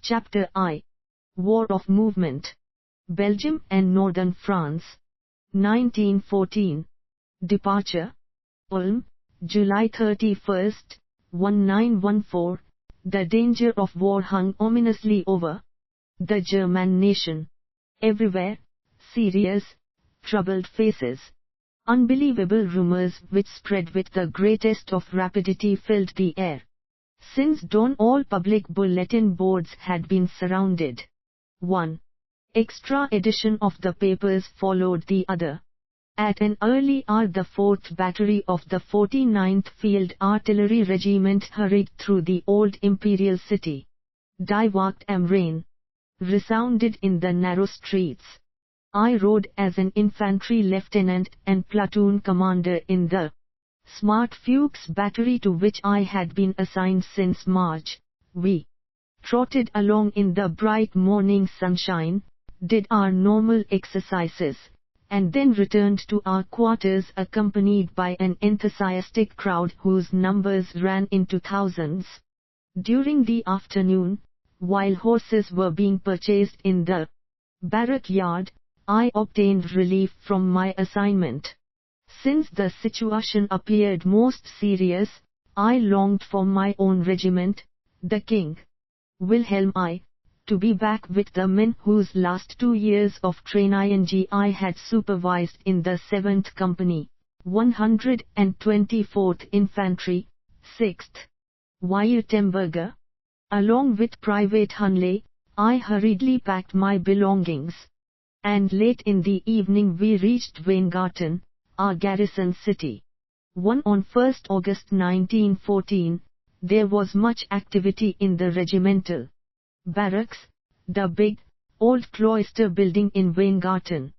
Chapter I. War of Movement. Belgium and Northern France. 1914. Departure. Ulm, July 31, 1914. The danger of war hung ominously over the German nation. Everywhere, serious, troubled faces. Unbelievable rumors which spread with the greatest of rapidity filled the air. Since dawn all public bulletin boards had been surrounded. One extra edition of the papers followed the other. At an early hour the 4th Battery of the 49th Field Artillery Regiment hurried through the old imperial city. Die Wacht am Rhein resounded in the narrow streets. I rode as an infantry lieutenant and platoon commander in the smart Fuchs battery to which I had been assigned since March. We trotted along in the bright morning sunshine, did our normal exercises, and then returned to our quarters accompanied by an enthusiastic crowd whose numbers ran into thousands. During the afternoon, while horses were being purchased in the barrack yard, I obtained relief from my assignment. Since the situation appeared most serious, I longed for my own regiment, the King Wilhelm I, to be back with the men whose last 2 years of training I had supervised in the 7th Company, 124th Infantry, 6th Württemberger. Along with Private Hunley, I hurriedly packed my belongings. And late in the evening we reached Weingarten, our garrison city. On 1st August 1914, there was much activity in the regimental barracks, the big, old cloister building in Weingarten.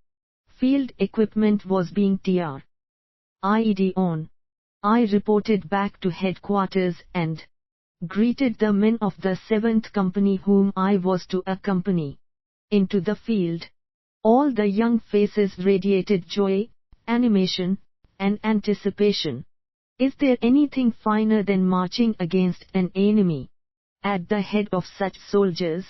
Field equipment was being tried on. I reported back to headquarters and greeted the men of the 7th Company whom I was to accompany into the field. All the young faces radiated joy, animation, and anticipation. Is there anything finer than marching against an enemy at the head of such soldiers?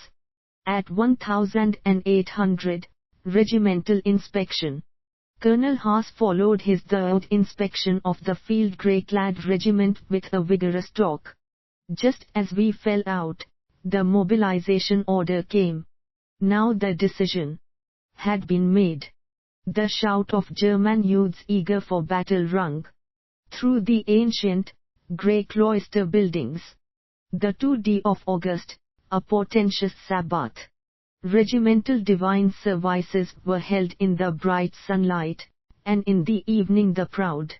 At 1800, regimental inspection. Colonel Haas followed his third inspection of the field grey-clad regiment with a vigorous talk. Just as we fell out, the mobilization order came. Now the decision had been made. The shout of German youths eager for battle rung through the ancient, grey cloister buildings. The 2nd of August, a portentous Sabbath. Regimental divine services were held in the bright sunlight, and in the evening the proud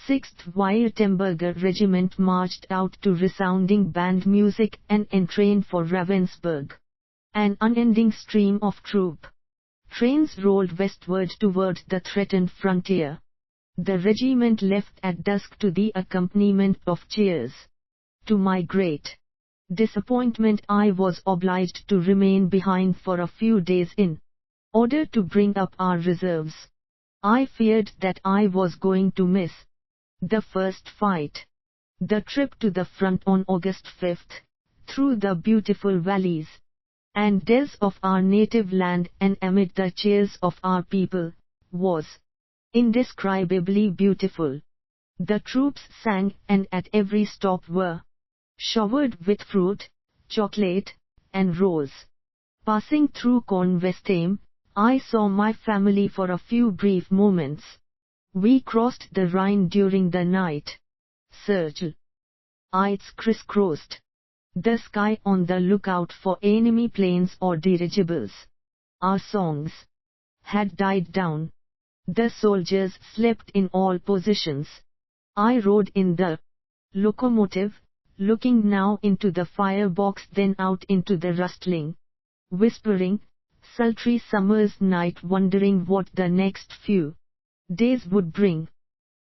6th Württemberger Regiment marched out to resounding band music and entrained for Ravensburg. An unending stream of trains rolled westward toward the threatened frontier. The regiment left at dusk to the accompaniment of cheers. To my great disappointment I was obliged to remain behind for a few days in order to bring up our reserves. I feared that I was going to miss the first fight. The trip to the front on August 5th, through the beautiful valleys and dells of our native land and amid the cheers of our people, was indescribably beautiful. The troops sang and at every stop were showered with fruit, chocolate, and rolls. Passing through Kornwestheim, I saw my family for a few brief moments. We crossed the Rhine during the night. Search lights crisscrossed the sky on the lookout for enemy planes or dirigibles. Our songs had died down. The soldiers slept in all positions. I rode in the locomotive, looking now into the firebox then out into the rustling, whispering, sultry summer's night, wondering what the next few days would bring.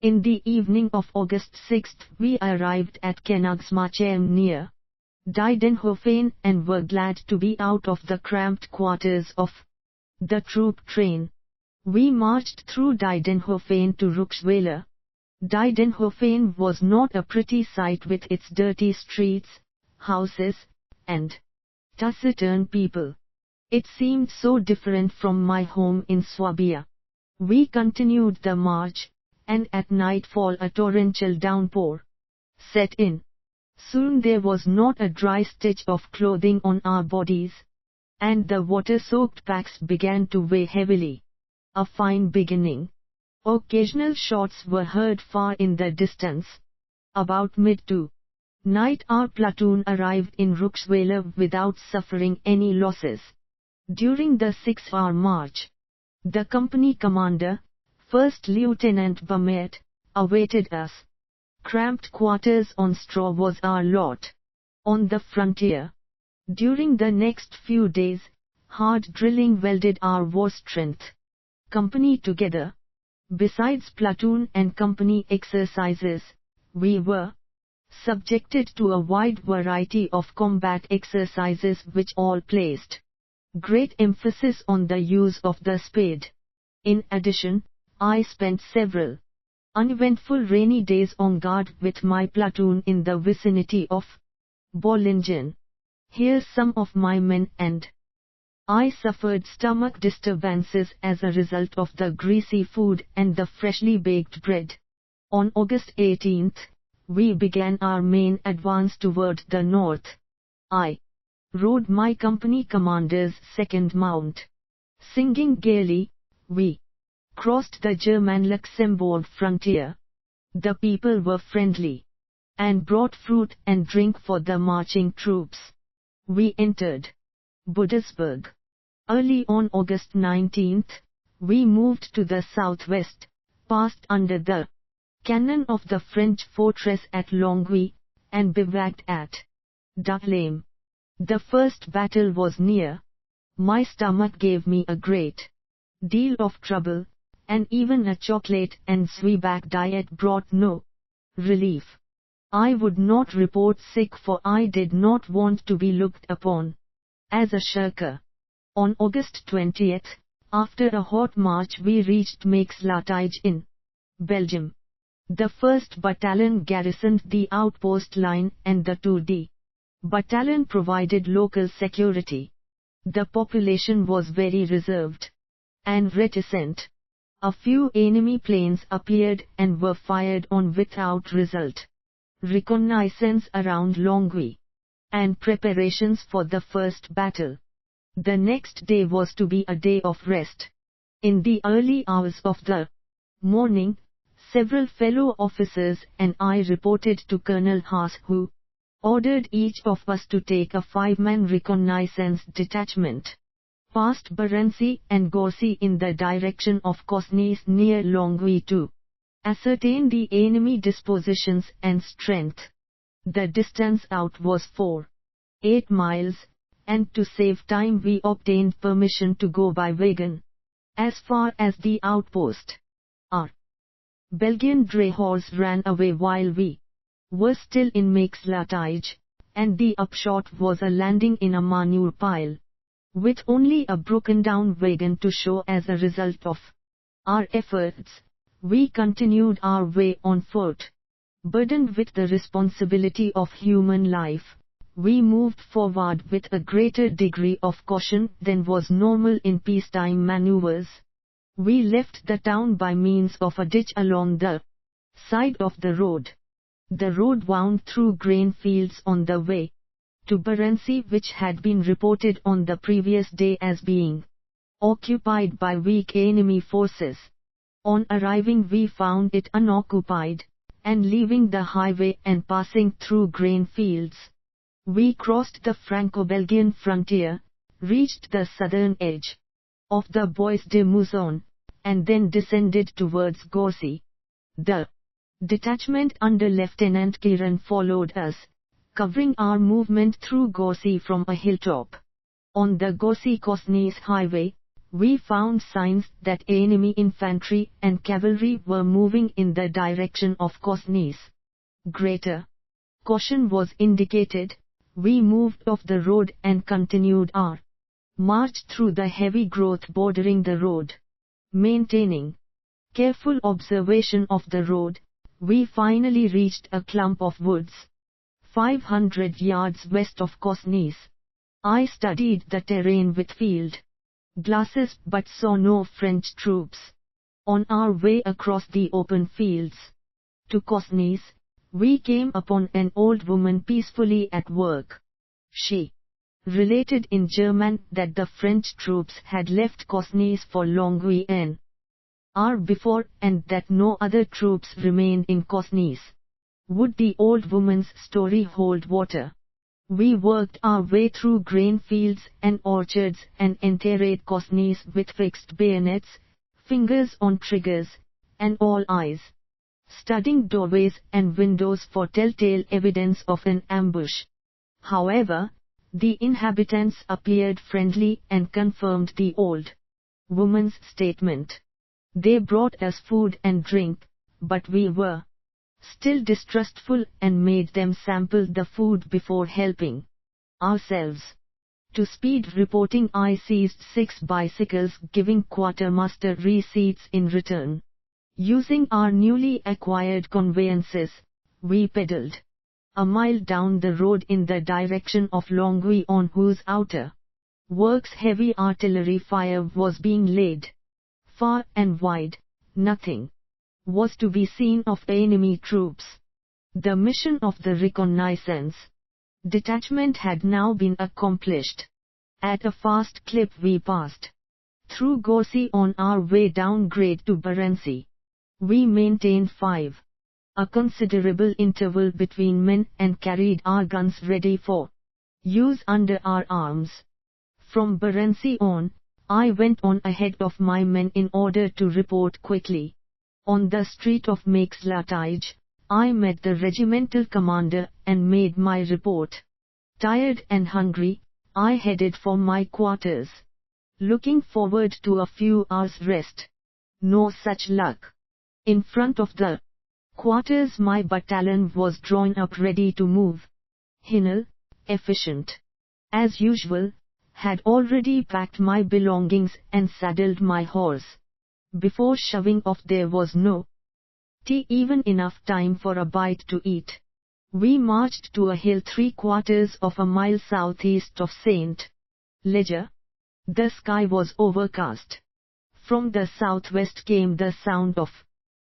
In the evening of August 6 we arrived at Königsmarchem near Didenhofen and were glad to be out of the cramped quarters of the troop train. We marched through Didenhofen to Ruxweiler. Didenhofen was not a pretty sight with its dirty streets, houses, and taciturn people. It seemed so different from my home in Swabia. We continued the march, and at nightfall a torrential downpour set in. Soon there was not a dry stitch of clothing on our bodies, and the water-soaked packs began to weigh heavily. A fine beginning. Occasional shots were heard far in the distance. About mid-to night our platoon arrived in Ruxweiler without suffering any losses. During the 6-hour march, the company commander, First Lieutenant Bamet, awaited us. Cramped quarters on straw was our lot. On the frontier. During the next few days, hard drilling welded our war strength. Company together. Besides platoon and company exercises, we were subjected to a wide variety of combat exercises which all placed great emphasis on the use of the spade. In addition, I spent several uneventful rainy days on guard with my platoon in the vicinity of Bollingen. Here some of my men and I suffered stomach disturbances as a result of the greasy food and the freshly baked bread. On August 18th, we began our main advance toward the north. I rode my company commander's second mount. Singing gaily, we crossed the German-Luxembourg frontier. The people were friendly and brought fruit and drink for the marching troops. We entered Budesberg. Early on August 19th, we moved to the southwest, passed under the cannon of the French fortress at Longwy, and bivouacked at Dahlem. The first battle was near. My stomach gave me a great deal of trouble, and even a chocolate and zwieback diet brought no relief. I would not report sick for I did not want to be looked upon as a shirker. On August 20th, after a hot march we reached Maix-la-Tige in Belgium. The 1st Battalion garrisoned the outpost line and the 2D Battalion provided local security. The population was very reserved and reticent. A few enemy planes appeared and were fired on without result. Reconnaissance around Longwy and preparations for the first battle. The next day was to be a day of rest. In the early hours of the morning, several fellow officers and I reported to Colonel Haas, who ordered each of us to take a 5-man reconnaissance detachment past Barency and Gorsey in the direction of Cosnice near Longwy to ascertain the enemy dispositions and strength. The distance out was 8 miles, and to save time we obtained permission to go by wagon as far as the outpost. Our Belgian dray horse ran away while we were still in Maix-la-Tige, and the upshot was a landing in a manure pile, with only a broken-down wagon to show as a result of our efforts. We continued our way on foot. Burdened with the responsibility of human life, we moved forward with a greater degree of caution than was normal in peacetime maneuvers. We left the town by means of a ditch along the side of the road. The road wound through grain fields on the way to Barency, which had been reported on the previous day as being occupied by weak enemy forces. On arriving we found it unoccupied, and leaving the highway and passing through grain fields, we crossed the Franco-Belgian frontier, reached the southern edge of the Bois de Mouzon, and then descended towards Gorsey. The detachment under Lieutenant Kiran followed us, covering our movement through Gorsey from a hilltop. On the Gorsey-Cosnice highway, we found signs that enemy infantry and cavalry were moving in the direction of Cosnice. Greater caution was indicated. We moved off the road and continued our march through the heavy growth bordering the road. Maintaining careful observation of the road, we finally reached a clump of woods 500 yards west of Cosnice. I studied the terrain with field glasses but saw no French troops. On our way across the open fields to Cosnes, we came upon an old woman peacefully at work. She related in German that the French troops had left Cosnes for Longwy an hour before and that no other troops remained in Cosnes. Would the old woman's story hold water? We worked our way through grain fields and orchards and entered Cosnes with fixed bayonets, fingers on triggers, and all eyes, studying doorways and windows for telltale evidence of an ambush. However, the inhabitants appeared friendly and confirmed the old woman's statement. They brought us food and drink, but we were still distrustful and made them sample the food before helping ourselves. To speed reporting, I seized 6 bicycles, giving quartermaster receipts in return. Using our newly acquired conveyances, we pedaled a mile down the road in the direction of Longwy, on whose outer works heavy artillery fire was being laid. Far and wide, nothing was to be seen of enemy troops. The mission of the reconnaissance detachment had now been accomplished. At a fast clip we passed through Gorsy on our way down grade to Barency. We maintained 5. A considerable interval between men and carried our guns ready for use under our arms. From Barency on, I went on ahead of my men in order to report quickly. On the street of Maix-la-Tige, I met the regimental commander and made my report. Tired and hungry, I headed for my quarters, looking forward to a few hours' rest. No such luck. In front of the quarters my battalion was drawn up ready to move. Hinel, efficient as usual, had already packed my belongings and saddled my horse. Before shoving off there was no even enough time for a bite to eat. We marched to a hill 3/4 of a mile southeast of St. Leger. The sky was overcast. From the southwest came the sound of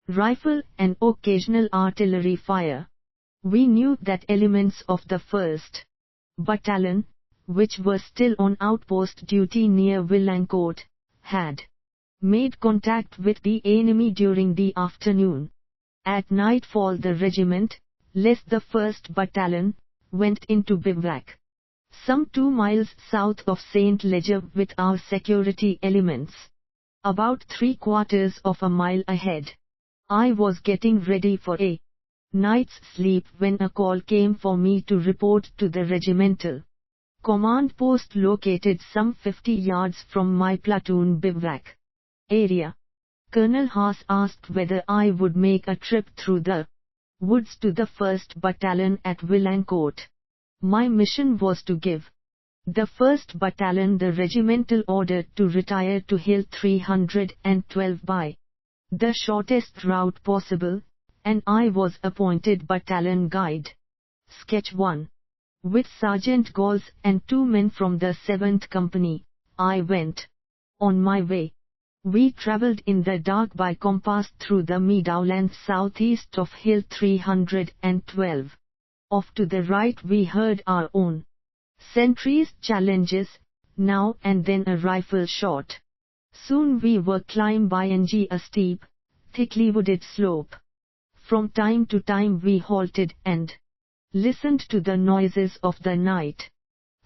rifle and occasional artillery fire. We knew that elements of the 1st Battalion, which were still on outpost duty near Villancourt, had made contact with the enemy during the afternoon. At nightfall the regiment, less the 1st Battalion, went into bivouac some 2 miles south of St. Leger with our security elements. About 3/4 of a mile ahead, I was getting ready for a night's sleep when a call came for me to report to the regimental command post located some 50 yards from my platoon bivouac area. Colonel Haas asked whether I would make a trip through the woods to the 1st Battalion at Villancourt. My mission was to give the 1st Battalion the regimental order to retire to Hill 312 by the shortest route possible, and I was appointed battalion guide. Sketch 1. With Sergeant Gauls and 2 men from the 7th Company, I went on my way. We travelled in the dark by compass through the meadowland southeast of Hill 312. Off to the right we heard our own sentries' challenges, now and then a rifle shot. Soon we were climbing a steep, thickly wooded slope. From time to time we halted and listened to the noises of the night.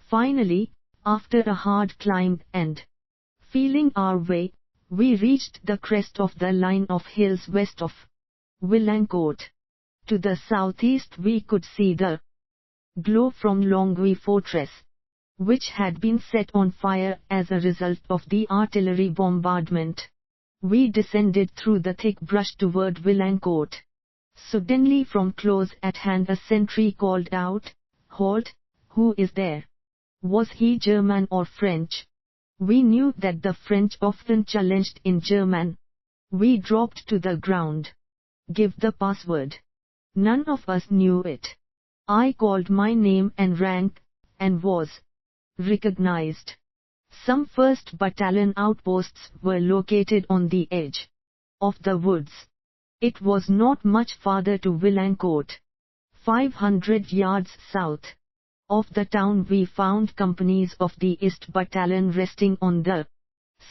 Finally, after a hard climb and feeling our way, we reached the crest of the line of hills west of Villancourt. To the southeast we could see the glow from Longwy fortress, which had been set on fire as a result of the artillery bombardment. We descended through the thick brush toward Villancourt. Suddenly from close at hand a sentry called out, "Halt! Who is there?" Was he German or French? We knew that the French often challenged in German. We dropped to the ground. "Give the password." None of us knew it. I called my name and rank, and was Recognized. Some 1st Battalion outposts were located on the edge of the woods. It was not much farther to Villancourt. 500 yards south of the town we found companies of the East Battalion resting on the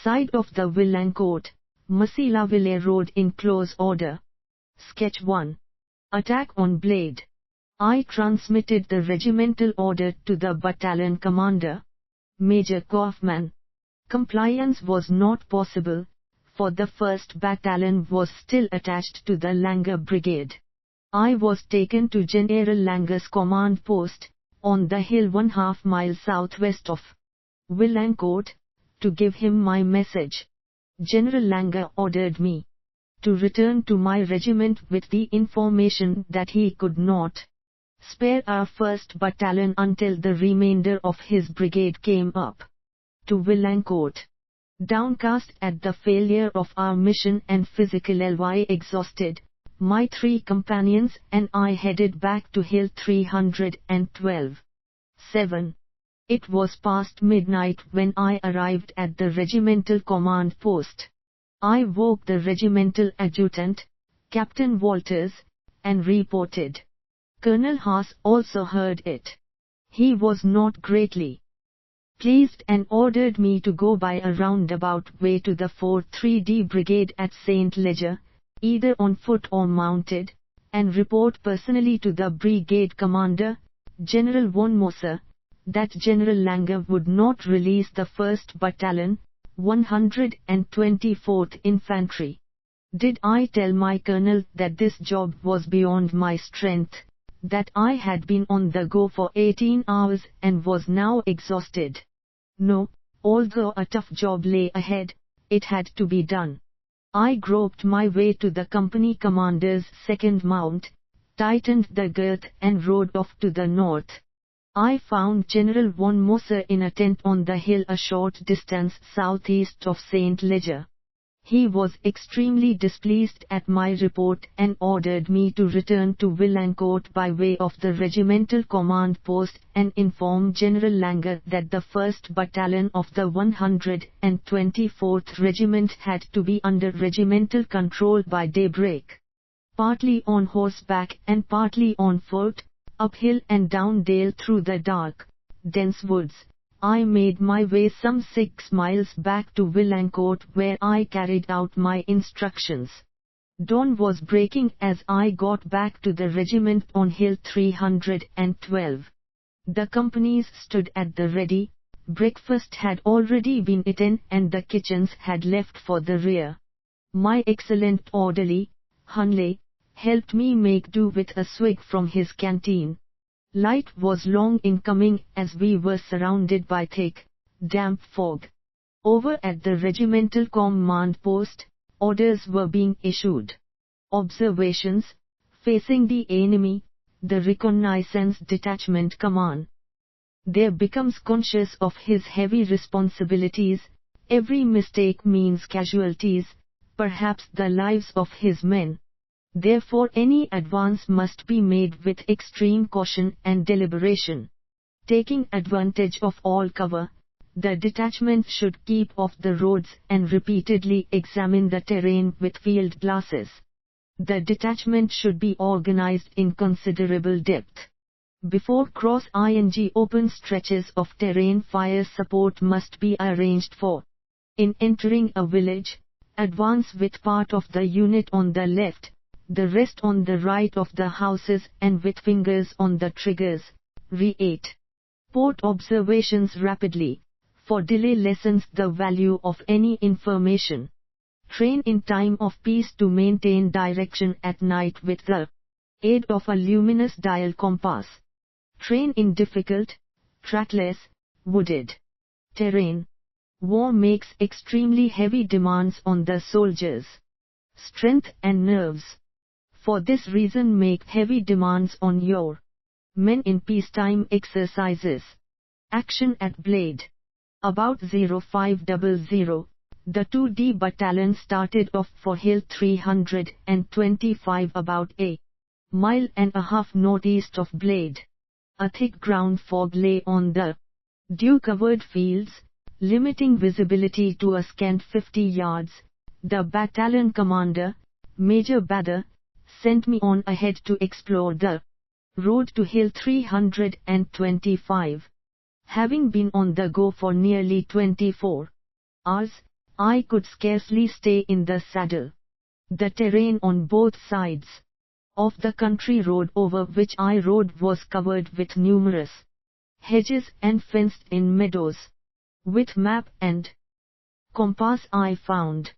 side of the Villancourt, Massilaville road in close order. Sketch 1. Attack on Blade. I transmitted the regimental order to the battalion commander, Major Kaufman. Compliance was not possible, for the 1st Battalion was still attached to the Langer Brigade. I was taken to General Langer's command post, on the hill 1/2 mile southwest of Villancourt, to give him my message. General Langer ordered me to return to my regiment with the information that he could not spare our 1st Battalion until the remainder of his brigade came up to Villancourt. Downcast at the failure of our mission and physically exhausted, my 3 companions and I headed back to Hill 312. 7. It was past midnight when I arrived at the regimental command post. I woke the regimental adjutant, Captain Walters, and reported. Colonel Haas also heard it. He was not greatly pleased and ordered me to go by a roundabout way to the 4th 3D Brigade at St. Leger, either on foot or mounted, and report personally to the brigade commander, General von Moser, that General Langer would not release the 1st Battalion, 124th Infantry. Did I tell my colonel that this job was beyond my strength, that I had been on the go for 18 hours and was now exhausted? No, although a tough job lay ahead, it had to be done. I groped my way to the company commander's 2nd Mount, tightened the girth and rode off to the north. I found General von Moser in a tent on the hill a short distance southeast of St. Leger. He was extremely displeased at my report and ordered me to return to Villancourt by way of the regimental command post and inform General Langer that the 1st Battalion of the 124th Regiment had to be under regimental control by daybreak. Partly on horseback and partly on foot, uphill and down dale through the dark, dense woods, I made my way some 6 miles back to Villancourt where I carried out my instructions. Dawn was breaking as I got back to the regiment on Hill 312. The companies stood at the ready, breakfast had already been eaten and the kitchens had left for the rear. My excellent orderly, Hunley, helped me make do with a swig from his canteen. Light was long in coming as we were surrounded by thick, damp fog. Over at the regimental command post, orders were being issued. Observations, facing the enemy, the reconnaissance detachment command. There becomes conscious of his heavy responsibilities, every mistake means casualties, perhaps the lives of his men. Therefore any advance must be made with extreme caution and deliberation. Taking advantage of all cover, the detachment should keep off the roads and repeatedly examine the terrain with field glasses. The detachment should be organized in considerable depth. Before cross-ing open stretches of terrain fire support must be arranged for. In entering a village, advance with part of the unit on the left, the rest on the right of the houses and with fingers on the triggers. Re-8. Port observations rapidly, for delay lessens the value of any information. Train in time of peace to maintain direction at night with the aid of a luminous dial compass. Train in difficult, trackless, wooded terrain. War makes extremely heavy demands on the soldiers' strength and nerves. For this reason make heavy demands on your men in peacetime exercises. Action at Blade. About 0500, the 2D Battalion started off for Hill 325 about a mile and a half northeast of Blade. A thick ground fog lay on the Dew-covered fields, limiting visibility to a scant 50 yards, the battalion commander, Major Bader, sent me on ahead to explore the road to Hill 325. Having been on the go for nearly 24 hours, I could scarcely stay in the saddle. The terrain on both sides of the country road over which I rode was covered with numerous hedges and fenced in meadows. With map and compass I found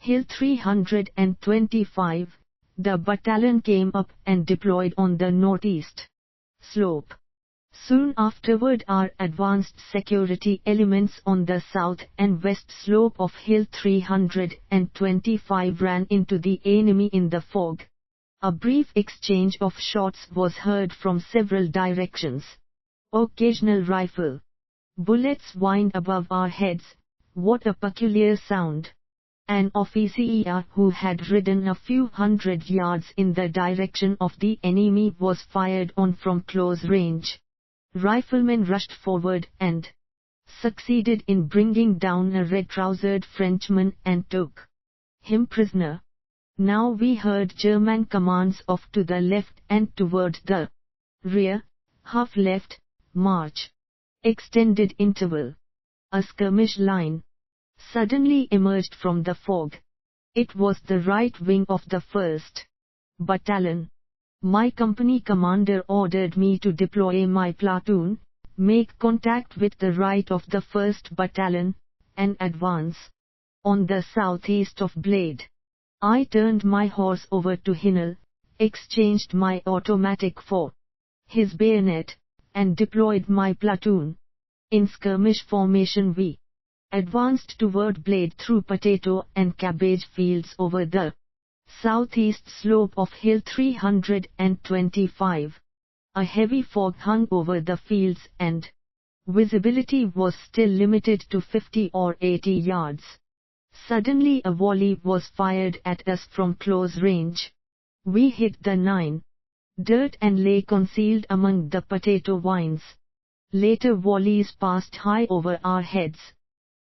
Hill 325. The battalion came up and deployed on the northeast slope. Soon afterward our advanced security elements on the south and west slope of Hill 325 ran into the enemy in the fog. A brief exchange of shots was heard from several directions. Occasional rifle bullets whined above our heads. What a peculiar sound! An officer who had ridden a few hundred yards in the direction of the enemy was fired on from close range. Riflemen rushed forward and succeeded in bringing down a red-trousered Frenchman and took him prisoner. Now we heard German commands off to the left and toward the rear, half left, march, extended interval. A skirmish line suddenly emerged from the fog. It was the right wing of the 1st Battalion. My company commander ordered me to deploy my platoon, make contact with the right of the 1st Battalion, and advance on the southeast of Blade. I turned my horse over to Hinnell, exchanged my automatic for his bayonet, and deployed my platoon. In skirmish formation we advanced toward Blade through potato and cabbage fields over the southeast slope of Hill 325. A heavy fog hung over the fields and visibility was still limited to 50 or 80 yards. Suddenly a volley was fired at us from close range. We hit the 9 dirt and lay concealed among the potato vines. Later volleys passed high over our heads.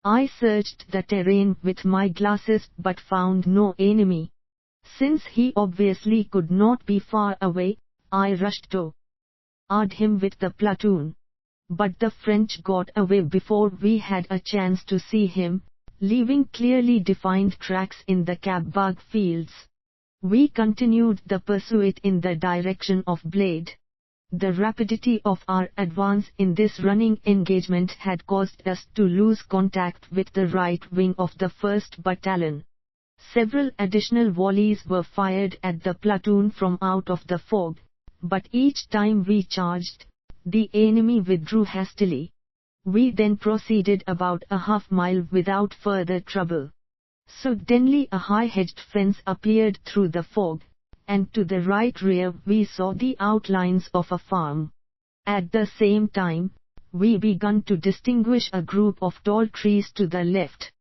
I searched the terrain with my glasses but found no enemy. Since he obviously could not be far away, I rushed to aid him with the platoon. But the French got away before we had a chance to see him, leaving clearly defined tracks in the Kabbag fields. We continued the pursuit in the direction of Blade. The rapidity of our advance in this running engagement had caused us to lose contact with the right wing of the 1st Battalion. Several additional volleys were fired at the platoon from out of the fog, but each time we charged, the enemy withdrew hastily. We then proceeded about a half-mile without further trouble. Suddenly a high-hedged fence appeared through the fog, and to the right rear we saw the outlines of a farm. At the same time, we began to distinguish a group of tall trees to the left.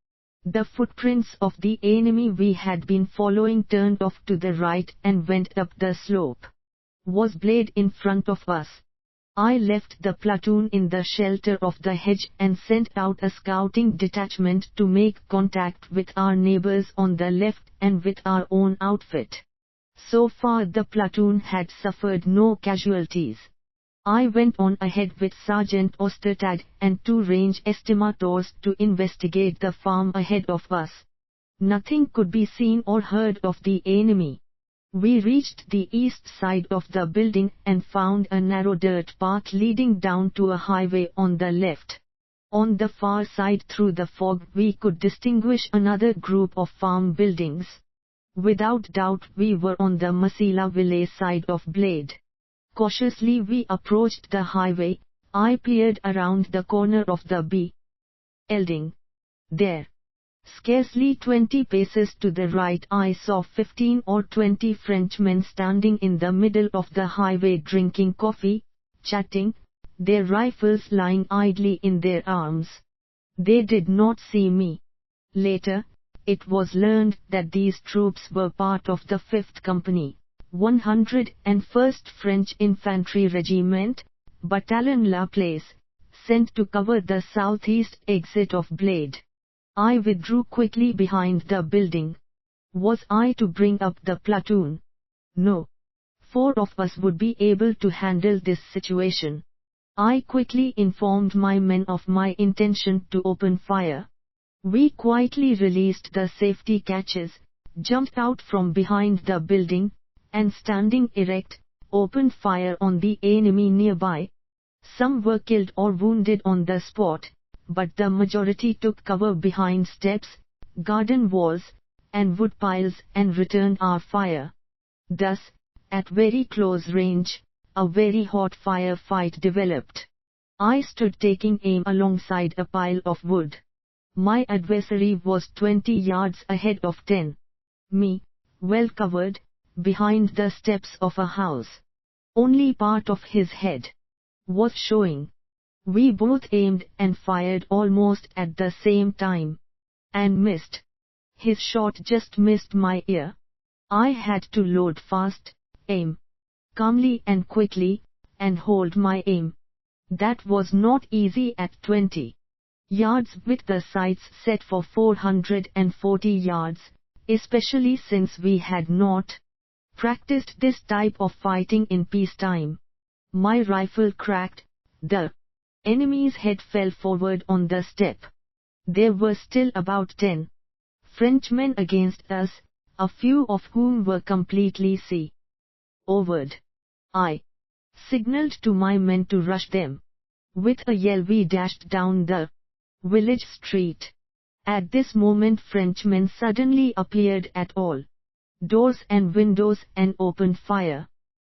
The footprints of the enemy we had been following turned off to the right and went up the slope. Was Blade in front of us? I left the platoon in the shelter of the hedge and sent out a scouting detachment to make contact with our neighbors on the left and with our own outfit. So far the platoon had suffered no casualties. I went on ahead with Sergeant Ostertag and 2 range estimators to investigate the farm ahead of us. Nothing could be seen or heard of the enemy. We reached the east side of the building and found a narrow dirt path leading down to a highway on the left. On the far side through the fog we could distinguish another group of farm buildings. Without doubt we were on the Masila village side of Blade. Cautiously we approached the highway. I peered around the corner of the building. There, scarcely 20 paces to the right, I saw 15 or 20 Frenchmen standing in the middle of the highway drinking coffee, chatting, their rifles lying idly in their arms. They did not see me. Later, it was learned that these troops were part of the 5th Company, 101st French Infantry Regiment, Bataillon La Place, sent to cover the southeast exit of Blade. I withdrew quickly behind the building. Was I to bring up the platoon? No. 4 of us would be able to handle this situation. I quickly informed my men of my intention to open fire. We quietly released the safety catches, jumped out from behind the building, and standing erect, opened fire on the enemy nearby. Some were killed or wounded on the spot, but the majority took cover behind steps, garden walls, and wood piles and returned our fire. Thus, at very close range, a very hot firefight developed. I stood taking aim alongside a pile of wood. My adversary was 20 yards ahead of 10. Me, well covered, behind the steps of a house. Only part of his head was showing. We both aimed and fired almost at the same time. And missed. His shot just missed my ear. I had to load fast, aim calmly and quickly, and hold my aim. That was not easy at 20 yards with the sights set for 440 yards, especially since we had not practiced this type of fighting in peacetime. My rifle cracked, the enemy's head fell forward on the step. There were still about 10 Frenchmen against us, a few of whom were completely overed. I signaled to my men to rush them. With a yell we dashed down the village street. At this moment Frenchmen suddenly appeared at all doors and windows and opened fire.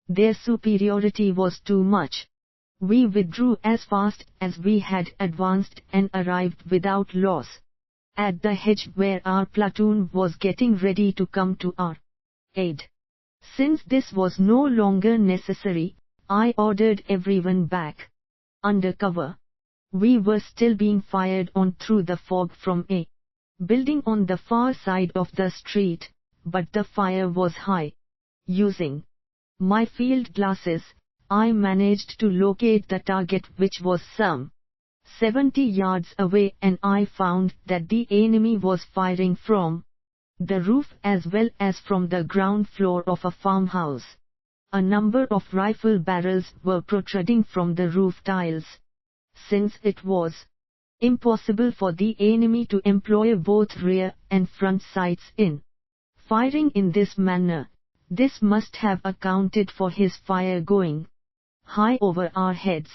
Their superiority was too much. We withdrew as fast as we had advanced and arrived without loss at the hedge where our platoon was getting ready to come to our aid. Since this was no longer necessary, I ordered everyone back under cover. We were still being fired on through the fog from a building on the far side of the street, but the fire was high. Using my field glasses, I managed to locate the target, which was some 70 yards away, and I found that the enemy was firing from the roof as well as from the ground floor of a farmhouse. A number of rifle barrels were protruding from the roof tiles. Since it was impossible for the enemy to employ both rear and front sights in firing in this manner, this must have accounted for his fire going high over our heads.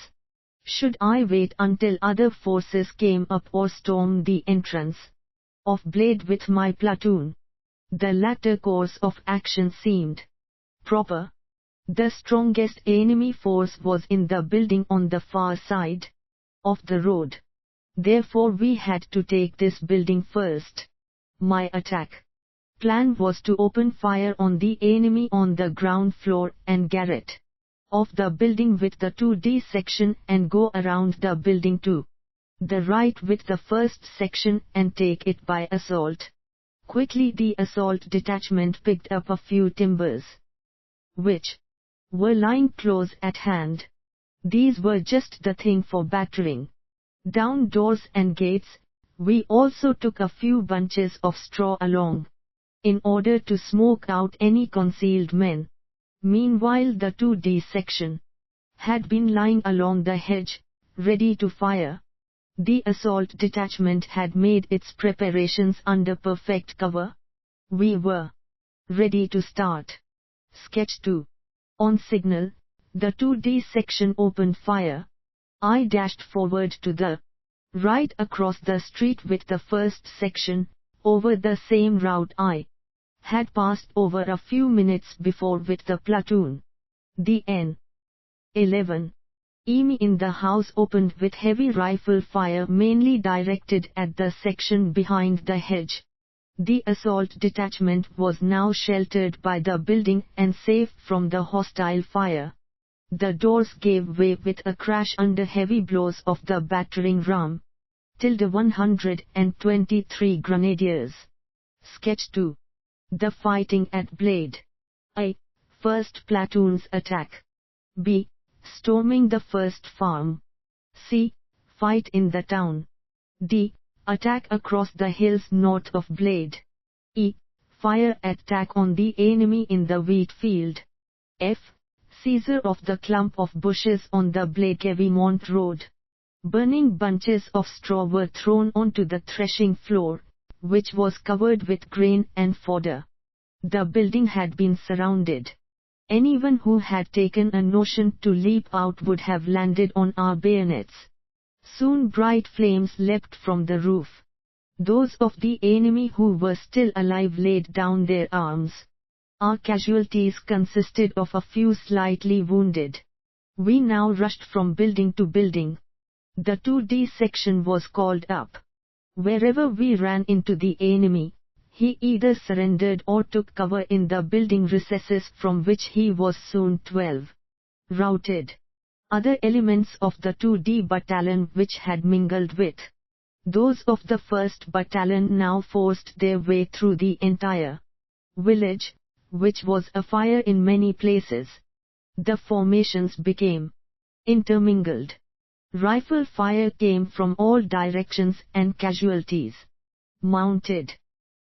Should I wait until other forces came up or storm the entrance of Blade with my platoon? The latter course of action seemed proper. The strongest enemy force was in the building on the far side of the road. Therefore we had to take this building first. My attack plan was to open fire on the enemy on the ground floor and garret of the building with the 2D section and go around the building to the right with the first section and take it by assault. Quickly the assault detachment picked up a few timbers, which were lying close at hand. These were just the thing for battering down doors and gates. We also took a few bunches of straw along, in order to smoke out any concealed men. Meanwhile the 2D section had been lying along the hedge, ready to fire. The assault detachment had made its preparations under perfect cover. We were ready to start. Sketch 2. On signal, the 2D section opened fire. I dashed forward to the right across the street with the first section, over the same route I had passed over a few minutes before with the platoon. The N-11 enemy in the house opened with heavy rifle fire mainly directed at the section behind the hedge. The assault detachment was now sheltered by the building and safe from the hostile fire. The doors gave way with a crash under heavy blows of the battering ram. 123 Grenadiers. Sketch 2. The fighting at Blade. A. First platoon's attack. B. Storming the first farm. C. Fight in the town. D. Attack across the hills north of Blade. E. Fire attack on the enemy in the wheat field. F. Seizure of the clump of bushes on the Blade-Kevimont road. Burning bunches of straw were thrown onto the threshing floor, which was covered with grain and fodder. The building had been surrounded. Anyone who had taken a notion to leap out would have landed on our bayonets. Soon bright flames leapt from the roof. Those of the enemy who were still alive laid down their arms. Our casualties consisted of a few slightly wounded. We now rushed from building to building. The 2D section was called up. Wherever we ran into the enemy, he either surrendered or took cover in the building recesses, from which he was soon routed. Other elements of the 2D battalion which had mingled with those of the 1st battalion now forced their way through the entire village, which was afire in many places. The formations became intermingled. Rifle fire came from all directions and casualties mounted.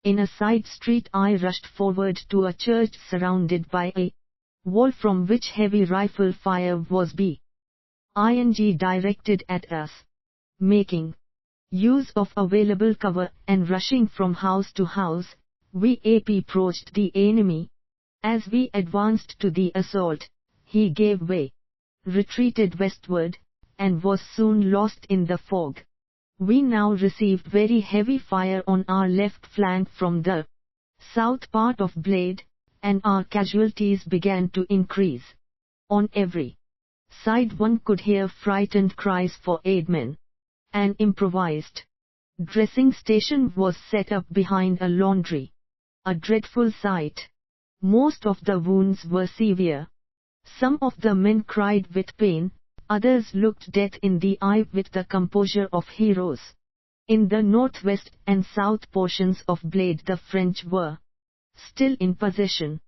In a side street I rushed forward to a church surrounded by a wall from which heavy rifle fire was being directed at us. Making use of available cover and rushing from house to house, we approached the enemy. As we advanced to the assault, he gave way, retreated westward, and was soon lost in the fog. We now received very heavy fire on our left flank from the south part of Blade, and our casualties began to increase. On every side one could hear frightened cries for aidmen. An improvised dressing station was set up behind a laundry. A dreadful sight. Most of the wounds were severe. Some of the men cried with pain, others looked death in the eye with the composure of heroes. In the northwest and south portions of Blade the French were still in possession.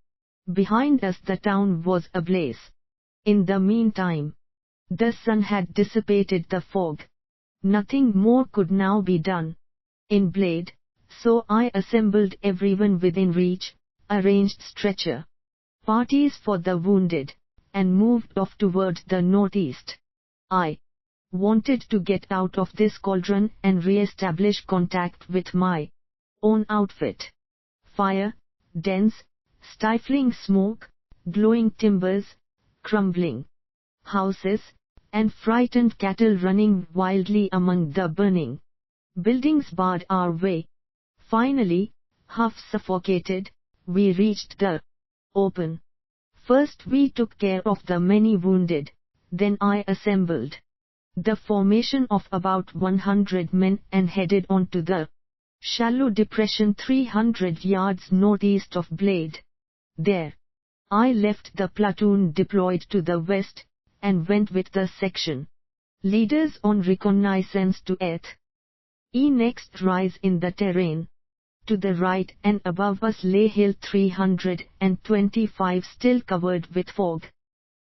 Behind us the town was ablaze. In the meantime, the sun had dissipated the fog. Nothing more could now be done in Blade, so I assembled everyone within reach, arranged stretcher parties for the wounded, and moved off towards the northeast. I wanted to get out of this cauldron and re-establish contact with my own outfit. Fire, dense, stifling smoke, glowing timbers, crumbling houses, and frightened cattle running wildly among the burning buildings barred our way. Finally, half suffocated, we reached the open. First we took care of the many wounded, then I assembled the formation of about 100 men and headed on to the shallow depression 300 yards northeast of Blade. There, I left the platoon deployed to the west, and went with the section leaders on reconnaissance to E. Next rise in the terrain. To the right and above us lay hill 325 still covered with fog.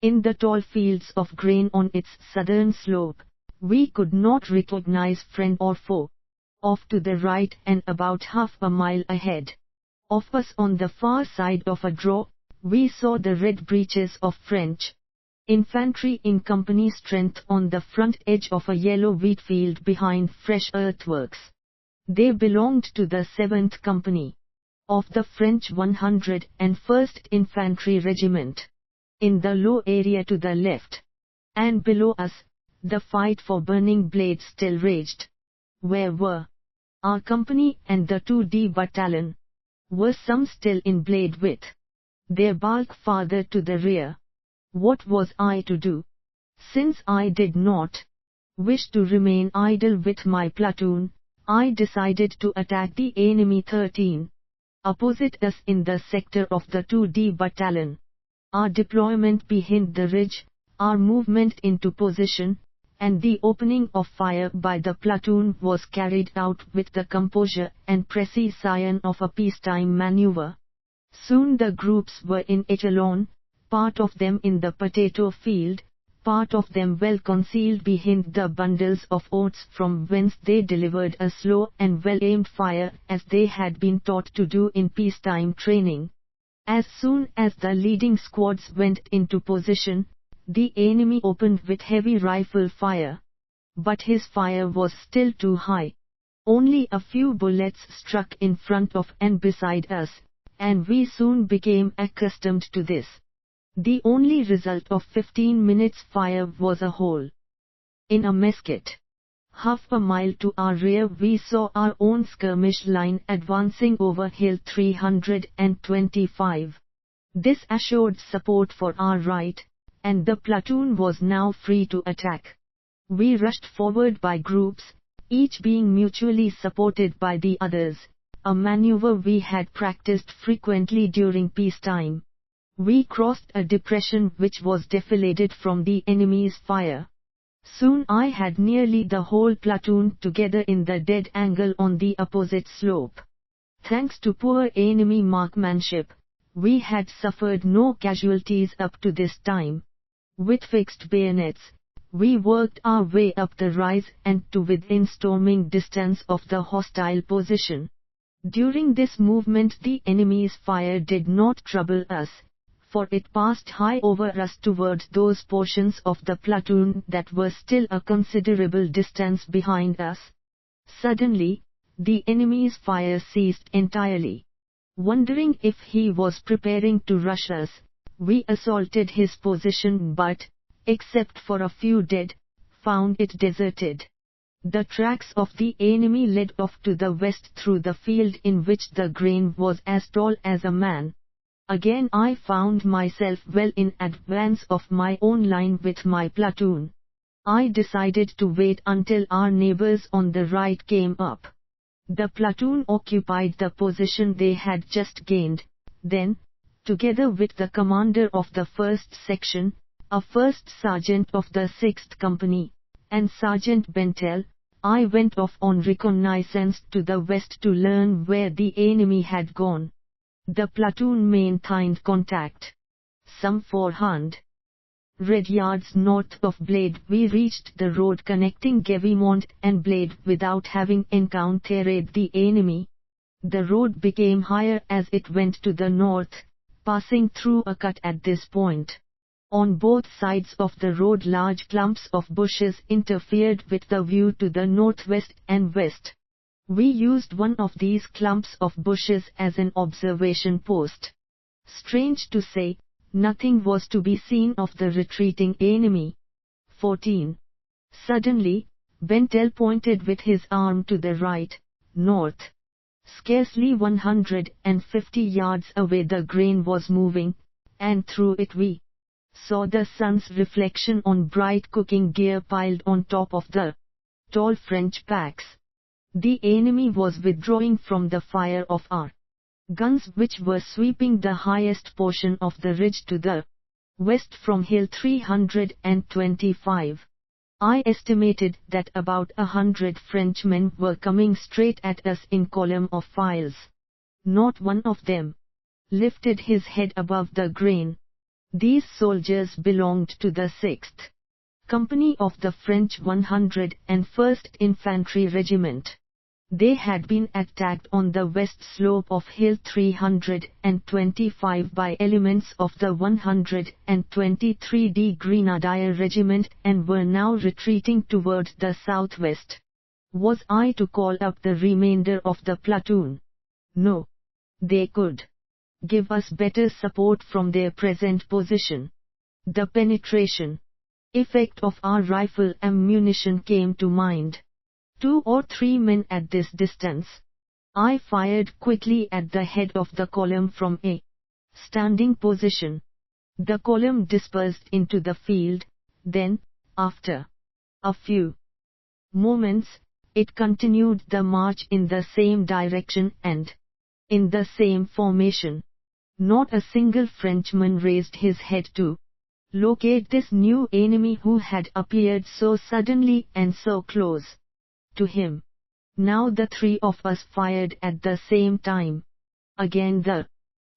In the tall fields of grain on its southern slope, we could not recognize friend or foe. Off to the right and about half a mile ahead of us on the far side of a draw, we saw the red breeches of French infantry in company strength on the front edge of a yellow wheat field behind fresh earthworks. They belonged to the 7th Company of the French 101st Infantry Regiment. In the low area to the left and below us, the fight for Burning Blade still raged. Where were our company and the 2D battalion? Were some still in Blade with their bulk farther to the rear? What was I to do? Since I did not wish to remain idle with my platoon, I decided to attack the enemy 13 opposite us in the sector of the 2D battalion. Our deployment behind the ridge, our movement into position, and the opening of fire by the platoon was carried out with the composure and precision of a peacetime maneuver. Soon the groups were in echelon, part of them in the potato field, part of them well concealed behind the bundles of oats from whence they delivered a slow and well-aimed fire as they had been taught to do in peacetime training. As soon as the leading squads went into position, the enemy opened with heavy rifle fire. But his fire was still too high. Only a few bullets struck in front of and beside us, and we soon became accustomed to this. The only result of 15 minutes' fire was a hole in a mesquite. Half a mile to our rear we saw our own skirmish line advancing over Hill 325. This assured support for our right, and the platoon was now free to attack. We rushed forward by groups, each being mutually supported by the others, a maneuver we had practiced frequently during peacetime. We crossed a depression which was defiled from the enemy's fire. Soon I had nearly the whole platoon together in the dead angle on the opposite slope. Thanks to poor enemy marksmanship, we had suffered no casualties up to this time. With fixed bayonets, we worked our way up the rise and to within storming distance of the hostile position. During this movement the enemy's fire did not trouble us, for it passed high over us towards those portions of the platoon that were still a considerable distance behind us. Suddenly, the enemy's fire ceased entirely. Wondering if he was preparing to rush us, we assaulted his position but, except for a few dead, found it deserted. The tracks of the enemy led off to the west through the field in which the grain was as tall as a man. Again I found myself well in advance of my own line with my platoon. I decided to wait until our neighbors on the right came up. The platoon occupied the position they had just gained. Then, together with the commander of the 1st section, a first sergeant of the 6th company, and Sergeant Bentel, I went off on reconnaissance to the west to learn where the enemy had gone. The platoon maintained contact. Some 400 yards north of Blade we reached the road connecting Gevimont and Blade without having encountered the enemy. The road became higher as it went to the north, passing through a cut at this point. On both sides of the road large clumps of bushes interfered with the view to the northwest and west. We used one of these clumps of bushes as an observation post. Strange to say, nothing was to be seen of the retreating enemy. 14. Suddenly, Bentel pointed with his arm to the right, north. Scarcely 150 yards away the grain was moving, and through it we saw the sun's reflection on bright cooking gear piled on top of the tall French packs. The enemy was withdrawing from the fire of our guns which were sweeping the highest portion of the ridge to the west from Hill 325. I estimated that about 100 Frenchmen were coming straight at us in column of files. Not one of them lifted his head above the grain. These soldiers belonged to the 6th Company of the French 101st Infantry Regiment. They had been attacked on the west slope of Hill 325 by elements of the 123d Grenadier Regiment and were now retreating towards the southwest. Was I to call up the remainder of the platoon? No. They could give us better support from their present position. The penetration effect of our rifle ammunition came to mind. 2 or 3 men at this distance. I fired quickly at the head of the column from a standing position. The column dispersed into the field, then, after a few moments, it continued the march in the same direction and in the same formation. Not a single Frenchman raised his head to locate this new enemy who had appeared so suddenly and so close to him. Now the 3 of us fired at the same time. Again the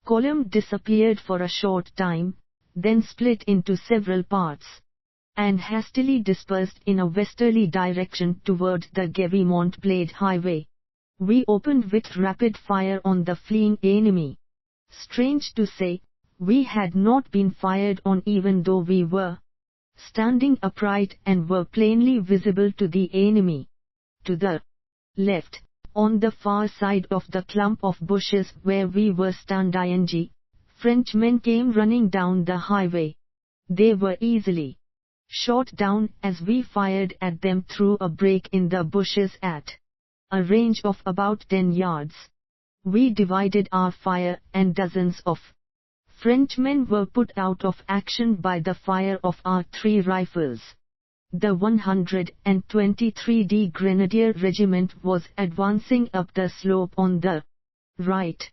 column disappeared for a short time, then split into several parts. and hastily dispersed in a westerly direction toward the Gevy-Montblade highway. We opened with rapid fire on the fleeing enemy. Strange to say, we had not been fired on even though we were standing upright and were plainly visible to the enemy. To the left, on the far side of the clump of bushes where we were standing, Frenchmen came running down the highway. They were easily shot down as we fired at them through a break in the bushes at a range of about 10 yards. We divided our fire, and dozens of Frenchmen were put out of action by the fire of our 3 rifles. The 123d Grenadier Regiment was advancing up the slope on the right.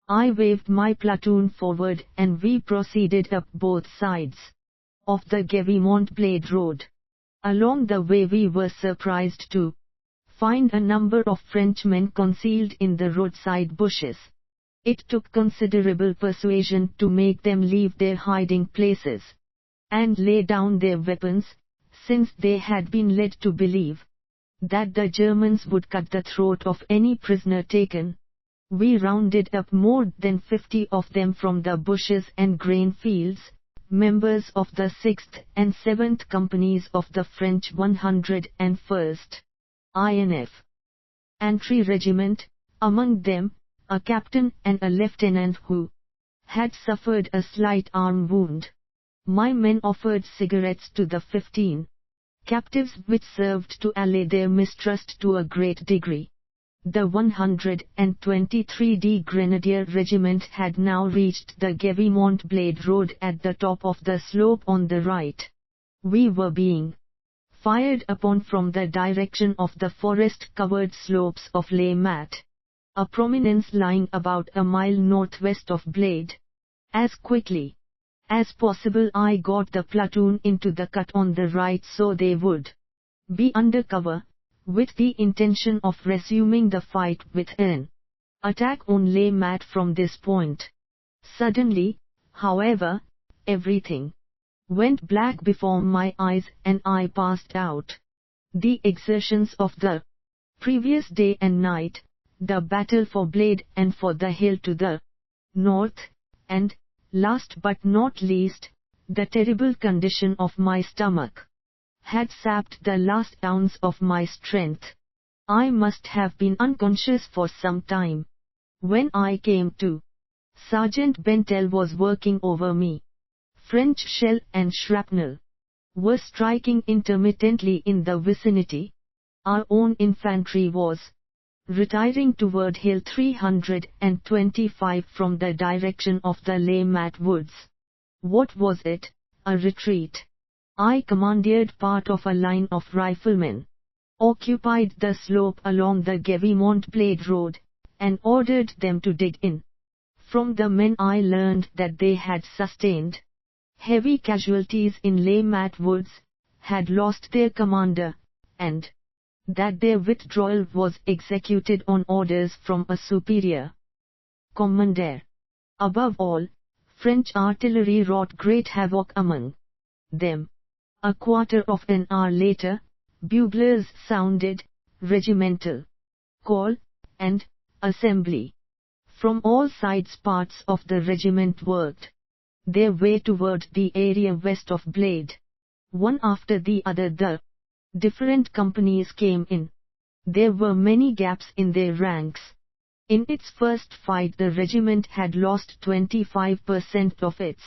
I waved my platoon forward and we proceeded up both sides of the Gevy-Montblade road. Along the way we were surprised to find a number of Frenchmen concealed in the roadside bushes. It took considerable persuasion to make them leave their hiding places and lay down their weapons, since they had been led to believe that the Germans would cut the throat of any prisoner taken. We rounded up more than 50 of them from the bushes and grain fields, members of the 6th and 7th Companies of the French 101st Infantry Regiment, among them a captain and a lieutenant who had suffered a slight arm wound. My men offered cigarettes to the 15 captives, which served to allay their mistrust to a great degree. The 123d Grenadier Regiment had now reached the Gevy-Montblade road at the top of the slope on the right. We were being fired upon from the direction of the forest-covered slopes of Les Mat, a prominence lying about a mile northwest of Blade. As quickly as possible I got the platoon into the cut on the right so they would be under cover, with the intention of resuming the fight with an attack on Les Mat from this point. Suddenly, however, everything went black before my eyes and I passed out. The exertions of the previous day and night, the battle for Blade and for the hill to the north, and, last but not least, the terrible condition of my stomach, had sapped the last ounce of my strength. I must have been unconscious for some time. When I came to, Sergeant Bentel was working over me. French shell and shrapnel were striking intermittently in the vicinity. Our own infantry was retiring toward Hill 325 from the direction of the Les Mat woods. What was it? A retreat. I commandeered part of a line of riflemen, occupied the slope along the Gevy-Montblade road, and ordered them to dig in. From the men I learned that they had sustained heavy casualties in Les Mat woods, had lost their commander, and that their withdrawal was executed on orders from a superior commander. Above all, French artillery wrought great havoc among them. A quarter of an hour later, buglers sounded regimental call and assembly. From all sides parts of the regiment worked their way toward the area west of Blade. One after the other the different companies came in. There were many gaps in their ranks. In its first fight the regiment had lost 25% of its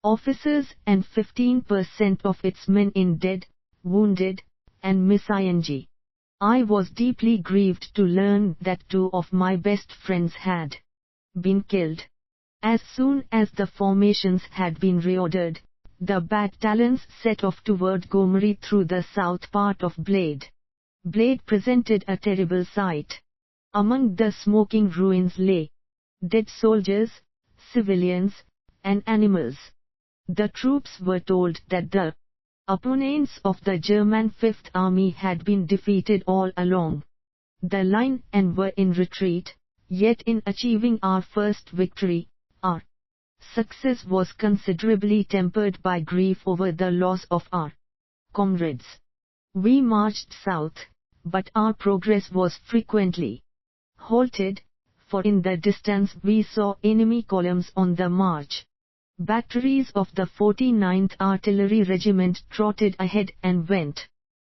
officers and 15% of its men in dead, wounded, and missing. I was deeply grieved to learn that 2 of my best friends had been killed. As soon as the formations had been reordered, the battalions set off toward Gomery through the south part of Blade. Blade presented a terrible sight. Among the smoking ruins lay dead soldiers, civilians, and animals. The troops were told that the opponents of the German Fifth Army had been defeated all along the line and were in retreat, yet in achieving our first victory, our success was considerably tempered by grief over the loss of our comrades. We marched south, but our progress was frequently halted, for in the distance we saw enemy columns on the march. Batteries of the 49th Artillery Regiment trotted ahead and went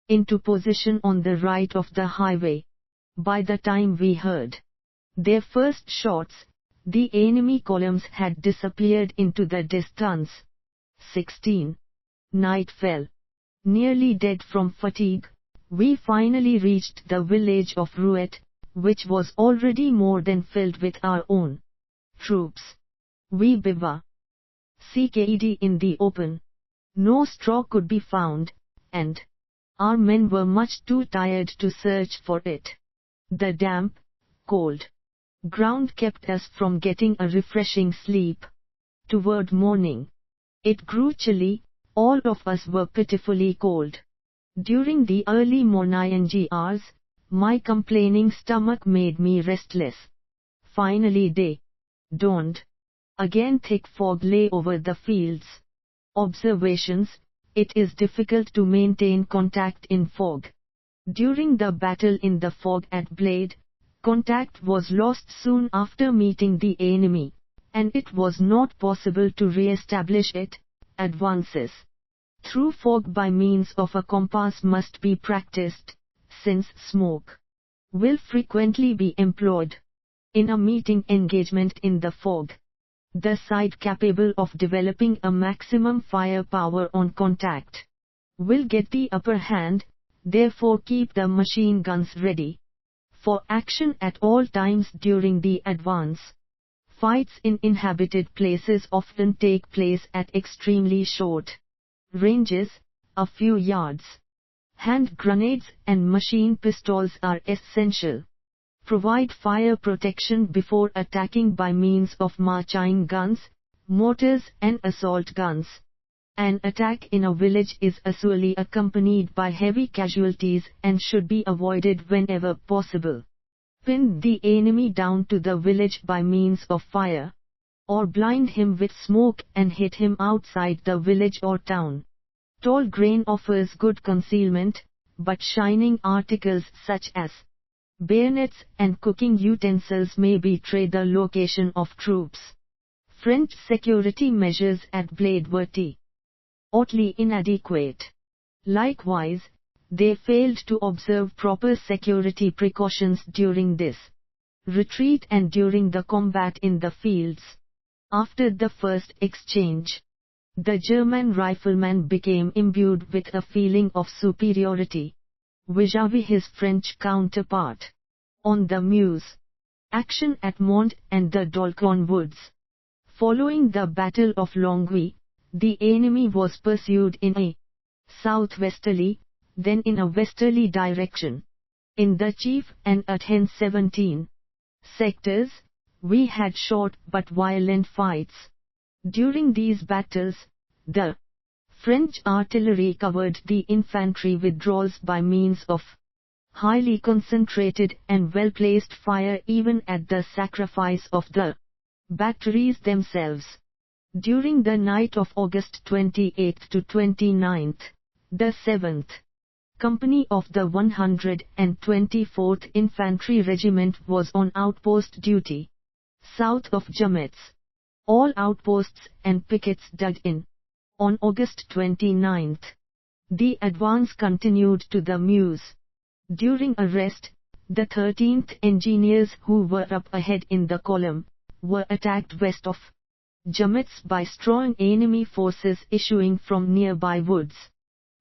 into position on the right of the highway. By the time we heard their first shots, the enemy columns had disappeared into the distance. 16. Night fell. Nearly dead from fatigue, we finally reached the village of Rouet, which was already more than filled with our own troops. We bivouacked in the open. No straw could be found, and our men were much too tired to search for it. The damp, cold ground kept us from getting a refreshing sleep. Toward morning, it grew chilly, all of us were pitifully cold. During the early morning hours, my complaining stomach made me restless. Finally day dawned. Again thick fog lay over the fields. Observations: it is difficult to maintain contact in fog. During the battle in the fog at Blade, contact was lost soon after meeting the enemy, and it was not possible to re-establish it. Advances through fog by means of a compass must be practiced, since smoke will frequently be employed in a meeting engagement in the fog. The side capable of developing a maximum firepower on contact will get the upper hand, therefore keep the machine guns ready for action at all times during the advance. Fights in inhabited places often take place at extremely short ranges, a few yards. Hand grenades and machine pistols are essential. Provide fire protection before attacking by means of machine guns, mortars and assault guns. An attack in a village is usually accompanied by heavy casualties and should be avoided whenever possible. Pin the enemy down to the village by means of fire, or blind him with smoke and hit him outside the village or town. Tall grain offers good concealment, but shining articles such as bayonets and cooking utensils may betray the location of troops. French security measures at Blade were totally inadequate. Likewise, they failed to observe proper security precautions during this retreat and during the combat in the fields. After the first exchange, the German rifleman became imbued with a feeling of superiority vis-à-vis his French counterpart. On the Meuse, action at Mont and the Dolcon woods. Following the Battle of Longwy, the enemy was pursued in a southwesterly, then in a westerly direction. In the Chief and Athens 17 sectors, we had short but violent fights. During these battles, the French artillery covered the infantry withdrawals by means of highly concentrated and well-placed fire, even at the sacrifice of the batteries themselves. During the night of August 28 to 29, the 7th Company of the 124th Infantry Regiment was on outpost duty south of Jamets. All outposts and pickets dug in. On August 29, the advance continued to the Meuse. During a rest, the 13th Engineers, who were up ahead in the column, were attacked west of Jamets by strong enemy forces issuing from nearby woods.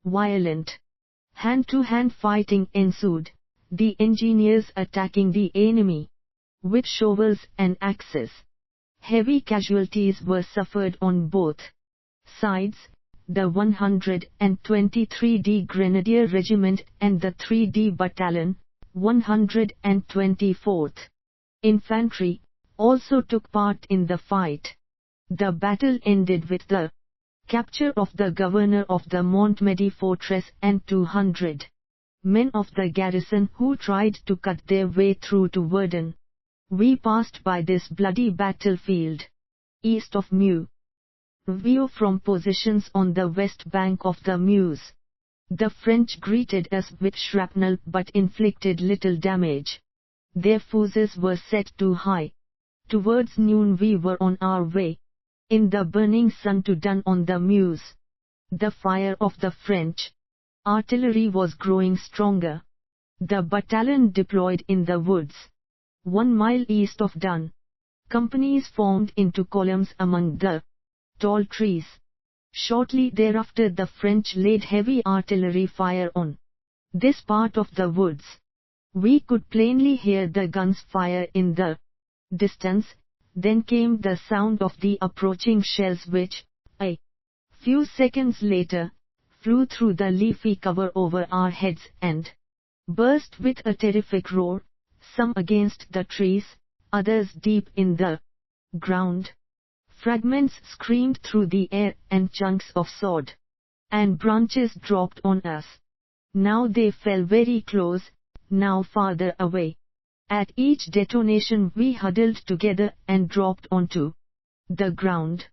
Violent hand-to-hand fighting ensued, the engineers attacking the enemy with shovels and axes. Heavy casualties were suffered on both sides. The 123d Grenadier Regiment and the 3d Battalion, 124th Infantry, also took part in the fight. The battle ended with the capture of the governor of the Montmedy fortress and 200 men of the garrison who tried to cut their way through to Verdun. We passed by this bloody battlefield east of Meaux. View from positions on the west bank of the Meuse. The French greeted us with shrapnel but inflicted little damage. Their fuses were set too high. Towards noon we were on our way, in the burning sun, to Dun on the Meuse. The fire of the French artillery was growing stronger. The battalion deployed in the woods, 1 mile east of Dun. Companies formed into columns among the tall trees. Shortly thereafter the French laid heavy artillery fire on this part of the woods. We could plainly hear the guns fire in the distance. Then came the sound of the approaching shells which, a few seconds later, flew through the leafy cover over our heads and burst with a terrific roar, some against the trees, others deep in the ground. Fragments screamed through the air and chunks of sword and branches dropped on us. Now they fell very close, now farther away. At each detonation we huddled together and dropped onto the ground.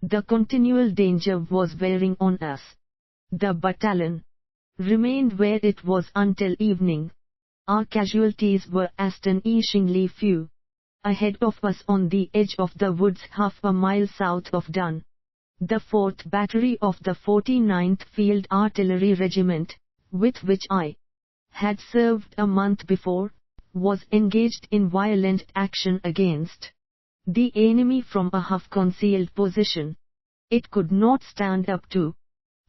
The continual danger was wearing on us. The battalion remained where it was until evening. Our casualties were astonishingly few. Ahead of us on the edge of the woods half a mile south of Dun, the 4th Battery of the 49th Field Artillery Regiment, with which I had served a month before, was engaged in violent action against the enemy from a half-concealed position. It could not stand up to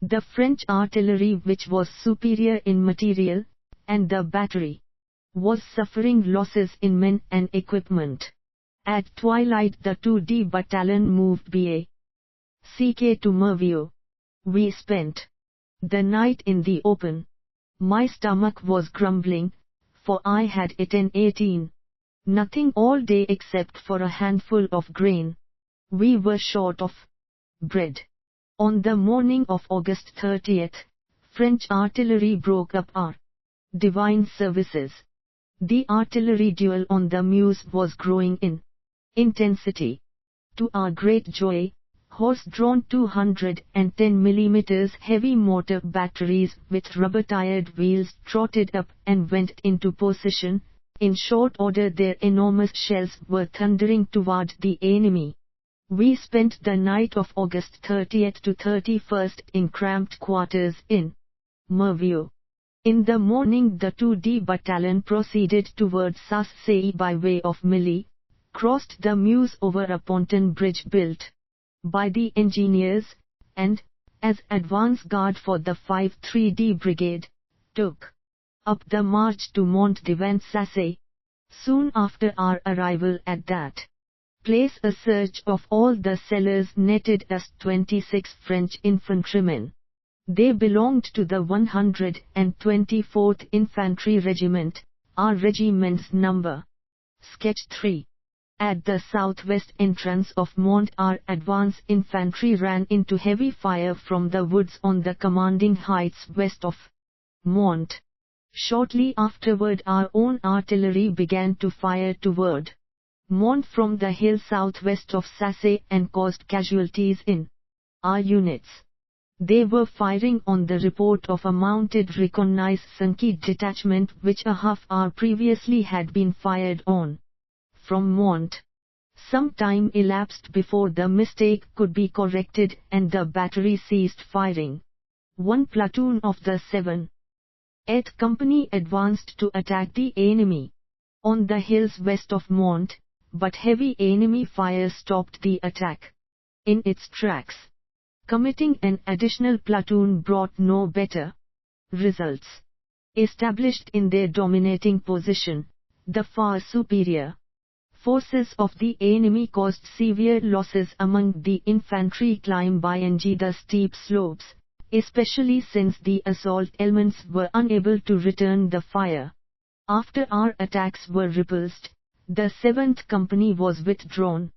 the French artillery, which was superior in material, and the battery was suffering losses in men and equipment. At twilight the 2D Battalion moved BA.CK to Merville. We spent the night in the open. My stomach was grumbling, for I had eaten nothing all day except for a handful of grain. We were short of bread. On the morning of August 30th, French artillery broke up our divine services. The artillery duel on the Meuse was growing in intensity. To our great joy, horse-drawn 210 mm heavy mortar batteries with rubber-tired wheels trotted up and went into position. In short order their enormous shells were thundering toward the enemy. We spent the night of August 30th to 31st in cramped quarters in Merville. In the morning the 2D Battalion proceeded towards Sassay by way of Milly, crossed the Meuse over a ponton bridge built by the engineers, and, as advance guard for the 5th Brigade, took up the march to Mont-de-Vincennes. Soon after our arrival at that place a search of all the cellars netted us 26 French infantrymen. They belonged to the 124th Infantry Regiment, our regiment's number. Sketch 3. At the southwest entrance of Mont, our advance infantry ran into heavy fire from the woods on the commanding heights west of Mont. Shortly afterward our own artillery began to fire toward Mont from the hill southwest of Sassay and caused casualties in our units. They were firing on the report of a mounted reconnaissance detachment which a half hour previously had been fired on from Mont. Some time elapsed before the mistake could be corrected and the battery ceased firing. One platoon of the 7th Company advanced to attack the enemy on the hills west of Mont, but heavy enemy fire stopped the attack in its tracks. Committing an additional platoon brought no better results. Established in their dominating position, the far superior forces of the enemy caused severe losses among the infantry climb by the steep slopes, especially since the assault elements were unable to return the fire. After our attacks were repulsed, the 7th Company was withdrawn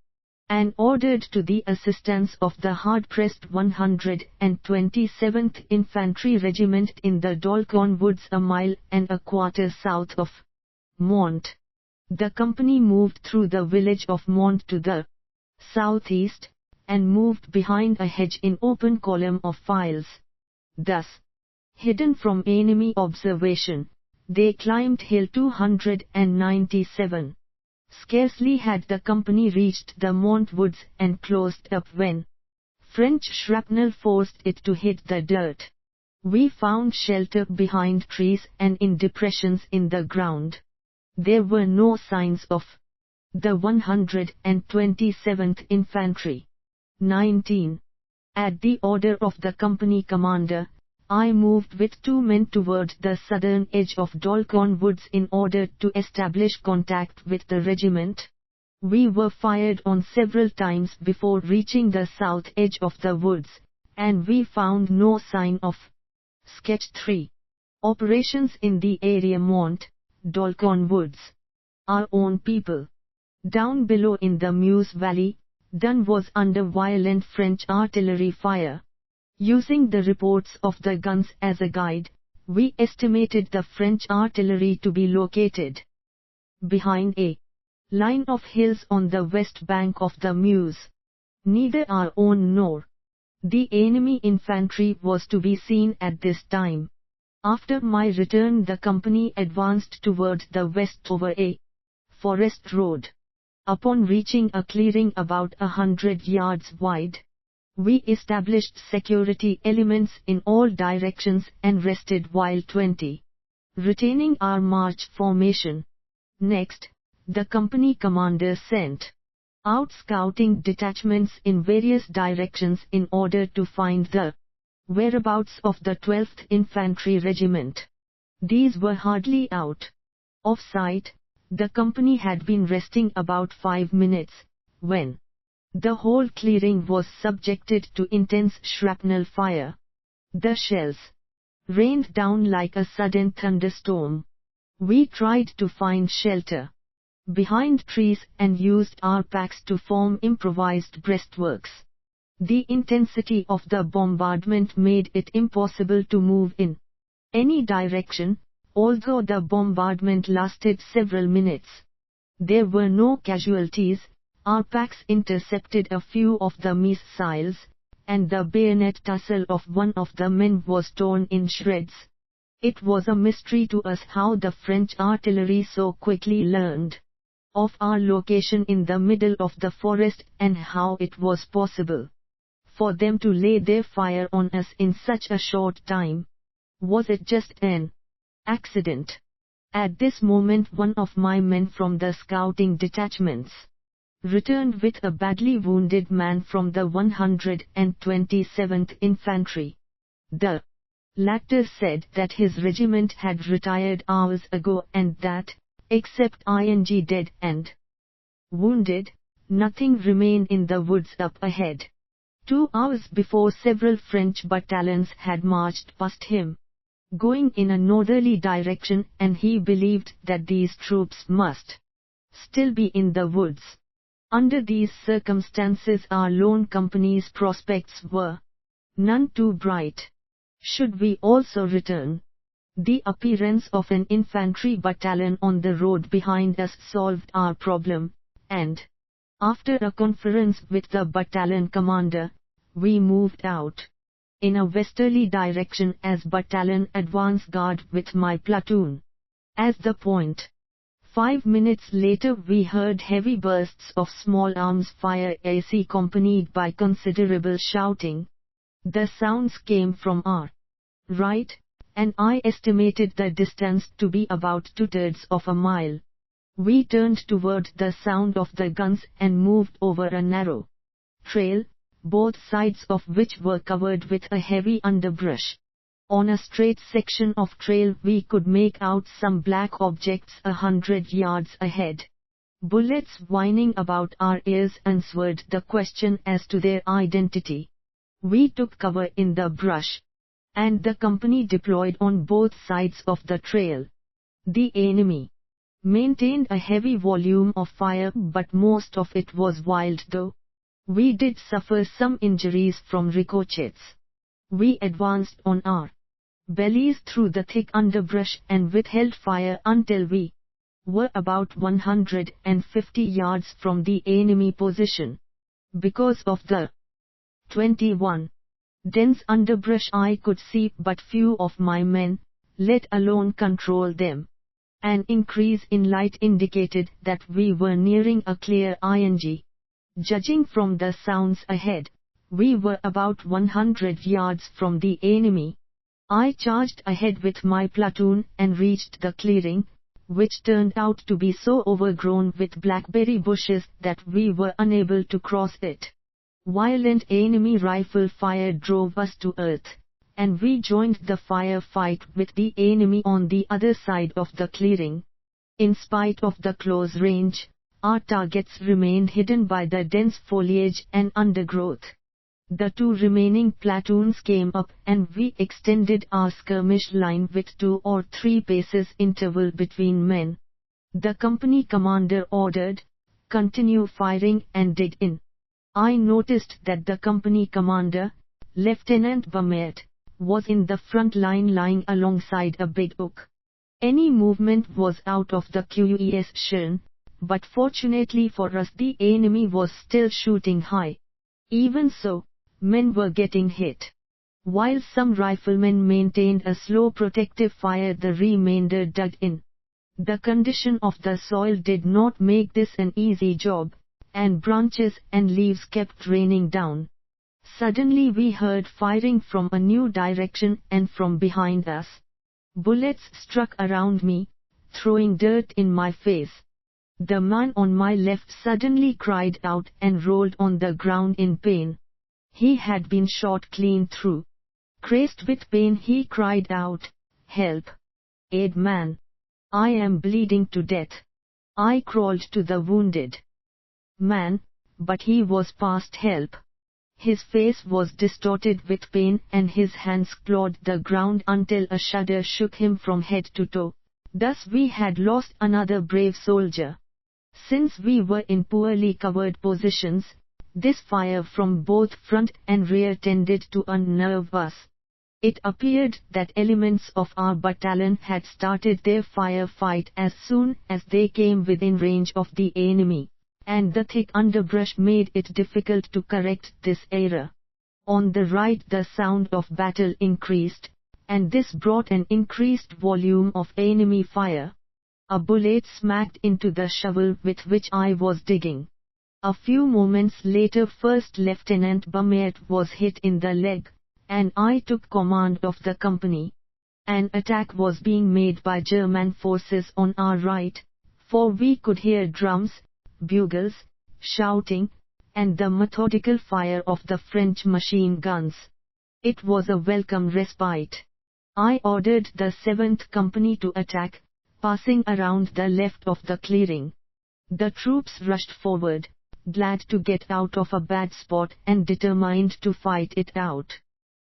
and ordered to the assistance of the hard-pressed 127th Infantry Regiment in the Dolcon Woods a mile and a quarter south of Mont. The company moved through the village of Mont to the southeast, and moved behind a hedge in open column of files. Thus, Hidden from enemy observation, they climbed Hill 297. Scarcely had the company reached the Mont woods and closed up when French shrapnel forced it to hit the dirt. We found shelter behind trees and in depressions in the ground. There were no signs of the 127th Infantry. 19. At the order of the company commander, I moved with 2 men toward the southern edge of Dolcon Woods in order to establish contact with the regiment. We were fired on several times before reaching the south edge of the woods, and we found no sign of Sketch 3. Operations in the area Mont, Dolcon Woods. Our own people. Down below in the Meuse Valley, Dunn was under violent French artillery fire. Using the reports of the guns as a guide, we estimated the French artillery to be located behind a line of hills on the west bank of the Meuse. Neither our own nor the enemy infantry was to be seen at this time. After my return, the company advanced toward the west over a forest road. Upon reaching a clearing about 100 yards wide, we established security elements in all directions and rested while 20. Retaining our march formation. Next, the company commander sent out scouting detachments in various directions in order to find the whereabouts of the 12th Infantry Regiment. These were hardly out of sight. The company had been resting about 5 minutes, when the whole clearing was subjected to intense shrapnel fire. The shells rained down like a sudden thunderstorm. We tried to find shelter behind trees and used our packs to form improvised breastworks. The intensity of the bombardment made it impossible to move in any direction, although the bombardment lasted several minutes. There were no casualties. Our packs intercepted a few of the missiles, and the bayonet tussle of one of the men was torn in shreds. It was a mystery to us how the French artillery so quickly learned of our location in the middle of the forest and how it was possible for them to lay their fire on us in such a short time. Was it just an accident? At this moment, one of my men from the scouting detachments returned with a badly wounded man from the 127th Infantry. The latter said that his regiment had retired hours ago and that, except dead and wounded, nothing remained in the woods up ahead. 2 hours before, several French battalions had marched past him, going in a northerly direction, and he believed that these troops must still be in the woods. Under these circumstances, our lone company's prospects were none too bright. Should we also return? The appearance of an infantry battalion on the road behind us solved our problem, and after a conference with the battalion commander, we moved out in a westerly direction as battalion advance guard with my platoon as the point. 5 minutes later, we heard heavy bursts of small arms fire accompanied by considerable shouting. The sounds came from our right, and I estimated the distance to be about 2/3 of a mile. We turned toward the sound of the guns and moved over a narrow trail, both sides of which were covered with a heavy underbrush. On a straight section of trail we could make out some black objects 100 yards ahead. Bullets whining about our ears answered the question as to their identity. We took cover in the brush, and the company deployed on both sides of the trail. The enemy maintained a heavy volume of fire, but most of it was wild, though we did suffer some injuries from ricochets. We advanced on our bellies through the thick underbrush and withheld fire until we were about 150 yards from the enemy position. Because of the 21 Dense underbrush, I could see but few of my men, let alone control them. An increase in light indicated that we were nearing a clear ing. Judging from the sounds ahead, we were about 100 yards from the enemy. I charged ahead with my platoon and reached the clearing, which turned out to be so overgrown with blackberry bushes that we were unable to cross it. Violent enemy rifle fire drove us to earth, and we joined the firefight with the enemy on the other side of the clearing. In spite of the close range, our targets remained hidden by the dense foliage and undergrowth. The two remaining platoons came up and we extended our skirmish line with 2 or 3 paces interval between men. The company commander ordered, "Continue firing and dig in." I noticed that the company commander, Lieutenant Bummet, was in the front line lying alongside a big oak. Any movement was out of the question, but fortunately for us the enemy was still shooting high. Even so, men were getting hit. While some riflemen maintained a slow protective fire, the remainder dug in. The condition of the soil did not make this an easy job, and branches and leaves kept raining down. Suddenly we heard firing from a new direction and from behind us. Bullets struck around me, throwing dirt in my face. The man on my left suddenly cried out and rolled on the ground in pain. He had been shot clean through. Crazed with pain, he cried out, "Help! Aid man! I am bleeding to death." I crawled to the wounded man, but he was past help. His face was distorted with pain and his hands clawed the ground until a shudder shook him from head to toe. Thus we had lost another brave soldier. Since we were in poorly covered positions, this fire from both front and rear tended to unnerve us. It appeared that elements of our battalion had started their firefight as soon as they came within range of the enemy, and the thick underbrush made it difficult to correct this error. On the right the sound of battle increased, and this brought an increased volume of enemy fire. A bullet smacked into the shovel with which I was digging. A few moments later First Lieutenant Bummet was hit in the leg, and I took command of the company. An attack was being made by German forces on our right, for we could hear drums, bugles, shouting, and the methodical fire of the French machine guns. It was a welcome respite. I ordered the 7th Company to attack, passing around the left of the clearing. The troops rushed forward, glad to get out of a bad spot and determined to fight it out.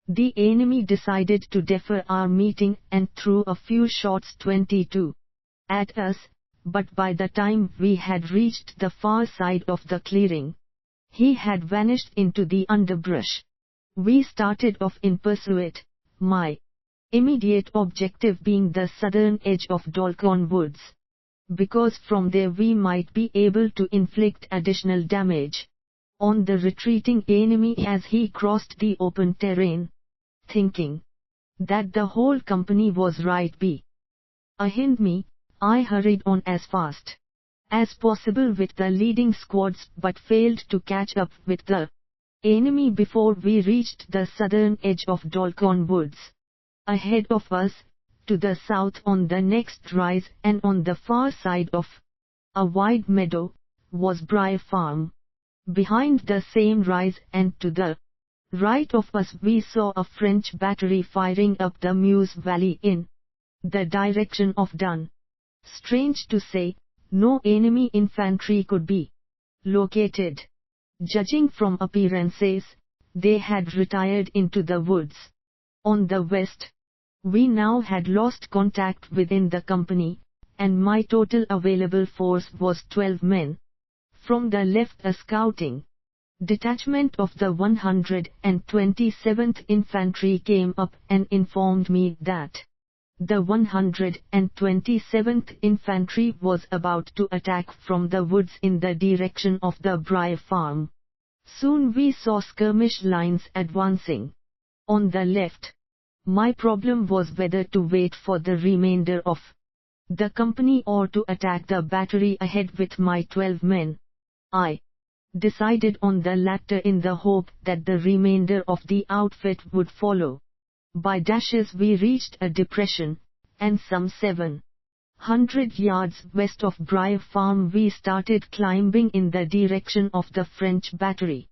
The enemy decided to defer our meeting and threw a few shots 22 at us, but by the time we had reached the far side of the clearing, he had vanished into the underbrush. We started off in pursuit, my immediate objective being the southern edge of Dolcon Woods, because from there we might be able to inflict additional damage on the retreating enemy as he crossed the open terrain. Thinking that the whole company was right behind me, I hurried on as fast as possible with the leading squads but failed to catch up with the enemy before we reached the southern edge of Dolcon Woods. Ahead of us, to the south on the next rise and on the far side of a wide meadow, was Briar Farm. Behind the same rise and to the right of us we saw a French battery firing up the Meuse Valley in the direction of Dun. Strange to say, no enemy infantry could be located. Judging from appearances, they had retired into the woods. On the west, we now had lost contact within the company, and my total available force was 12 men. From the left a scouting detachment of the 127th Infantry came up and informed me that the 127th Infantry was about to attack from the woods in the direction of the Briar Farm. Soon we saw skirmish lines advancing. on the left. My problem was whether to wait for the remainder of the company or to attack the battery ahead with my 12 men. I decided on the latter in the hope that the remainder of the outfit would follow. By dashes we reached a depression, and some 700 yards west of Briar Farm we started climbing in the direction of the French battery.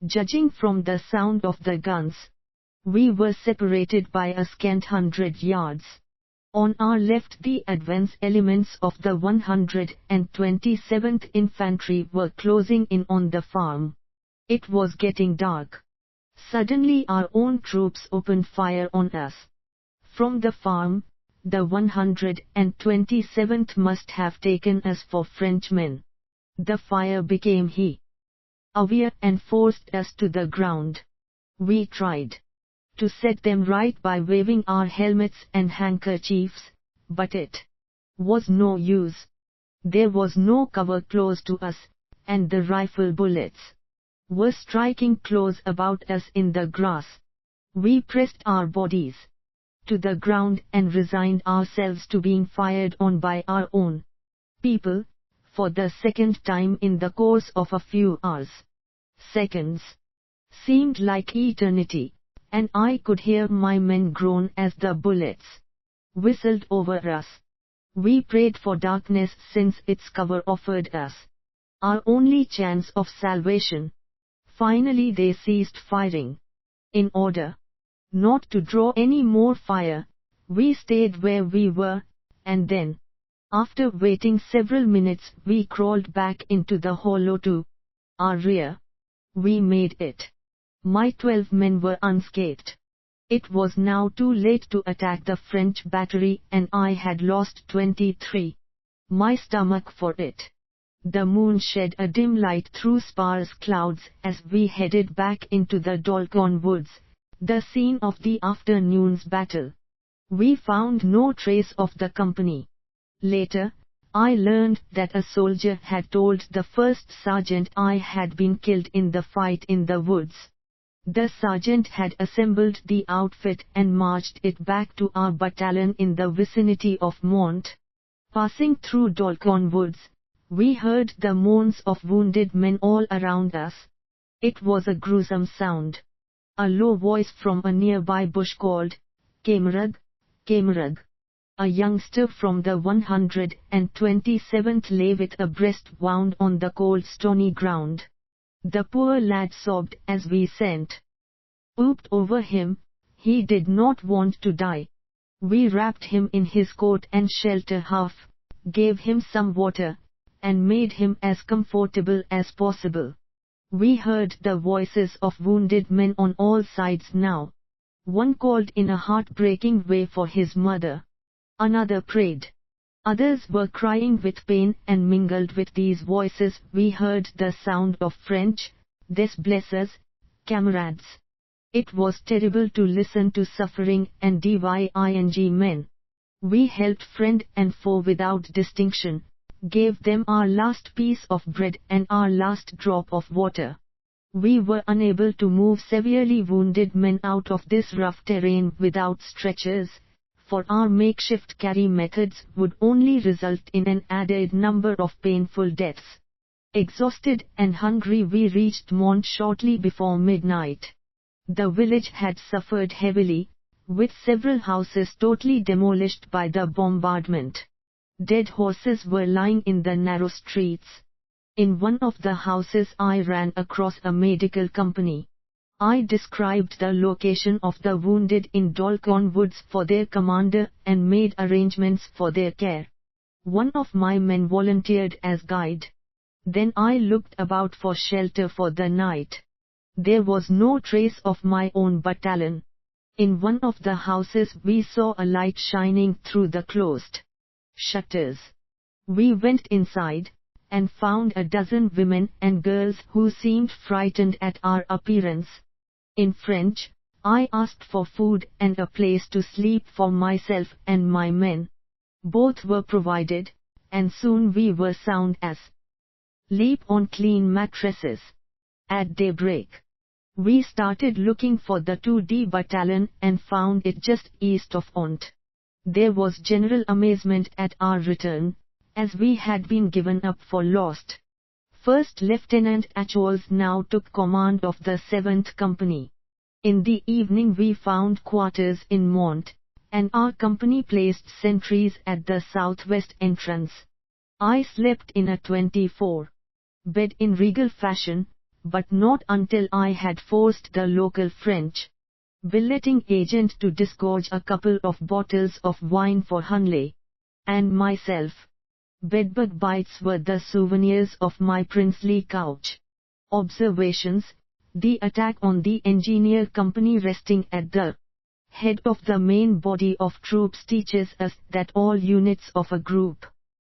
Judging from the sound of the guns, we were separated by a scant 100 yards. On our left the advance elements of the 127th Infantry were closing in on the farm. It was getting dark. Suddenly our own troops opened fire on us. From the farm, the 127th must have taken us for Frenchmen. The fire became heavier and forced us to the ground. We tried to set them right by waving our helmets and handkerchiefs, but it was no use. There was no cover close to us, and the rifle bullets were striking close about us in the grass. We pressed our bodies to the ground and resigned ourselves to being fired on by our own people, for the second time in the course of a few hours. Seconds seemed like eternity, and I could hear my men groan as the bullets whistled over us. We prayed for darkness since its cover offered us our only chance of salvation. Finally they ceased firing. In order not to draw any more fire, we stayed where we were, and then, after waiting several minutes, we crawled back into the hollow to our rear. We made it. My 12 men were unscathed. It was now too late to attack the French battery, and I had lost 23. My stomach for it. The moon shed a dim light through sparse clouds as we headed back into the Dolcon woods, the scene of the afternoon's battle. We found no trace of the company. Later, I learned that a soldier had told the first sergeant I had been killed in the fight in the woods. The sergeant had assembled the outfit and marched it back to our battalion in the vicinity of Mont. Passing through Dolcon woods, we heard the moans of wounded men all around us. It was a gruesome sound. A low voice from a nearby bush called, "Kamerad, Kamerad." A youngster from the 127th lay with a breast wound on the cold stony ground. The poor lad sobbed as we stooped over him. He did not want to die. We wrapped him in his coat and shelter half, gave him some water, and made him as comfortable as possible. We heard the voices of wounded men on all sides now. One called in a heartbreaking way for his mother. Another prayed. Others were crying with pain, and mingled with these voices we heard the sound of French, "This bless us, comrades." It was terrible to listen to suffering and dying men. We helped friend and foe without distinction, gave them our last piece of bread and our last drop of water. We were unable to move severely wounded men out of this rough terrain without stretchers, for our makeshift carry methods would only result in an added number of painful deaths. Exhausted and hungry we reached Mont shortly before midnight. The village had suffered heavily, with several houses totally demolished by the bombardment. Dead horses were lying in the narrow streets. In one of the houses I ran across a medical company. I described the location of the wounded in Dolcon woods for their commander and made arrangements for their care. One of my men volunteered as guide. Then I looked about for shelter for the night. There was no trace of my own battalion. In one of the houses we saw a light shining through the closed shutters. We went inside, and found a dozen women and girls who seemed frightened at our appearance. In French, I asked for food and a place to sleep for myself and my men. Both were provided, and soon we were sound asleep on clean mattresses. At daybreak, We started looking for the 2D battalion and found it just east of Ont. There was general amazement at our return, as we had been given up for lost. First Lieutenant Achols now took command of the 7th Company. In the evening we found quarters in Mont, and our company placed sentries at the southwest entrance. I slept in a 24-bed in regal fashion, but not until I had forced the local French billeting agent to disgorge a couple of bottles of wine for Hunley and myself. Bedbug bites were the souvenirs of my princely couch. Observations: the attack on the engineer company resting at the head of the main body of troops teaches us that all units of a group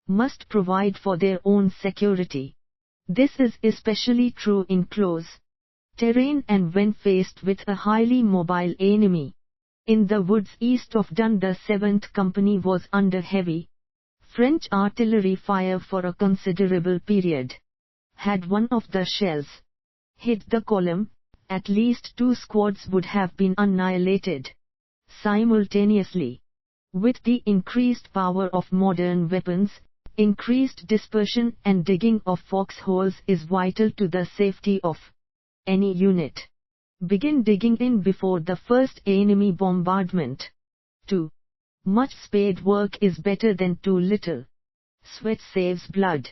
must provide for their own security. This is especially true in close terrain and when faced with a highly mobile enemy. In the woods east of Dun, the 7th Company was under heavy French artillery fire for a considerable period. Had one of the shells hit the column, at least 2 squads would have been annihilated simultaneously. With the increased power of modern weapons, increased dispersion and digging of foxholes is vital to the safety of any unit. Begin digging in before the first enemy bombardment. 2. Much spade work is better than too little. Sweat saves blood.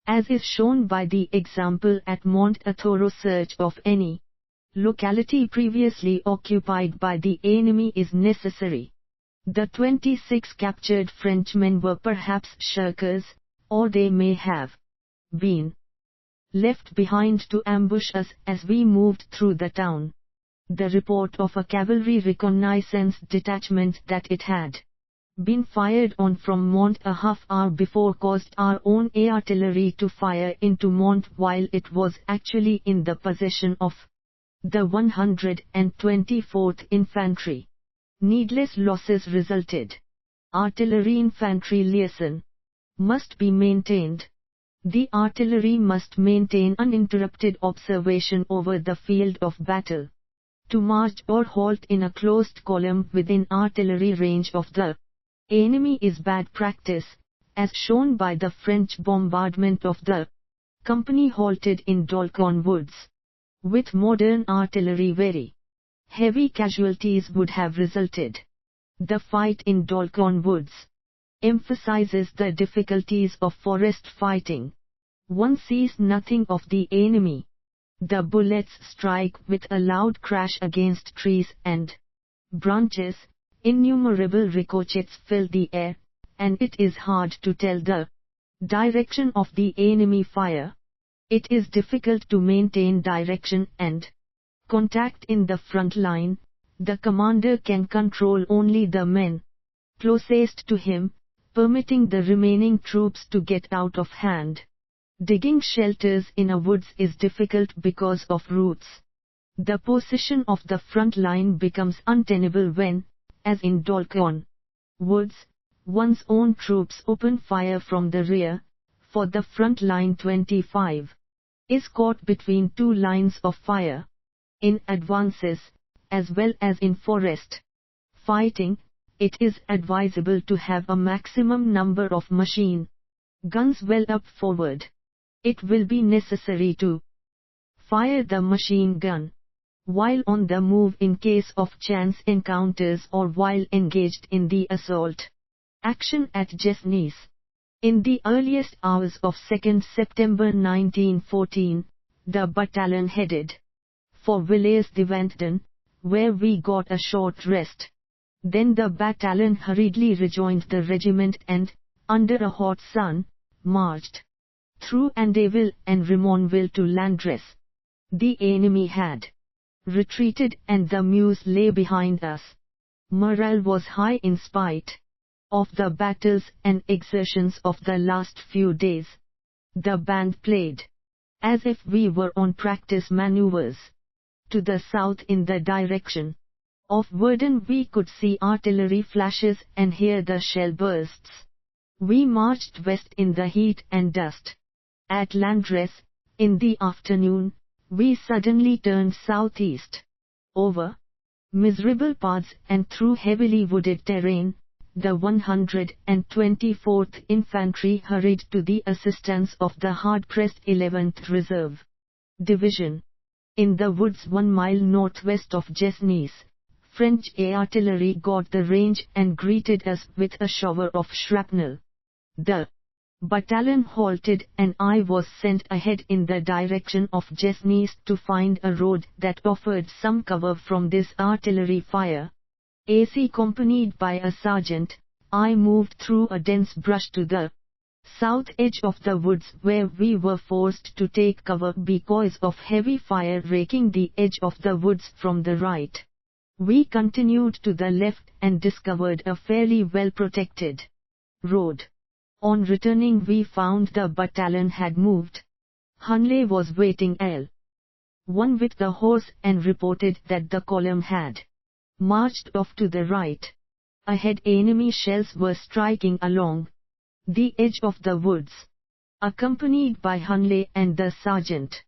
As is shown by the example at Mont, a thorough search of any locality previously occupied by the enemy is necessary. The 26 captured Frenchmen were perhaps shirkers, or they may have been left behind to ambush us as we moved through the town. The report of a cavalry reconnaissance detachment that it had been fired on from Mont a half-hour before caused our own artillery to fire into Mont while it was actually in the possession of the 124th Infantry. Needless losses resulted. Artillery-infantry liaison must be maintained. The artillery must maintain uninterrupted observation over the field of battle. To march or halt in a closed column within artillery range of the enemy is bad practice, as shown by the French bombardment of the company halted in Dolcon Woods. With modern artillery very heavy casualties would have resulted. The fight in Dolcon Woods emphasizes the difficulties of forest fighting. One sees nothing of the enemy. The bullets strike with a loud crash against trees and branches. Innumerable ricochets fill the air, and it is hard to tell the direction of the enemy fire. It is difficult to maintain direction and contact in the front line. The commander can control only the men closest to him, permitting the remaining troops to get out of hand. Digging shelters in a woods is difficult because of roots. The position of the front line becomes untenable when, as in Dolcon Woods, one's own troops open fire from the rear, for the front line 25 is caught between 2 lines of fire. In advances, as well as in forest fighting, it is advisable to have a maximum number of machine guns well up forward. It will be necessary to fire the machine gun while on the move in case of chance encounters or while engaged in the assault action at Jesnice. In the earliest hours of 2nd September 1914, the battalion headed for Villers-de-Vendôme, where we got a short rest. Then the battalion hurriedly rejoined the regiment and, under a hot sun, marched through Andeville and Rimonville to Landres. The enemy had retreated and the Meuse lay behind us. Morale was high in spite of the battles and exertions of the last few days. The band played as if we were on practice maneuvers. To the south in the direction of Verdun we could see artillery flashes and hear the shell bursts. We marched west in the heat and dust. At Landres, in the afternoon, we suddenly turned southeast. Over miserable paths and through heavily wooded terrain, the 124th Infantry hurried to the assistance of the hard-pressed 11th Reserve Division. In the woods 1 mile northwest of Jesnice, French artillery got the range and greeted us with a shower of shrapnel. The battalion halted and I was sent ahead in the direction of Jesnice to find a road that offered some cover from this artillery fire. Accompanied by a sergeant, I moved through a dense brush to the south edge of the woods where we were forced to take cover because of heavy fire raking the edge of the woods from the right. We continued to the left and discovered a fairly well-protected road. On returning we found the battalion had moved. Hunley was waiting L1 with the horse and reported that the column had marched off to the right. Ahead enemy shells were striking along the edge of the woods. Accompanied by Hunley and the sergeant,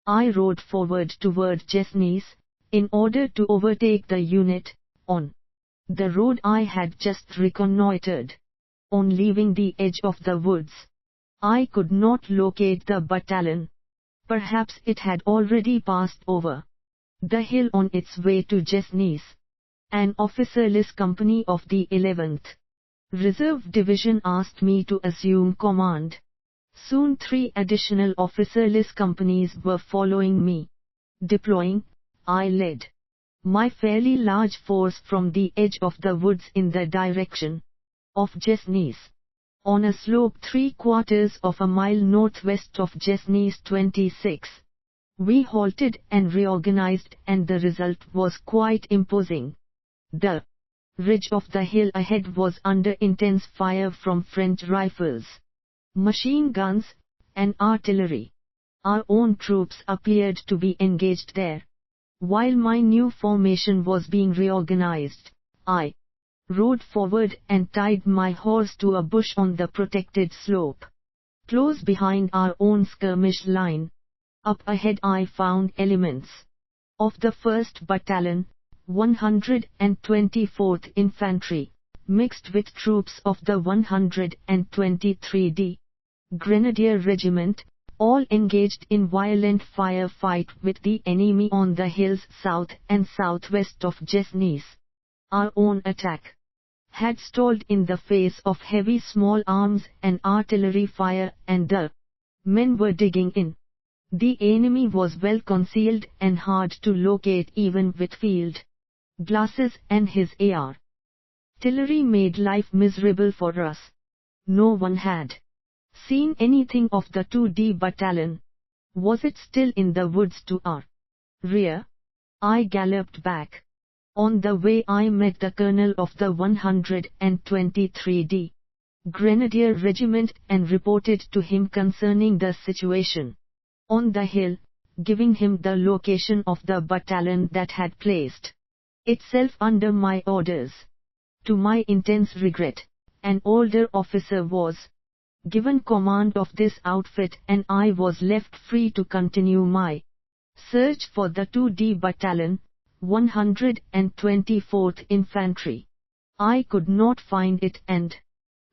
I rode forward toward Jesnice, in order to overtake the unit on the road I had just reconnoitered. On leaving the edge of the woods, I could not locate the battalion. Perhaps it had already passed over the hill on its way to Jesnice. An officerless company of the 11th Reserve Division asked me to assume command. Soon 3 additional officerless companies were following me. Deploying, I led my fairly large force from the edge of the woods in the direction of Jesnice. On a slope 3/4 of a mile northwest of Jesnice 26. We halted and reorganized and the result was quite imposing. The ridge of the hill ahead was under intense fire from French rifles, machine guns, and artillery. Our own troops appeared to be engaged there. While my new formation was being reorganized, I rode forward and tied my horse to a bush on the protected slope, close behind our own skirmish line. Up ahead I found elements of the 1st Battalion, 124th Infantry, mixed with troops of the 123d Grenadier Regiment, all engaged in violent firefight with the enemy on the hills south and southwest of Jesnice. Our own attack had stalled in the face of heavy small arms and artillery fire and the men were digging in. The enemy was well concealed and hard to locate even with field glasses and his artillery made life miserable for us. No one had seen anything of the 2D Battalion. Was it still in the woods to our rear? I galloped back. On the way I met the colonel of the 123d Grenadier Regiment and reported to him concerning the situation on the hill, giving him the location of the battalion that had placed itself under my orders. To my intense regret, an older officer was given command of this outfit and I was left free to continue my search for the 2D Battalion, 124th Infantry. I could not find it and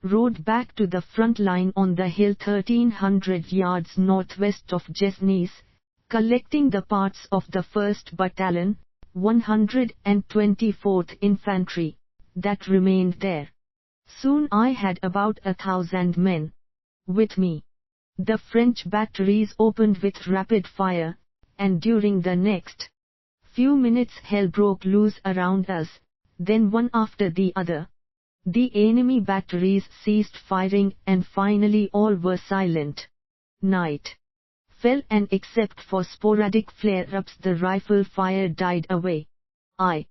rode back to the front line on the hill 1300 yards northwest of Jesnice, collecting the parts of the 1st Battalion, 124th Infantry, that remained there. Soon I had about 1,000 men with me. The French batteries opened with rapid fire, and during the next few minutes hell broke loose around us, then one after the other. The enemy batteries ceased firing and finally all were silent. Night fell and except for sporadic flare-ups the rifle fire died away. I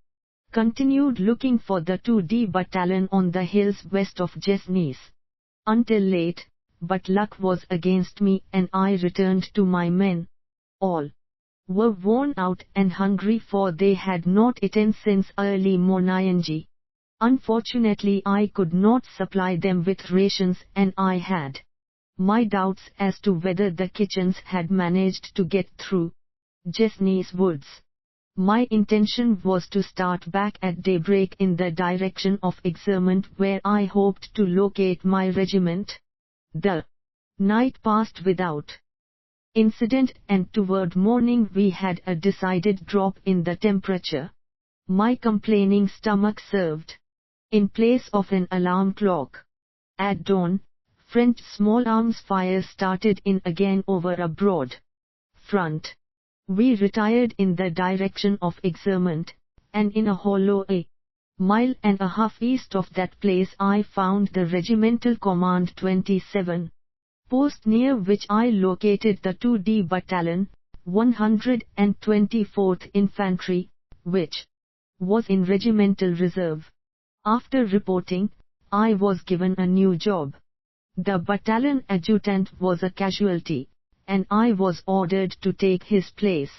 continued looking for the 2D Battalion on the hills west of Jesnice until late, but luck was against me and I returned to my men. All were worn out and hungry for they had not eaten since early morning. Unfortunately I could not supply them with rations and I had my doubts as to whether the kitchens had managed to get through. Jesni's Woods. My intention was to start back at daybreak in the direction of Exerment, where I hoped to locate my regiment. The night passed without incident, and toward morning we had a decided drop in the temperature. My complaining stomach served in place of an alarm clock. At dawn, French small arms fire started in again over a broad front. We retired in the direction of Exerment, and in a hollow a mile and a half east of that place I found the Regimental Command 27 post, near which I located the 2D Battalion, 124th Infantry, which was in regimental reserve. After reporting, I was given a new job. The battalion adjutant was a casualty, and I was ordered to take his place.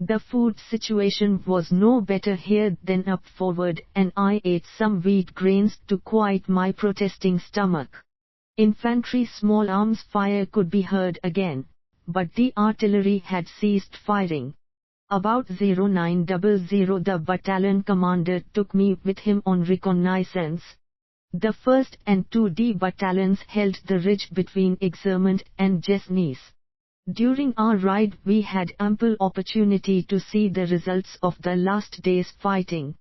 The food situation was no better here than up forward, and I ate some wheat grains to quiet my protesting stomach. Infantry small arms fire could be heard again, but the artillery had ceased firing. About 0900 the battalion commander took me with him on reconnaissance. The 1st and 2D battalions held the ridge between Exerment and Jesni's. During our ride we had ample opportunity to see the results of the last day's fighting.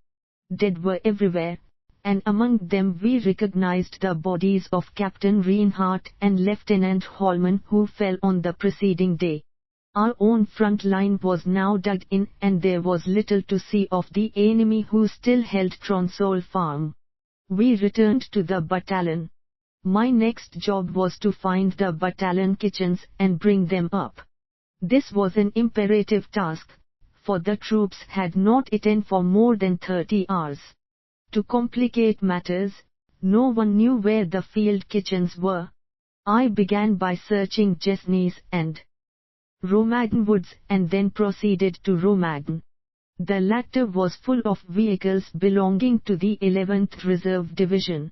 Dead were everywhere, and among them we recognized the bodies of Captain Reinhardt and Lieutenant Holman, who fell on the preceding day. Our own front line was now dug in, and there was little to see of the enemy, who still held Tronsol Farm. We returned to the battalion. My next job was to find the battalion kitchens and bring them up. This was an imperative task, for the troops had not eaten for more than 30 hours. To complicate matters, no one knew where the field kitchens were. I began by searching Jesni's and Romagan woods, and then proceeded to Romagan. The latter was full of vehicles belonging to the 11th Reserve Division.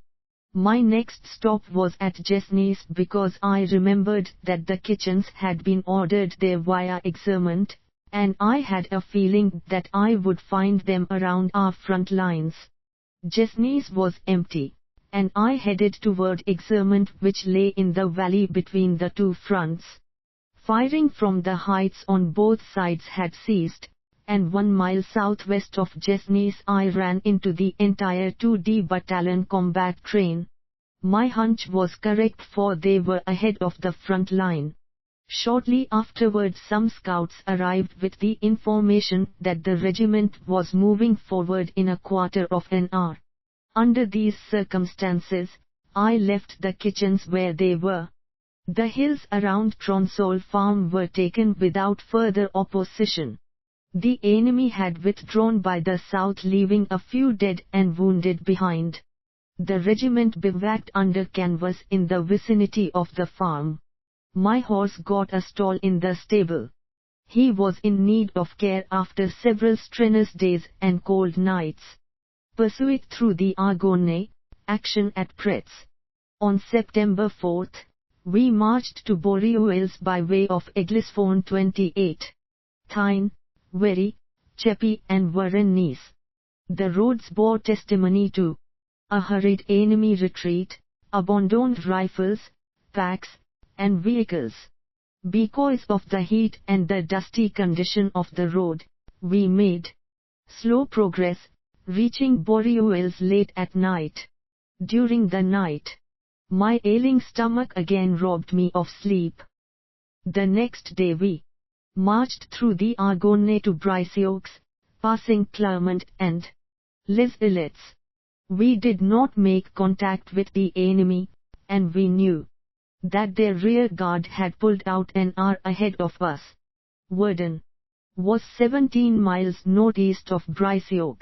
My next stop was at Jesni's, because I remembered that the kitchens had been ordered there via Exerment, and I had a feeling that I would find them around our front lines. Jesni's was empty, and I headed toward Exerment, which lay in the valley between the two fronts. Firing from the heights on both sides had ceased, and 1 mile southwest of Jesni's I ran into the entire 2D Battalion combat train. My hunch was correct, for they were ahead of the front line. Shortly afterwards some scouts arrived with the information that the regiment was moving forward in a quarter of an hour. Under these circumstances, I left the kitchens where they were. The hills around Tronsol Farm were taken without further opposition. The enemy had withdrawn by the south, leaving a few dead and wounded behind. The regiment bivouacked under canvas in the vicinity of the farm. My horse got a stall in the stable. He was in need of care after several strenuous days and cold nights. Pursuit through the Argonne, action at Pretz. On September 4, we marched to Boreeuils by way of Eglesfone 28, Thine, Very, Cheppy and Varennes. The roads bore testimony to a hurried enemy retreat, abandoned rifles, packs, and vehicles. Because of the heat and the dusty condition of the road, we made slow progress, reaching Boreeuils late at night. During the night, my ailing stomach again robbed me of sleep. The next day we marched through the Argonne to Briceaux, passing Clermont and Les Ilettes. We did not make contact with the enemy, and we knew that their rear guard had pulled out an hour ahead of us. Verdun was 17 miles northeast of Briceaux.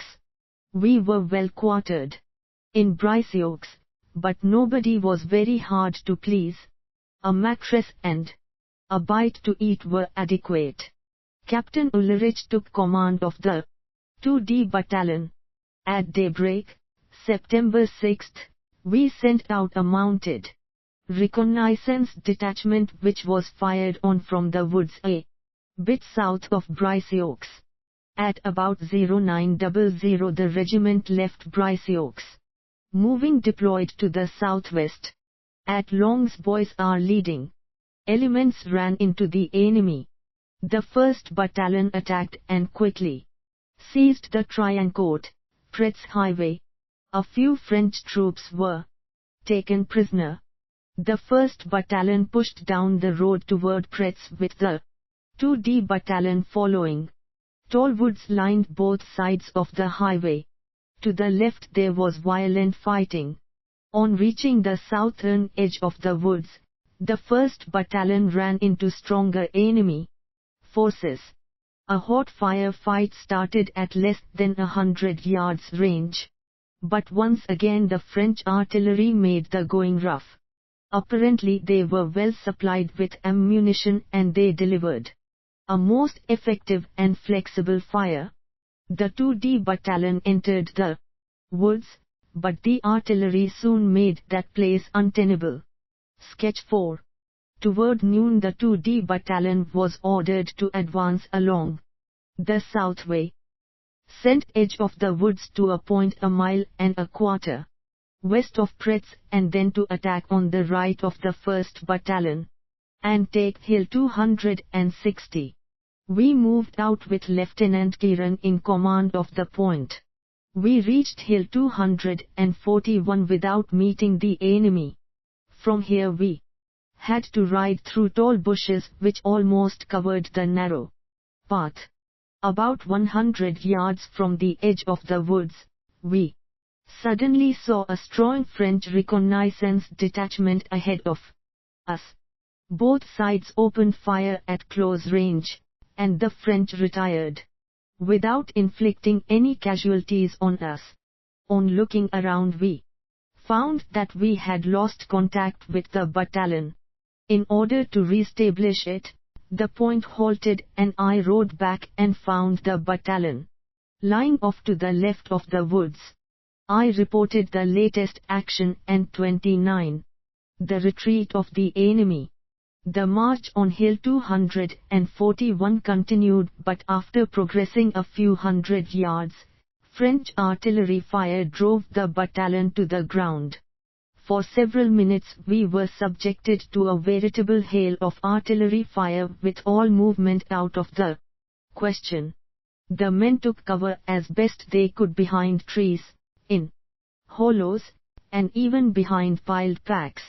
We were well quartered in Briceaux, but nobody was very hard to please. A mattress and a bite to eat were adequate. Captain Ulrich took command of the 2D Battalion. At daybreak, September 6, we sent out a mounted reconnaissance detachment which was fired on from the woods. A bit south of Oaks. At about 0900 the regiment left Oaks, moving deployed to the southwest. At Long's boys are leading. Elements ran into the enemy. The 1st Battalion attacked and quickly seized the Triancourt, Pretz highway. A few French troops were taken prisoner. The 1st Battalion pushed down the road toward Pretz with the 2D Battalion following. Tall woods lined both sides of the highway. To the left there was violent fighting. On reaching the southern edge of the woods, the 1st Battalion ran into stronger enemy forces. A hot firefight started at less than 100 yards range. But once again the French artillery made the going rough. Apparently they were well supplied with ammunition and they delivered a most effective and flexible fire. The 2D Battalion entered the woods, but the artillery soon made that place untenable. Sketch 4. Toward noon the 2D Battalion was ordered to advance along the southway sent edge of the woods to a point 1.25 miles west of Pretz and then to attack on the right of the 1st Battalion and take Hill 260. We moved out with Lieutenant Kieran in command of the point. We reached Hill 241 without meeting the enemy. From here we had to ride through tall bushes which almost covered the narrow path. About 100 yards from the edge of the woods, we suddenly saw a strong French reconnaissance detachment ahead of us. Both sides opened fire at close range, and the French retired without inflicting any casualties on us. On looking around we found that we had lost contact with the battalion. In order to reestablish it, the point halted and I rode back and found the battalion lying off to the left of the woods. I reported the latest action and 29. The retreat of the enemy. The march on Hill 241 continued, but after progressing a few hundred yards, French artillery fire drove the battalion to the ground. For several minutes we were subjected to a veritable hail of artillery fire with all movement out of the question. The men took cover as best they could behind trees, in hollows, and even behind piled packs.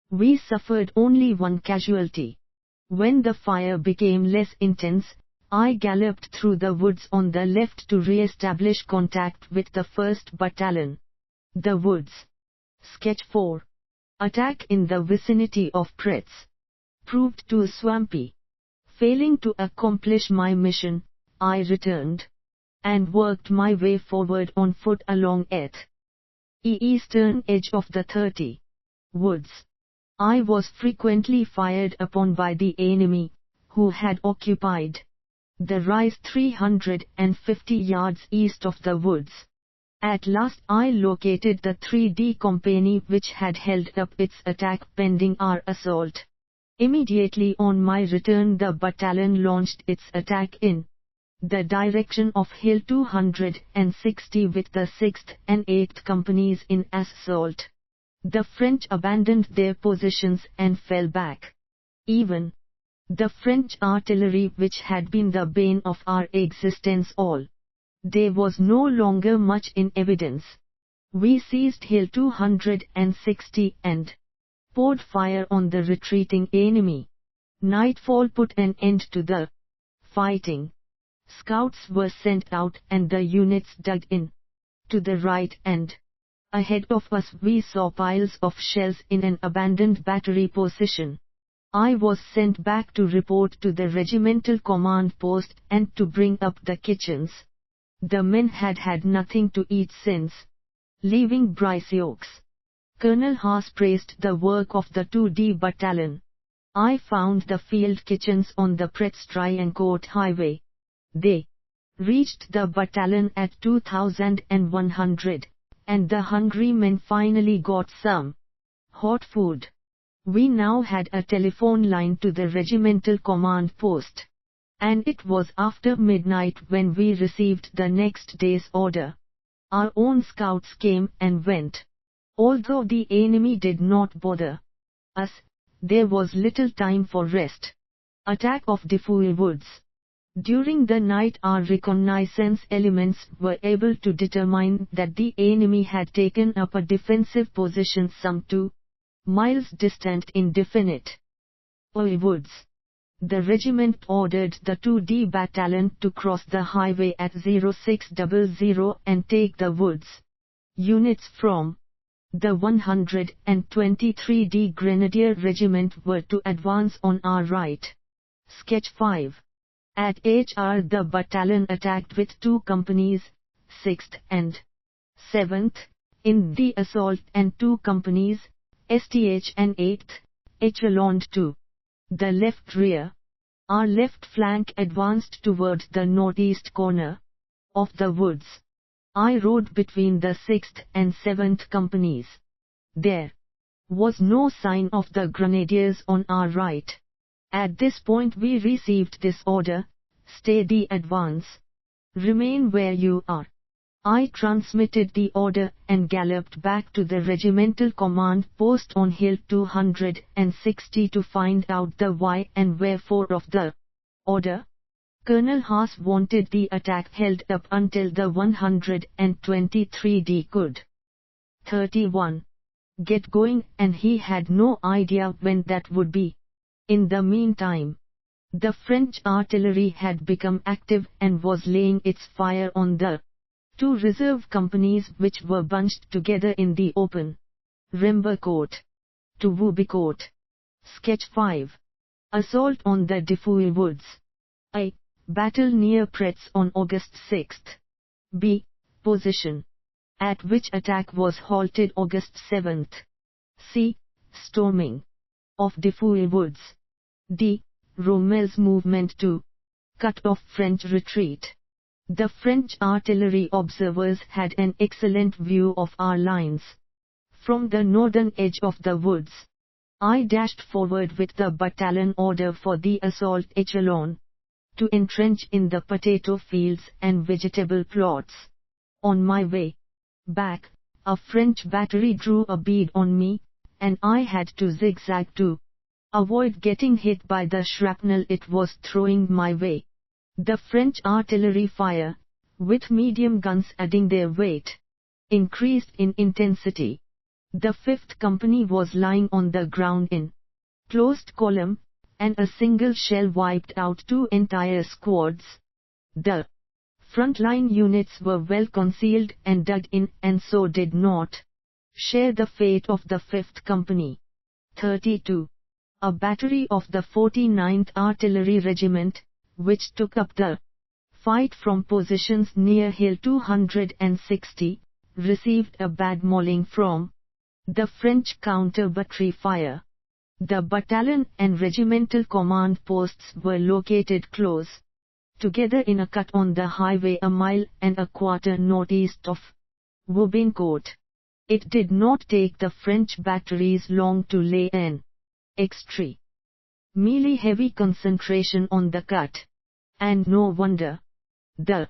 We suffered only one casualty. When the fire became less intense, I galloped through the woods on the left to re-establish contact with the 1st Battalion. The woods. Sketch 4. Attack in the vicinity of Pretz proved too swampy. Failing to accomplish my mission, I returned and worked my way forward on foot along the eastern edge of the 30 woods. I was frequently fired upon by the enemy, who had occupied the rise 350 yards east of the woods. At last I located the 3D company which had held up its attack pending our assault. Immediately on my return the battalion launched its attack in the direction of Hill 260 with the 6th and 8th companies in assault. The French abandoned their positions and fell back. Even the French artillery which had been the bane of our existence all there was no longer much in evidence. We seized Hill 260 and poured fire on the retreating enemy. Nightfall put an end to the fighting. Scouts were sent out and the units dug in. To the right and ahead of us we saw piles of shells in an abandoned battery position. I was sent back to report to the regimental command post and to bring up the kitchens. The men had had nothing to eat since leaving Oaks. Colonel Haas praised the work of the 2D Battalion. I found the field kitchens on the Pretz Triancourt Highway. They reached the battalion at 2100, and the hungry men finally got some hot food. We now had a telephone line to the regimental command post. And it was after midnight when we received the next day's order. Our own scouts came and went. Although the enemy did not bother us, there was little time for rest. Attack of Defoe Woods. During the night our reconnaissance elements were able to determine that the enemy had taken up a defensive position some 2 miles distant in Definite Woods. The regiment ordered the 2D Battalion to cross the highway at 0600 and take the woods. Units from the 123d Grenadier Regiment were to advance on our right. Sketch 5. At HR the battalion attacked with 2 companies, 6th and 7th, in the assault and 2 companies, STH and 8th, echeloned to the left rear. Our left flank advanced toward the northeast corner of the woods. I rode between the 6th and 7th companies. There was no sign of the grenadiers on our right. At this point we received this order: stay the advance. Remain where you are. I transmitted the order and galloped back to the regimental command post on Hill 260 to find out the why and wherefore of the order. Colonel Haas wanted the attack held up until the 123d could 31 get going, and he had no idea when that would be. In the meantime, the French artillery had become active and was laying its fire on the 2 reserve companies which were bunched together in the open. Rembercourt to Woubicourt. Sketch 5. Assault on the Defoe Woods. A. Battle near Pretz on August 6. B. Position at which attack was halted August 7. C. Storming of Defoe Woods. D. Rommel's movement to cut off French retreat. The French artillery observers had an excellent view of our lines. From the northern edge of the woods, I dashed forward with the battalion order for the assault echelon to entrench in the potato fields and vegetable plots. On my way back, a French battery drew a bead on me, and I had to zigzag to avoid getting hit by the shrapnel it was throwing my way. The French artillery fire, with medium guns adding their weight, increased in intensity. The 5th Company was lying on the ground in closed column, and a single shell wiped out 2 entire squads. The frontline units were well concealed and dug in, and so did not share the fate of the 5th Company. 32. A battery of the 49th Artillery Regiment, which took up the fight from positions near Hill 260, received a bad mauling from the French counter-battery fire. The battalion and regimental command posts were located close together in a cut on the highway a mile and a quarter northeast of Woubicourt. It did not take the French batteries long to lay an extremely heavy concentration on the cut. And no wonder. The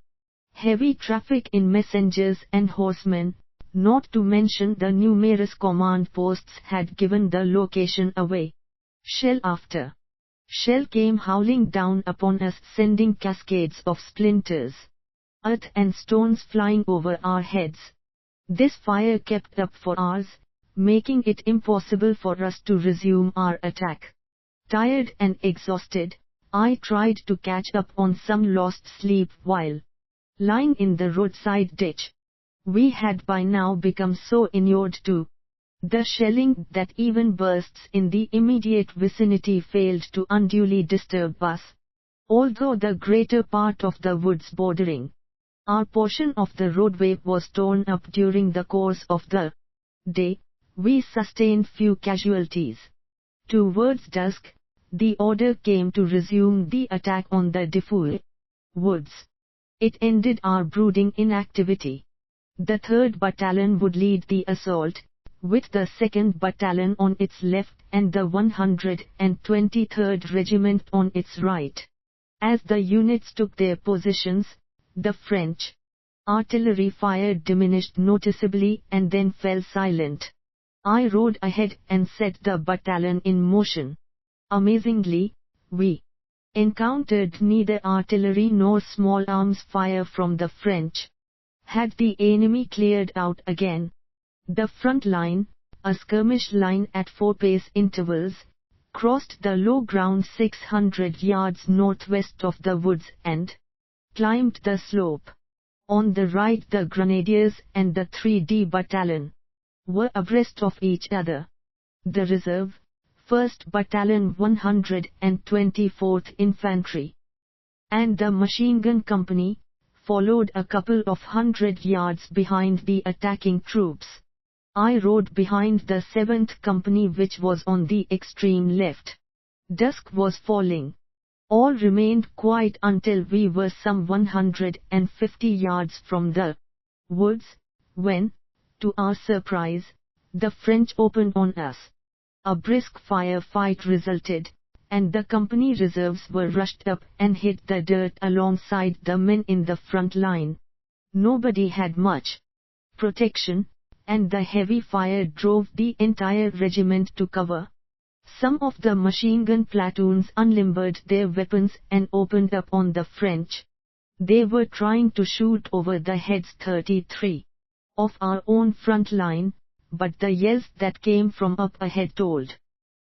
heavy traffic in messengers and horsemen, not to mention the numerous command posts, had given the location away. Shell after shell came howling down upon us, sending cascades of splinters, earth and stones flying over our heads. This fire kept up for hours, making it impossible for us to resume our attack. Tired and exhausted, I tried to catch up on some lost sleep while lying in the roadside ditch. We had by now become so inured to the shelling that even bursts in the immediate vicinity failed to unduly disturb us. Although the greater part of the woods bordering our portion of the roadway was torn up during the course of the day, we sustained few casualties. Towards dusk, the order came to resume the attack on the Defoe Woods. It ended our brooding inactivity. The 3rd Battalion would lead the assault, with the 2nd Battalion on its left and the 123rd Regiment on its right. As the units took their positions, the French artillery fire diminished noticeably and then fell silent. I rode ahead and set the battalion in motion. Amazingly, we encountered neither artillery nor small arms fire from the French. Had the enemy cleared out again, the front line, a skirmish line at 4-pace intervals, crossed the low ground 600 yards northwest of the woods and climbed the slope. On the right, the Grenadiers and the 3D Battalion were abreast of each other. The reserve, 1st Battalion 124th Infantry, and the Machine Gun Company, followed a couple of 100 yards behind the attacking troops. I rode behind the 7th Company, which was on the extreme left. Dusk was falling. All remained quiet until we were some 150 yards from the woods, when, to our surprise, the French opened on us. A brisk firefight resulted, and the company reserves were rushed up and hit the dirt alongside the men in the front line. Nobody had much protection, and the heavy fire drove the entire regiment to cover. Some of the machine gun platoons unlimbered their weapons and opened up on the French. They were trying to shoot over the heads 33 of our own front line, but the yells that came from up ahead told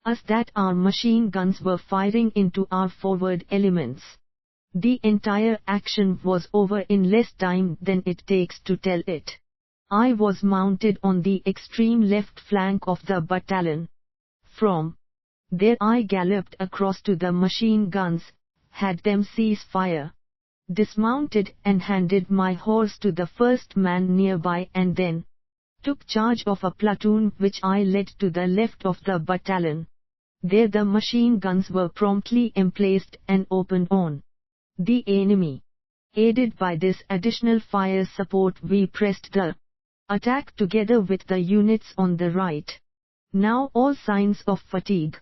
us that our machine guns were firing into our forward elements. The entire action was over in less time than it takes to tell it. I was mounted on the extreme left flank of the battalion. From there I galloped across to the machine guns, had them cease fire, dismounted and handed my horse to the first man nearby, and then took charge of a platoon which I led to the left of the battalion. There the machine guns were promptly emplaced and opened on the enemy. Aided by this additional fire support, we pressed the attack together with the units on the right. Now all signs of fatigue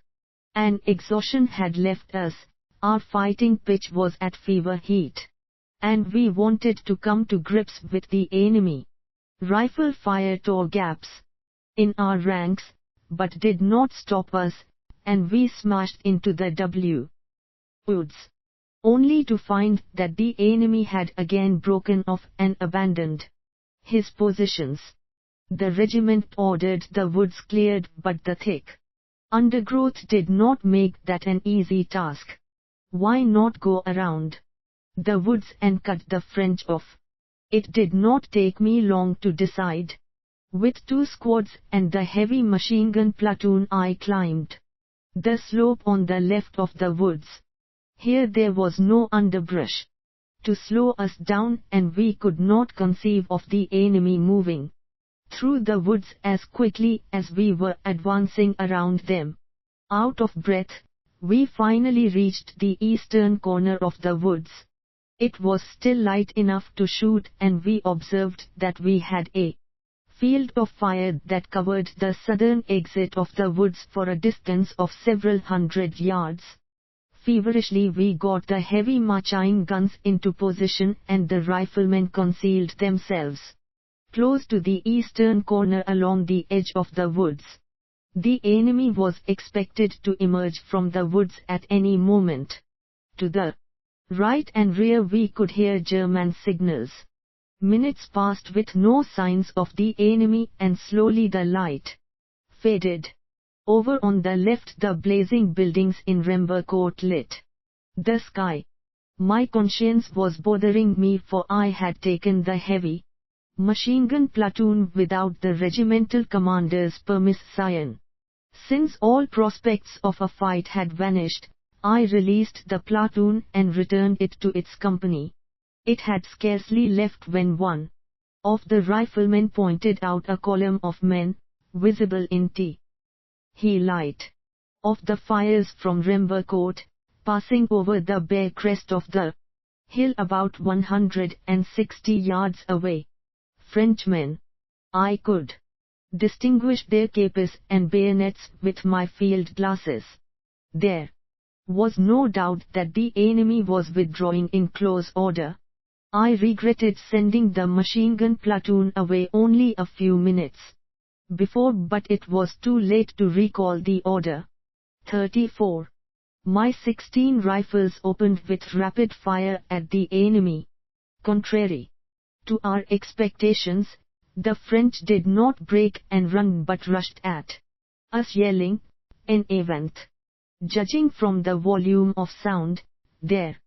and exhaustion had left us. Our fighting pitch was at fever heat, and we wanted to come to grips with the enemy. Rifle fire tore gaps in our ranks, but did not stop us, and we smashed into the woods, only to find that the enemy had again broken off and abandoned his positions. The regiment ordered the woods cleared, but the thick undergrowth did not make that an easy task. Why not go around the woods and cut the French off? It did not take me long to decide. With 2 squads and the heavy machine gun platoon, I climbed the slope on the left of the woods. Here there was no underbrush to slow us down, and we could not conceive of the enemy moving through the woods as quickly as we were advancing around them. Out of breath, we finally reached the eastern corner of the woods. It was still light enough to shoot, and we observed that we had a field of fire that covered the southern exit of the woods for a distance of several hundred yards. Feverishly we got the heavy machine guns into position, and the riflemen concealed themselves close to the eastern corner along the edge of the woods. The enemy was expected to emerge from the woods at any moment. To the right and rear we could hear German signals. Minutes passed with no signs of the enemy, and slowly the light faded. Over on the left the blazing buildings in Rembercourt lit the sky. My conscience was bothering me, for I had taken the heavy machine gun platoon without the regimental commander's permission. Since all prospects of a fight had vanished, I released the platoon and returned it to its company. It had scarcely left when one of the riflemen pointed out a column of men, visible in the light of the fires from Rembercourt, passing over the bare crest of the hill about 160 yards away. Frenchmen. I could distinguish their capes and bayonets with my field glasses. Their was no doubt that the enemy was withdrawing in close order. I regretted sending the machine gun platoon away only a few minutes before, but it was too late to recall the order. 34. My 16 rifles opened with rapid fire at the enemy. Contrary to our expectations, the French did not break and run but rushed at us yelling, "En avant!" Judging from the volume of sound, there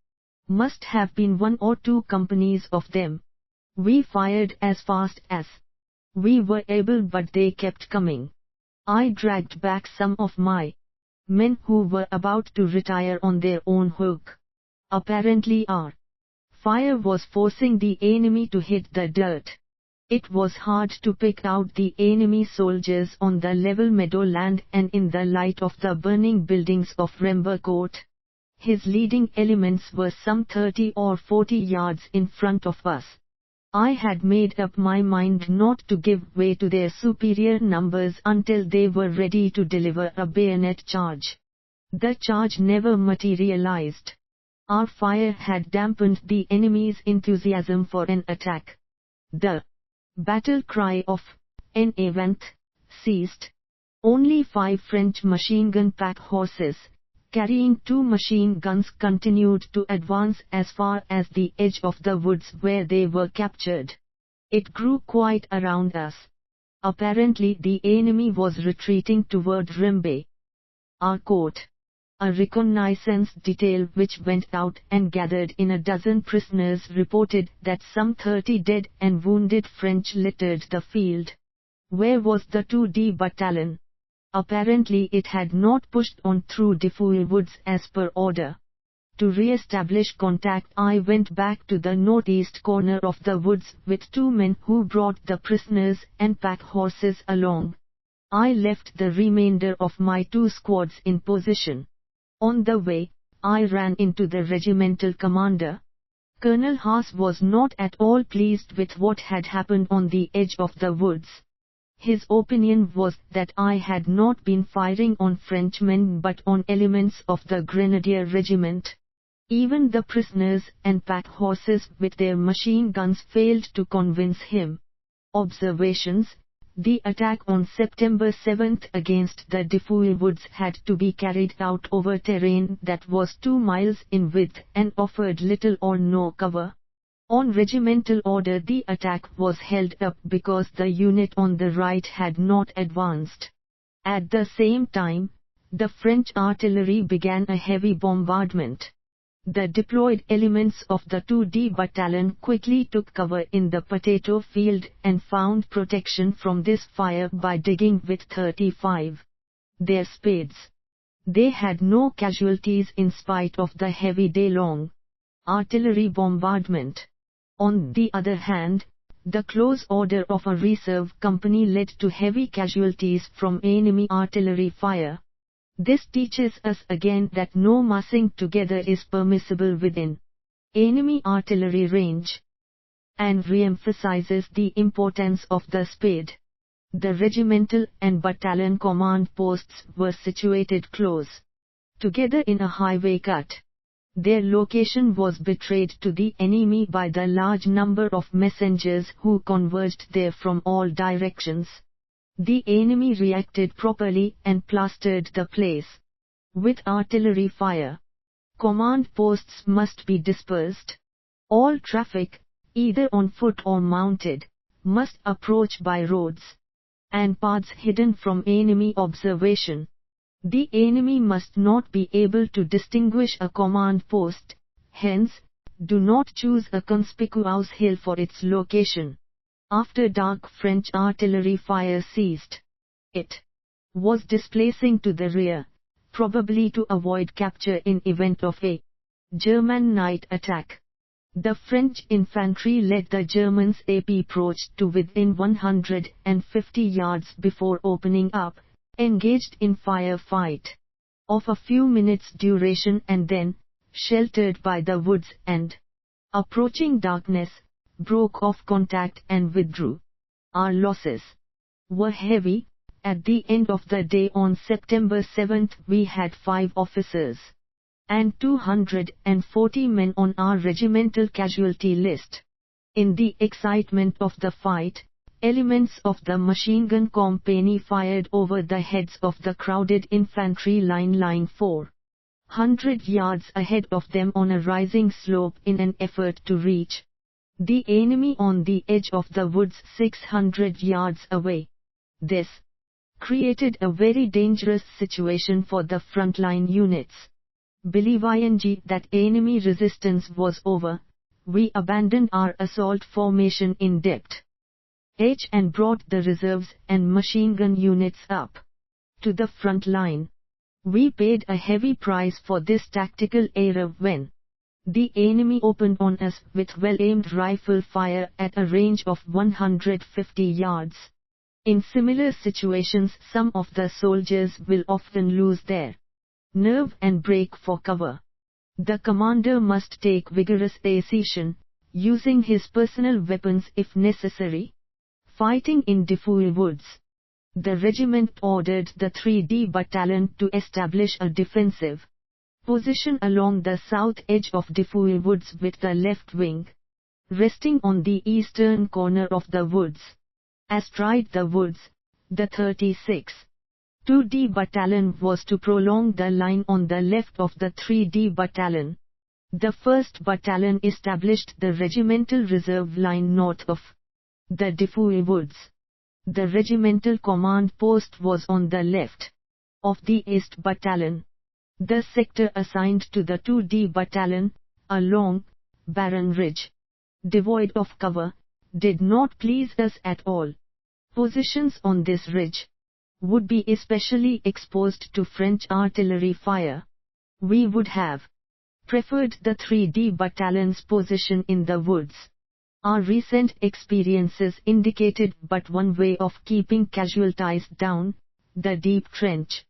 must have been 1 or 2 companies of them. We fired as fast as we were able, but they kept coming. I dragged back some of my men who were about to retire on their own hook. Apparently our fire was forcing the enemy to hit the dirt. It was hard to pick out the enemy soldiers on the level meadowland and in the light of the burning buildings of Rember Court. His leading elements were some 30 or 40 yards in front of us. I had made up my mind not to give way to their superior numbers until they were ready to deliver a bayonet charge. The charge never materialized. Our fire had dampened the enemy's enthusiasm for an attack. The battle cry of "En avant!" ceased. Only 5 French machine gun pack horses, carrying 2 machine guns, continued to advance as far as the edge of the woods where they were captured. It grew quiet around us. Apparently the enemy was retreating toward Rimbe. Our court, a reconnaissance detail which went out and gathered in a dozen prisoners, reported that some 30 dead and wounded French littered the field. Where was the 2D battalion? Apparently it had not pushed on through Defoe woods as per order. To re-establish contact, I went back to the northeast corner of the woods with 2 men who brought the prisoners and pack horses along. I left the remainder of my 2 squads in position. On the way, I ran into the regimental commander. Colonel Haas was not at all pleased with what had happened on the edge of the woods. His opinion was that I had not been firing on Frenchmen but on elements of the Grenadier Regiment. Even the prisoners and pack horses with their machine guns failed to convince him. Observations: the attack on September 7 against the Defoe woods had to be carried out over terrain that was 2 miles in width and offered little or no cover. On regimental order, the attack was held up because the unit on the right had not advanced. At the same time, the French artillery began a heavy bombardment. The deployed elements of the 2D battalion quickly took cover in the potato field and found protection from this fire by digging with 35. Their spades. They had no casualties in spite of the heavy day-long artillery bombardment. On the other hand, the close order of a reserve company led to heavy casualties from enemy artillery fire. This teaches us again that no massing together is permissible within enemy artillery range, and re-emphasizes the importance of the spade. The regimental and battalion command posts were situated close together in a highway cut. Their location was betrayed to the enemy by the large number of messengers who converged there from all directions. The enemy reacted properly and plastered the place with artillery fire. Command posts must be dispersed. All traffic, either on foot or mounted, must approach by roads and paths hidden from enemy observation. The enemy must not be able to distinguish a command post, hence, do not choose a conspicuous hill for its location. After dark, French artillery fire ceased. It was displacing to the rear, probably to avoid capture in event of a German night attack. The French infantry led the Germans' approach to within 150 yards before opening up, engaged in firefight of a few minutes' duration and then, sheltered by the woods and approaching darkness, broke off contact and withdrew. Our losses were heavy. At the end of the day on September 7 we had 5 officers and 240 men on our regimental casualty list. In the excitement of the fight, elements of the machine gun company fired over the heads of the crowded infantry line lying 400 yards ahead of them on a rising slope in an effort to reach the enemy on the edge of the woods 600 yards away. This created a very dangerous situation for the frontline units. Believing that enemy resistance was over, we abandoned our assault formation in depth and brought the reserves and machine gun units up to the front line. We paid a heavy price for this tactical error when the enemy opened on us with well-aimed rifle fire at a range of 150 yards. In similar situations, some of the soldiers will often lose their nerve and break for cover. The commander must take vigorous decision, using his personal weapons if necessary. Fighting in Defoe Woods, the regiment ordered the 3D Battalion to establish a defensive position along the south edge of Defoe Woods with the left wing resting on the eastern corner of the woods. Astride the woods, the 36th 2D Battalion was to prolong the line on the left of the 3D Battalion. The 1st Battalion established the regimental reserve line north of the Defoe Woods. The regimental command post was on the left of the East Battalion. The sector assigned to the 2D Battalion, a long, barren ridge, devoid of cover, did not please us at all. Positions on this ridge would be especially exposed to French artillery fire. We would have preferred the 3D Battalion's position in the woods. Our recent experiences indicated but one way of keeping casualties down: the deep trench.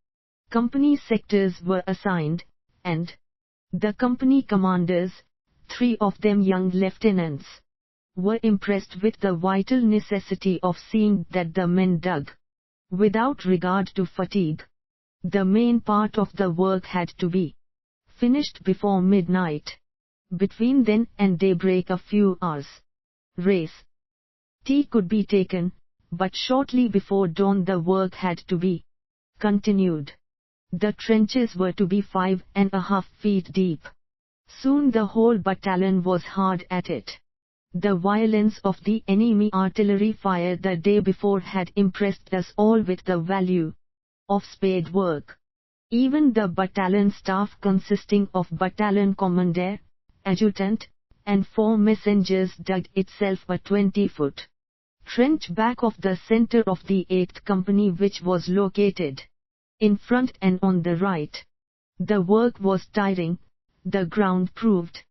Company sectors were assigned, and the company commanders, 3 of them young lieutenants, were impressed with the vital necessity of seeing that the men dug without regard to fatigue. The main part of the work had to be finished before midnight. Between then and daybreak a few hours tea could be taken, but shortly before dawn the work had to be continued. The trenches were to be 5.5 feet deep. Soon the whole battalion was hard at it. The violence of the enemy artillery fire the day before had impressed us all with the value of spade work. Even the battalion staff, consisting of battalion commander, adjutant, and 4 messengers, dug itself a 20-foot trench back of the center of the 8th Company, which was located in front and on the right. The work was tiring, the ground proved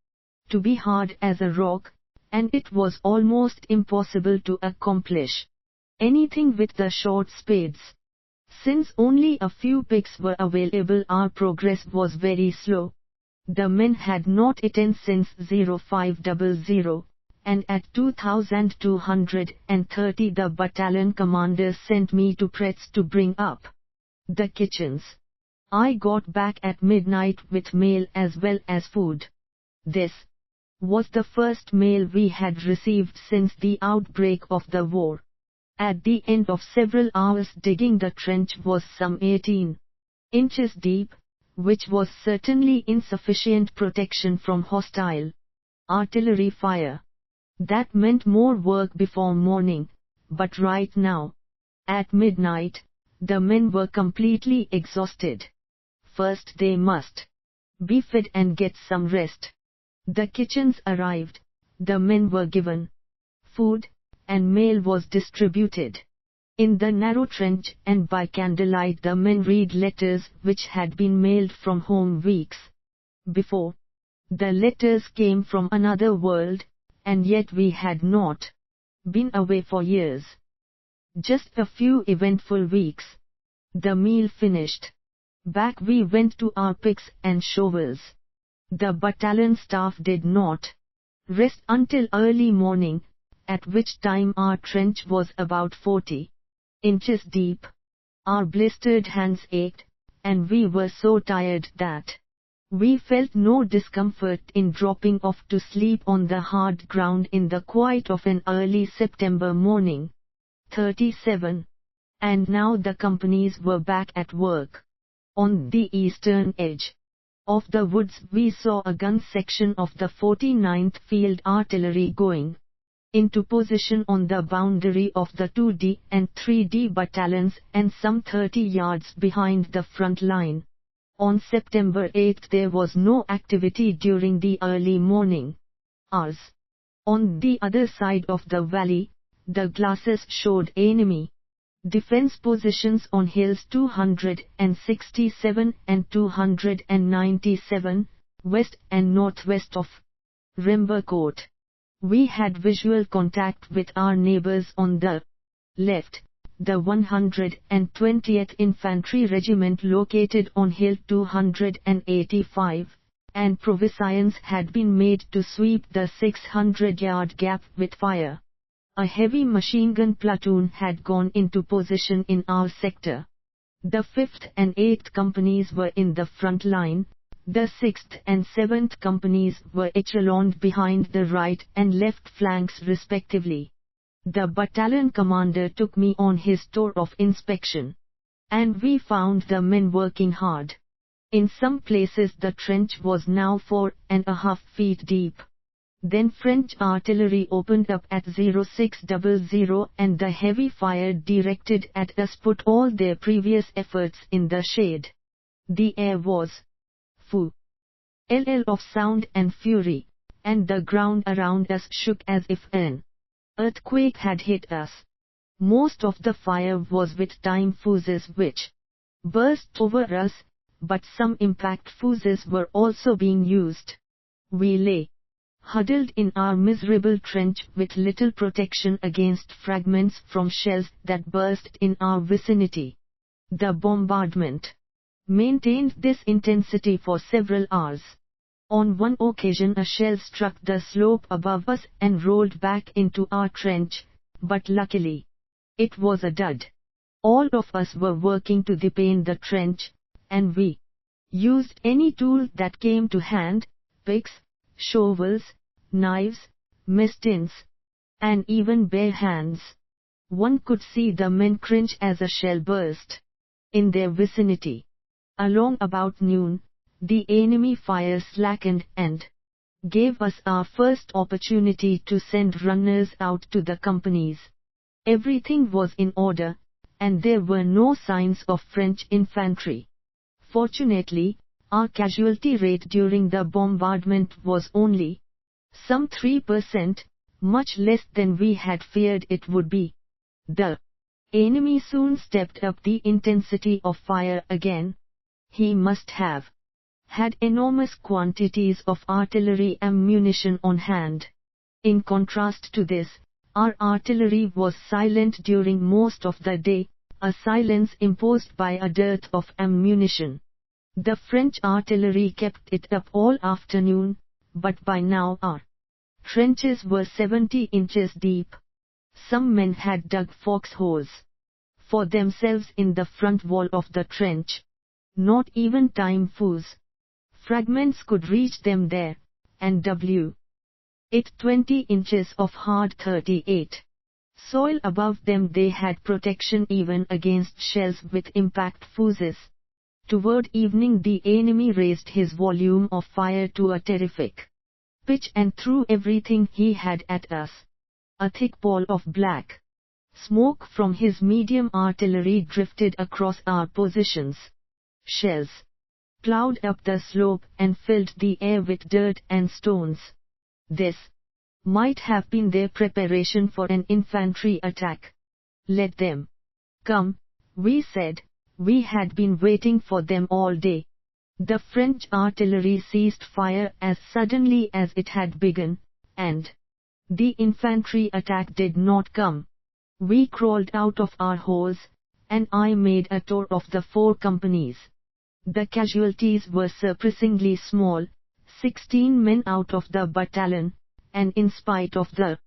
to be hard as a rock, and it was almost impossible to accomplish anything with the short spades. Since only a few picks were available, our progress was very slow. The men had not eaten since 0500, and at 2230 the battalion commander sent me to Pretz to bring up the kitchens. I got back at midnight with mail as well as food. This was the first mail we had received since the outbreak of the war. At the end of several hours digging, the trench was some 18 inches deep, which was certainly insufficient protection from hostile artillery fire. That meant more work before morning, but right now, at midnight, the men were completely exhausted. First they must be fed and get some rest. The kitchens arrived, the men were given food, and mail was distributed. In the narrow trench and by candlelight the men read letters which had been mailed from home weeks before. The letters came from another world, and yet we had not been away for years. Just a few eventful weeks. The meal finished. Back we went to our picks and shovels. The battalion staff did not rest until early morning, at which time our trench was about 40 inches deep. Our blistered hands ached, and we were so tired that We felt no discomfort in dropping off to sleep on the hard ground in the quiet of an early September morning. 37. And now the companies were back at work. On the eastern edge of the woods we saw a gun section of the 49th Field Artillery going into position on the boundary of the 2D and 3D battalions and some 30 yards behind the front line. On September 8 there was no activity during the early morning hours. On the other side of the valley, the glasses showed enemy defense positions on hills 267 and 297, west and northwest of Rembercourt. We had visual contact with our neighbors on the left, the 120th Infantry Regiment located on Hill 285, and provisions had been made to sweep the 600-yard gap with fire. A heavy machine gun platoon had gone into position in our sector. The 5th and 8th companies were in the front line. The 6th and 7th companies were echeloned behind the right and left flanks respectively. The battalion commander took me on his tour of inspection. And we found the men working hard. In some places the trench was now 4.5 feet deep. Then French artillery opened up at 0600 and the heavy fire directed at us put all their previous efforts in the shade. The air was full of sound and fury, and the ground around us shook as if an earthquake had hit us. Most of the fire was with time fuses which burst over us, but some impact fuses were also being used. We lay huddled in our miserable trench with little protection against fragments from shells that burst in our vicinity. The bombardment maintained this intensity for several hours. On one occasion a shell struck the slope above us and rolled back into our trench, but luckily it was a dud. All of us were working to deepen the trench, and we used any tool that came to hand, picks, shovels, knives, mess tins, and even bare hands. One could see the men cringe as a shell burst in their vicinity. Along about noon, the enemy fire slackened and gave us our first opportunity to send runners out to the companies. Everything was in order, and there were no signs of French infantry. Fortunately, our casualty rate during the bombardment was only some 3%, much less than we had feared it would be. The enemy soon stepped up the intensity of fire again. He must have had enormous quantities of artillery ammunition on hand. In contrast to this, our artillery was silent during most of the day, a silence imposed by a dearth of ammunition. The French artillery kept it up all afternoon, but by now our trenches were 70 inches deep. Some men had dug foxholes for themselves in the front wall of the trench. Not even time fuse fragments could reach them there, and it 20 inches of hard 38 soil above them. They had protection even against shells with impact fuses. Toward evening the enemy raised his volume of fire to a terrific pitch and threw everything he had at us. A thick pall of black smoke from his medium artillery drifted across our positions. Shells plowed up the slope and filled the air with dirt and stones. This might have been their preparation for an infantry attack. Let them come, we said. We had been waiting for them all day. The French artillery ceased fire as suddenly as it had begun, and the infantry attack did not come. We crawled out of our holes, and I made a tour of the 4 companies. The casualties were surprisingly small, 16 men out of the battalion, and in spite of the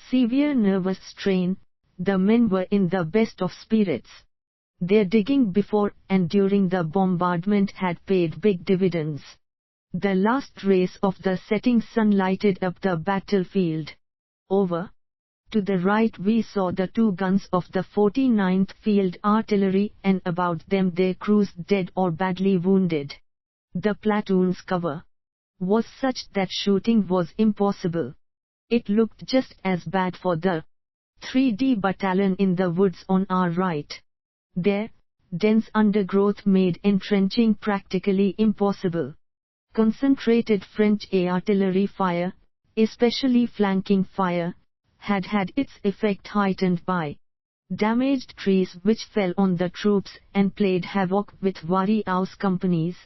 severe nervous strain, the men were in the best of spirits. Their digging before and during the bombardment had paid big dividends. The last rays of the setting sun lighted up the battlefield. Over. To the right we saw the 2 guns of the 49th Field Artillery and about them their crews dead or badly wounded. The platoon's cover was such that shooting was impossible. It looked just as bad for the 3D battalion in the woods on our right. Their dense undergrowth made entrenching practically impossible. Concentrated French artillery fire, especially flanking fire, had its effect heightened by damaged trees which fell on the troops and played havoc with various companies.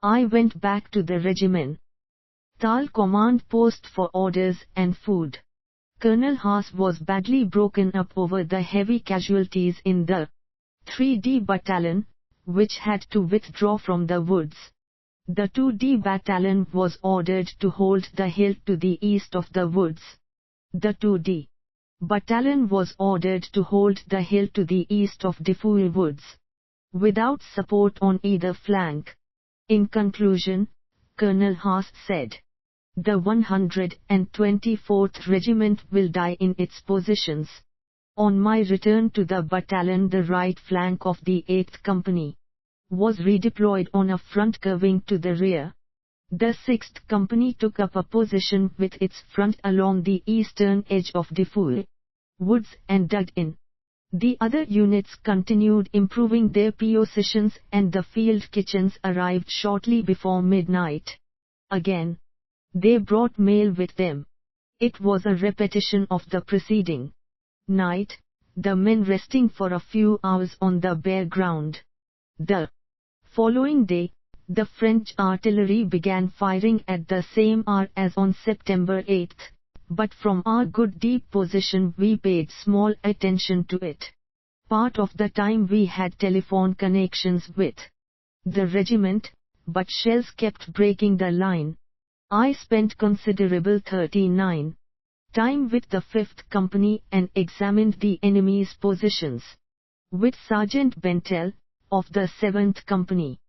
I went back to the regiment Tal command post for orders and food. Colonel Haas was badly broken up over the heavy casualties in the 3D battalion, which had to withdraw from the woods. The 2D battalion was ordered to hold the hill to the east of the woods. The 2D battalion was ordered to hold the hill to the east of Defoe Woods, without support on either flank. In conclusion, Colonel Haas said, "The 124th Regiment will die in its positions." On my return to the battalion, the right flank of the 8th Company was redeployed on a front curving to the rear. The 6th Company took up a position with its front along the eastern edge of Defoe Woods and dug in. The other units continued improving their positions and the field kitchens arrived shortly before midnight. Again, they brought mail with them. It was a repetition of the preceding night, the men resting for a few hours on the bare ground. The following day, the French artillery began firing at the same hour as on September 8, but from our good deep position we paid small attention to it. Part of the time we had telephone connections with the regiment, but shells kept breaking the line. I spent considerable 39 time with the 5th Company and examined the enemy's positions. With Sergeant Bentel, of the 7th Company,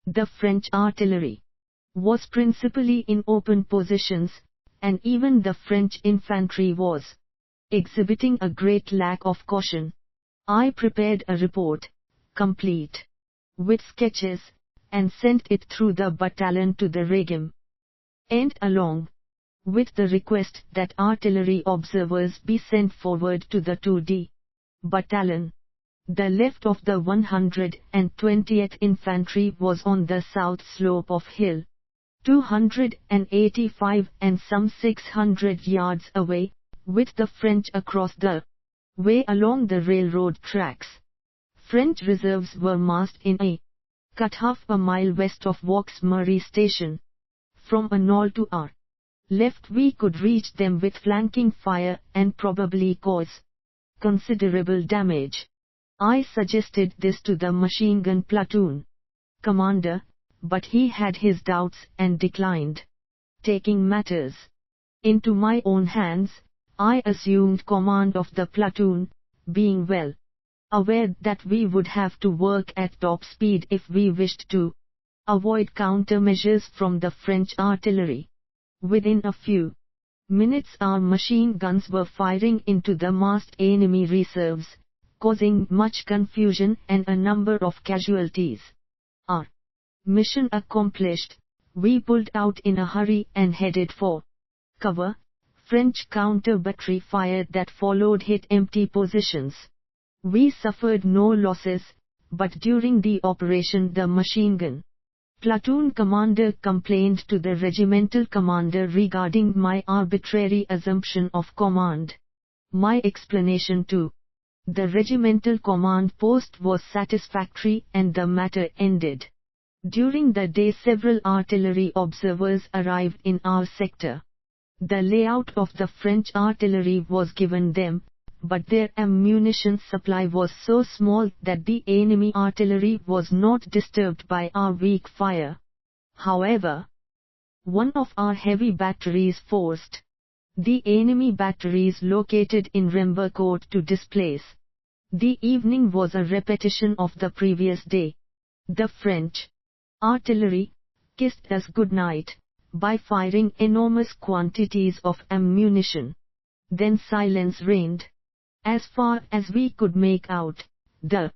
the French artillery was principally in open positions, and even the French infantry was exhibiting a great lack of caution. I prepared a report, complete with sketches, and sent it through the battalion to the regiment, and along with the request that artillery observers be sent forward to the 2D battalion. The left of the 120th Infantry was on the south slope of hill, 285 and some 600 yards away, with the French across the way along the railroad tracks. French reserves were massed in a cut half a mile west of Vaux-Murray Station. From a knoll to our left we could reach them with flanking fire and probably cause considerable damage. I suggested this to the machine gun platoon commander, but he had his doubts and declined taking matters into my own hands. I assumed command of the platoon, being well aware that we would have to work at top speed if we wished to avoid countermeasures from the French artillery. Within a few minutes our machine guns were firing into the massed enemy reserves, causing much confusion and a number of casualties. Our mission accomplished, we pulled out in a hurry and headed for cover. French counter-battery fire that followed hit empty positions. We suffered no losses, but during the operation the machine gun platoon commander complained to the regimental commander regarding my arbitrary assumption of command. My explanation to the regimental command post was satisfactory and the matter ended. During the day several artillery observers arrived in our sector. The layout of the French artillery was given them, but their ammunition supply was so small that the enemy artillery was not disturbed by our weak fire. However, one of our heavy batteries forced the enemy batteries located in Rembercourt to displace. The evening was a repetition of the previous day. The French artillery, kissed us goodnight, by firing enormous quantities of ammunition. Then silence reigned. As far as we could make out, the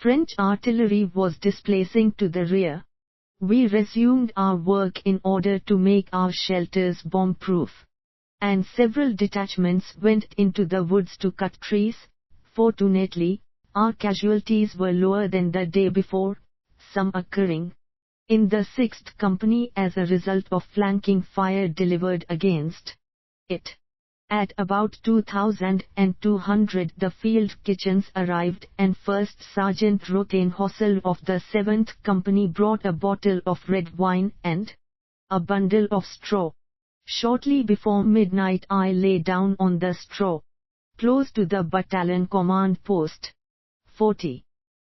French artillery was displacing to the rear. We resumed our work in order to make our shelters bomb-proof. And several detachments went into the woods to cut trees. Fortunately, our casualties were lower than the day before, some occurring in the 6th Company as a result of flanking fire delivered against it. At about 2200 the field kitchens arrived and First Sergeant Rothenhossel of the 7th Company brought a bottle of red wine and a bundle of straw. Shortly before midnight I lay down on the straw, close to the battalion command post. 40.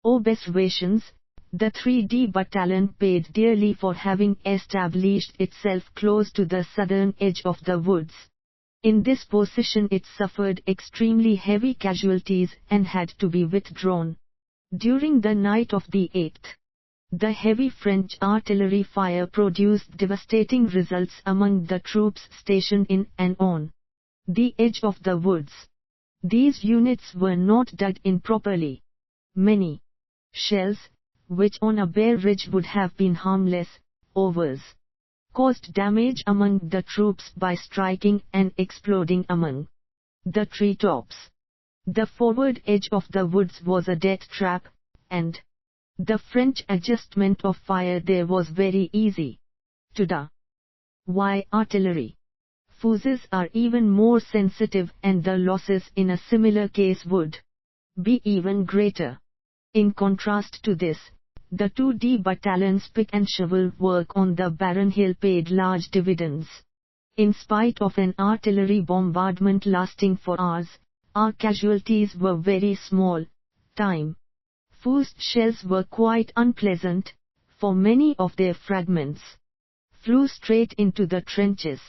Observations. The 3D Battalion paid dearly for having established itself close to the southern edge of the woods. In this position it suffered extremely heavy casualties and had to be withdrawn. During the night of the 8th, the heavy French artillery fire produced devastating results among the troops stationed in and on the edge of the woods. These units were not dug in properly. Many shells, which on a bare ridge would have been harmless, overs, caused damage among the troops by striking and exploding among the treetops. The forward edge of the woods was a death trap, and the French adjustment of fire there was very easy. To the artillery fuses are even more sensitive and the losses in a similar case would be even greater. In contrast to this, the 2D Battalion's pick and shovel work on the barren hill paid large dividends. In spite of an artillery bombardment lasting for hours, our casualties were very small. Fused shells were quite unpleasant, for many of their fragments flew straight into the trenches.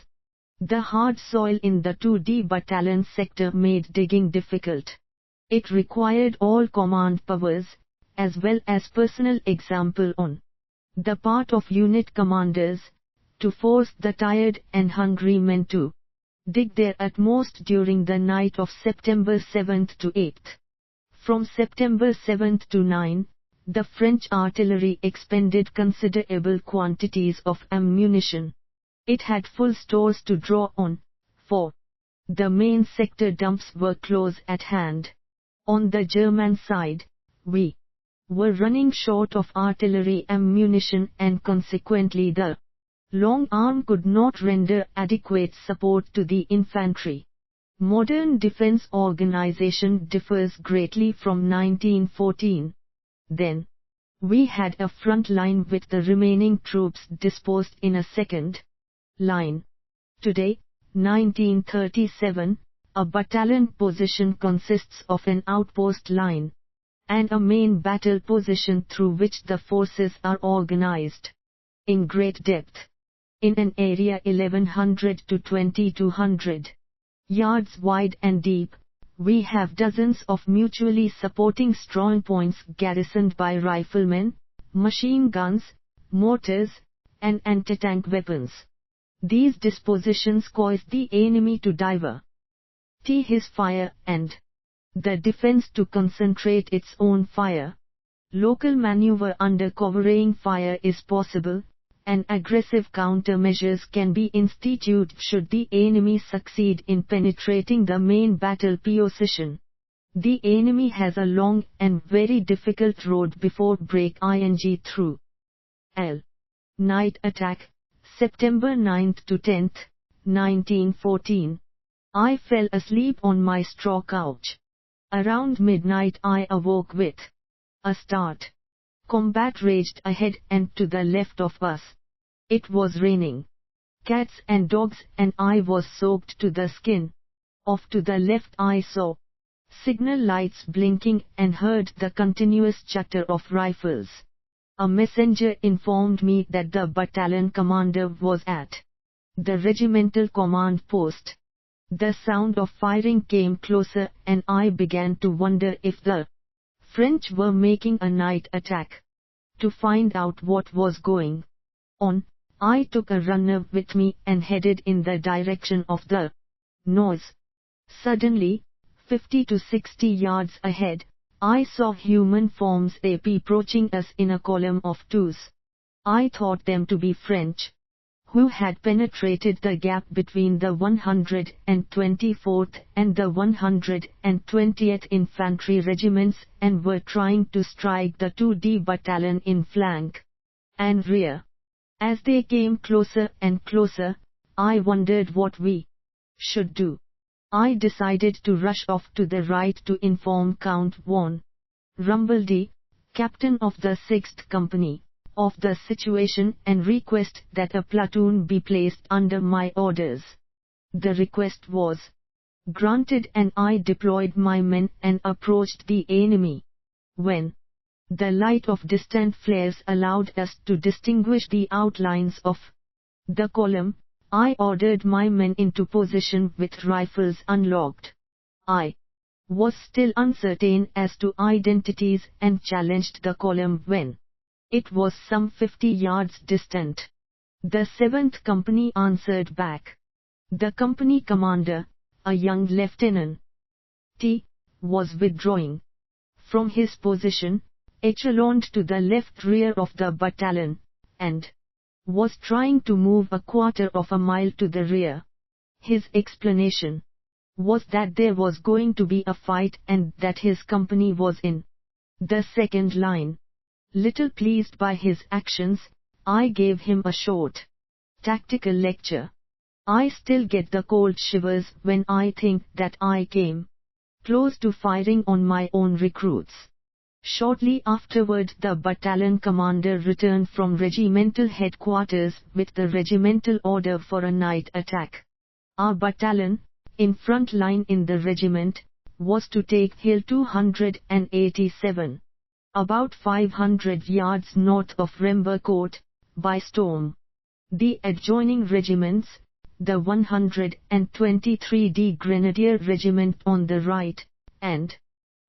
The hard soil in the 2D Battalion sector made digging difficult. It required all command powers, as well as personal example on the part of unit commanders, to force the tired and hungry men to dig their utmost during the night of September 7th to 8th. From September 7th to 9, the French artillery expended considerable quantities of ammunition. It had full stores to draw on, for the main sector dumps were close at hand. On the German side, we were running short of artillery ammunition and consequently the long arm could not render adequate support to the infantry. Modern defense organization differs greatly from 1914. Then, we had a front line with the remaining troops disposed in a second line. Today, 1937, a battalion position consists of an outpost line and a main battle position through which the forces are organized in great depth. In an area 1100 to 2200 yards wide and deep, we have dozens of mutually supporting strong points garrisoned by riflemen, machine guns, mortars, and anti-tank weapons. These dispositions cause the enemy to divert his fire and the defense to concentrate its own fire. Local maneuver under covering fire is possible, and aggressive countermeasures can be instituted should the enemy succeed in penetrating the main battle position. The enemy has a long and very difficult road before breaking through. Night attack, September 9th to 10th, 1914. I fell asleep on my straw couch. Around midnight I awoke with a start. Combat raged ahead and to the left of us. It was raining cats and dogs and I was soaked to the skin. Off to the left I saw signal lights blinking and heard the continuous chatter of rifles. A messenger informed me that the battalion commander was at the regimental command post. The sound of firing came closer and I began to wonder if the French were making a night attack. To find out what was going on, I took a runner with me and headed in the direction of the noise. Suddenly, 50 to 60 yards ahead, I saw human forms approaching us in a column of twos. I thought them to be French, who had penetrated the gap between the 124th and the 120th Infantry regiments and were trying to strike the 2D battalion in flank and rear. As they came closer and closer, I wondered what we should do. I decided to rush off to the right to inform Count von Rommel, captain of the 6th Company, of the situation and request that a platoon be placed under my orders. The request was granted and I deployed my men and approached the enemy. When the light of distant flares allowed us to distinguish the outlines of the column, I ordered my men into position with rifles unlocked. I was still uncertain as to identities and challenged the column when it was some 50 yards distant. The 7th Company answered back. The company commander, a young lieutenant, was withdrawing from his position, echeloned to the left rear of the battalion, and was trying to move a quarter of a mile to the rear. His explanation was that there was going to be a fight and that his company was in the second line. Little pleased by his actions, I gave him a short tactical lecture. I still get the cold shivers when I think that I came close to firing on my own recruits. Shortly afterward, the battalion commander returned from regimental headquarters with the regimental order for a night attack. Our battalion, in front line in the regiment, was to take Hill 287, about 500 yards north of Rembercourt, by storm. The adjoining regiments, the 123d Grenadier Regiment on the right, and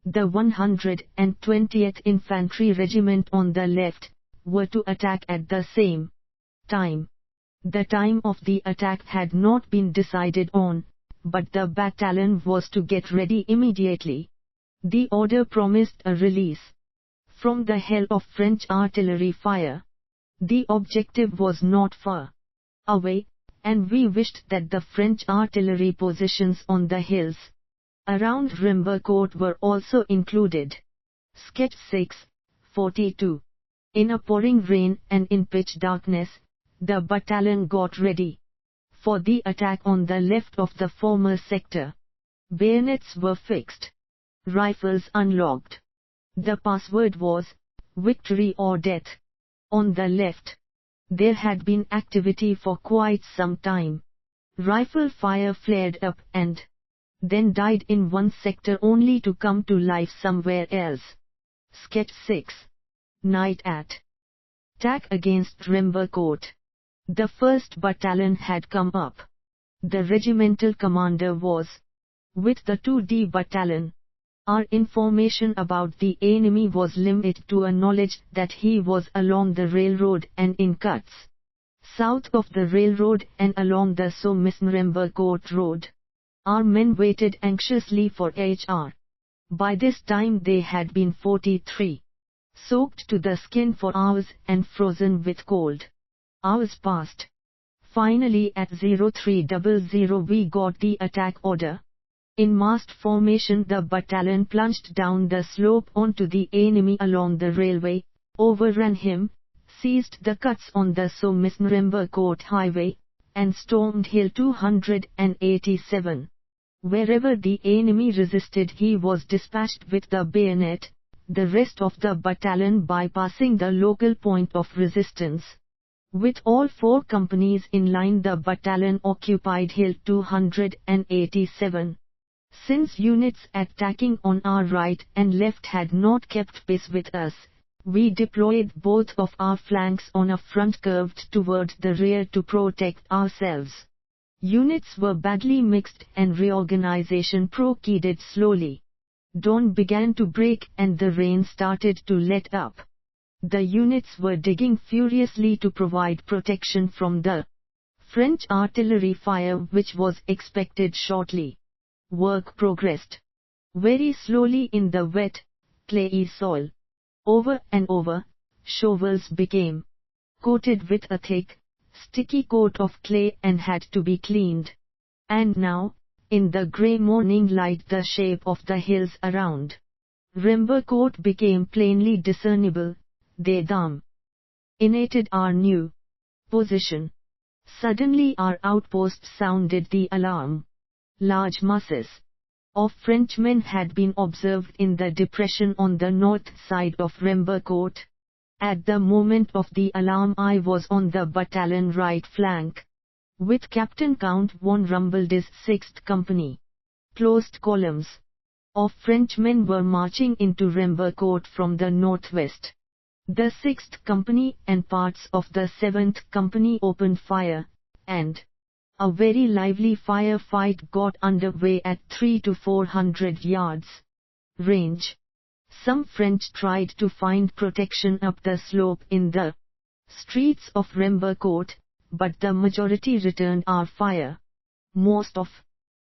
the 120th Infantry Regiment on the left, were to attack at the same time. The time of the attack had not been decided on, but the battalion was to get ready immediately. The order promised a release from the hell of French artillery fire. The objective was not far away, and we wished that the French artillery positions on the hills around Rembercourt were also included. Sketch 6, 42. In a pouring rain and in pitch darkness, the battalion got ready for the attack on the left of the former sector. Bayonets were fixed, rifles unlocked. The password was, "Victory or Death." On the left, there had been activity for quite some time. Rifle fire flared up and then died in one sector only to come to life somewhere else. Sketch 6. Night attack against Rembercourt. The 1st Battalion had come up. The regimental commander was with the 2D Battalion. Our information about the enemy was limited to a knowledge that he was along the railroad and in cuts south of the railroad and along the Somme-Rembercourt road. Our men waited anxiously for HR. By this time they had been 43, soaked to the skin for hours and frozen with cold. Hours passed. Finally at 0300 we got the attack order. In massed formation the battalion plunged down the slope onto the enemy along the railway, overran him, seized the cuts on the Somme-Rembercourt highway, and stormed Hill 287. Wherever the enemy resisted he was dispatched with the bayonet, the rest of the battalion bypassing the local point of resistance. With all 4 companies in line the battalion occupied Hill 287. Since units attacking on our right and left had not kept pace with us, we deployed both of our flanks on a front curved toward the rear to protect ourselves. Units were badly mixed and reorganization proceeded slowly. Dawn began to break and the rain started to let up. The units were digging furiously to provide protection from the French artillery fire which was expected shortly. Work progressed very slowly in the wet, clayey soil. Over and over, shovels became coated with a thick, sticky coat of clay and had to be cleaned. And now, in the grey morning light, the shape of the hills around Rembercourt became plainly discernible. They dominated our new position. Suddenly our outpost sounded the alarm. Large masses of Frenchmen had been observed in the depression on the north side of Rembercourt. At the moment of the alarm I was on the battalion right flank, with Captain Count von Rumbeld's 6th Company. Closed columns of Frenchmen were marching into Rembercourt from the northwest. The 6th Company and parts of the 7th Company opened fire, and a very lively firefight got underway at 300 to 400 yards range. Some French tried to find protection up the slope in the streets of Rembercourt, but the majority returned our fire. Most of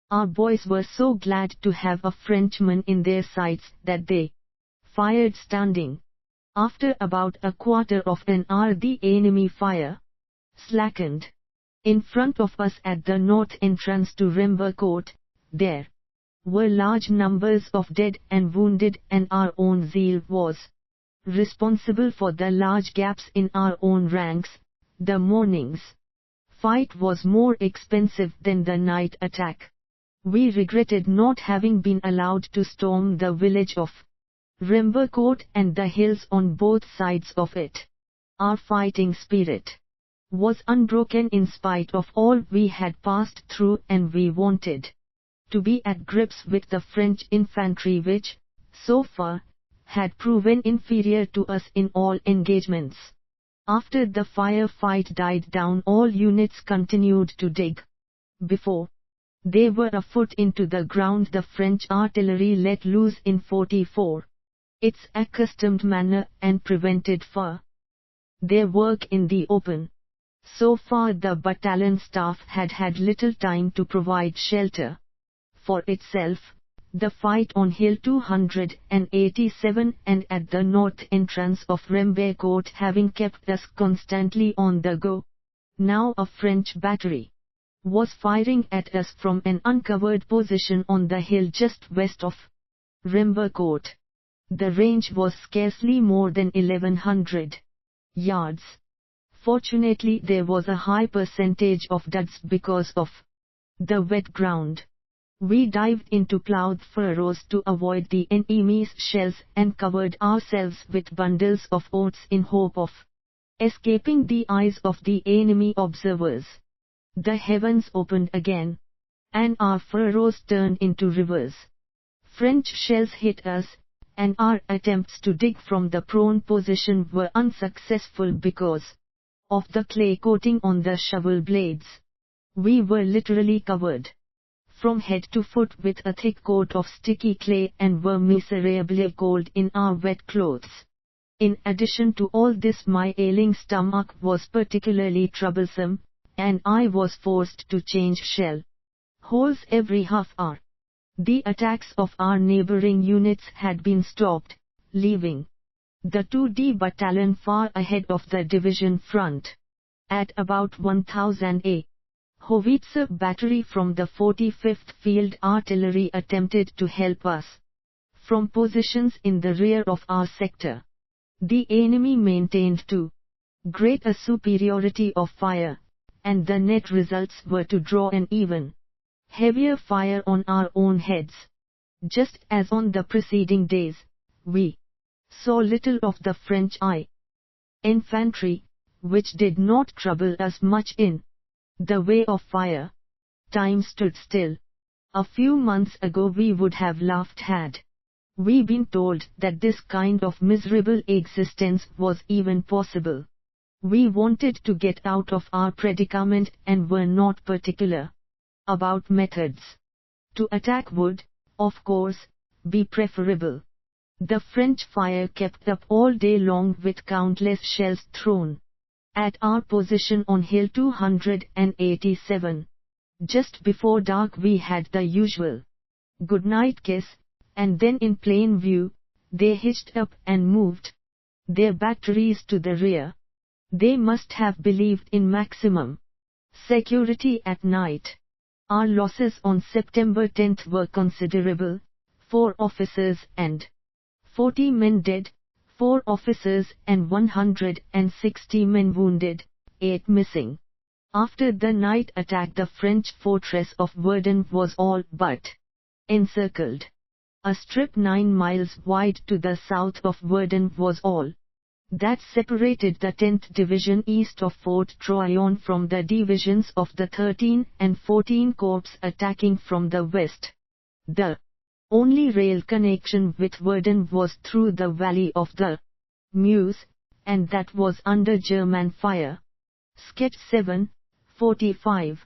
our boys were so glad to have a Frenchman in their sights that they fired standing. After about a quarter of an hour the enemy fire slackened. In front of us at the north entrance to Rembercourt, there were large numbers of dead and wounded, and our own zeal was responsible for the large gaps in our own ranks. The morning's fight was more expensive than the night attack. We regretted not having been allowed to storm the village of Rembercourt and the hills on both sides of it. Our fighting spirit was unbroken in spite of all we had passed through, and we wanted to be at grips with the French infantry which, so far, had proven inferior to us in all engagements. After the firefight died down all units continued to dig. Before they were a foot into the ground the French artillery let loose in 44. Its accustomed manner and prevented their work in the open. So far the battalion staff had had little time to provide shelter for itself. The fight on Hill 287 and at the north entrance of Rembercourt having kept us constantly on the go. Now a French battery was firing at us from an uncovered position on the hill just west of Rembercourt. The range was scarcely more than 1100 yards. Fortunately there was a high percentage of duds because of the wet ground. We dived into plowed furrows to avoid the enemy's shells and covered ourselves with bundles of oats in hope of escaping the eyes of the enemy observers. The heavens opened again, and our furrows turned into rivers. French shells hit us, and our attempts to dig from the prone position were unsuccessful because of the clay coating on the shovel blades. We were literally covered from head to foot with a thick coat of sticky clay and were miserably cold in our wet clothes. In addition to all this my ailing stomach was particularly troublesome, and I was forced to change shell holes every half hour. The attacks of our neighboring units had been stopped, leaving the 2D battalion far ahead of the division front. At about 1000 a howitzer battery from the 45th Field Artillery attempted to help us from positions in the rear of our sector. The enemy maintained too great a superiority of fire, and the net results were to draw an even heavier fire on our own heads. Just as on the preceding days, we saw little of the French infantry, which did not trouble us much in the way of fire. Time stood still. A few months ago we would have laughed had we been told that this kind of miserable existence was even possible. We wanted to get out of our predicament and were not particular about methods. To attack would, of course, be preferable. The French fire kept up all day long with countless shells thrown at our position on Hill 287. Just before dark we had the usual goodnight kiss, and then in plain view, they hitched up and moved their batteries to the rear. They must have believed in maximum security at night. Our losses on September 10 were considerable: 4 officers and 40 men dead, 4 officers and 160 men wounded, 8 missing. After the night attack, the French fortress of Verdun was all but encircled. A strip 9 miles wide to the south of Verdun was all that separated the 10th Division east of Fort Troyon from the divisions of the 13 and 14 Corps attacking from the west. The only rail connection with Verdun was through the valley of the Meuse, and that was under German fire. Sketch 7, 45.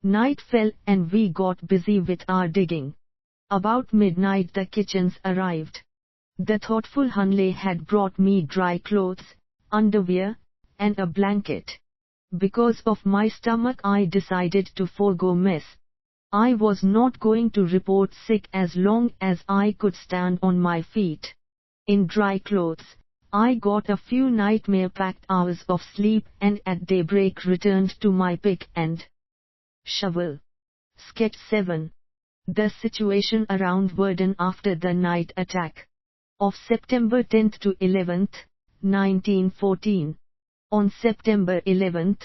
Night fell and we got busy with our digging. About midnight the kitchens arrived. The thoughtful Hunley had brought me dry clothes, underwear, and a blanket. Because of my stomach I decided to forego mess. I was not going to report sick as long as I could stand on my feet. In dry clothes, I got a few nightmare-packed hours of sleep and at daybreak returned to my pick and shovel. Sketch 7. The situation around Verdun after the night attack of September 10 to 11, 1914. On September 11,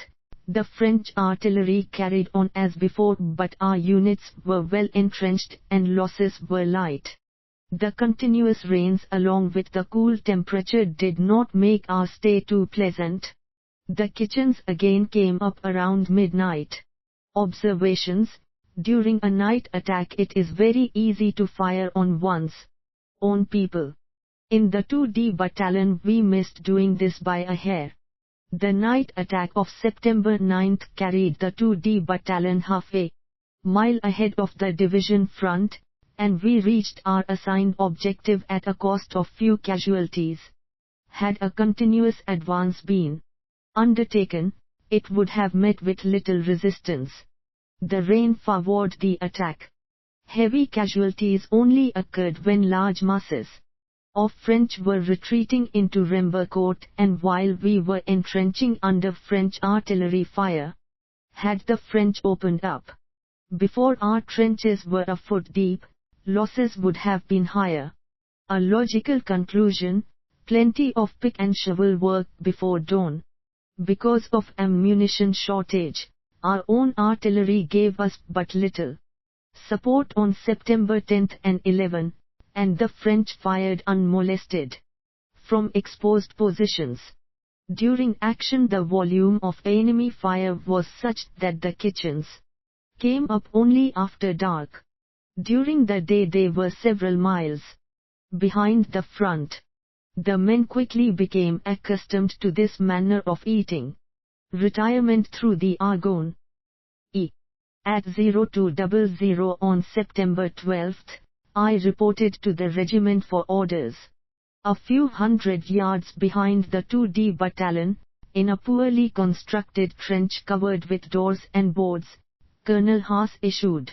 the French artillery carried on as before, but our units were well entrenched and losses were light. The continuous rains along with the cool temperature did not make our stay too pleasant. The kitchens again came up around midnight. Observations: during a night attack it is very easy to fire on one's own people. In the 2D battalion we missed doing this by a hair. The night attack of September 9 carried the 2D battalion half a mile ahead of the division front, and we reached our assigned objective at a cost of few casualties. Had a continuous advance been undertaken, it would have met with little resistance. The rain favored the attack. Heavy casualties only occurred when large masses of French were retreating into Rembercourt, and while we were entrenching under French artillery fire. Had the French opened up before our trenches were a foot deep, losses would have been higher. A logical conclusion: plenty of pick and shovel work before dawn. Because of ammunition shortage, our own artillery gave us but little support on September 10 and 11. And the French fired unmolested from exposed positions. During action the volume of enemy fire was such that the kitchens came up only after dark. During the day they were several miles behind the front. The men quickly became accustomed to this manner of eating. Retirement through the Argonne. At 0200 on September 12, I reported to the regiment for orders. A few hundred yards behind the 2D battalion, in a poorly constructed trench covered with doors and boards, Colonel Haas issued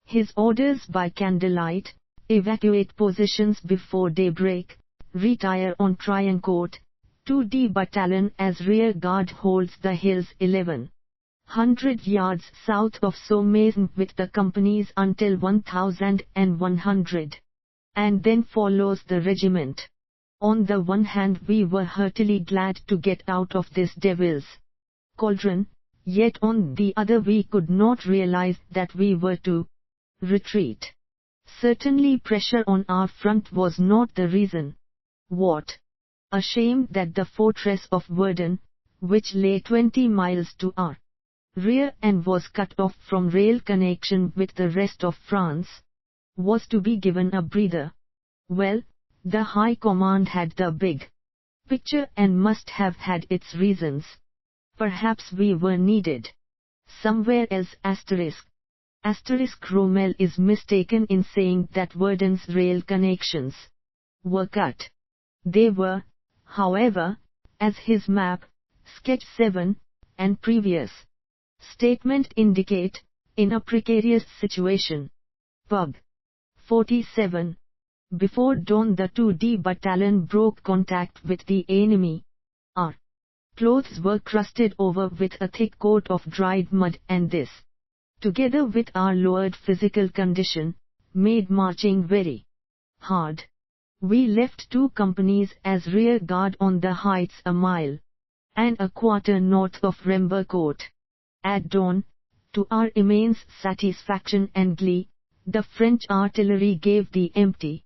his orders by candlelight: evacuate positions before daybreak, retire on Triancourt, 2D battalion as rear guard holds the hills 1100 yards south of Somme with the companies until 1100. And then follows the regiment. On the one hand we were heartily glad to get out of this devil's cauldron, yet on the other we could not realize that we were to retreat. Certainly pressure on our front was not the reason. What a shame that the fortress of Verdun, which lay 20 miles to our rear and was cut off from rail connection with the rest of France, was to be given a breather. Well, the High Command had the big picture and must have had its reasons. Perhaps we were needed somewhere else. Rommel is mistaken in saying that Verdun's rail connections were cut. They were, however, as his map, sketch 7, and previous statement indicate, in a precarious situation. Pub. 47. Before dawn the 2D battalion broke contact with the enemy. Our clothes were crusted over with a thick coat of dried mud, and this, together with our lowered physical condition, made marching very hard. We left 2 companies as rear guard on the heights a mile and a quarter north of Rembercourt. At dawn, to our immense satisfaction and glee, the French artillery gave the empty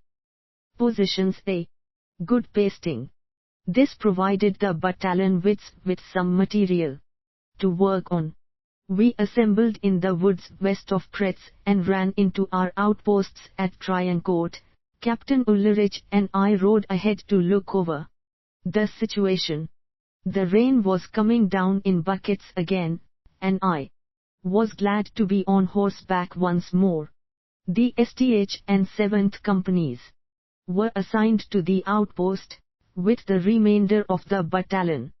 positions a good pasting. This provided the battalion with some material to work on. We assembled in the woods west of Pretz and ran into our outposts at Triancourt. Captain Ulrich and I rode ahead to look over the situation. The rain was coming down in buckets again, and I was glad to be on horseback once more. The STH and 7th companies were assigned to the outpost, with the remainder of the battalion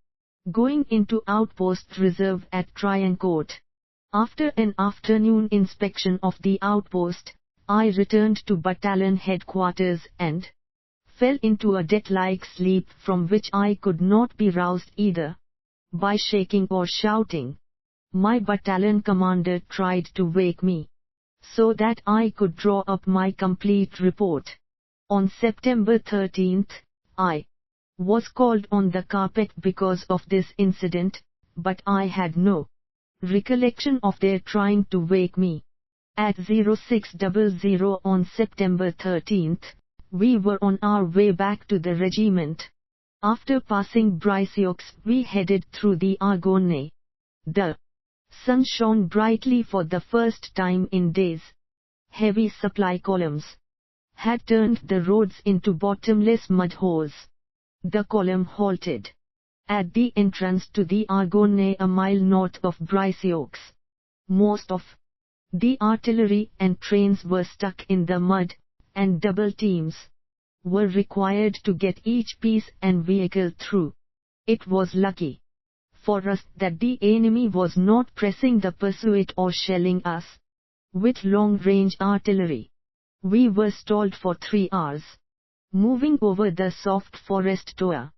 going into outpost reserve at Triancourt. After an afternoon inspection of the outpost, I returned to battalion headquarters and fell into a death-like sleep from which I could not be roused either by shaking or shouting. My battalion commander tried to wake me so that I could draw up my complete report. On September 13th, I was called on the carpet because of this incident, but I had no recollection of their trying to wake me. At 0600 on September 13th, we were on our way back to the regiment. After passing Briceaux, we headed through the Argonne. The sun shone brightly for the first time in days. Heavy supply columns had turned the roads into bottomless mud holes. The column halted at the entrance to the Argonne a mile north of Briceaux. Most of the artillery and trains were stuck in the mud, and double teams were required to get each piece and vehicle through. It was lucky for us that the enemy was not pressing the pursuit or shelling us with long-range artillery. We were stalled for 3 hours, moving over the soft forest tour.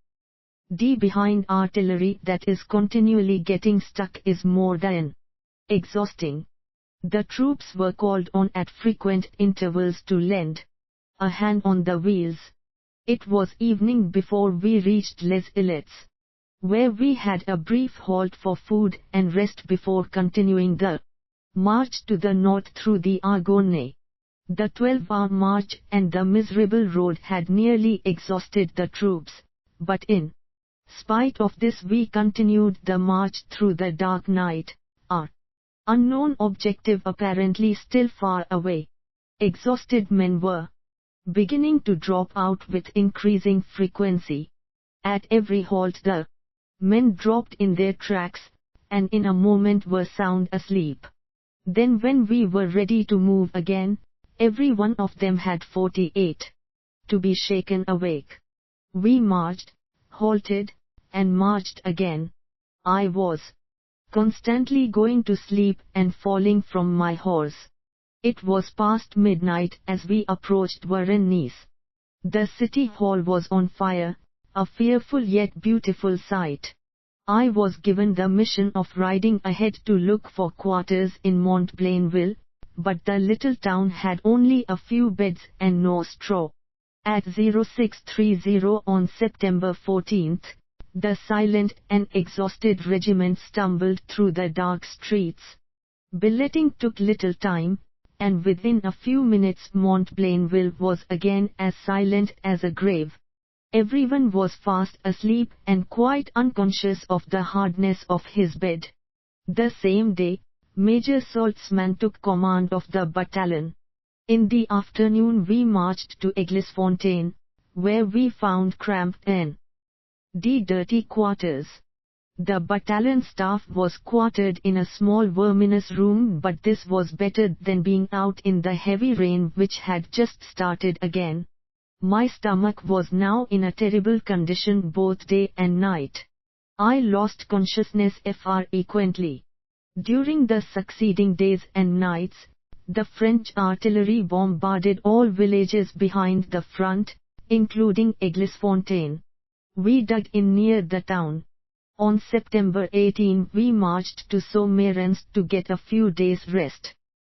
The behind artillery that is continually getting stuck is more than exhausting. The troops were called on at frequent intervals to lend a hand on the wheels. It was evening before we reached Les Ilettes, where we had a brief halt for food and rest before continuing the march to the north through the Argonne. The 12-hour march and the miserable road had nearly exhausted the troops, but in spite of this we continued the march through the dark night, our unknown objective apparently still far away. Exhausted men were beginning to drop out with increasing frequency. At every halt the men dropped in their tracks, and in a moment were sound asleep. Then when we were ready to move again, every one of them had 48 to be shaken awake. We marched, halted, and marched again. I was constantly going to sleep and falling from my horse. It was past midnight as we approached Varennes. The city hall was on fire, a fearful yet beautiful sight. I was given the mission of riding ahead to look for quarters in Montblainville, but the little town had only a few beds and no straw. At 0630 on September 14th, the silent and exhausted regiment stumbled through the dark streets. Billeting took little time, and within a few minutes Montblainville was again as silent as a grave. Everyone was fast asleep and quite unconscious of the hardness of his bed. The same day, Major Saltzman took command of the battalion. In the afternoon we marched to Aiguesfontaine, where we found cramped and dirty quarters. The battalion staff was quartered in a small verminous room, but this was better than being out in the heavy rain which had just started again. My stomach was now in a terrible condition both day and night. I lost consciousness frequently. During the succeeding days and nights, the French artillery bombarded all villages behind the front, including Aigles-Fontaine. We dug in near the town. On September 18 we marched to Sommerens to get a few days' rest.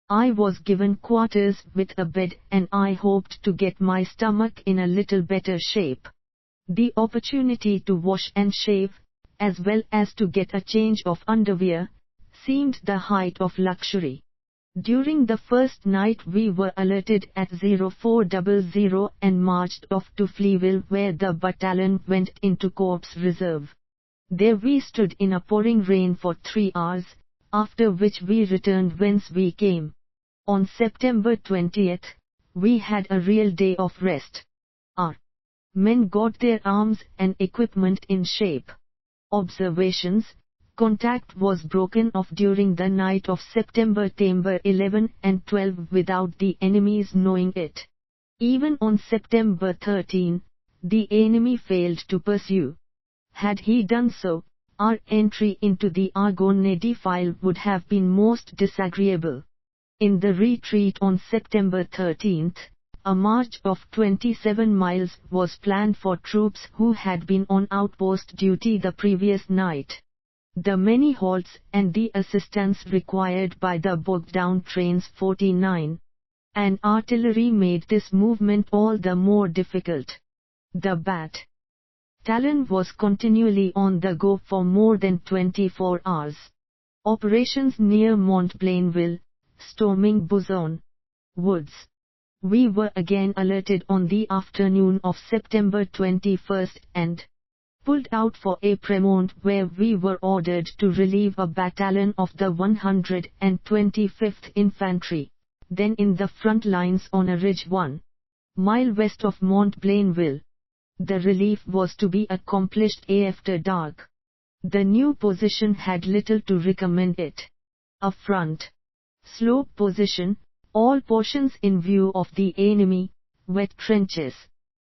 I was given quarters with a bed and I hoped to get my stomach in a little better shape. The opportunity to wash and shave, as well as to get a change of underwear, seemed the height of luxury. During the first night we were alerted at 0400 and marched off to Fleville where the battalion went into Corps Reserve. There we stood in a pouring rain for 3 hours, after which we returned whence we came. On September 20th, we had a real day of rest. Our men got their arms and equipment in shape. Observations: contact was broken off during the night of September 11 and 12 without the enemies knowing it. Even on September 13, the enemy failed to pursue. Had he done so, our entry into the Argonne defile would have been most disagreeable. In the retreat on September 13, a march of 27 miles was planned for troops who had been on outpost duty the previous night. The many halts and the assistance required by the bogged-down trains 49 and artillery made this movement all the more difficult. The battalion was continually on the go for more than 24 hours. Operations near Montplainville, storming Boson Woods. We were again alerted on the afternoon of September 21 and pulled out for Apremont where we were ordered to relieve a battalion of the 125th Infantry, then in the front lines on a ridge 1 mile west of Montplainville. The relief was to be accomplished after dark. The new position had little to recommend it. A front slope position, all portions in view of the enemy, wet trenches,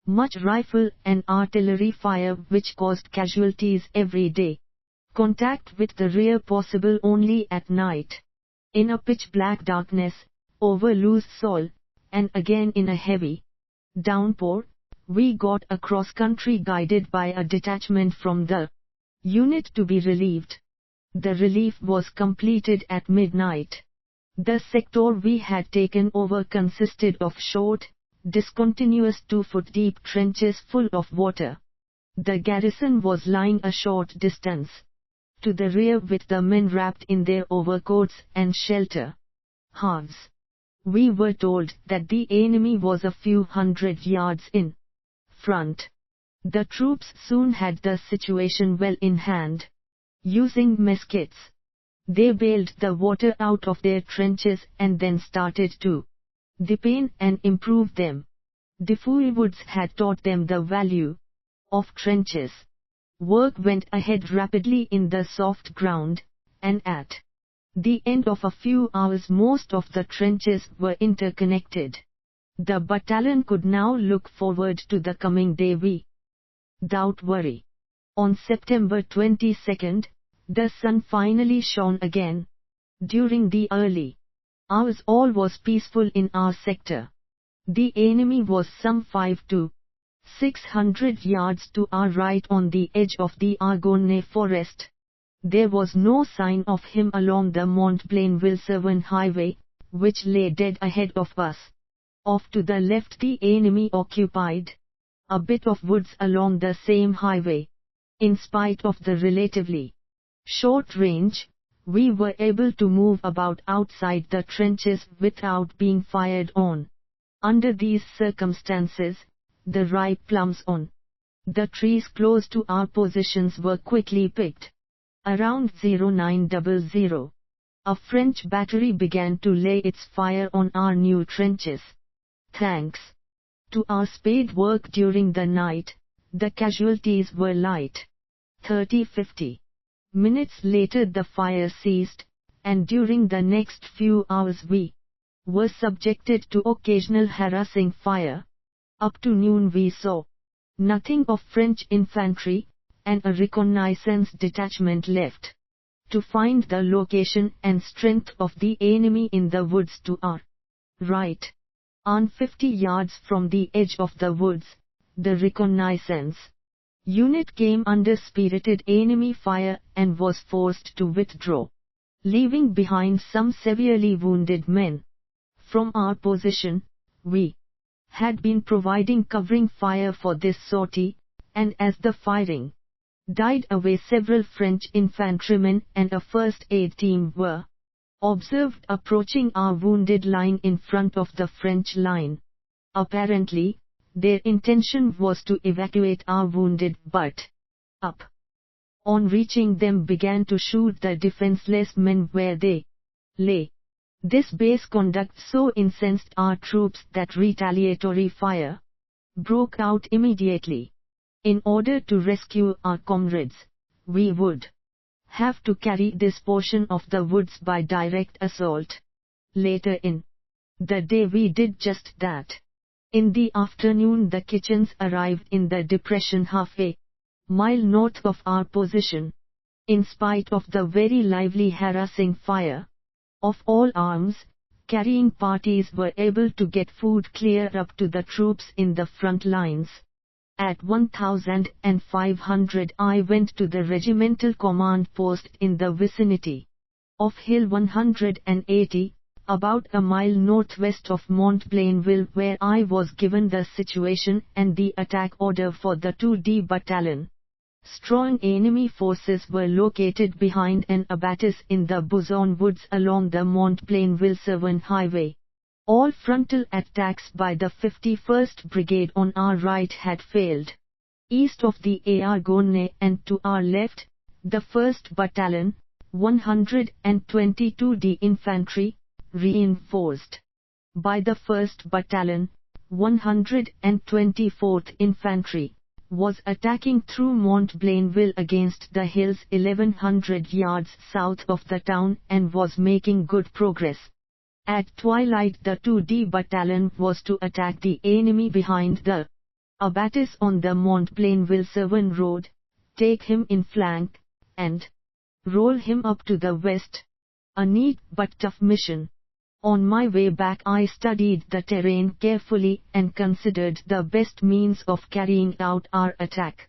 much rifle and artillery fire which caused casualties every day. Contact with the rear possible only at night. In a pitch-black darkness, over loose soil, and again in a heavy downpour, we got across country guided by a detachment from the unit to be relieved. The relief was completed at midnight. The sector we had taken over consisted of short, discontinuous 2-foot-deep trenches full of water. The garrison was lying a short distance to the rear with the men wrapped in their overcoats and shelter halves. We were told that the enemy was a few hundred yards in front. The troops soon had the situation well in hand. Using muskets, they bailed the water out of their trenches and then started to deepen and improve them. Defoe Woods had taught them the value of trenches. Work went ahead rapidly in the soft ground, and at the end of a few hours most of the trenches were interconnected. The battalion could now look forward to the coming day without worry. On September 22, the sun finally shone again. During the early hours all was peaceful in our sector. The enemy was some 500 to 600 yards to our right on the edge of the Argonne forest. There was no sign of him along the Montplainville-Severn highway, which lay dead ahead of us. Off to the left the enemy occupied a bit of woods along the same highway. In spite of the relatively short range, we were able to move about outside the trenches without being fired on. Under these circumstances, the ripe plums on the trees close to our positions were quickly picked. Around 0900, a French battery began to lay its fire on our new trenches. Thanks to our spade work during the night, the casualties were light. 30-50 minutes later the fire ceased, and during the next few hours we were subjected to occasional harassing fire. Up to noon we saw nothing of French infantry, and a reconnaissance detachment left to find the location and strength of the enemy in the woods to our right. On 50 yards from the edge of the woods, the reconnaissance unit came under spirited enemy fire and was forced to withdraw, leaving behind some severely wounded men. From our position, we had been providing covering fire for this sortie, and as the firing died away, several French infantrymen and a first aid team were observed approaching our wounded line in front of the French line. Apparently, their intention was to evacuate our wounded, but on reaching them began to shoot the defenseless men where they lay. This base conduct so incensed our troops that retaliatory fire broke out immediately. In order to rescue our comrades, we would have to carry this portion of the woods by direct assault. Later in the day we did just that. In the afternoon the kitchens arrived in the depression half a mile north of our position. In spite of the very lively harassing fire of all arms carrying parties were able to get food clear up to the troops in the front lines. At 1500 I went to the regimental command post in the vicinity of Hill 180, about a mile northwest of Montplainville, where I was given the situation and the attack order for the 2D Battalion. Strong enemy forces were located behind an abattis in the Boson Woods along the Montplainville-Severn Highway. All frontal attacks by the 51st Brigade on our right had failed. East of the Argonne and to our left, the 1st Battalion, 122d Infantry, reinforced by the 1st Battalion, 124th Infantry, was attacking through Montplainville against the hills 1100 yards south of the town and was making good progress. At twilight the 2D Battalion was to attack the enemy behind the abattis on the Montplainville-Severn Road, take him in flank, and roll him up to the west. A neat but tough mission. On my way back I studied the terrain carefully and considered the best means of carrying out our attack.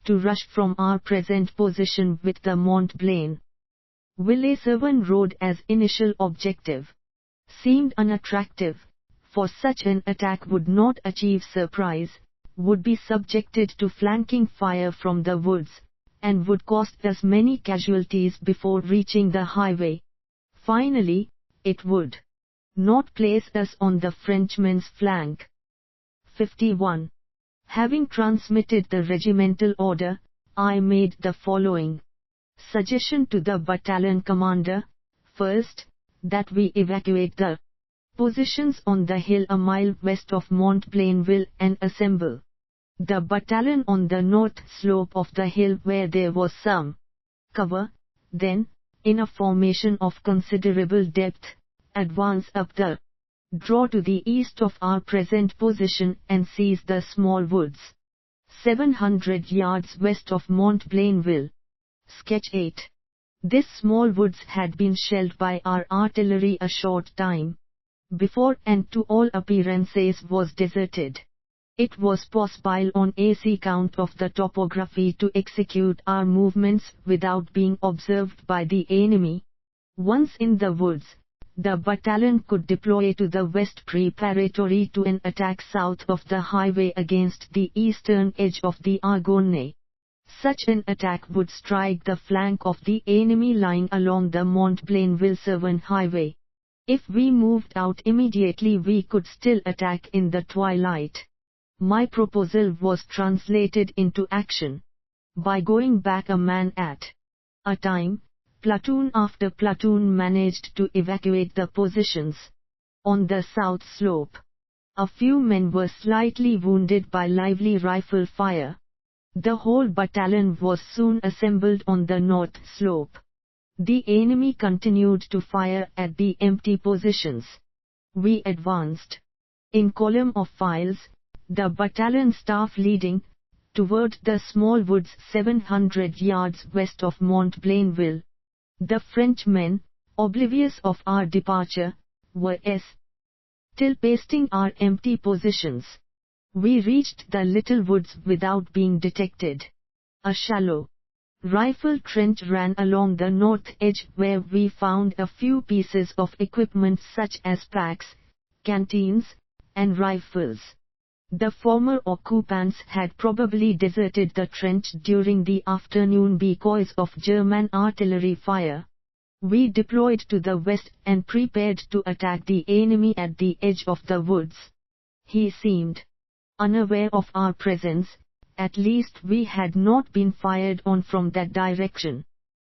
To rush from our present position with the Montplainville-Severn Road as initial objective seemed unattractive, for such an attack would not achieve surprise, would be subjected to flanking fire from the woods, and would cost us many casualties before reaching the highway. Finally, it would not place us on the Frenchmen's flank. 51. Having transmitted the regimental order, I made the following suggestion to the battalion commander. First, that we evacuate the positions on the hill a mile west of Montplainville and assemble the battalion on the north slope of the hill where there was some cover. Then, in a formation of considerable depth, advance up the draw to the east of our present position and seize the small woods 700 yards west of Montplainville. Sketch 8. This small woods had been shelled by our artillery a short time before and to all appearances was deserted. It was possible on account of the topography to execute our movements without being observed by the enemy. Once in the woods, the battalion could deploy to the west preparatory to an attack south of the highway against the eastern edge of the Argonne. Such an attack would strike the flank of the enemy lying along the Montplainville-Severn highway. If we moved out immediately we could still attack in the twilight. My proposal was translated into action. By going back a man at a time, platoon after platoon managed to evacuate the positions. On the south slope, a few men were slightly wounded by lively rifle fire. The whole battalion was soon assembled on the north slope. The enemy continued to fire at the empty positions. We advanced in column of files, the battalion staff leading, toward the small woods 700 yards west of Mont Blainville. The Frenchmen, oblivious of our departure, were still pasting our empty positions. We reached the little woods without being detected. A shallow rifle trench ran along the north edge where we found a few pieces of equipment such as packs, canteens, and rifles. The former occupants had probably deserted the trench during the afternoon because of German artillery fire. We deployed to the west and prepared to attack the enemy at the edge of the woods. He seemed unaware of our presence, at least we had not been fired on from that direction.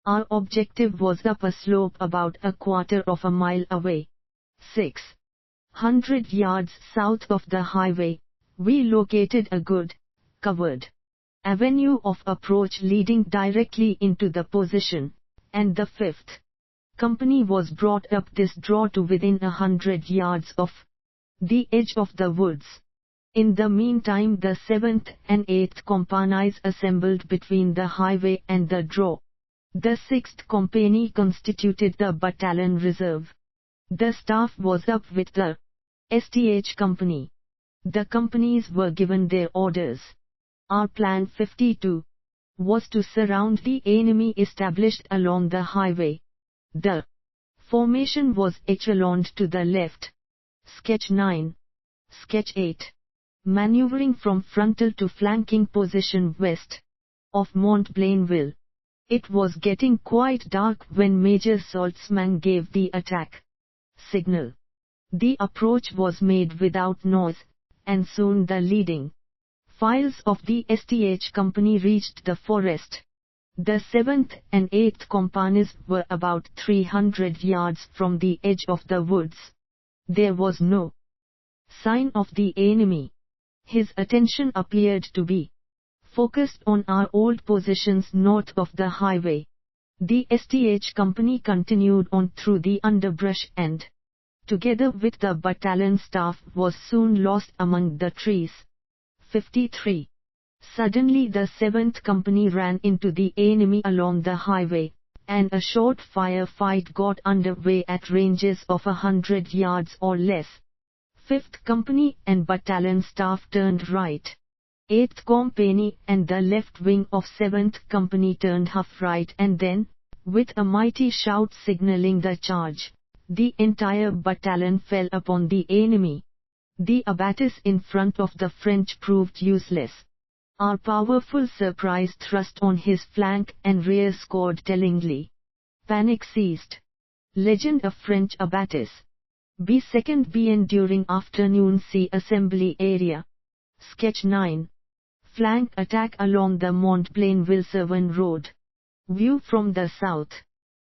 Our objective was up a slope about a quarter of a mile away. 600 yards south of the highway, we located a good, covered avenue of approach leading directly into the position, and the 5th Company was brought up this draw to within 100 yards of the edge of the woods. In the meantime the 7th and 8th companies assembled between the highway and the draw. The 6th Company constituted the battalion reserve. The staff was up with the STH Company. The companies were given their orders. Our plan 52 was to surround the enemy established along the highway. The formation was echeloned to the left. Sketch 9. Sketch 8. Maneuvering from frontal to flanking position west of Mont Blainville. It was getting quite dark when Major Saltzman gave the attack signal. The approach was made without noise, and soon the leading files of the STH Company reached the forest. The 7th and 8th Companies were about 300 yards from the edge of the woods. There was no sign of the enemy. His attention appeared to be focused on our old positions north of the highway. The STH Company continued on through the underbrush and, together with the battalion staff, was soon lost among the trees. 53. Suddenly the 7th Company ran into the enemy along the highway, and a short firefight got underway at ranges of 100 yards or less. 5th Company and battalion staff turned right. 8th Company and the left wing of 7th Company turned half right, and then, with a mighty shout signaling the charge, the entire battalion fell upon the enemy. The abattis in front of the French proved useless. Our powerful surprise thrust on his flank and rear scored tellingly. Panic seized. Legend of French abattis. B. 2nd BN during afternoon. See Assembly Area. Sketch 9. Flank attack along the Mont Blainville-Severn Road. View from the south.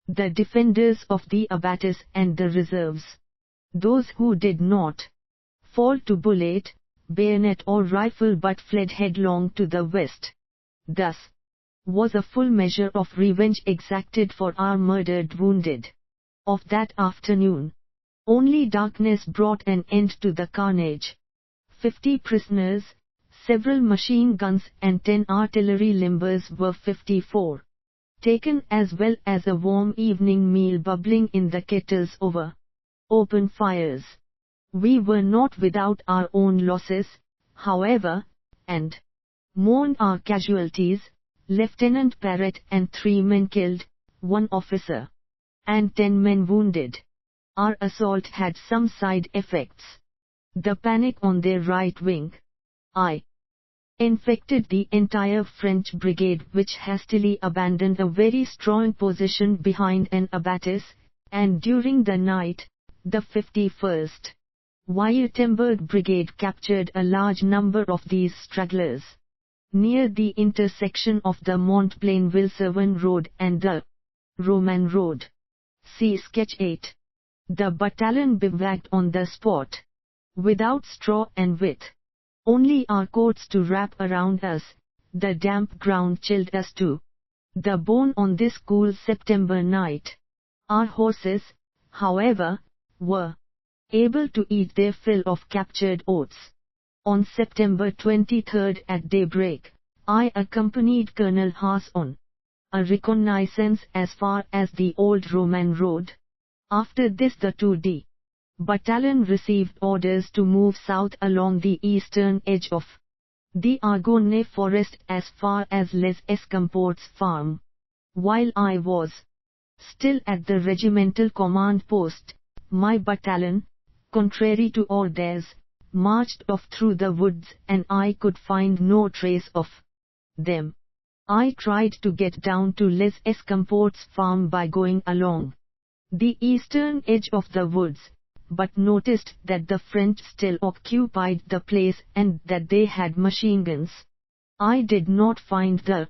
The defenders of the abattis and the reserves. Those who did not fall to bullet, bayonet or rifle but fled headlong to the west. Thus was a full measure of revenge exacted for our murdered wounded. Of that afternoon, only darkness brought an end to the carnage. 50 prisoners, several machine guns and 10 artillery limbers were 54 taken, as well as a warm evening meal bubbling in the kettles over open fires. We were not without our own losses, however, and mourned our casualties, Lieutenant Parrott and 3 men killed, 1 officer, and 10 men wounded. Our assault had some side effects. The panic on their right wing infected the entire French brigade, which hastily abandoned a very strong position behind an abattis, and during the night, the 51st Württemberg Brigade captured a large number of these stragglers. Near the intersection of the Mont Blainville-Severn Road and the Roman Road. See Sketch 8. The battalion bivouacked on the spot. Without straw and with only our coats to wrap around us, the damp ground chilled us to the bone on this cool September night. Our horses, however, were able to eat their fill of captured oats. On September 23 at daybreak, I accompanied Colonel Haas on a reconnaissance as far as the old Roman road. After this the 2D battalion received orders to move south along the eastern edge of the Argonne forest as far as Les Escamports farm. While I was still at the regimental command post, my battalion, contrary to orders, marched off through the woods and I could find no trace of them. I tried to get down to Les Escamports farm by going along the eastern edge of the woods, but noticed that the French still occupied the place and that they had machine guns. I did not find the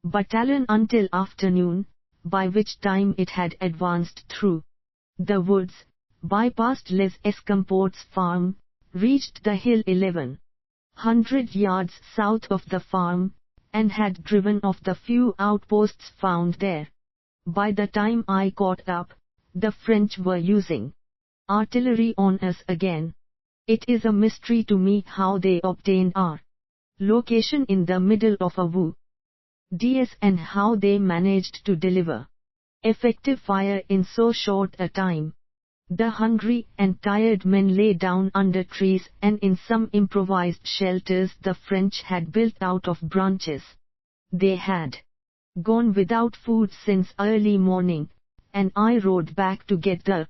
battalion until afternoon, by which time it had advanced through the woods, bypassed Les Escamports farm, reached the hill 1100 yards south of the farm, and had driven off the few outposts found there. By the time I caught up, the French were using artillery on us again. It is a mystery to me how they obtained our location in the middle of a woods and how they managed to deliver effective fire in so short a time. The hungry and tired men lay down under trees and in some improvised shelters the French had built out of branches. They had gone without food since early morning, and I rode back to get the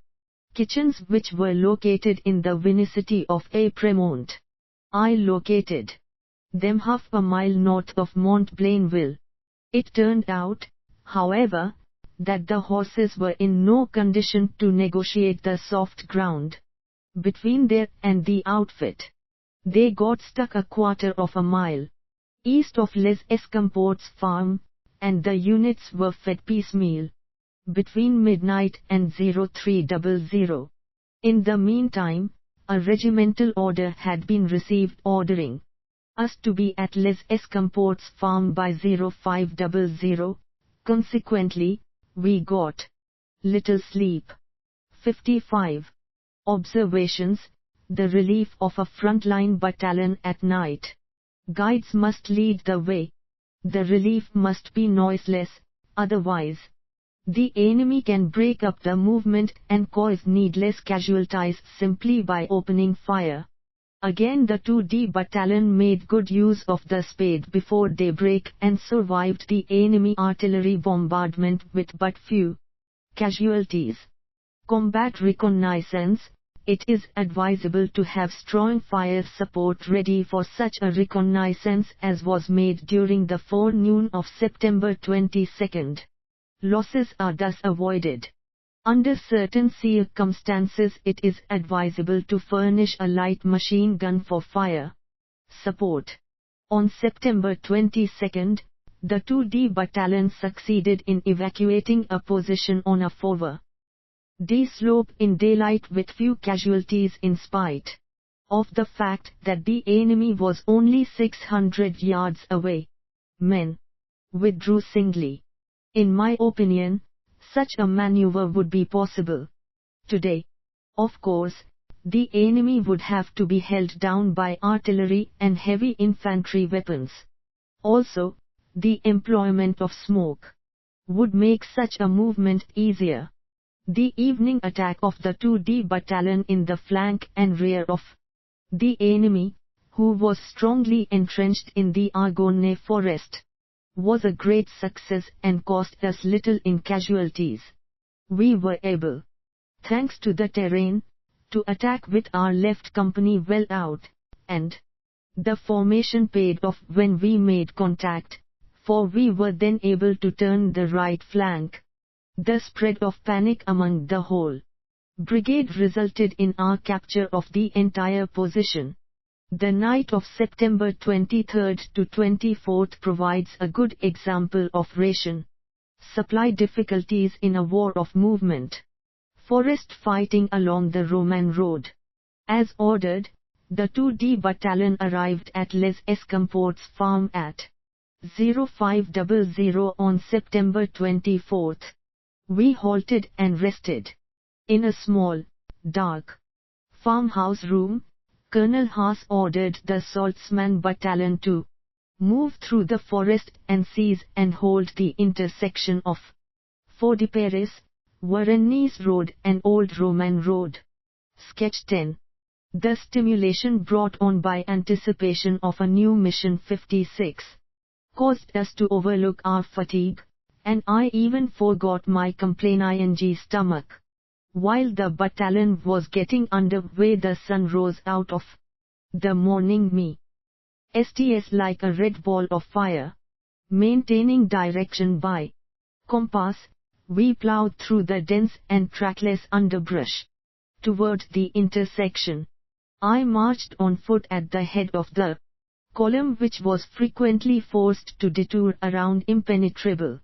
kitchens which were located in the vicinity of Apremont. I located them half a mile north of Montblainville. It turned out, however, that the horses were in no condition to negotiate the soft ground between there and the outfit. They got stuck a quarter of a mile east of Les Escamports farm, and the units were fed piecemeal between midnight and 0300. In the meantime, a regimental order had been received ordering us to be at Les Escamports farm by 0500. Consequently, we got little sleep. 55. Observations: the relief of a frontline battalion at night. Guides must lead the way. The relief must be noiseless, otherwise the enemy can break up the movement and cause needless casualties simply by opening fire. Again the 2D battalion made good use of the spade before daybreak and survived the enemy artillery bombardment with but few casualties. Combat reconnaissance: it is advisable to have strong fire support ready for such a reconnaissance as was made during the forenoon of September 22. Losses are thus avoided. Under certain circumstances it is advisable to furnish a light machine gun for fire support. On September 22, the 2D battalion succeeded in evacuating a position on a forward slope in daylight with few casualties in spite of the fact that the enemy was only 600 yards away. Men withdrew singly. In my opinion, such a maneuver would be possible today. Of course, the enemy would have to be held down by artillery and heavy infantry weapons. Also, the employment of smoke would make such a movement easier. The evening attack of the 2D battalion in the flank and rear of the enemy, who was strongly entrenched in the Argonne forest, was a great success and cost us little in casualties. We were able, thanks to the terrain, to attack with our left company well out, and the formation paid off when we made contact, for we were then able to turn the right flank. The spread of panic among the whole brigade resulted in our capture of the entire position. The night of September 23 to 24 provides a good example of ration supply difficulties in a war of movement. Forest fighting along the Roman road. As ordered, the 2D battalion arrived at Les Escamports farm at 0500 on September 24. We halted and rested in a small, dark farmhouse room, Colonel Haas ordered the Saltzman Battalion to move through the forest and seize and hold the intersection of Fort de Paris, Varennes Road and Old Roman Road. Sketch 10. The stimulation brought on by anticipation of a new mission 56 caused us to overlook our fatigue, and I even forgot my complaining stomach. While the battalion was getting under way, the sun rose out of the morning sts like a red ball of fire. Maintaining direction by compass, we plowed through the dense and trackless underbrush toward the intersection. I marched on foot at the head of the column, which was frequently forced to detour around impenetrable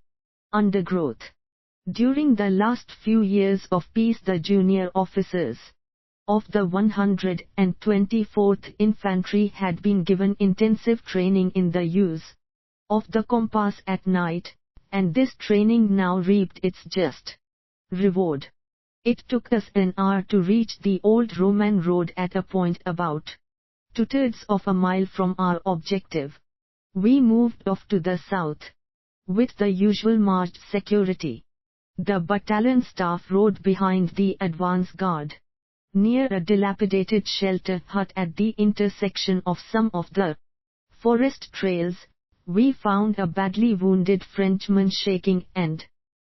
undergrowth. During the last few years of peace, the junior officers of the 124th Infantry had been given intensive training in the use of the compass at night, and this training now reaped its just reward. It took us an hour to reach the Old Roman Road at a point about 2/3 of a mile from our objective. We moved off to the south with the usual marched security. The battalion staff rode behind the advance guard. Near a dilapidated shelter hut at the intersection of some of the forest trails, we found a badly wounded Frenchman shaking and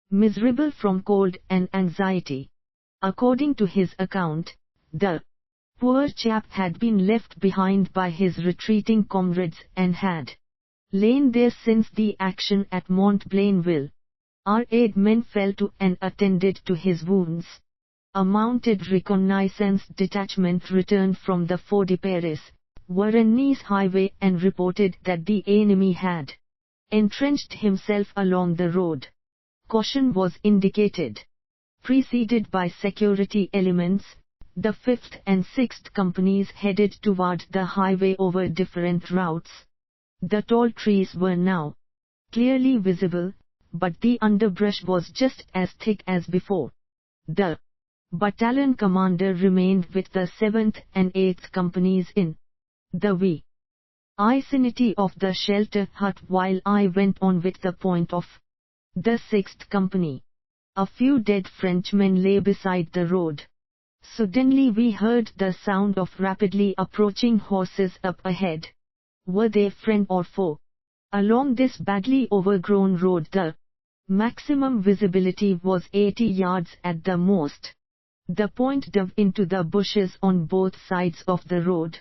miserable from cold and anxiety. According to his account, the poor chap had been left behind by his retreating comrades and had lain there since the action at Mont-Blainville. Our aid men fell to and attended to his wounds. A mounted reconnaissance detachment returned from the Fort de Paris, Varennes highway, and reported that the enemy had entrenched himself along the road. Caution was indicated. Preceded by security elements, the 5th and 6th companies headed toward the highway over different routes. The tall trees were now clearly visible, but the underbrush was just as thick as before. The battalion commander remained with the 7th and 8th companies in the vicinity of the shelter hut while I went on with the point of the 6th company. A few dead Frenchmen lay beside the road. Suddenly we heard the sound of rapidly approaching horses up ahead. Were they friend or foe? Along this badly overgrown road the maximum visibility was 80 yards at the most. The point dove into the bushes on both sides of the road.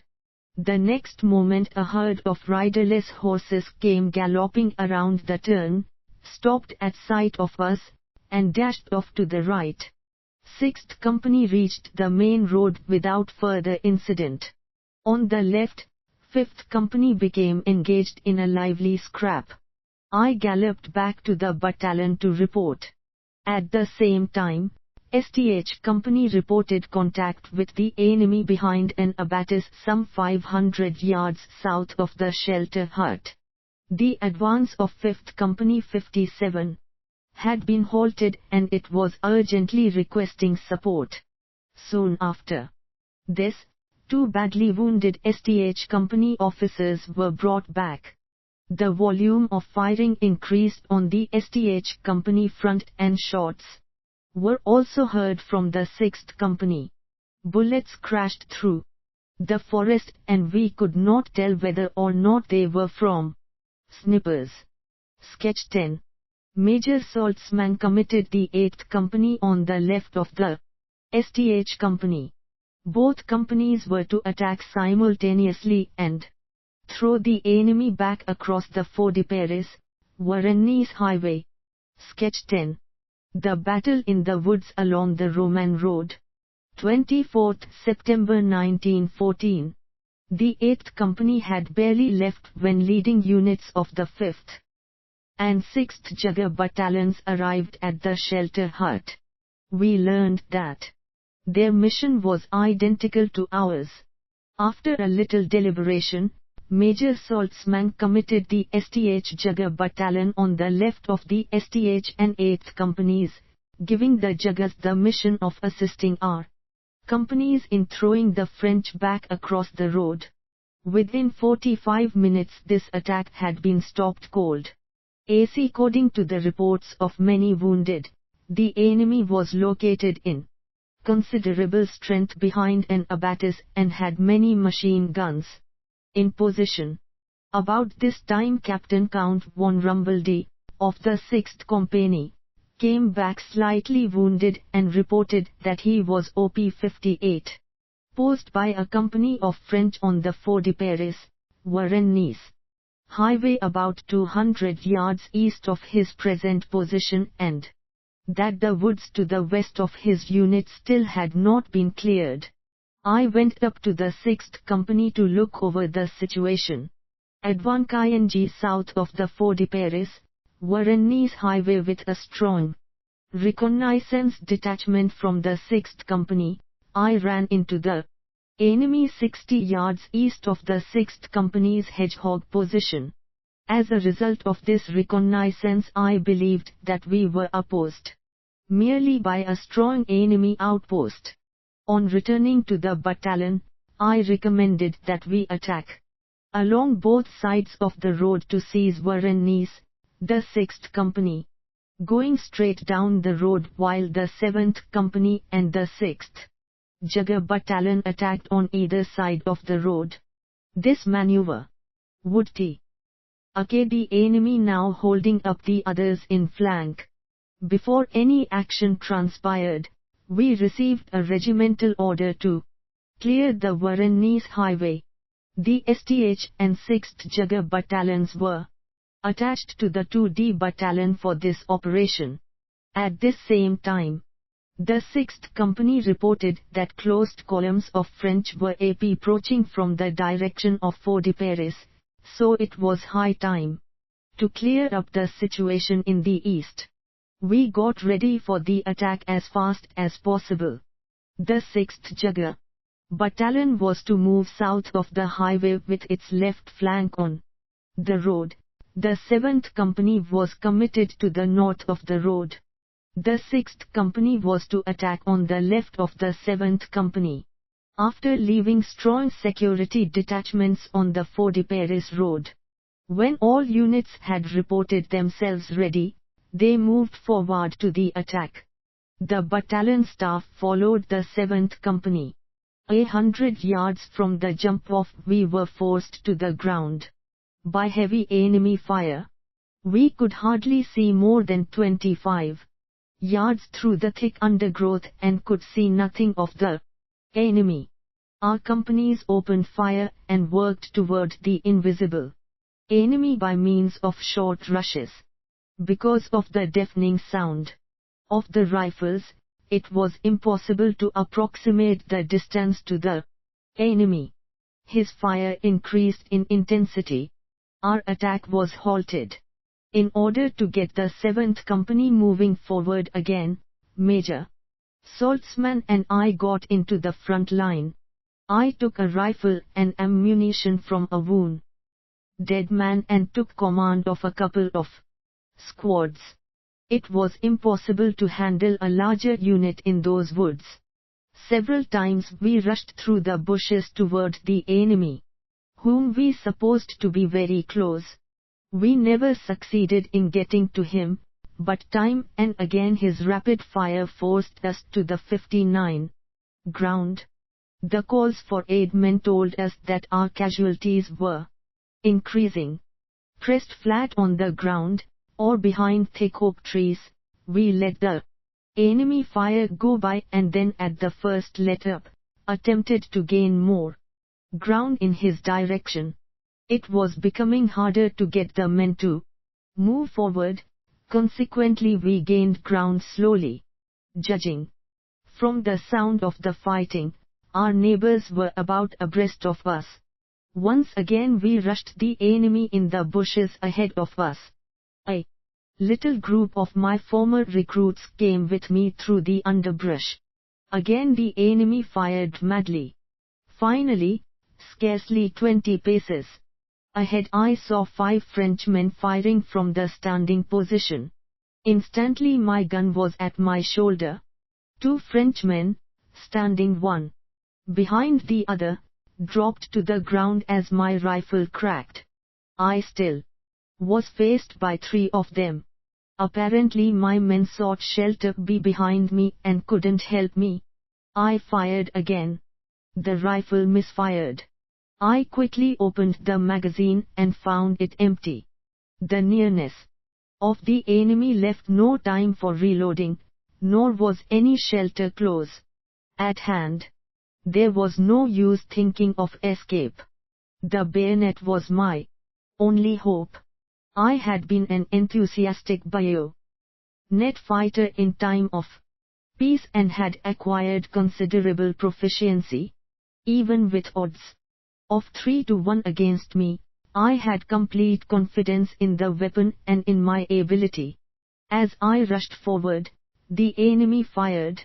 The next moment a herd of riderless horses came galloping around the turn, stopped at sight of us, and dashed off to the right. 6th Company reached the main road without further incident. On the left, 5th Company became engaged in a lively scrap. I galloped back to the battalion to report. At the same time, STH Company reported contact with the enemy behind an abattis some 500 yards south of the shelter hut. The advance of 5th Company 57 had been halted and it was urgently requesting support. Soon after this, 2 badly wounded STH Company officers were brought back. The volume of firing increased on the STH Company front and shots were also heard from the 6th Company. Bullets crashed through the forest and we could not tell whether or not they were from snipers. Sketch 10. Major Saltzman committed the 8th Company on the left of the STH Company. Both companies were to attack simultaneously and throw the enemy back across the Fort de Paris, Varennes highway. Sketch 10. The battle in the woods along the Roman Road. 24th September 1914. The 8th Company had barely left when leading units of the 5th and 6th Jager battalions arrived at the shelter hut. We learned that their mission was identical to ours. After a little deliberation, Major Saltzman committed the STH Jager battalion on the left of the STH and 8th companies, giving the Jagers the mission of assisting our companies in throwing the French back across the road. Within 45 minutes this attack had been stopped cold. According to the reports of many wounded, the enemy was located in considerable strength behind an abattis and had many machine guns in position. About this time Captain Count von Rommel of the 6th Company came back slightly wounded and reported that he was OP 58. Posed by a company of French on the Fort de Paris, Varennes highway about 200 yards east of his present position, and that the woods to the west of his unit still had not been cleared. I went up to the 6th Company to look over the situation. Advancing south of the Fort de Paris, Varennes highway with a strong reconnaissance detachment from the 6th Company, I ran into the enemy 60 yards east of the 6th Company's hedgehog position. As a result of this reconnaissance I believed that we were opposed merely by a strong enemy outpost. On returning to the battalion, I recommended that we attack along both sides of the road to seize Varennes. The 6th Company going straight down the road while the 7th Company and the 6th Jaguar Battalion attacked on either side of the road. This maneuver would take the enemy now holding up the others in flank. Before any action transpired, we received a regimental order to clear the Varennes highway. The STH and 6th Jaguar battalions were attached to the 2D battalion for this operation. At this same time, the 6th Company reported that closed columns of French were approaching from the direction of Fort de Paris, so it was high time to clear up the situation in the east. We got ready for the attack as fast as possible. The 6th Jaguar Battalion was to move south of the highway with its left flank on the road. The 7th Company was committed to the north of the road. The 6th Company was to attack on the left of the 7th Company. After leaving strong security detachments on the Fort de Paris road, when all units had reported themselves ready, they moved forward to the attack. The battalion staff followed the 7th Company. 100 yards from the jump-off we were forced to the ground by heavy enemy fire. We could hardly see more than 25 yards through the thick undergrowth and could see nothing of the enemy. Our companies opened fire and worked toward the invisible enemy by means of short rushes. Because of the deafening sound of the rifles, it was impossible to approximate the distance to the enemy. His fire increased in intensity. Our attack was halted. In order to get the 7th Company moving forward again, Major Saltzman and I got into the front line. I took a rifle and ammunition from a wounded man and took command of a couple of squads. It was impossible to handle a larger unit in those woods. Several times we rushed through the bushes toward the enemy, whom we supposed to be very close. We never succeeded in getting to him, but time and again his rapid fire forced us to the 59 ground. The calls for aid men told us that our casualties were increasing. Pressed flat on the ground, or behind thick oak trees, we let the enemy fire go by and then at the first let up, attempted to gain more ground in his direction. It was becoming harder to get the men to move forward, consequently we gained ground slowly. Judging from the sound of the fighting, our neighbors were about abreast of us. Once again we rushed the enemy in the bushes ahead of us. A little group of my former recruits came with me through the underbrush. Again the enemy fired madly. Finally, scarcely 20 paces ahead I saw 5 Frenchmen firing from the standing position. Instantly my gun was at my shoulder. 2 Frenchmen, standing one behind the other, dropped to the ground as my rifle cracked. I still was faced by three of them. Apparently my men sought shelter behind me and couldn't help me. I fired again. The rifle misfired. I quickly opened the magazine and found it empty. The nearness of the enemy left no time for reloading, nor was any shelter close at hand. There was no use thinking of escape. The bayonet was my only hope. I had been an enthusiastic bayonet fighter in time of peace and had acquired considerable proficiency. Even with odds of 3-1 against me, I had complete confidence in the weapon and in my ability. As I rushed forward, the enemy fired.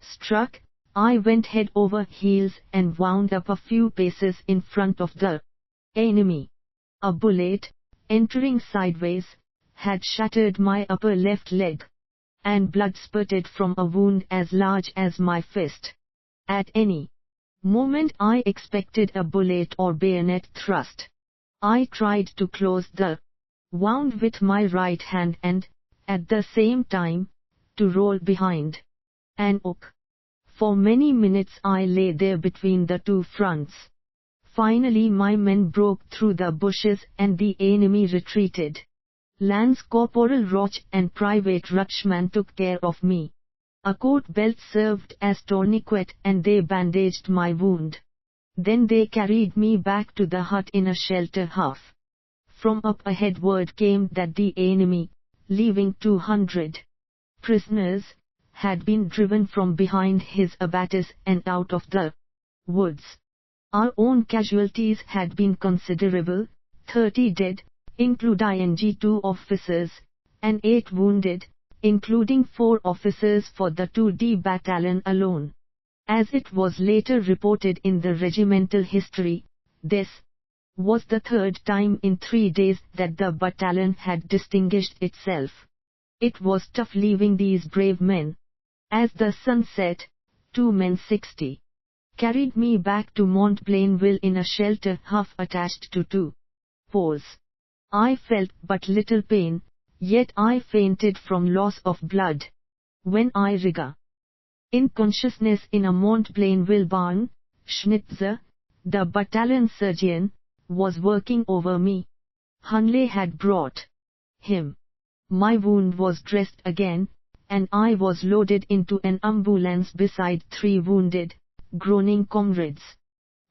Struck, I went head over heels and wound up a few paces in front of the enemy. A bullet, entering sideways, had shattered my upper left leg, and blood spurted from a wound as large as my fist. At any moment I expected a bullet or bayonet thrust. I tried to close the wound with my right hand and, at the same time, to roll behind an oak. For many minutes I lay there between the two fronts. Finally my men broke through the bushes and the enemy retreated. Lance Corporal Roch and Private Rutschman took care of me. A coat belt served as tourniquet and they bandaged my wound. Then they carried me back to the hut in a shelter half. From up ahead word came that the enemy, leaving 200 prisoners, had been driven from behind his abattis and out of the woods. Our own casualties had been considerable, 30 dead, including 2 officers, and 8 wounded, including 4 officers for the 2D battalion alone. As it was later reported in the regimental history, this was the 3rd time in 3 days that the battalion had distinguished itself. It was tough leaving these brave men. As the sun set, 2 men 60 carried me back to Montplainville in a shelter half attached to 2 poles. I felt but little pain, yet I fainted from loss of blood. When I regained in consciousness in a Montplainville barn, Schnitzer, the battalion surgeon, was working over me. Hunley had brought him. My wound was dressed again, and I was loaded into an ambulance beside 3 wounded, groaning comrades.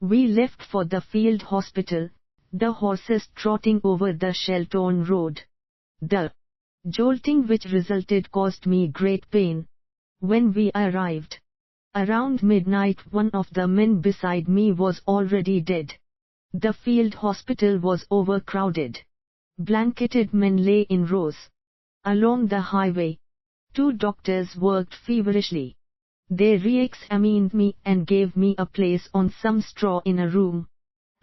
We left for the field hospital, the horses trotting over the shell-torn road. The jolting which resulted caused me great pain. When we arrived around midnight, one of the men beside me was already dead. The field hospital was overcrowded. Blanketed men lay in rows along the highway. 2 doctors worked feverishly. They re-examined me and gave me a place on some straw in a room.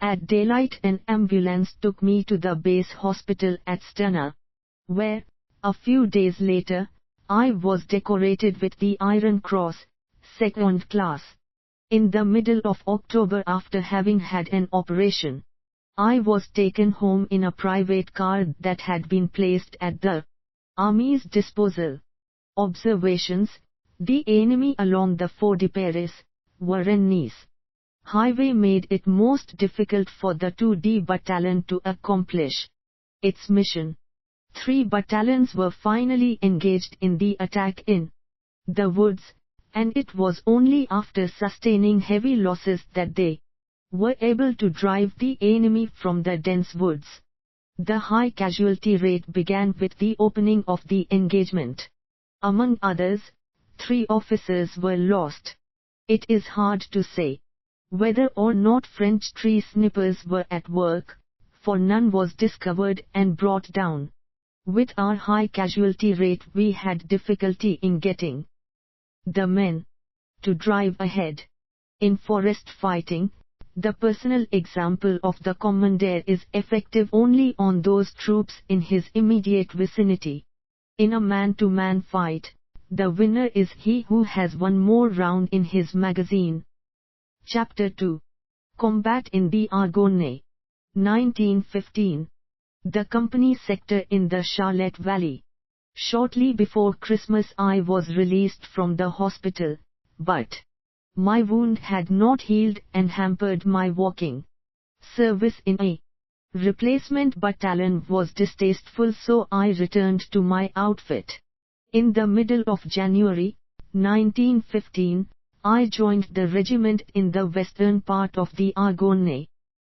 At daylight an ambulance took me to the base hospital at Sterna, where, a few days later, I was decorated with the Iron Cross, 2nd class. In the middle of October, after having had an operation, I was taken home in a private car that had been placed at the Army's disposal. Observations: the enemy along the Fort de Paris, Varennes highway made it most difficult for the 2D battalion to accomplish its mission. 3 battalions were finally engaged in the attack in the woods, and it was only after sustaining heavy losses that they were able to drive the enemy from the dense woods. The high casualty rate began with the opening of the engagement. Among others, 3 officers were lost. It is hard to say whether or not French tree snippers were at work, for none was discovered and brought down. With our high casualty rate, we had difficulty in getting the men to drive ahead. In forest fighting, the personal example of the commander is effective only on those troops in his immediate vicinity. In a man-to-man fight, The winner is he who has one more round in his magazine. Chapter 2. Combat in the Argonne. 1915. The company sector in the Charlotte Valley. Shortly before Christmas I was released from the hospital, but my wound had not healed and hampered my walking. Service in a replacement battalion was distasteful, so I returned to my outfit. In the middle of January, 1915, I joined the regiment in the western part of the Argonne.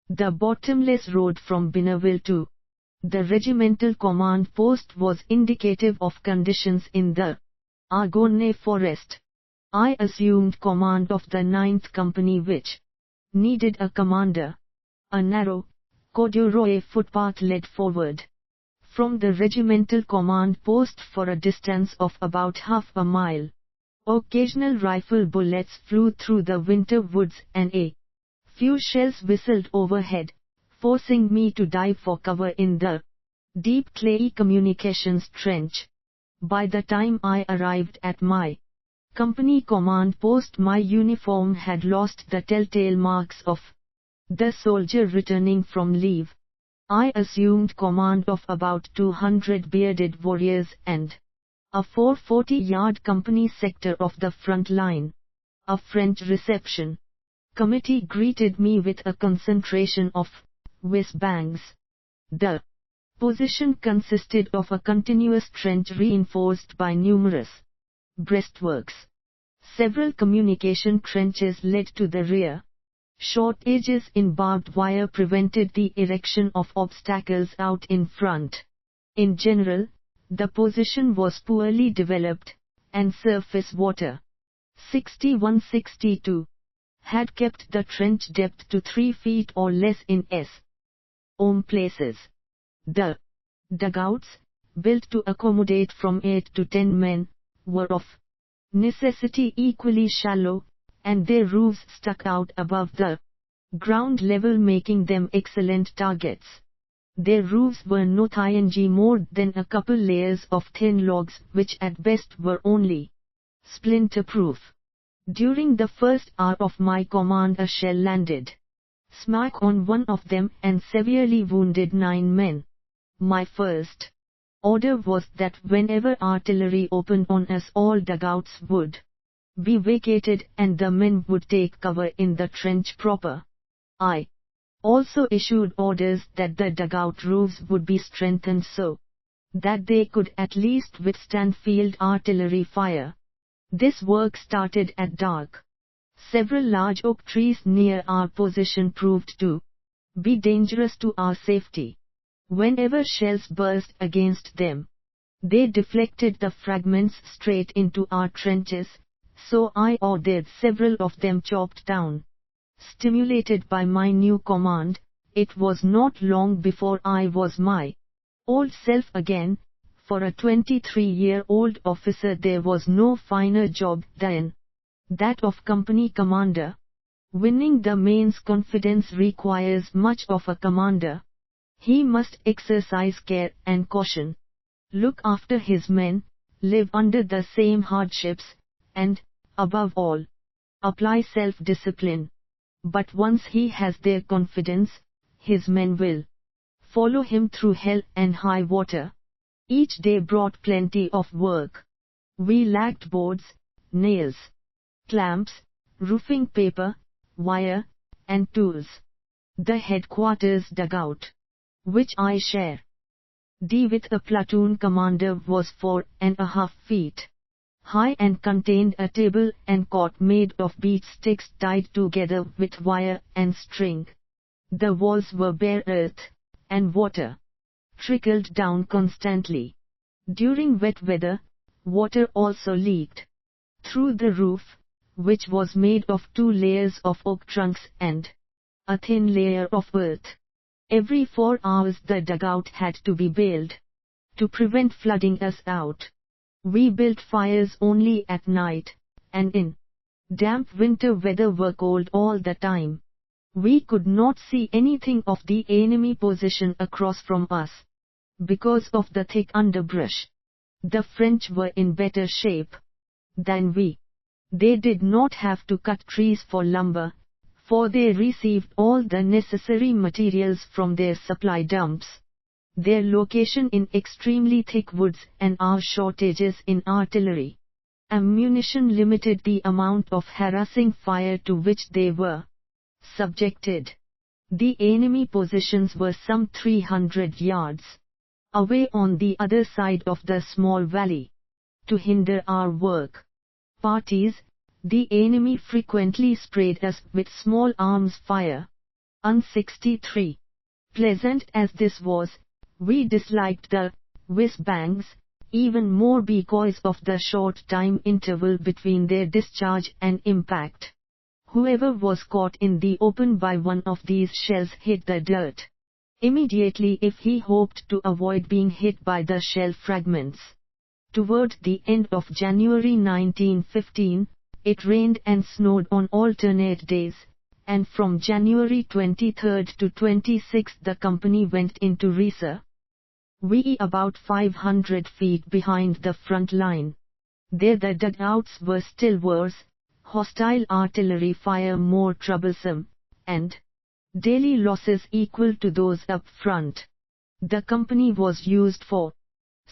The bottomless road from Binneville to the regimental command post was indicative of conditions in the Argonne forest. I assumed command of the 9th Company, which needed a commander. A narrow corduroy footpath led forward from the regimental command post for a distance of about half a mile. Occasional rifle bullets flew through the winter woods and a few shells whistled overhead, forcing me to dive for cover in the deep clayey communications trench. By the time I arrived at my company command post, my uniform had lost the telltale marks of the soldier returning from leave. I assumed command of about 200 bearded warriors and a 440-yard company sector of the front line. A French reception committee greeted me with a concentration of whiz-bangs. The position consisted of a continuous trench reinforced by numerous breastworks. Several communication trenches led to the rear. Shortages in barbed wire prevented the erection of obstacles out in front. In general, the position was poorly developed, and surface water 61-62 had kept the trench depth to 3 feet or less in some places. The dugouts, built to accommodate from 8 to 10 men, were of necessity equally shallow, and their roofs stuck out above the ground level, making them excellent targets. Their roofs were nothing more than a couple layers of thin logs, which at best were only splinter-proof. During the first hour of my command a shell landed smack on one of them and severely wounded 9 men. My first order was that whenever artillery opened on us, all dugouts would be vacated and the men would take cover in the trench proper. I also issued orders that the dugout roofs would be strengthened so that they could at least withstand field artillery fire. This work started at dark. Several large oak trees near our position proved to be dangerous to our safety. Whenever shells burst against them, they deflected the fragments straight into our trenches, so I ordered several of them chopped down. Stimulated by my new command, it was not long before I was my old self again. For a 23-year-old officer there was no finer job than that of company commander. Winning the men's confidence requires much of a commander. He must exercise care and caution, look after his men, live under the same hardships, and, above all, apply self-discipline. But once he has their confidence, his men will follow him through hell and high water. Each day brought plenty of work. We lacked boards, nails, clamps, roofing paper, wire, and tools. The headquarters dugout, which I share with a platoon commander, was 4.5 feet high and contained a table and cot made of beech sticks tied together with wire and string. The walls were bare earth, and water trickled down constantly. During wet weather, water also leaked through the roof, which was made of 2 layers of oak trunks and a thin layer of earth. Every 4 hours the dugout had to be bailed to prevent flooding us out. We built fires only at night, and in damp winter weather were cold all the time. We could not see anything of the enemy position across from us, because of the thick underbrush. The French were in better shape. than we. They did not have to cut trees for lumber, for they received all the necessary materials from their supply dumps. Their location in extremely thick woods and our shortages in artillery ammunition limited the amount of harassing fire to which they were subjected. The enemy positions were some 300 yards away on the other side of the small valley. To hinder our work parties, the enemy frequently sprayed us with small arms fire. 63. Pleasant as this was, we disliked the whiz-bangs even more because of the short time interval between their discharge and impact. Whoever was caught in the open by one of these shells hit the dirt immediately if he hoped to avoid being hit by the shell fragments. Toward the end of January 1915, it rained and snowed on alternate days, and from January 23 to 26 the company went into reserve. We about 500 feet behind the front line. There the dugouts were still worse, hostile artillery fire more troublesome, and daily losses equal to those up front. The company was used for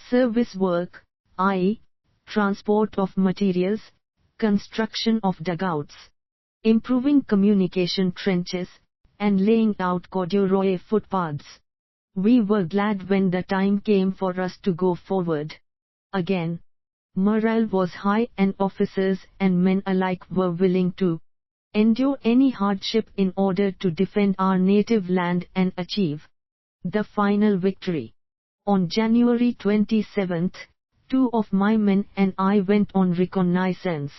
service work, i.e., transport of materials, construction of dugouts, improving communication trenches, and laying out corduroy footpaths. We were glad when the time came for us to go forward. Again, morale was high and officers and men alike were willing to endure any hardship in order to defend our native land and achieve the final victory. On January 27, 2 of my men and I went on reconnaissance,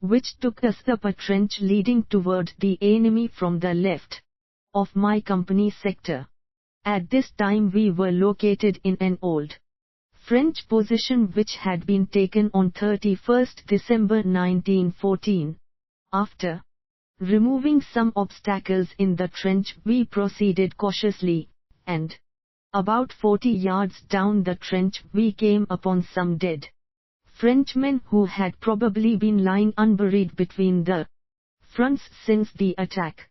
which took us up a trench leading toward the enemy from the left of my company sector. At this time we were located in an old French position which had been taken on 31 December 1914. After removing some obstacles in the trench we proceeded cautiously, and about 40 yards down the trench we came upon some dead Frenchmen who had probably been lying unburied between the fronts since the attack.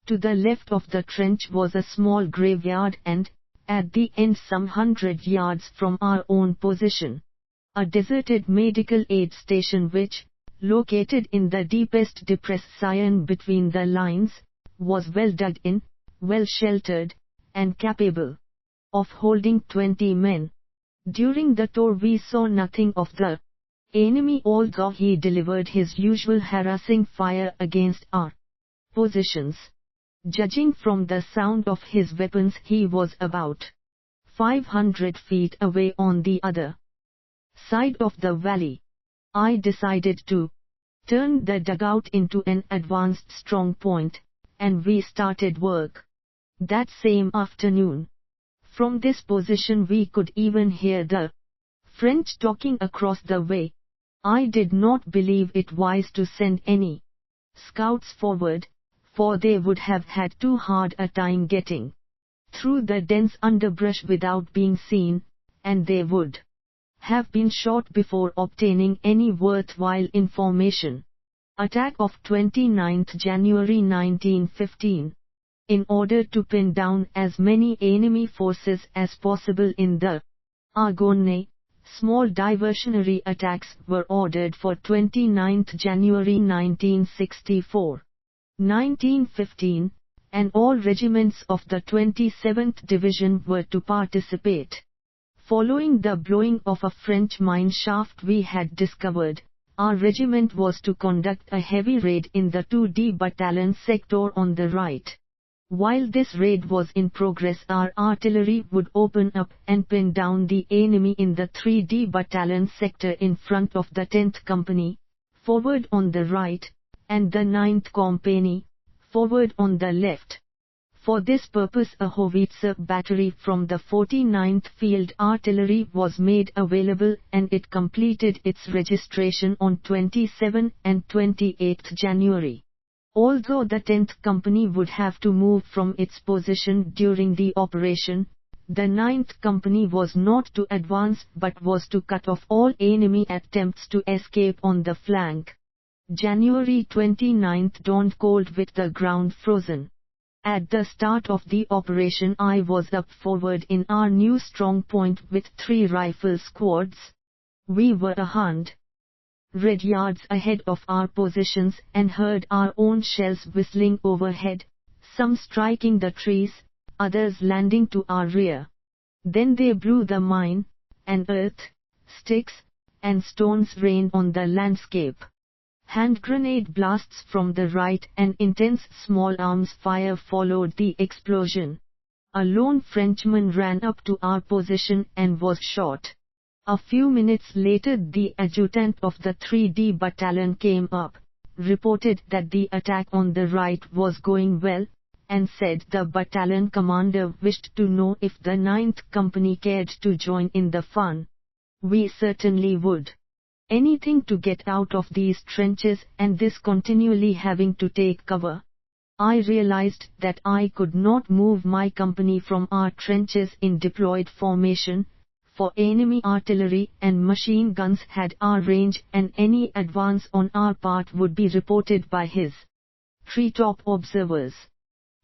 To the left of the trench was a small graveyard and, at the end some 100 yards from our own position, a deserted medical aid station which, located in the deepest depression between the lines, was well dug in, well sheltered, and capable of holding 20 men. During the tour we saw nothing of the enemy although he delivered his usual harassing fire against our positions. Judging from the sound of his weapons he was about 500 feet away on the other side of the valley. I decided to turn the dugout into an advanced strong point, and we started work that same afternoon. From this position we could even hear the French talking across the way. I did not believe it wise to send any scouts forward, for they would have had too hard a time getting through the dense underbrush without being seen, and they would have been shot before obtaining any worthwhile information. Attack of 29 January 1915. In order to pin down as many enemy forces as possible in the Argonne, small diversionary attacks were ordered for 29 January 1964. 1915, and all regiments of the 27th Division were to participate. Following the blowing of a French mine shaft we had discovered, our regiment was to conduct a heavy raid in the 2D Battalion sector on the right. While this raid was in progress our artillery would open up and pin down the enemy in the 3D Battalion sector in front of the 10th Company, forward on the right, and the 9th Company, forward on the left. For this purpose a howitzer battery from the 49th Field Artillery was made available and it completed its registration on 27 and 28 January. Although the 10th Company would have to move from its position during the operation, The 9th Company was not to advance but was to cut off all enemy attempts to escape on the flank. January 29th dawned cold with the ground frozen. At the start of the operation I was up forward in our new strong point with 3 rifle squads. We were 100 yards ahead of our positions and heard our own shells whistling overhead, some striking the trees, others landing to our rear. Then they blew the mine, and earth, sticks, and stones rained on the landscape. Hand grenade blasts from the right and intense small arms fire followed the explosion. A lone Frenchman ran up to our position and was shot. A few minutes later the adjutant of the 3D battalion came up, reported that the attack on the right was going well, and said the battalion commander wished to know if the 9th Company cared to join in the fun. We certainly would. Anything to get out of these trenches and this continually having to take cover. I realized that I could not move my company from our trenches in deployed formation, for enemy artillery and machine guns had our range and any advance on our part would be reported by his treetop observers.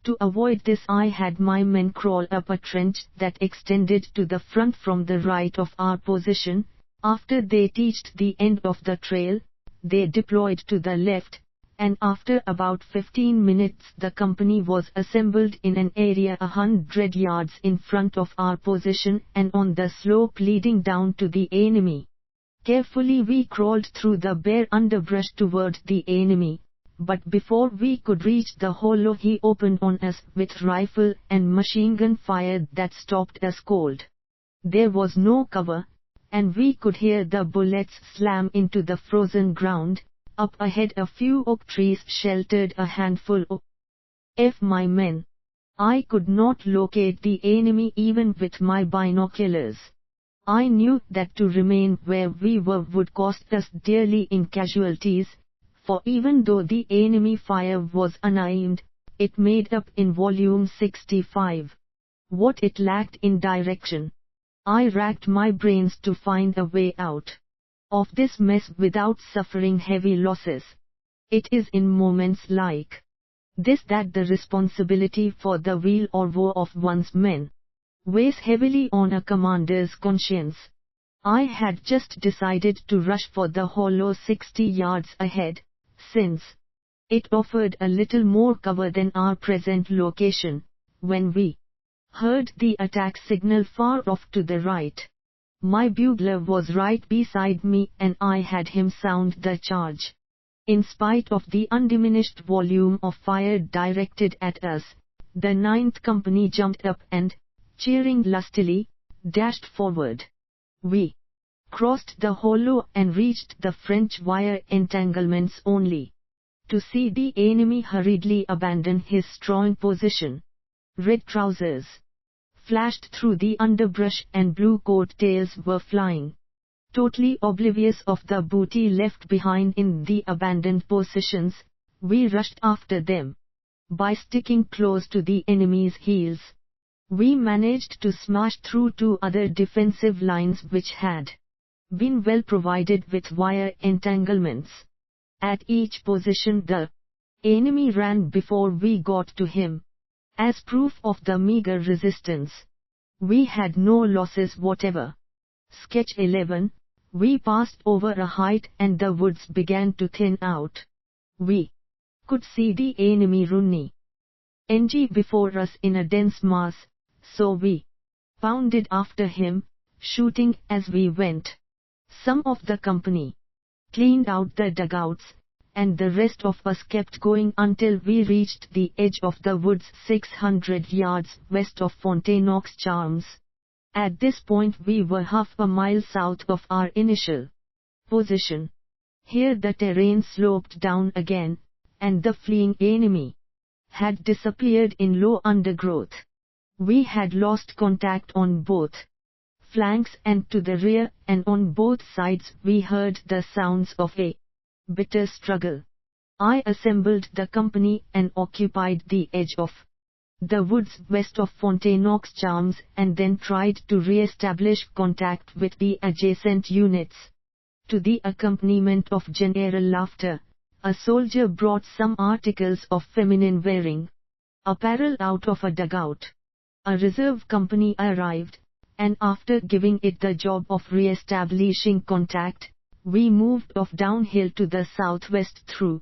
To avoid this I had my men crawl up a trench that extended to the front from the right of our position. After they reached the end of the trail, they deployed to the left, and after about 15 minutes the company was assembled in an area 100 yards in front of our position and on the slope leading down to the enemy. Carefully we crawled through the bare underbrush toward the enemy, but before we could reach the hollow he opened on us with rifle and machine gun fire that stopped us cold. There was no cover, and we could hear the bullets slam into the frozen ground. Up ahead a few oak trees sheltered a handful of my men. I could not locate the enemy even with my binoculars. I knew that to remain where we were would cost us dearly in casualties, for even though the enemy fire was unaimed, it made up in volume 65 what it lacked in direction. I racked my brains to find a way out of this mess without suffering heavy losses. It is in moments like this that the responsibility for the weal or woe of one's men weighs heavily on a commander's conscience. I had just decided to rush for the hollow 60 yards ahead, since it offered a little more cover than our present location, when we heard the attack signal far off to the right. My bugler was right beside me and I had him sound the charge. In spite of the undiminished volume of fire directed at us, the 9th Company jumped up and, cheering lustily, dashed forward. We crossed the hollow and reached the French wire entanglements only to see the enemy hurriedly abandon his strong position. Red trousers flashed through the underbrush and blue coat tails were flying. Totally oblivious of the booty left behind in the abandoned positions, we rushed after them. By sticking close to the enemy's heels, we managed to smash through 2 other defensive lines which had been well provided with wire entanglements. At each position the enemy ran before we got to him. As proof of the meager resistance, we had no losses whatever. Sketch 11. We passed over a height and the woods began to thin out. We could see the enemy running before us in a dense mass, so we pounded after him, shooting as we went. Some of the company cleaned out the dugouts, and the rest of us kept going until we reached the edge of the woods 600 yards west of Fontaine-aux-Charmes. At this point we were half a mile south of our initial position. Here the terrain sloped down again, and the fleeing enemy had disappeared in low undergrowth. We had lost contact on both flanks and to the rear, and on both sides we heard the sounds of a bitter struggle. I assembled the company and occupied the edge of the woods west of Fontenoy-Charmes, and then tried to re-establish contact with the adjacent units. To the accompaniment of general laughter, a soldier brought some articles of feminine wearing apparel out of a dugout. A reserve company arrived, and after giving it the job of re-establishing contact, we moved off downhill to the southwest through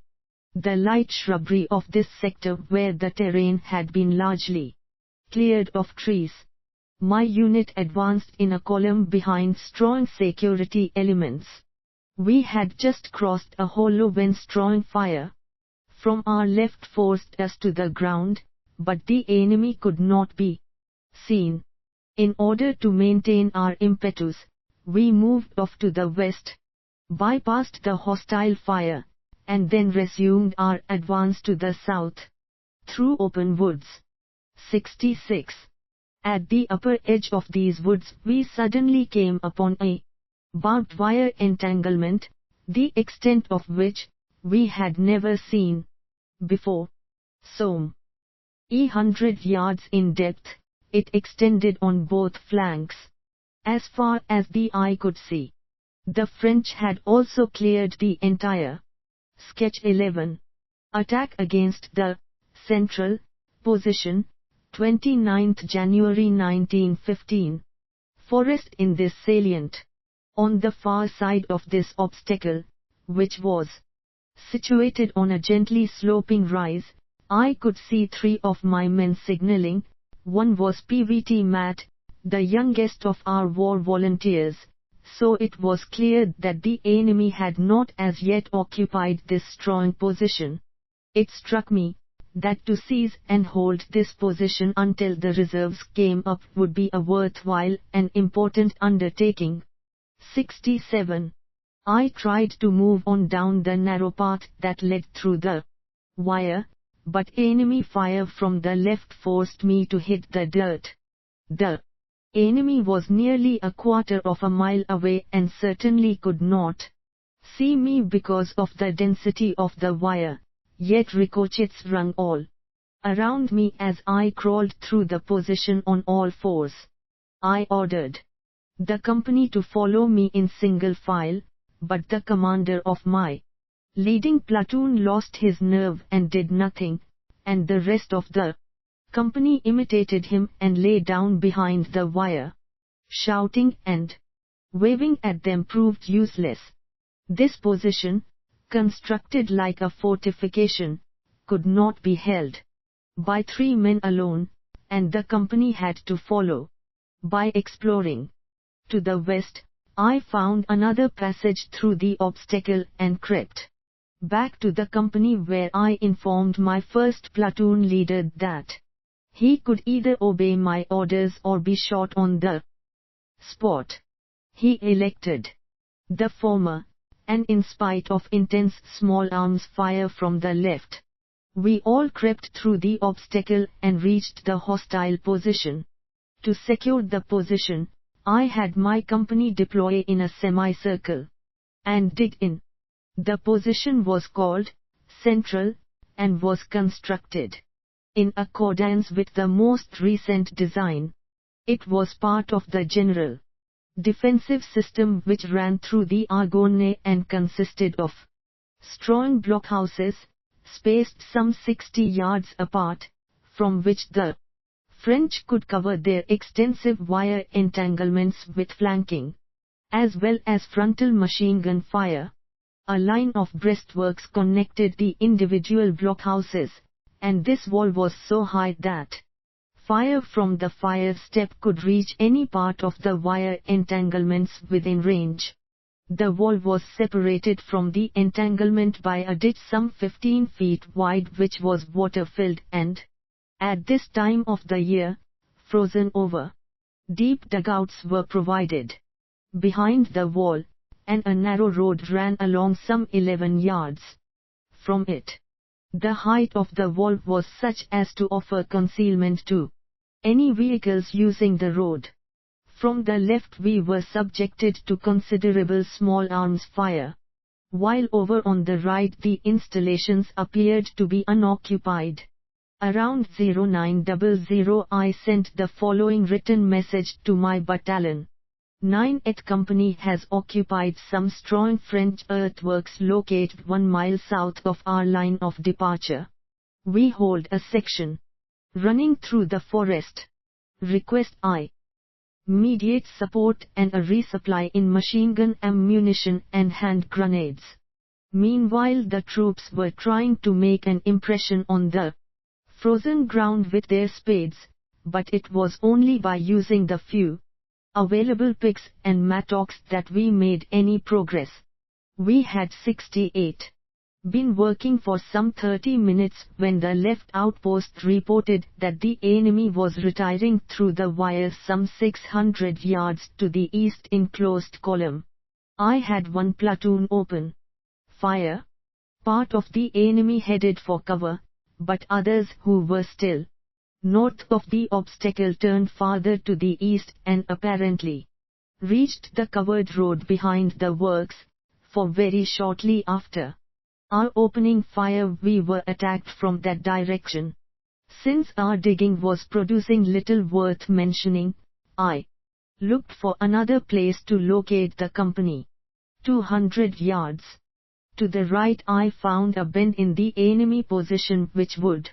the light shrubbery of this sector where the terrain had been largely cleared of trees. My unit advanced in a column behind strong security elements. We had just crossed a hollow when strong fire from our left forced us to the ground, but the enemy could not be seen. In order to maintain our impetus, we moved off to the west, bypassed the hostile fire, and then resumed our advance to the south, through open woods. 66. At the upper edge of these woods we suddenly came upon a barbed wire entanglement, the extent of which we had never seen before. Some 100 yards in depth, it extended on both flanks, as far as the eye could see. The French had also cleared the entire Sketch 11. Attack against the central position, 29th January 1915. Forest in this salient. On the far side of this obstacle, which was situated on a gently sloping rise, I could see 3 of my men signaling. One was Pvt Matt, the youngest of our war volunteers, so it was clear that the enemy had not as yet occupied this strong position. It struck me that to seize and hold this position until the reserves came up would be a worthwhile and important undertaking. 67. I tried to move on down the narrow path that led through the wire, but enemy fire from the left forced me to hit the dirt. The enemy was nearly a quarter of a mile away and certainly could not see me because of the density of the wire, yet ricochets rung all around me as I crawled through the position on all fours. I ordered the company to follow me in single file, but the commander of my leading platoon lost his nerve and did nothing, and the rest of the company imitated him and lay down behind the wire. Shouting and waving at them proved useless. This position, constructed like a fortification, could not be held by 3 men alone, and the company had to follow. By exploring to the west, I found another passage through the obstacle and crept back to the company, where I informed my first platoon leader that he could either obey my orders or be shot on the spot. He elected the former, and in spite of intense small arms fire from the left, we all crept through the obstacle and reached the hostile position. To secure the position, I had my company deploy in a semicircle and dig in. The position was called Central, and was constructed in accordance with the most recent design. It was part of the general defensive system which ran through the Argonne and consisted of strong blockhouses, spaced some 60 yards apart, from which the French could cover their extensive wire entanglements with flanking, as well as frontal machine gun fire. A line of breastworks connected the individual blockhouses, and this wall was so high that fire from the fire step could reach any part of the wire entanglements within range. The wall was separated from the entanglement by a ditch some 15 feet wide which was water-filled and, at this time of the year, frozen over. Deep dugouts were provided behind the wall, and a narrow road ran along some 11 yards from it. The height of the wall was such as to offer concealment to any vehicles using the road. From the left we were subjected to considerable small arms fire, while over on the right the installations appeared to be unoccupied. Around 0900 I sent the following written message to my battalion. 9th Company has occupied some strong French earthworks located 1 mile south of our line of departure. We hold a section running through the forest. Request immediate support and a resupply in machine gun ammunition and hand grenades. Meanwhile, the troops were trying to make an impression on the frozen ground with their spades, but it was only by using the few available picks and mattocks that we made any progress. We had 68 been working for some 30 minutes when the left outpost reported that the enemy was retiring through the wire some 600 yards to the east in closed column. I had one platoon open fire. Part of the enemy headed for cover, but others who were still north of the obstacle turned farther to the east and apparently reached the covered road behind the works, for very shortly after our opening fire we were attacked from that direction. Since our digging was producing little worth mentioning, I looked for another place to locate the company. 200 yards to the right I found a bend in the enemy position which would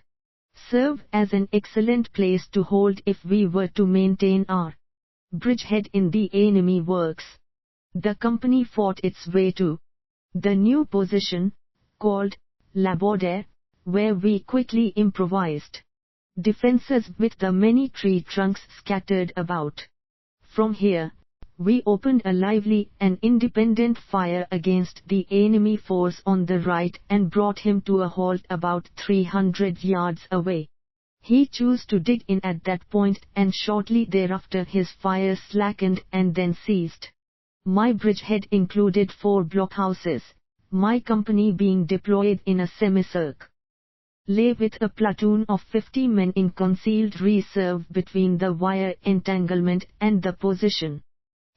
serve as an excellent place to hold if we were to maintain our bridgehead in the enemy works. The company fought its way to the new position, called Labaudet, where we quickly improvised defenses with the many tree trunks scattered about. From here, we opened a lively and independent fire against the enemy force on the right and brought him to a halt about 300 yards away. He chose to dig in at that point, and shortly thereafter his fire slackened and then ceased. My bridgehead included 4 blockhouses, my company being deployed in a semicircle lay with a platoon of 50 men in concealed reserve between the wire entanglement and the position.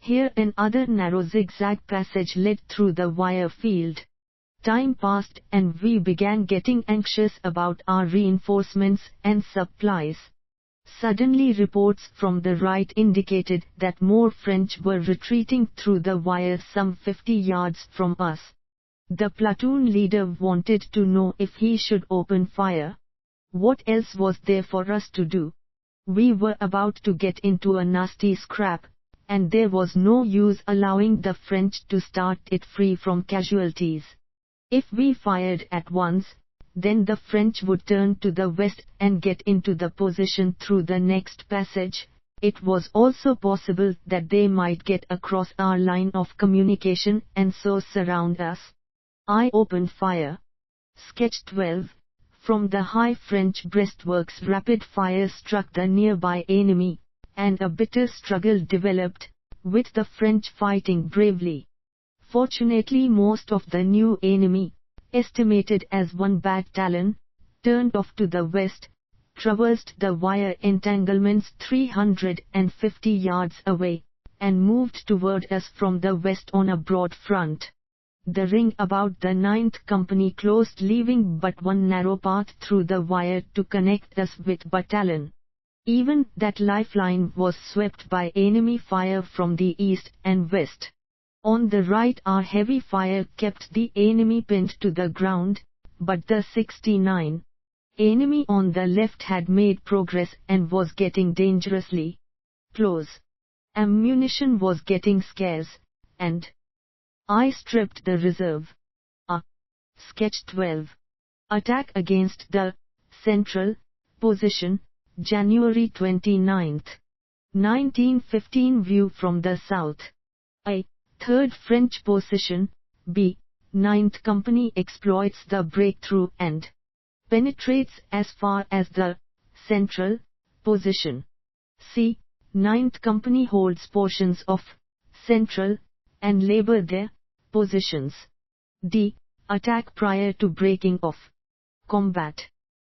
Here another narrow zigzag passage led through the wire field. Time passed and we began getting anxious about our reinforcements and supplies. Suddenly reports from the right indicated that more French were retreating through the wire some 50 yards from us. The platoon leader wanted to know if he should open fire. What else was there for us to do? We were about to get into a nasty scrap, and there was no use allowing the French to start it free from casualties. If we fired at once, then the French would turn to the west and get into the position through the next passage. It was also possible that they might get across our line of communication and so surround us. I opened fire. Sketch 12. From the high French breastworks rapid fire struck the nearby enemy, and a bitter struggle developed, with the French fighting bravely. Fortunately most of the new enemy, estimated as 1 battalion, turned off to the west, traversed the wire entanglements 350 yards away, and moved toward us from the west on a broad front. The ring about the 9th Company closed, leaving but one narrow path through the wire to connect us with battalion. Even that lifeline was swept by enemy fire from the east and west. On the right our heavy fire kept the enemy pinned to the ground, but the 69 enemy on the left had made progress and was getting dangerously close. Ammunition was getting scarce, and I stripped the reserve. Sketch 12. Attack against the central position, January 29, 1915. View from the south. A. 3rd French position. B. 9th Company exploits the breakthrough and penetrates as far as the central position. C. 9th Company holds portions of central and labor their positions. D. Attack prior to breaking off combat.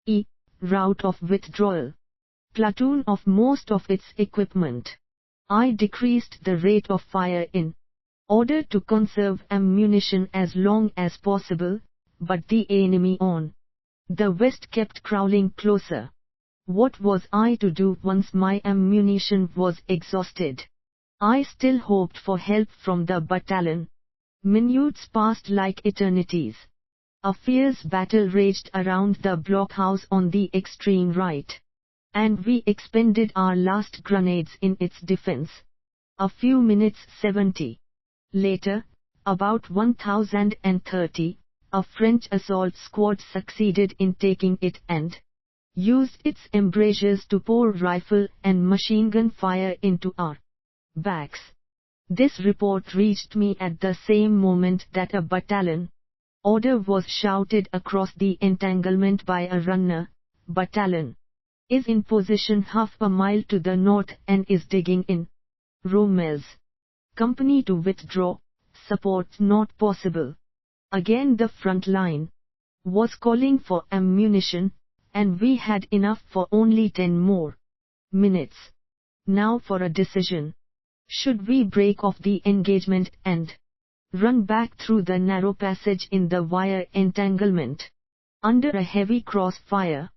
E. Route of withdrawal. Platoon of most of its equipment. I decreased the rate of fire in order to conserve ammunition as long as possible, but the enemy on The West kept crawling closer. What was I to do once my ammunition was exhausted? I still hoped for help from the battalion. Minutes passed like eternities. A fierce battle raged around the blockhouse on the extreme right, and we expended our last grenades in its defense. A few minutes 70 later, about 1030, a French assault squad succeeded in taking it and used its embrasures to pour rifle and machine gun fire into our backs. This report reached me at the same moment that a battalion order was shouted across the entanglement by a runner. Battalion is in position half a mile to the north and is digging in. Rommel's company to withdraw, support not possible. Again the front line was calling for ammunition, and we had enough for only 10 more minutes. Now for a decision. Should we break off the engagement and run back through the narrow passage in the wire entanglement, under a heavy crossfire?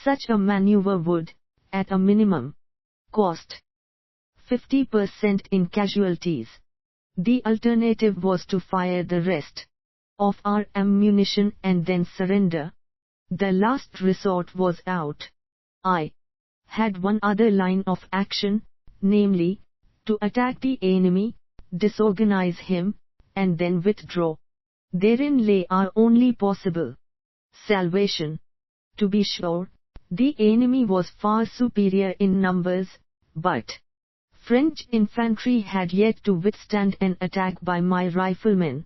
Such a maneuver would, at a minimum, cost 50% in casualties. The alternative was to fire the rest of our ammunition and then surrender. The last resort was out. I had one other line of action, namely, to attack the enemy, disorganize him, and then withdraw. Therein lay our only possible salvation. To be sure, the enemy was far superior in numbers, but French infantry had yet to withstand an attack by my riflemen.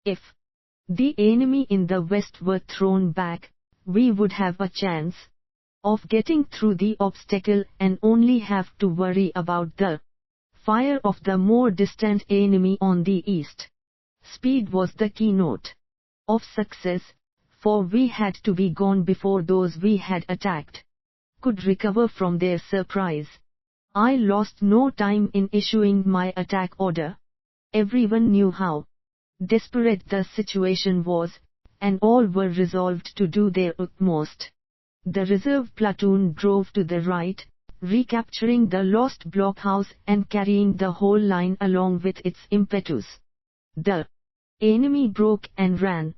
If the enemy in the west were thrown back, we would have a chance of getting through the obstacle and only have to worry about the fire of the more distant enemy on the east. Speed was the keynote of success, for we had to be gone before those we had attacked could recover from their surprise. I lost no time in issuing my attack order. Everyone knew how desperate the situation was, and all were resolved to do their utmost. The reserve platoon drove to the right, recapturing the lost blockhouse and carrying the whole line along with its impetus. The enemy broke and ran,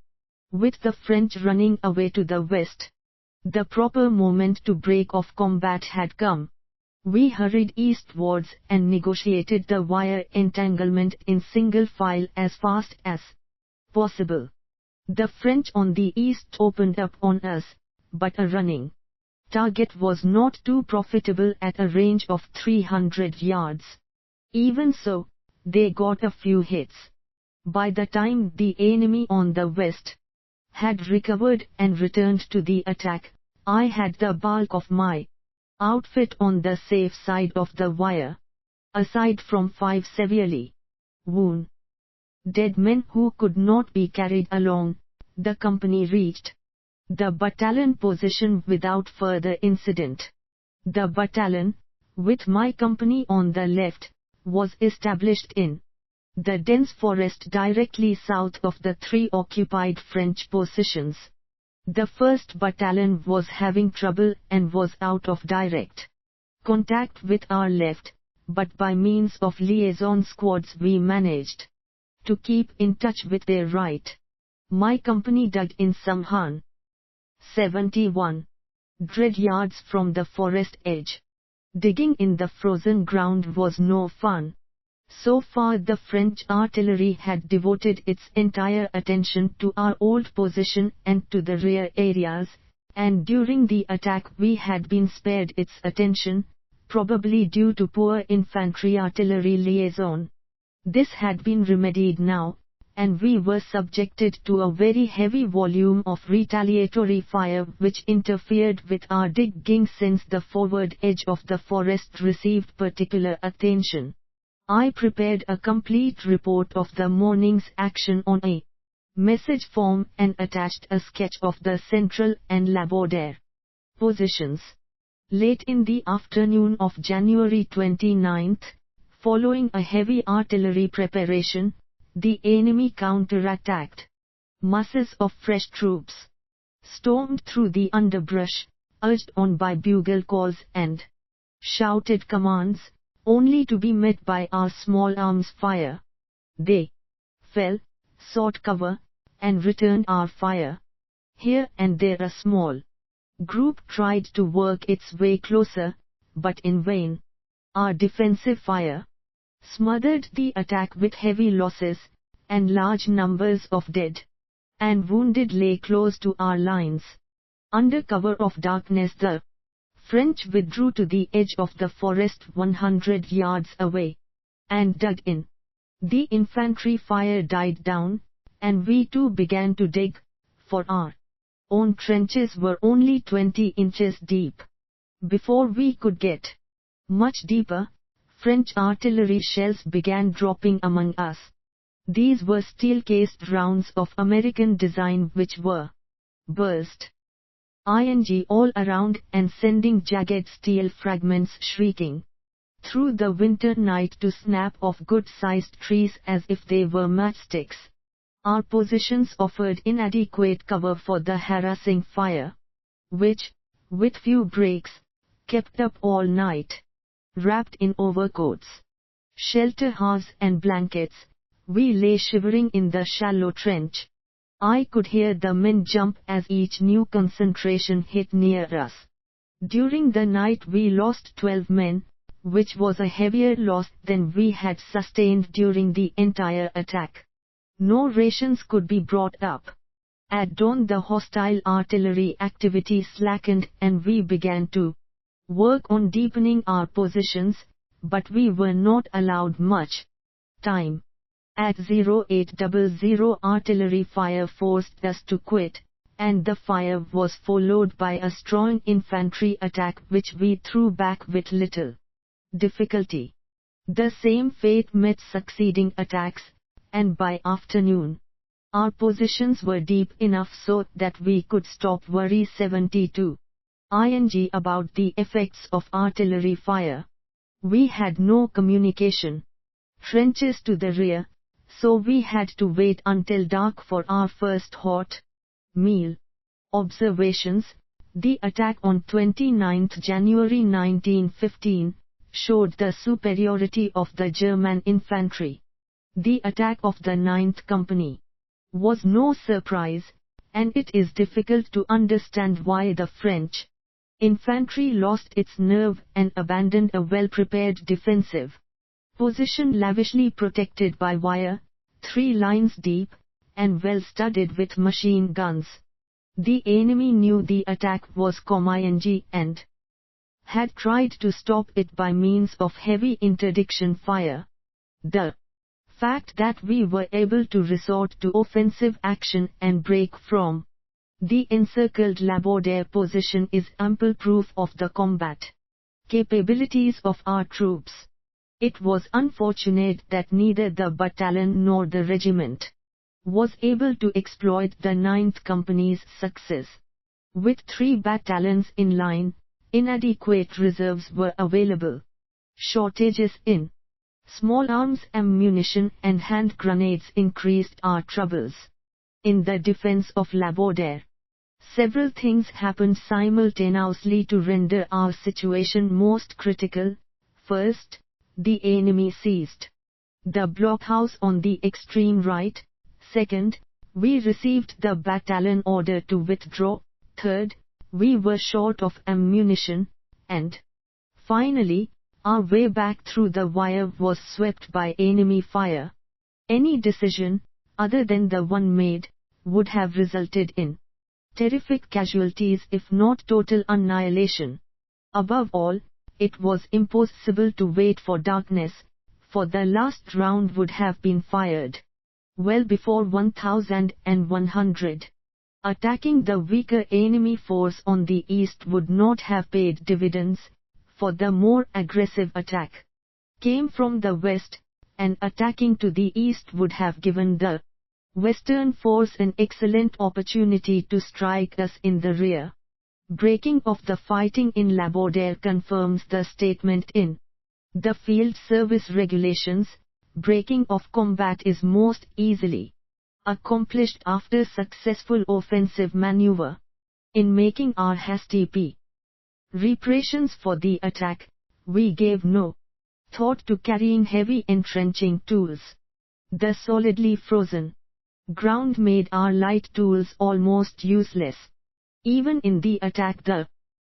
with the French running away to the west. The proper moment to break off combat had come. We hurried eastwards and negotiated the wire entanglement in single file as fast as possible. The French on the east opened up on us, but a running target was not too profitable at a range of 300 yards. Even so, they got a few hits. By the time the enemy on the west had recovered and returned to the attack, I had the bulk of my outfit on the safe side of the wire. Aside from 5 severely wounded dead men who could not be carried along, the company reached the battalion position without further incident. The battalion, with my company on the left, was established in the dense forest directly south of the 3 occupied French positions. The 1st Battalion was having trouble and was out of direct contact with our left, but by means of liaison squads we managed to keep in touch with their right. My company dug in some 71 yards from the forest edge. Digging in the frozen ground was no fun. So far the French artillery had devoted its entire attention to our old position and to the rear areas, and during the attack we had been spared its attention, probably due to poor infantry-artillery liaison. This had been remedied now, and we were subjected to a very heavy volume of retaliatory fire which interfered with our digging since the forward edge of the forest received particular attention. I prepared a complete report of the morning's action on a message form and attached a sketch of the central and Labordere positions. Late in the afternoon of January 29, following a heavy artillery preparation, the enemy counterattacked. Masses of fresh troops stormed through the underbrush, urged on by bugle calls and shouted commands, only to be met by our small arms fire. They fell, sought cover, and returned our fire. Here and there a small group tried to work its way closer, but in vain. Our defensive fire smothered the attack with heavy losses, and large numbers of dead and wounded lay close to our lines. Under cover of darkness the French withdrew to the edge of the forest 100 yards away, and dug in. The infantry fire died down, and we too began to dig, for our own trenches were only 20 inches deep. Before we could get much deeper, French artillery shells began dropping among us. These were steel-cased rounds of American design which were burst all around and sending jagged steel fragments shrieking through the winter night to snap off good-sized trees as if they were matchsticks. Our positions offered inadequate cover for the harassing fire, which, with few breaks, kept up all night. Wrapped in overcoats, shelter halves and blankets, we lay shivering in the shallow trench. I could hear the men jump as each new concentration hit near us. During the night we lost 12 men, which was a heavier loss than we had sustained during the entire attack. No rations could be brought up. At dawn the hostile artillery activity slackened and we began to work on deepening our positions, but we were not allowed much time. At 0800 artillery fire forced us to quit, and the fire was followed by a strong infantry attack which we threw back with little difficulty. The same fate met succeeding attacks, and by afternoon, our positions were deep enough so that we could stop worry 72 about the effects of artillery fire. We had no communication trenches to the rear, so we had to wait until dark for our first hot meal. Observations. The attack on 29 January 1915 showed the superiority of the German infantry. The attack of the 9th Company was no surprise, and it is difficult to understand why the French infantry lost its nerve and abandoned a well-prepared defensive position lavishly protected by wire, 3 lines deep, and well studded with machine guns. The enemy knew the attack was coming and had tried to stop it by means of heavy interdiction fire. The fact that we were able to resort to offensive action and break from the encircled Labordère position is ample proof of the combat capabilities of our troops. It was unfortunate that neither the battalion nor the regiment was able to exploit the 9th Company's success. With 3 battalions in line, inadequate reserves were available. Shortages in small arms ammunition and hand grenades increased our troubles. In the defense of Labordère, several things happened simultaneously to render our situation most critical. First, the enemy seized the blockhouse on the extreme right. Second, we received the battalion order to withdraw. Third, we were short of ammunition. And finally, our way back through the wire was swept by enemy fire. Any decision, other than the one made, would have resulted in terrific casualties if not total annihilation. Above all, it was impossible to wait for darkness, for the last round would have been fired well before 1100. Attacking the weaker enemy force on the east would not have paid dividends, for the more aggressive attack came from the west, and attacking to the east would have given the Western force an excellent opportunity to strike us in the rear. Breaking of the fighting in Labordère confirms the statement in the Field Service Regulations. Breaking of combat is most easily accomplished after successful offensive maneuver. In making our hasty preparations for the attack, we gave no thought to carrying heavy entrenching tools. The solidly frozen ground made our light tools almost useless. Even in the attack, the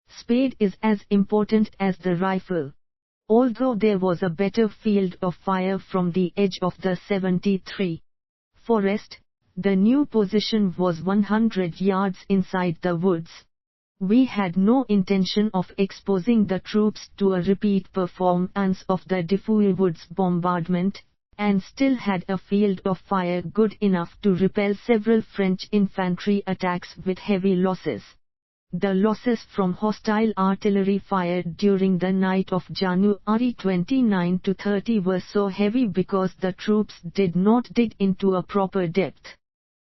spade is as important as the rifle. Although there was a better field of fire from the edge of the 73 forest, the new position was 100 yards inside the woods. We had no intention of exposing the troops to a repeat performance of the Defoe Woods bombardment, and still had a field of fire good enough to repel several French infantry attacks with heavy losses. The losses from hostile artillery fired during the night of January 29 to 30 were so heavy because the troops did not dig into a proper depth.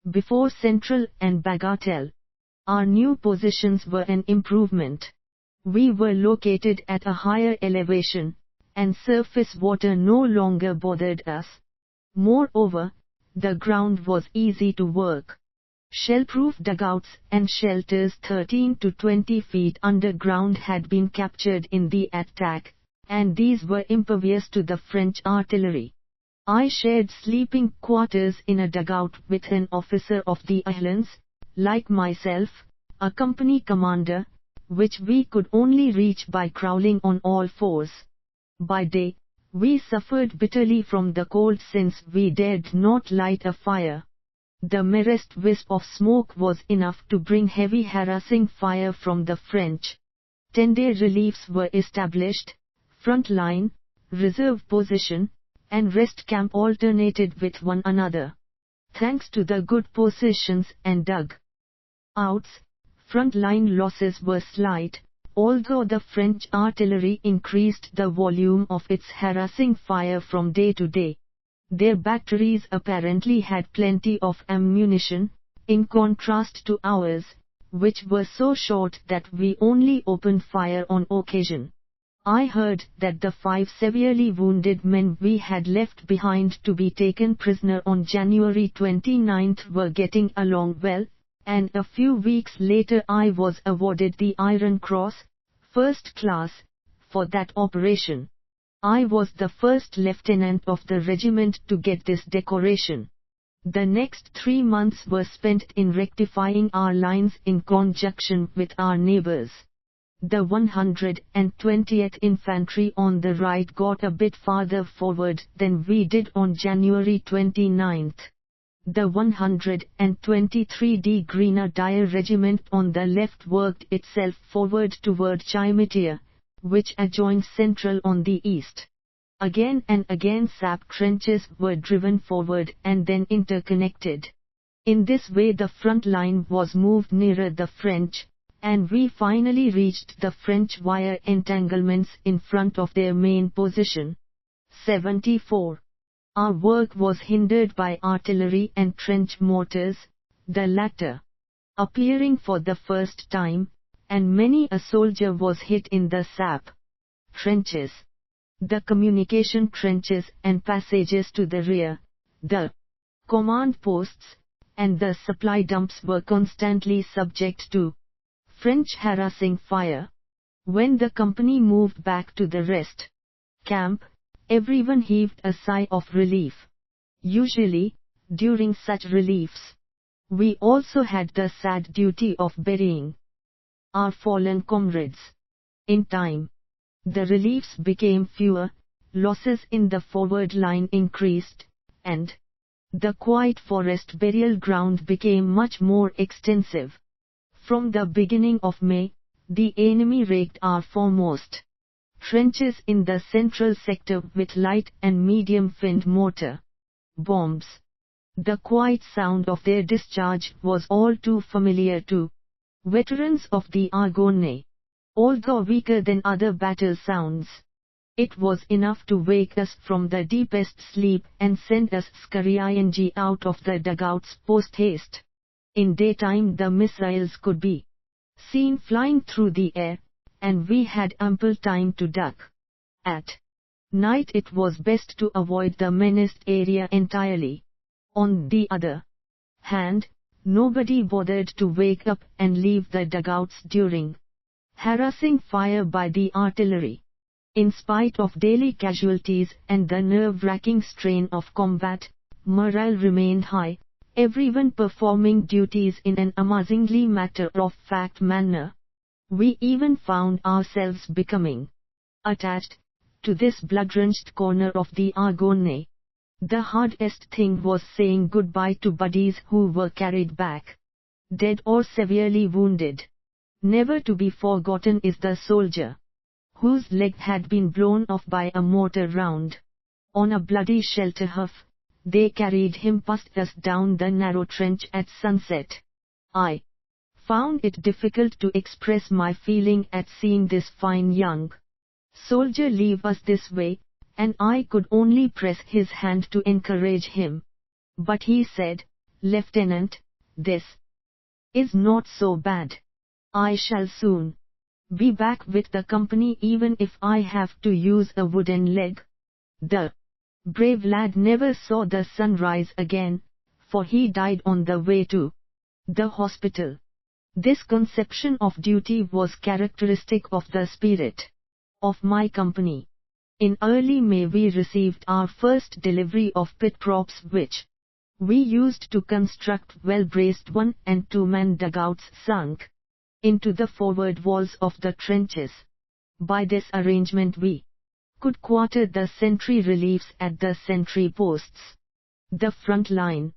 Before Central and Bagatelle, our new positions were an improvement. We were located at a higher elevation, and surface water no longer bothered us. Moreover, the ground was easy to work. Shell-proof dugouts and shelters 13 to 20 feet underground had been captured in the attack, and these were impervious to the French artillery. I shared sleeping quarters in a dugout with an officer of the Islands, like myself, a company commander, which we could only reach by crawling on all fours. By day, we suffered bitterly from the cold since we dared not light a fire. The merest wisp of smoke was enough to bring heavy harassing fire from the French. 10-day reliefs were established, front line, reserve position, and rest camp alternated with one another. Thanks to the good positions and dug-outs, front line losses were slight, although the French artillery increased the volume of its harassing fire from day to day. Their batteries apparently had plenty of ammunition, in contrast to ours, which were so short that we only opened fire on occasion. I heard that the 5 severely wounded men we had left behind to be taken prisoner on January 29 were getting along well, and a few weeks later I was awarded the Iron Cross, First Class, for that operation. I was the first lieutenant of the regiment to get this decoration. The next 3 months were spent in rectifying our lines in conjunction with our neighbors. The 120th Infantry on the right got a bit farther forward than we did on January 29. The 123d Grenadier Regiment on the left worked itself forward toward Chimitia, which adjoins Central on the east. Again and again sap trenches were driven forward and then interconnected. In this way the front line was moved nearer the French, and we finally reached the French wire entanglements in front of their main position. 74. Our work was hindered by artillery and trench mortars, the latter appearing for the first time, and many a soldier was hit in the sap trenches. The communication trenches and passages to the rear, the command posts, and the supply dumps were constantly subject to French harassing fire. When the company moved back to the rest camp, everyone heaved a sigh of relief. Usually, during such reliefs, we also had the sad duty of burying our fallen comrades. In time, the reliefs became fewer, losses in the forward line increased, and the quiet forest burial ground became much more extensive. From the beginning of May, the enemy raked our foremost trenches in the central sector with light and medium finned mortar bombs. The quiet sound of their discharge was all too familiar to veterans of the Argonne. Although weaker than other battle sounds, it was enough to wake us from the deepest sleep and send us scurrying out of the dugouts post-haste. In daytime the missiles could be seen flying through the air, and we had ample time to duck. At night it was best to avoid the menaced area entirely. On the other hand, Nobody bothered to wake up and leave the dugouts during harassing fire by the artillery. In spite of daily casualties and the nerve-wracking strain of combat, morale remained high, everyone performing duties in an amazingly matter-of-fact manner. We even found ourselves becoming attached to this blood-drenched corner of the Argonne. The hardest thing was saying goodbye to buddies who were carried back, dead or severely wounded. Never to be forgotten is the soldier whose leg had been blown off by a mortar round. On a bloody shelter hoof, they carried him past us down the narrow trench at sunset. I found it difficult to express my feeling at seeing this fine young soldier leave us this way, and I could only press his hand to encourage him. But he said, "Lieutenant, this is not so bad. I shall soon be back with the company even if I have to use a wooden leg." The brave lad never saw the sunrise again, for he died on the way to the hospital. This conception of duty was characteristic of the spirit of my company. In early May we received our first delivery of pit props which we used to construct well-braced 1- and 2-man dugouts sunk into the forward walls of the trenches. By this arrangement we could quarter the sentry reliefs at the sentry posts. The front line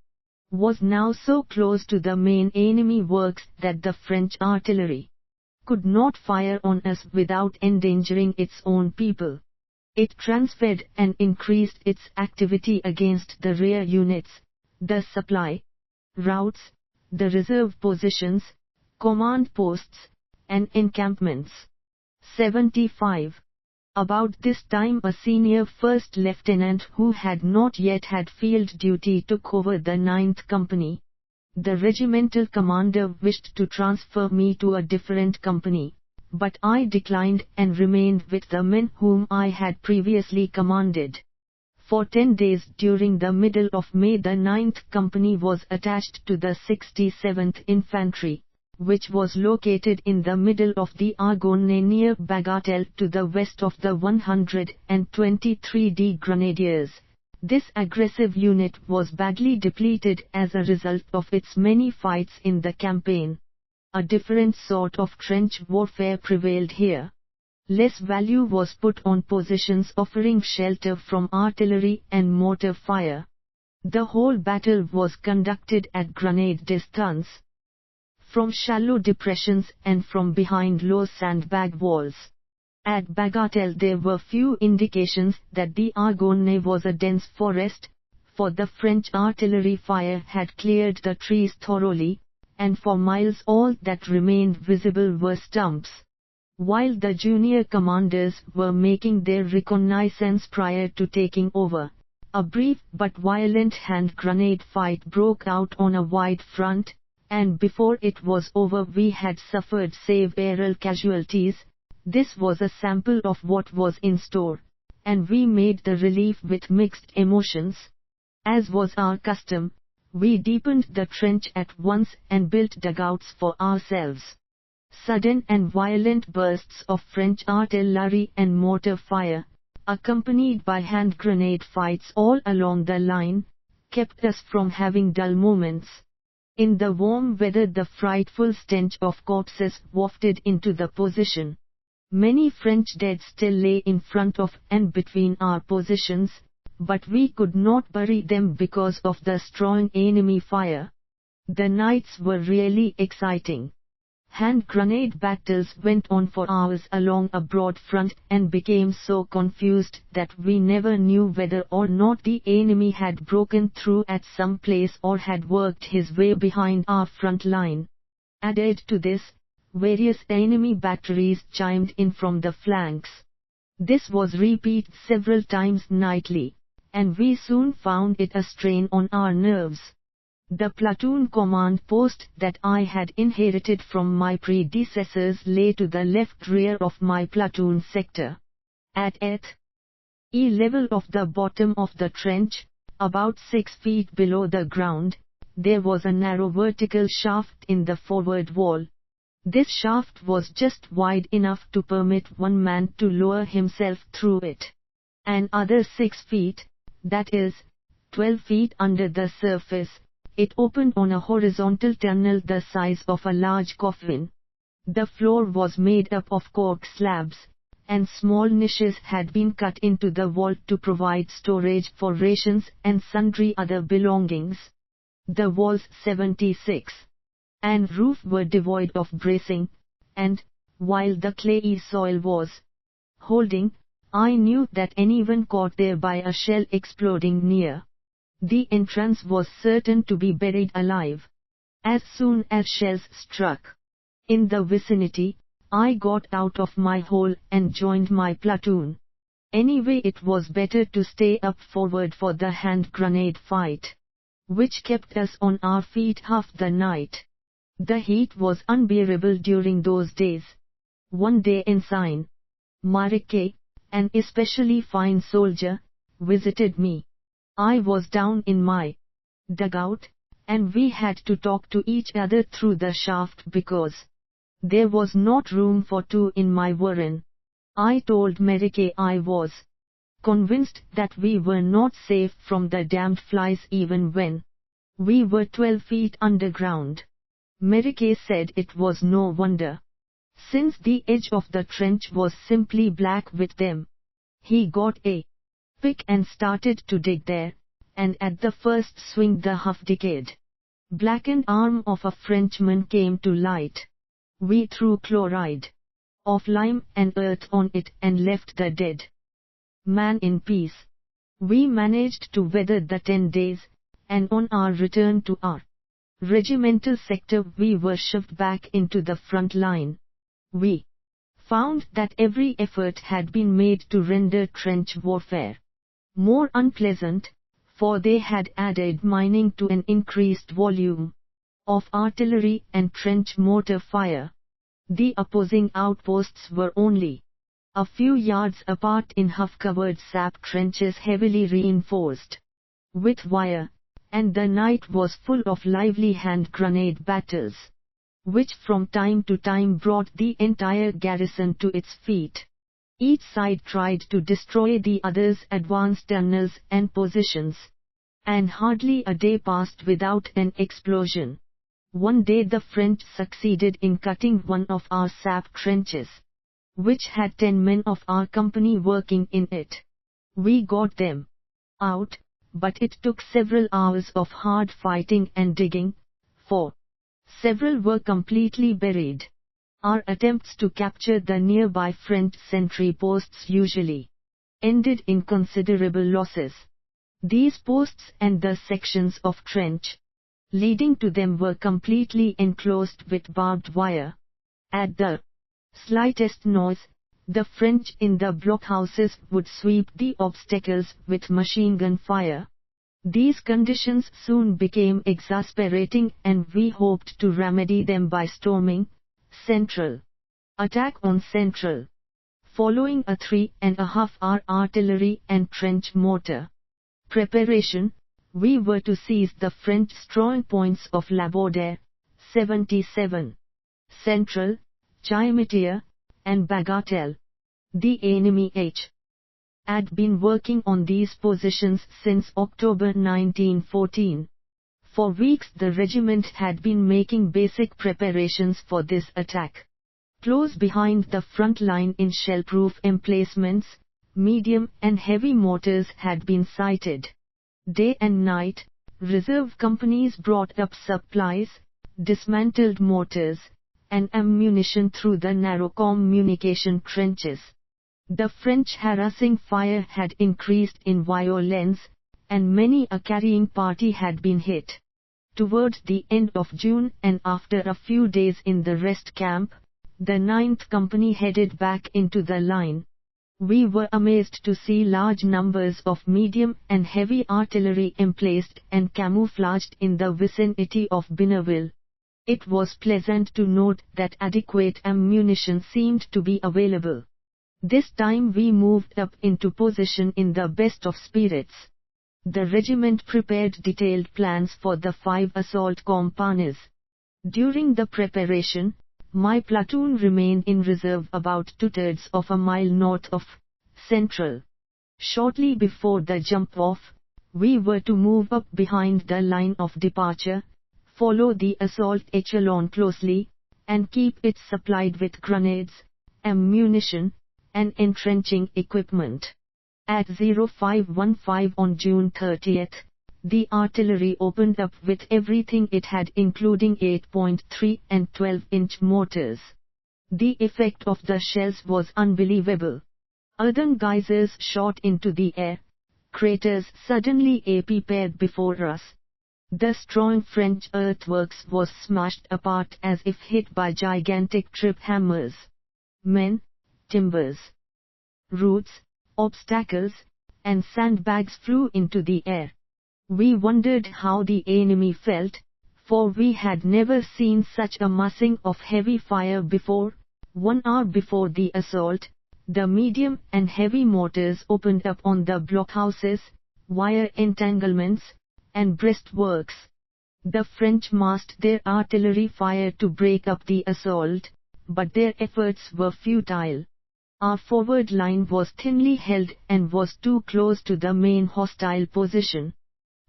was now so close to the main enemy works that the French artillery could not fire on us without endangering its own people. It transferred and increased its activity against the rear units, the supply routes, the reserve positions, command posts, and encampments. 75. About this time a senior first lieutenant who had not yet had field duty took over the 9th Company. The regimental commander wished to transfer me to a different company, but I declined and remained with the men whom I had previously commanded. For 10 days during the middle of May the 9th Company was attached to the 67th Infantry, which was located in the middle of the Argonne near Bagatelle to the west of the 123d Grenadiers. This aggressive unit was badly depleted as a result of its many fights in the campaign. A different sort of trench warfare prevailed here. Less value was put on positions offering shelter from artillery and mortar fire. The whole battle was conducted at grenade distance, from shallow depressions and from behind low sandbag walls. At Bagatelle there were few indications that the Argonne was a dense forest, for the French artillery fire had cleared the trees thoroughly, and for miles all that remained visible were stumps. While the junior commanders were making their reconnaissance prior to taking over, a brief but violent hand grenade fight broke out on a wide front, and before it was over we had suffered several casualties. This was a sample of what was in store, and we made the relief with mixed emotions. As was our custom, we deepened the trench at once and built dugouts for ourselves. Sudden and violent bursts of French artillery and mortar fire, accompanied by hand grenade fights all along the line, kept us from having dull moments. In the warm weather the frightful stench of corpses wafted into the position. Many French dead still lay in front of and between our positions, but we could not bury them because of the strong enemy fire. The nights were really exciting. Hand grenade battles went on for hours along a broad front and became so confused that we never knew whether or not the enemy had broken through at some place or had worked his way behind our front line. Added to this, various enemy batteries chimed in from the flanks. This was repeated several times nightly, and we soon found it a strain on our nerves. The platoon command post that I had inherited from my predecessors lay to the left rear of my platoon sector. At E level of the bottom of the trench, about 6 feet below the ground, there was a narrow vertical shaft in the forward wall. This shaft was just wide enough to permit one man to lower himself through it. Another 6 feet, that is, 12 feet under the surface, it opened on a horizontal tunnel the size of a large coffin. The floor was made up of cork slabs, and small niches had been cut into the wall to provide storage for rations and sundry other belongings. The walls 76 and roof were devoid of bracing, and, while the clayey soil was holding, I knew that anyone caught there by a shell exploding near the entrance was certain to be buried alive. As soon as shells struck in the vicinity, I got out of my hole and joined my platoon. Anyway, it was better to stay up forward for the hand grenade fight, which kept us on our feet half the night. The heat was unbearable during those days. One day Ensign Marike, an especially fine soldier, visited me. I was down in my dugout, and we had to talk to each other through the shaft because there was not room for two in my warren. I told Marike I was convinced that we were not safe from the damned flies even when we were 12 feet underground. Marike said it was no wonder, since the edge of the trench was simply black with them. He got a pick and started to dig there, and at the first swing the half-decayed, blackened arm of a Frenchman came to light. We threw chloride of lime and earth on it and left the dead man in peace. We managed to weather the 10 days, and on our return to our regimental sector we were shoved back into the front line. We found that every effort had been made to render trench warfare more unpleasant, for they had added mining to an increased volume of artillery and trench mortar fire. The opposing outposts were only a few yards apart in half-covered sap trenches heavily reinforced with wire, and the night was full of lively hand grenade battles, which from time to time brought the entire garrison to its feet. Each side tried to destroy the other's advanced tunnels and positions, and hardly a day passed without an explosion. One day the French succeeded in cutting one of our sap trenches, which had 10 men of our company working in it. We got them out, but it took several hours of hard fighting and digging, for several were completely buried. Our attempts to capture the nearby French sentry posts usually ended in considerable losses. These posts and the sections of trench leading to them were completely enclosed with barbed wire. At the slightest noise, the French in the blockhouses would sweep the obstacles with machine gun fire. These conditions soon became exasperating, and we hoped to remedy them by storming Central. Attack on Central. Following a 3.5-hour artillery and trench mortar preparation, we were to seize the French strong points of Labaudet, 77, Central, Chimetier, and Bagatelle. The enemy had been working on these positions since October 1914. For weeks the regiment had been making basic preparations for this attack. Close behind the front line in shell-proof emplacements, medium and heavy mortars had been sighted. Day and night, reserve companies brought up supplies, dismantled mortars, and ammunition through the narrow communication trenches. The French harassing fire had increased in violence, and many a carrying party had been hit. Towards the end of June and after a few days in the rest camp, the 9th Company headed back into the line. We were amazed to see large numbers of medium and heavy artillery emplaced and camouflaged in the vicinity of Binneville. It was pleasant to note that adequate ammunition seemed to be available. This time we moved up into position in the best of spirits. The regiment prepared detailed plans for the 5 assault companies. During the preparation, my platoon remained in reserve about 2/3 of a mile north of Central. Shortly before the jump-off, we were to move up behind the line of departure, follow the assault echelon closely, and keep it supplied with grenades, ammunition, and entrenching equipment. At 0515 on June 30, the artillery opened up with everything it had, including 8.3 and 12-inch mortars. The effect of the shells was unbelievable. Earthen geysers shot into the air, craters suddenly appeared before us. The strong French earthworks was smashed apart as if hit by gigantic trip hammers. Men, timbers, roots, obstacles, and sandbags flew into the air. We wondered how the enemy felt, for we had never seen such a massing of heavy fire before. 1 hour before the assault, the medium and heavy mortars opened up on the blockhouses, wire entanglements, and breastworks. The French massed their artillery fire to break up the assault, but their efforts were futile. Our forward line was thinly held and was too close to the main hostile position.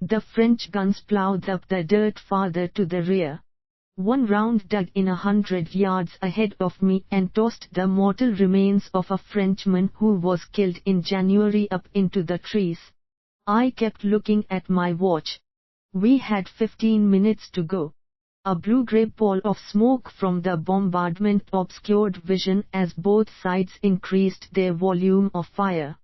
The French guns plowed up the dirt farther to the rear. One round dug in 100 yards ahead of me and tossed the mortal remains of a Frenchman who was killed in January up into the trees. I kept looking at my watch. We had 15 minutes to go. A blue-grey pall of smoke from the bombardment obscured vision as both sides increased their volume of fire.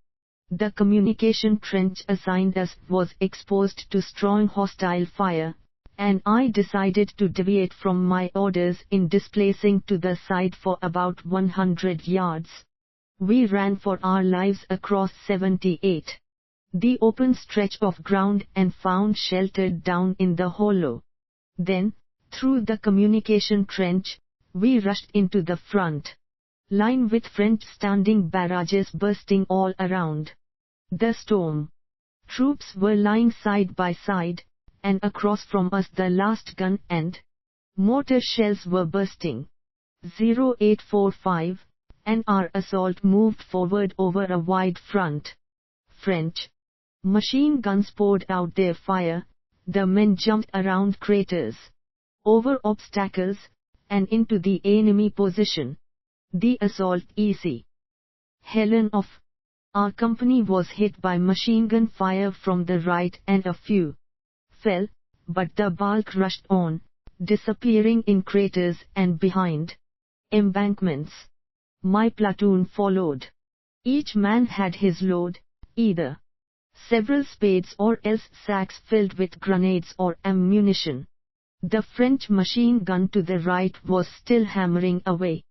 The communication trench assigned us was exposed to strong hostile fire, and I decided to deviate from my orders in displacing to the side for about 100 yards. We ran for our lives across 78. The open stretch of ground and found shelter down in the hollow. Then, through the communication trench, we rushed into the front line with French standing barrages bursting all around. The storm troops were lying side by side, and across from us the last gun and mortar shells were bursting. 0845, and our assault moved forward over a wide front. French machine guns poured out their fire, the men jumped around craters, over obstacles, and into the enemy position. The assault easy. Helen of our company was hit by machine gun fire from the right and a few fell, but the bulk rushed on, disappearing in craters and behind embankments. My platoon followed. Each man had his load, either several spades or else sacks filled with grenades or ammunition. The French machine gun to the right was still hammering away.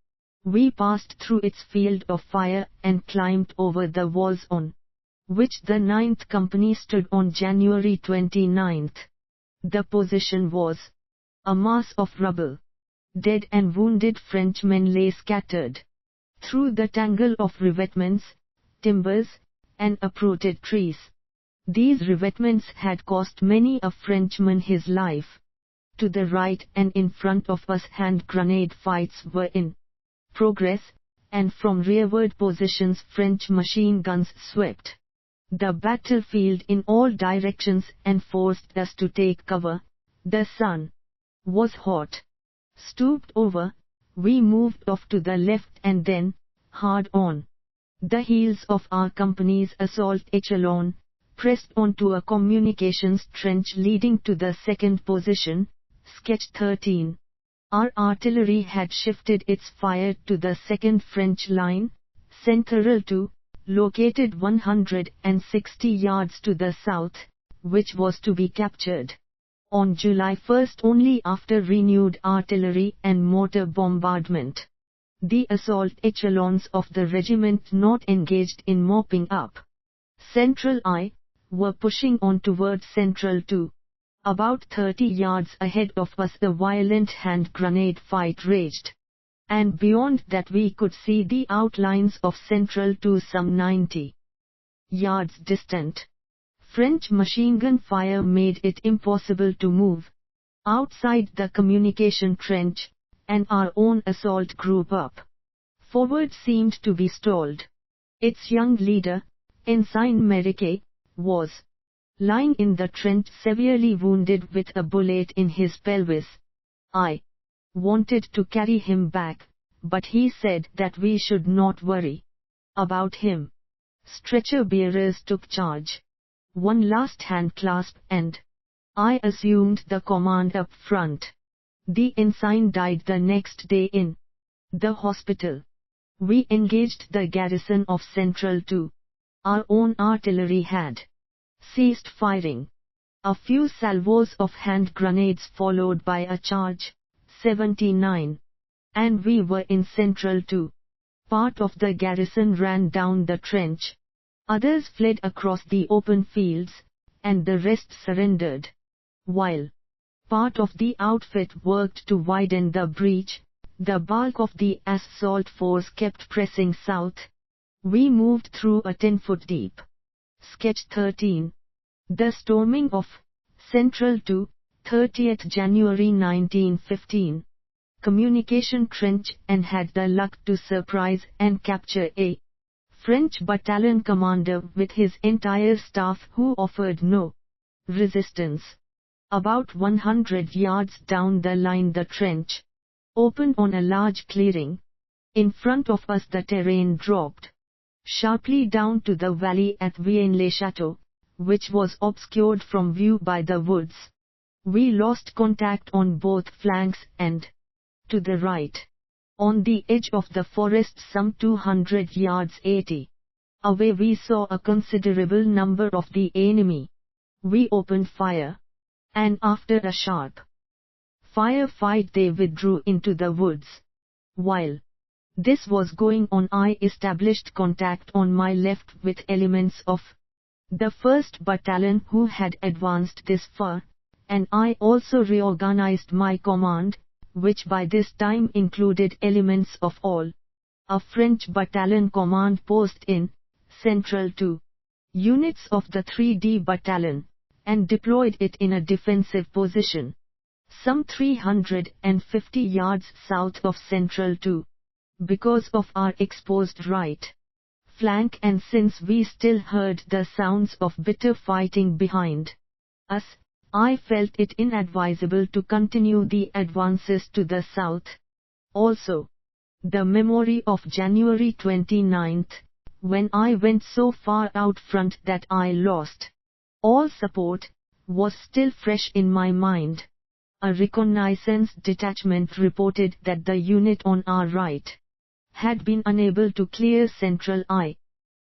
We passed through its field of fire and climbed over the walls on which the 9th Company stood on January 29. The position was a mass of rubble. Dead and wounded Frenchmen lay scattered through the tangle of revetments, timbers, and uprooted trees. These revetments had cost many a Frenchman his life. To the right and in front of us hand grenade fights were in progress, and from rearward positions French machine guns swept the battlefield in all directions and forced us to take cover. The sun was hot. Stooped over, we moved off to the left and then, hard on the heels of our company's assault echelon, pressed onto a communications trench leading to the second position, sketch 13. Our artillery had shifted its fire to the second French line, Central 2, located 160 yards to the south, which was to be captured on July 1 only after renewed artillery and mortar bombardment. The assault echelons of the regiment not engaged in mopping up Central I were pushing on towards Central 2. About 30 yards ahead of us a violent hand grenade fight raged. And beyond that we could see the outlines of Central 2 some 90 yards distant. French machine gun fire made it impossible to move outside the communication trench, and our own assault group up forward seemed to be stalled. Its young leader, Ensign Merique, was lying in the trench severely wounded with a bullet in his pelvis. I wanted to carry him back, but he said that we should not worry about him. Stretcher bearers took charge. One last hand clasp and I assumed the command up front. The ensign died the next day in the hospital. We engaged the garrison of Central too. Our own artillery had ceased firing. A few salvos of hand grenades followed by a charge, 79. And we were in Central too. Part of the garrison ran down the trench. Others fled across the open fields, and the rest surrendered. While part of the outfit worked to widen the breach, the bulk of the assault force kept pressing south. We moved through a 10-foot deep. Sketch 13. The storming of Central to 30th January 1915. Communication trench and had the luck to surprise and capture a French battalion commander with his entire staff who offered no resistance. About 100 yards down the line the trench opened on a large clearing. In front of us the terrain dropped sharply down to the valley at Vienne-le-Château, which was obscured from view by the woods. We lost contact on both flanks and to the right. On the edge of the forest some 200 yards 80 away we saw a considerable number of the enemy. We opened fire, and after a sharp firefight they withdrew into the woods. While this was going on I established contact on my left with elements of the 1st Battalion who had advanced this far, and I also reorganized my command, which by this time included elements of all a French battalion command post in Central to units of the 3D Battalion, and deployed it in a defensive position some 350 yards south of Central too. Because of our exposed right flank and since we still heard the sounds of bitter fighting behind us, I felt it inadvisable to continue the advances to the south. Also, the memory of January 29th, when I went so far out front that I lost all support, was still fresh in my mind. A reconnaissance detachment reported that the unit on our right had been unable to clear Central I.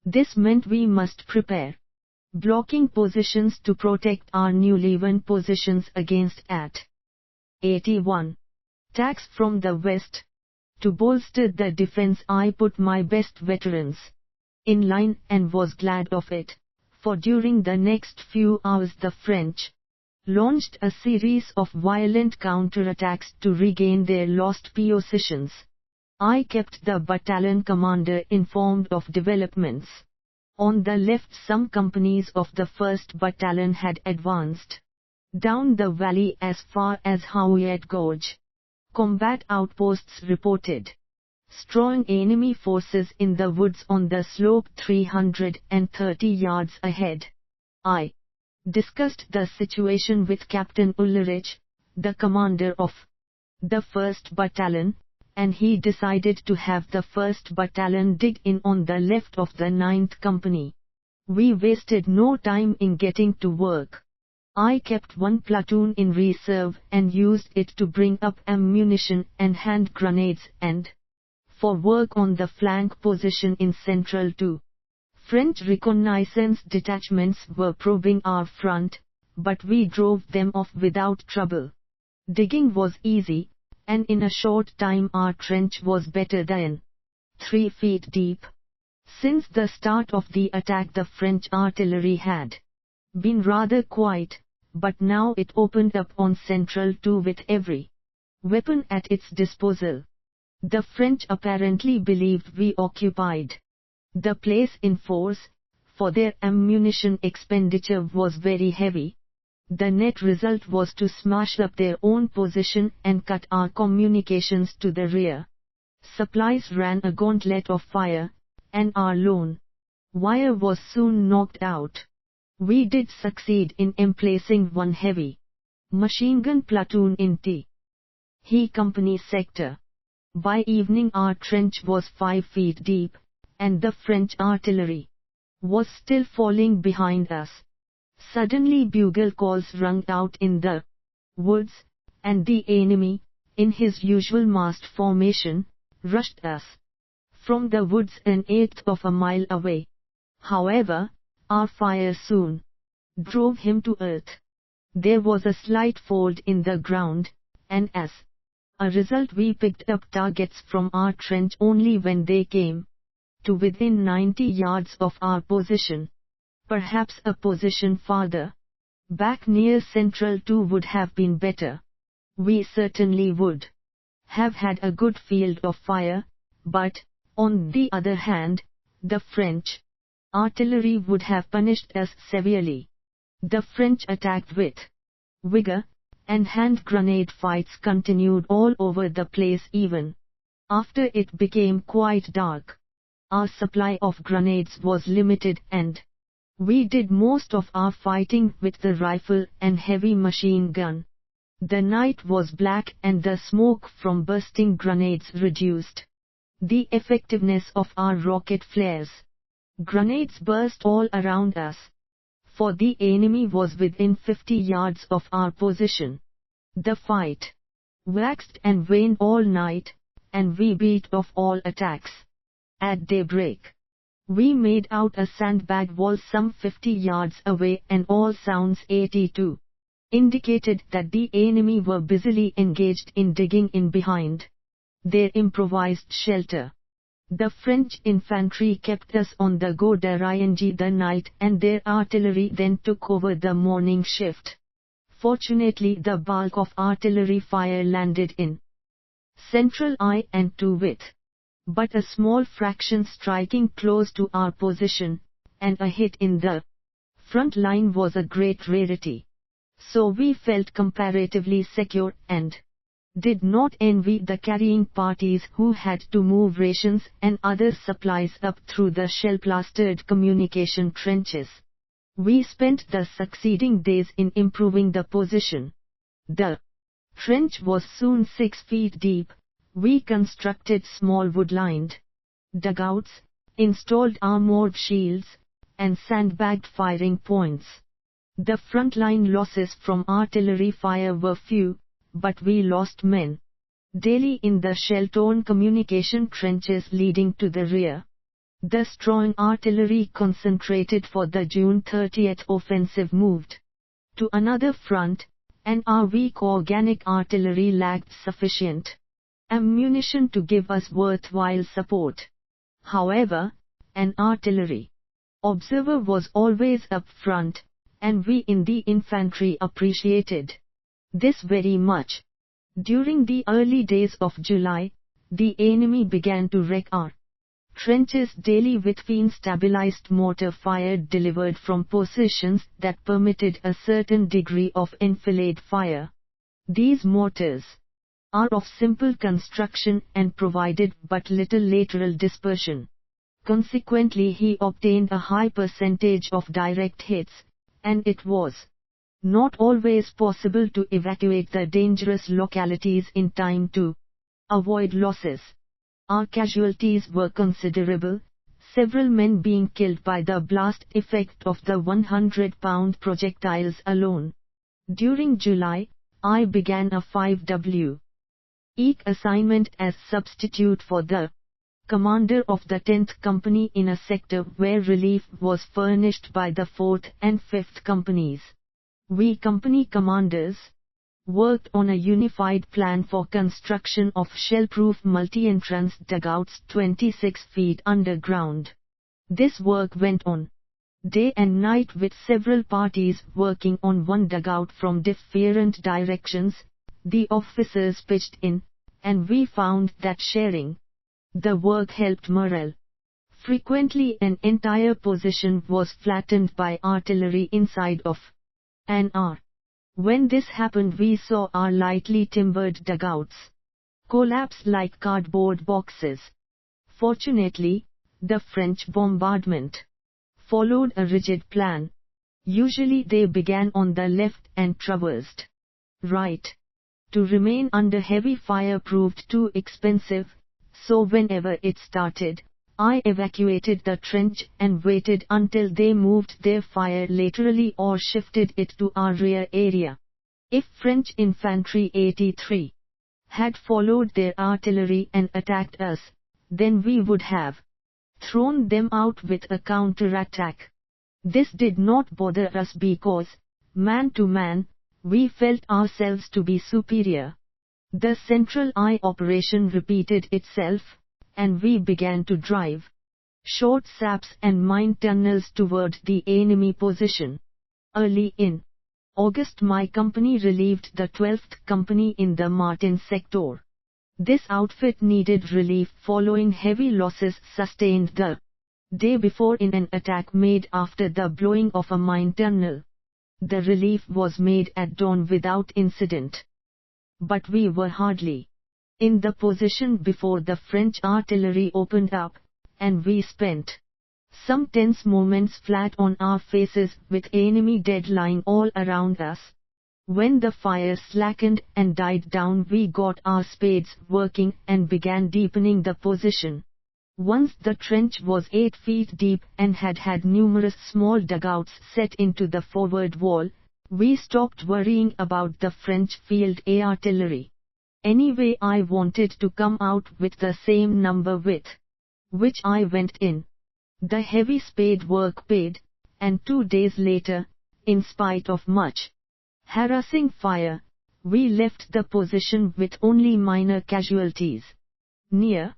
This meant we must prepare blocking positions to protect our newly won positions against at 81 attacks from the west. To bolster the defense I put my best veterans in line and was glad of it, for during the next few hours the French launched a series of violent counterattacks to regain their lost positions. I kept the battalion commander informed of developments. On the left some companies of the 1st Battalion had advanced down the valley as far as Houillet Gorge. Combat outposts reported strong enemy forces in the woods on the slope 330 yards ahead. I discussed the situation with Captain Ulrich, the commander of the 1st Battalion, and he decided to have the 1st Battalion dig in on the left of the 9th Company. We wasted no time in getting to work. I kept one platoon in reserve and used it to bring up ammunition and hand grenades and for work on the flank position in Central too. French reconnaissance detachments were probing our front, but we drove them off without trouble. Digging was easy, and in a short time our trench was better than 3 feet deep. Since the start of the attack the French artillery had been rather quiet, but now it opened up on Central too with every weapon at its disposal. The French apparently believed we occupied the place in force, for their ammunition expenditure was very heavy. The net result was to smash up their own position and cut our communications to the rear. Supplies ran a gauntlet of fire, and our lone wire was soon knocked out. We did succeed in emplacing one heavy machine gun platoon in He Company sector. By evening our trench was 5 feet deep, and the French artillery was still falling behind us. Suddenly bugle calls rung out in the woods, and the enemy, in his usual massed formation, rushed us from the woods an eighth of a mile away. However, our fire soon drove him to earth. There was a slight fold in the ground, and as a result we picked up targets from our trench only when they came to within 90 yards of our position. Perhaps a position farther back near Central 2 would have been better. We certainly would have had a good field of fire, but, on the other hand, the French artillery would have punished us severely. The French attacked with vigor, and hand grenade fights continued all over the place even after it became quite dark. Our supply of grenades was limited and we did most of our fighting with the rifle and heavy machine gun. The night was black and the smoke from bursting grenades reduced the effectiveness of our rocket flares. Grenades burst all around us, for the enemy was within 50 yards of our position. The fight waxed and waned all night, and we beat off all attacks. At daybreak, we made out a sandbag wall some 50 yards away, and all sounds 82 indicated that the enemy were busily engaged in digging in behind their improvised shelter. The French infantry kept us on the go during the night, and their artillery then took over the morning shift. Fortunately, the bulk of artillery fire landed in Central I and II with but a small fraction striking close to our position, and a hit in the front line was a great rarity. So we felt comparatively secure and did not envy the carrying parties who had to move rations and other supplies up through the shell-plastered communication trenches. We spent the succeeding days in improving the position. The trench was soon 6 feet deep. We constructed small wood-lined dugouts, installed armored shields, and sandbagged firing points. The front-line losses from artillery fire were few, but we lost men daily in the shell-torn communication trenches leading to the rear. The strong artillery concentrated for the June 30th offensive moved to another front, and our weak organic artillery lacked sufficient ammunition to give us worthwhile support. However, an artillery observer was always up front, and we in the infantry appreciated this very much. During the early days of July, the enemy began to wreck our trenches daily with stabilized mortar fire delivered from positions that permitted a certain degree of enfilade fire. These mortars are of simple construction and provided but little lateral dispersion. Consequently, he obtained a high percentage of direct hits, and it was not always possible to evacuate the dangerous localities in time to avoid losses. Our casualties were considerable, several men being killed by the blast effect of the 100-pound projectiles alone. During July, I began a 5W each assignment as substitute for the commander of the 10th Company in a sector where relief was furnished by the 4th and 5th Companies. We company commanders worked on a unified plan for construction of shell-proof multi-entrance dugouts 26 feet underground. This work went on day and night with several parties working on one dugout from different directions. The officers pitched in, and we found that sharing the work helped morale. Frequently an entire position was flattened by artillery inside of an hour. When this happened, we saw our lightly timbered dugouts collapse like cardboard boxes. Fortunately, the French bombardment followed a rigid plan. Usually they began on the left and traversed right. To remain under heavy fire proved too expensive, so whenever it started, I evacuated the trench and waited until they moved their fire laterally or shifted it to our rear area. If French Infantry 83 had followed their artillery and attacked us, then we would have thrown them out with a counterattack. This did not bother us because, man to man, we felt ourselves to be superior. The Central Eye operation repeated itself, and we began to drive short saps and mine tunnels toward the enemy position. Early in August, my company relieved the 12th Company in the Martin sector. This outfit needed relief following heavy losses sustained the day before in an attack made after the blowing of a mine tunnel. The relief was made at dawn without incident. But we were hardly in the position before the French artillery opened up, and we spent some tense moments flat on our faces with enemy dead lying all around us. When the fire slackened and died down, we got our spades working and began deepening the position. Once the trench was 8 feet deep and had numerous small dugouts set into the forward wall, we stopped worrying about the French field artillery. Anyway, I wanted to come out with the same number with which I went in. The heavy spade work paid, and 2 days later, in spite of much harassing fire, we left the position with only minor casualties. Near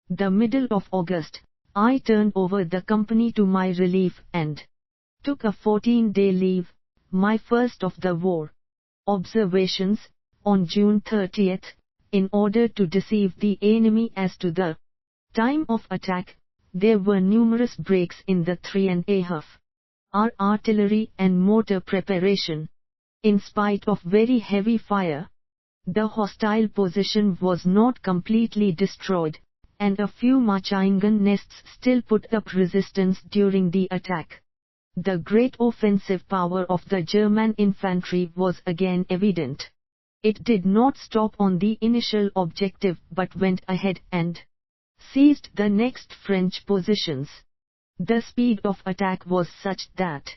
the middle of August, I turned over the company to my relief and took a 14-day leave, my first of the war. Observations, on June 30th, in order to deceive the enemy as to the time of attack, there were numerous breaks in the 3.5 hour artillery and mortar preparation. In spite of very heavy fire, the hostile position was not completely destroyed, and a few machine-gun nests still put up resistance during the attack. The great offensive power of the German infantry was again evident. It did not stop on the initial objective but went ahead and seized the next French positions. The speed of attack was such that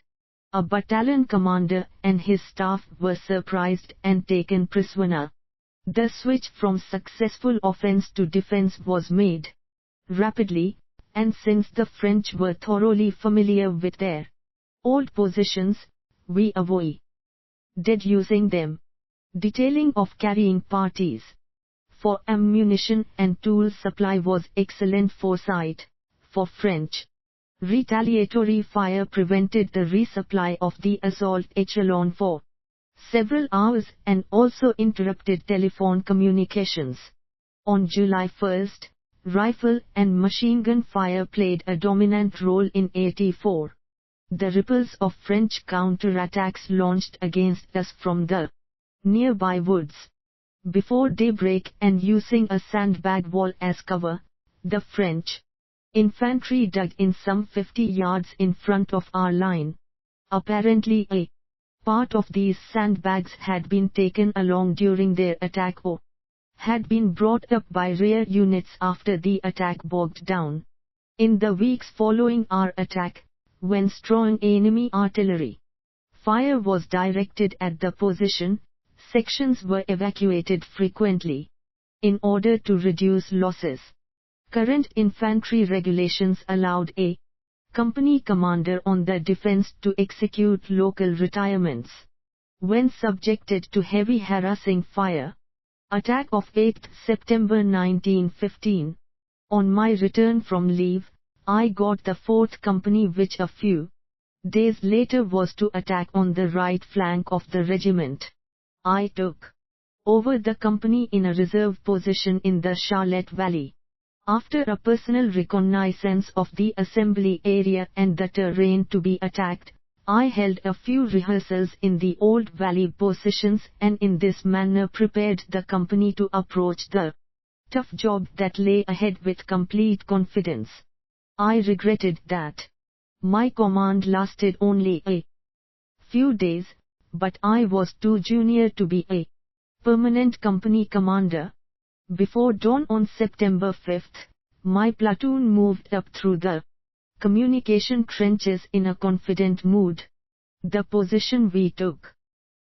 a battalion commander and his staff were surprised and taken prisoner. The switch from successful offense to defense was made rapidly, and since the French were thoroughly familiar with their old positions, we avoided using them. Detailing of carrying parties for ammunition and tool supply was excellent foresight, for French retaliatory fire prevented the resupply of the assault echelon for several hours and also interrupted telephone communications. On July 1, rifle and machine gun fire played a dominant role in 84. The ripples of French counterattacks launched against us from the nearby woods. Before daybreak and using a sandbag wall as cover, the French infantry dug in some 50 yards in front of our line. Apparently a part of these sandbags had been taken along during their attack or had been brought up by rear units after the attack bogged down. In the weeks following our attack, when strong enemy artillery fire was directed at the position, sections were evacuated frequently. In order to reduce losses, current infantry regulations allowed a company commander on the defense to execute local retirements. When subjected to heavy harassing fire, attack of 8 September 1915, on my return from leave, I got the 4th Company, which a few days later was to attack on the right flank of the regiment. I took over the company in a reserve position in the Charlotte Valley. After a personal reconnaissance of the assembly area and the terrain to be attacked, I held a few rehearsals in the old valley positions and in this manner prepared the company to approach the tough job that lay ahead with complete confidence. I regretted that my command lasted only a few days, but I was too junior to be a permanent company commander. Before dawn on September 5th, my platoon moved up through the communication trenches in a confident mood. The position we took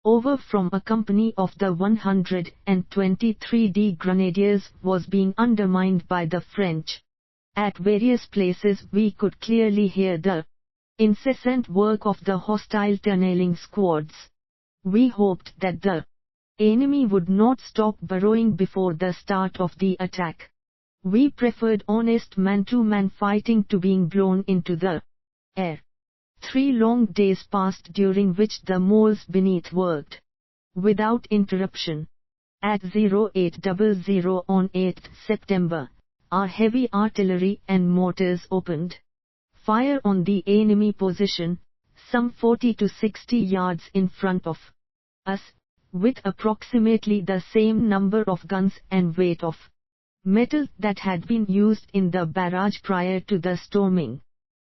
over from a company of the 123d Grenadiers was being undermined by the French. At various places we could clearly hear the incessant work of the hostile tunneling squads. We hoped that the enemy would not stop burrowing before the start of the attack. We preferred honest man-to-man fighting to being blown into the air. 3 long days passed during which the moles beneath worked without interruption. At 0800 on 8th September, our heavy artillery and mortars opened fire on the enemy position, some 40 to 60 yards in front of us, with approximately the same number of guns and weight of metal that had been used in the barrage prior to the storming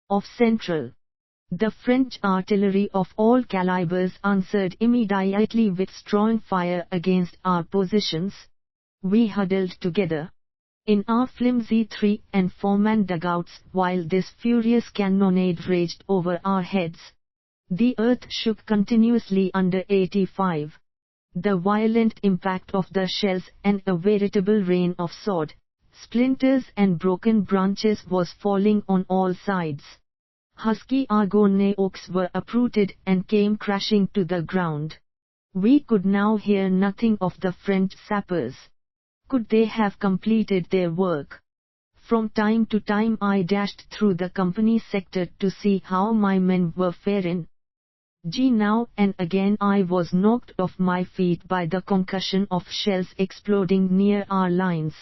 of Central. The French artillery of all calibers answered immediately with strong fire against our positions. We huddled together in our flimsy 3- and 4-man dugouts while this furious cannonade raged over our heads. The earth shook continuously under 85. The violent impact of the shells and a veritable rain of sword, splinters and broken branches was falling on all sides. Husky Argonne oaks were uprooted and came crashing to the ground. We could now hear nothing of the French sappers. Could they have completed their work? From time to time I dashed through the company sector to see how my men were faring. Now and again I was knocked off my feet by the concussion of shells exploding near our lines.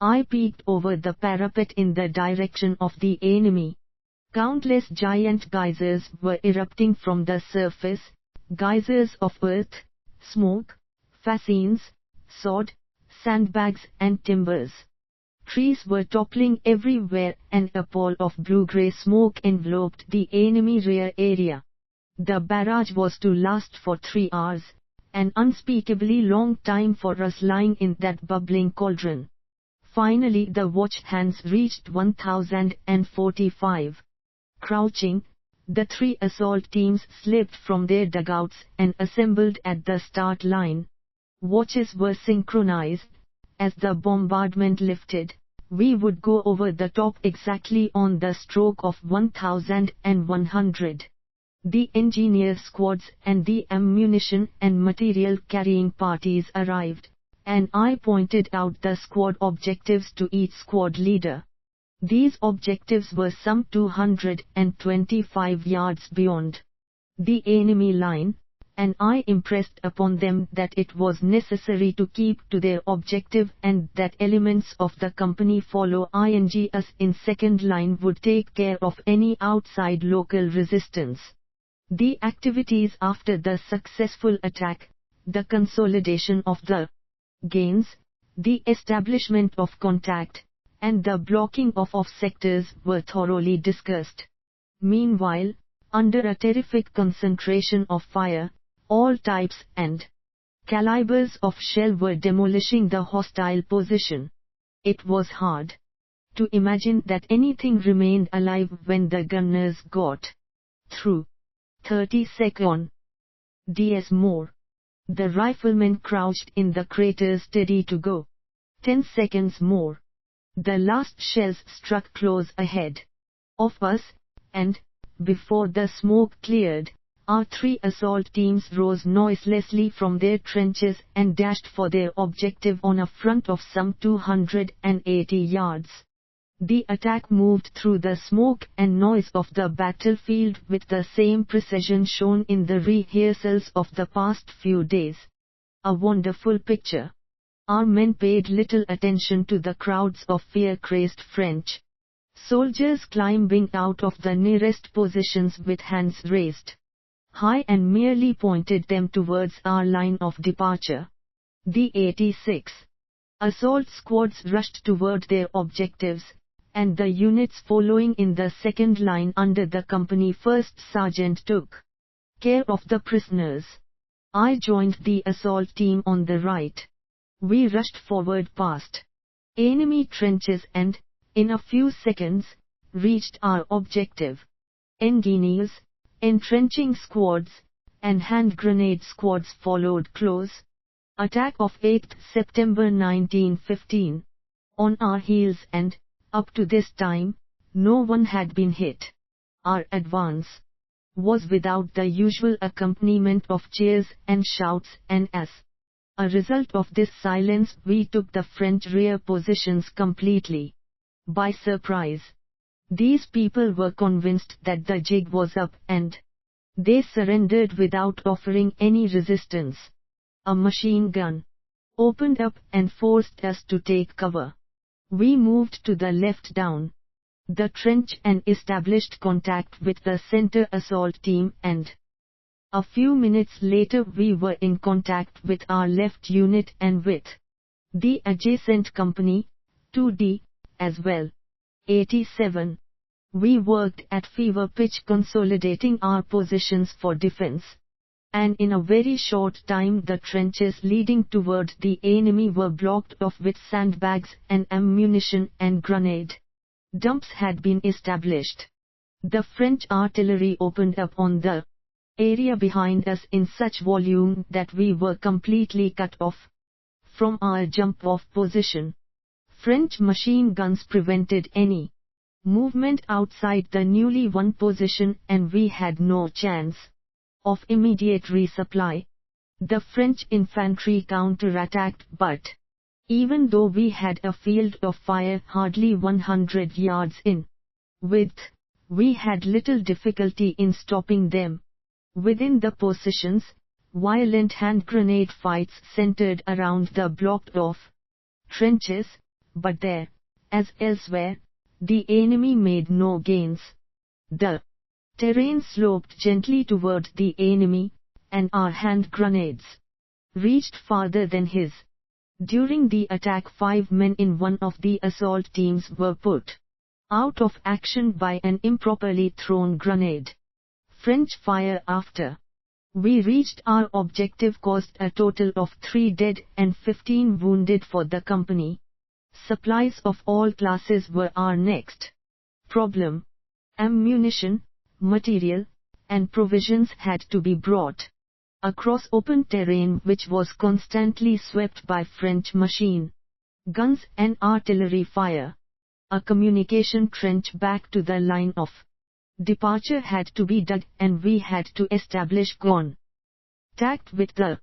I peeked over the parapet in the direction of the enemy. Countless giant geysers were erupting from the surface, geysers of earth, smoke, fascines, sod, sandbags and timbers. Trees were toppling everywhere and a pall of blue-grey smoke enveloped the enemy rear area. The barrage was to last for 3 hours, an unspeakably long time for us lying in that bubbling cauldron. Finally the watch hands reached 1045. Crouching, the 3 assault teams slipped from their dugouts and assembled at the start line. Watches were synchronized. As the bombardment lifted, we would go over the top exactly on the stroke of 1100. The engineer squads and the ammunition and material carrying parties arrived, and I pointed out the squad objectives to each squad leader. These objectives were some 225 yards beyond the enemy line, and I impressed upon them that it was necessary to keep to their objective and that elements of the company follow us in second line would take care of any outside local resistance. The activities after the successful attack, the consolidation of the gains, the establishment of contact, and the blocking of sectors were thoroughly discussed. Meanwhile, under a terrific concentration of fire, all types and calibers of shell were demolishing the hostile position. It was hard to imagine that anything remained alive when the gunners got through. 30 seconds. DS more. The riflemen crouched in the craters steady to go. 10 seconds more. The last shells struck close ahead of us, and, before the smoke cleared, our 3 assault teams rose noiselessly from their trenches and dashed for their objective on a front of some 280 yards. The attack moved through the smoke and noise of the battlefield with the same precision shown in the rehearsals of the past few days. A wonderful picture. Our men paid little attention to the crowds of fear-crazed French soldiers climbing out of the nearest positions with hands raised high and merely pointed them towards our line of departure. The 86 assault squads rushed toward their objectives, and the units following in the second line under the company first sergeant took care of the prisoners. I joined the assault team on the right. We rushed forward past enemy trenches and, in a few seconds, reached our objective. Engineers, entrenching squads, and hand grenade squads followed close. Attack of 8th September 1915. On our heels and, up to this time, no one had been hit. Our advance was without the usual accompaniment of cheers and shouts, and as a result of this silence we took the French rear positions completely by surprise. These people were convinced that the jig was up and they surrendered without offering any resistance. A machine gun opened up and forced us to take cover. We moved to the left down the trench and established contact with the center assault team, and a few minutes later we were in contact with our left unit and with the adjacent company, 2D, as well. 87. We worked at fever pitch consolidating our positions for defense. And in a very short time the trenches leading toward the enemy were blocked off with sandbags and ammunition, and grenade dumps had been established. The French artillery opened up on the area behind us in such volume that we were completely cut off from our jump-off position. French machine guns prevented any movement outside the newly won position, and we had no chance of immediate resupply. The French infantry counterattacked, but even though we had a field of fire hardly 100 yards in width, we had little difficulty in stopping them. Within the positions, violent hand grenade fights centered around the blocked-off trenches, but there, as elsewhere, the enemy made no gains. The terrain sloped gently toward the enemy, and our hand grenades reached farther than his. During the attack 5 men in one of the assault teams were put out of action by an improperly thrown grenade. French fire after we reached our objective caused a total of 3 dead and 15 wounded for the company. Supplies of all classes were our next problem. Ammunition, material, and provisions had to be brought across open terrain which was constantly swept by French machine guns and artillery fire. A communication trench back to the line of departure had to be dug, and we had to establish contact with the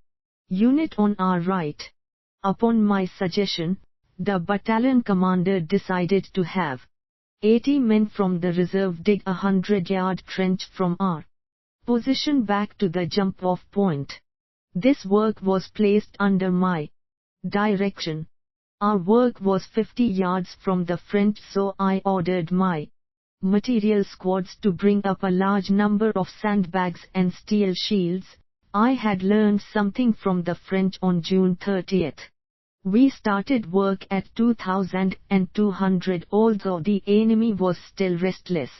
unit on our right. Upon my suggestion, the battalion commander decided to have 80 men from the reserve dig a 100-yard trench from our position back to the jump-off point. This work was placed under my direction. Our work was 50 yards from the French, so I ordered my material squads to bring up a large number of sandbags and steel shields. I had learned something from the French on June 30th. We started work at 2,200, although the enemy was still restless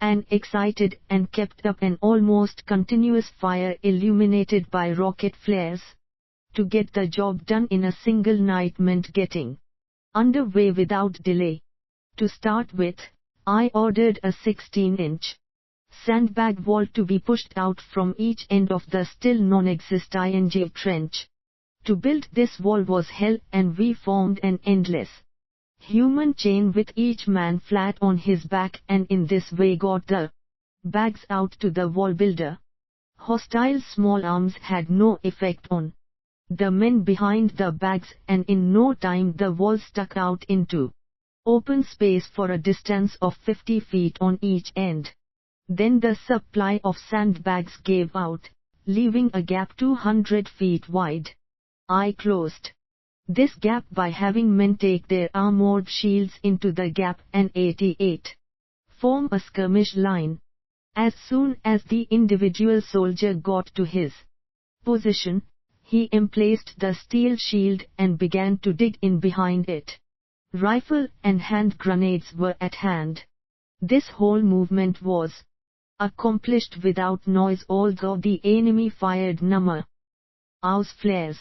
and excited, and kept up an almost continuous fire illuminated by rocket flares. To get the job done in a single night meant getting underway without delay. To start with, I ordered a 16-inch sandbag wall to be pushed out from each end of the still non-existing trench. To build this wall was hell, and we formed an endless human chain with each man flat on his back, and in this way got the bags out to the wall builder. Hostile small arms had no effect on the men behind the bags, and in no time the wall stuck out into open space for a distance of 50 feet on each end. Then the supply of sandbags gave out, leaving a gap 200 feet wide. I closed this gap by having men take their armored shields into the gap and 88. Form a skirmish line. As soon as the individual soldier got to his position, he emplaced the steel shield and began to dig in behind it. Rifle and hand grenades were at hand. This whole movement was accomplished without noise, although the enemy fired numerous flares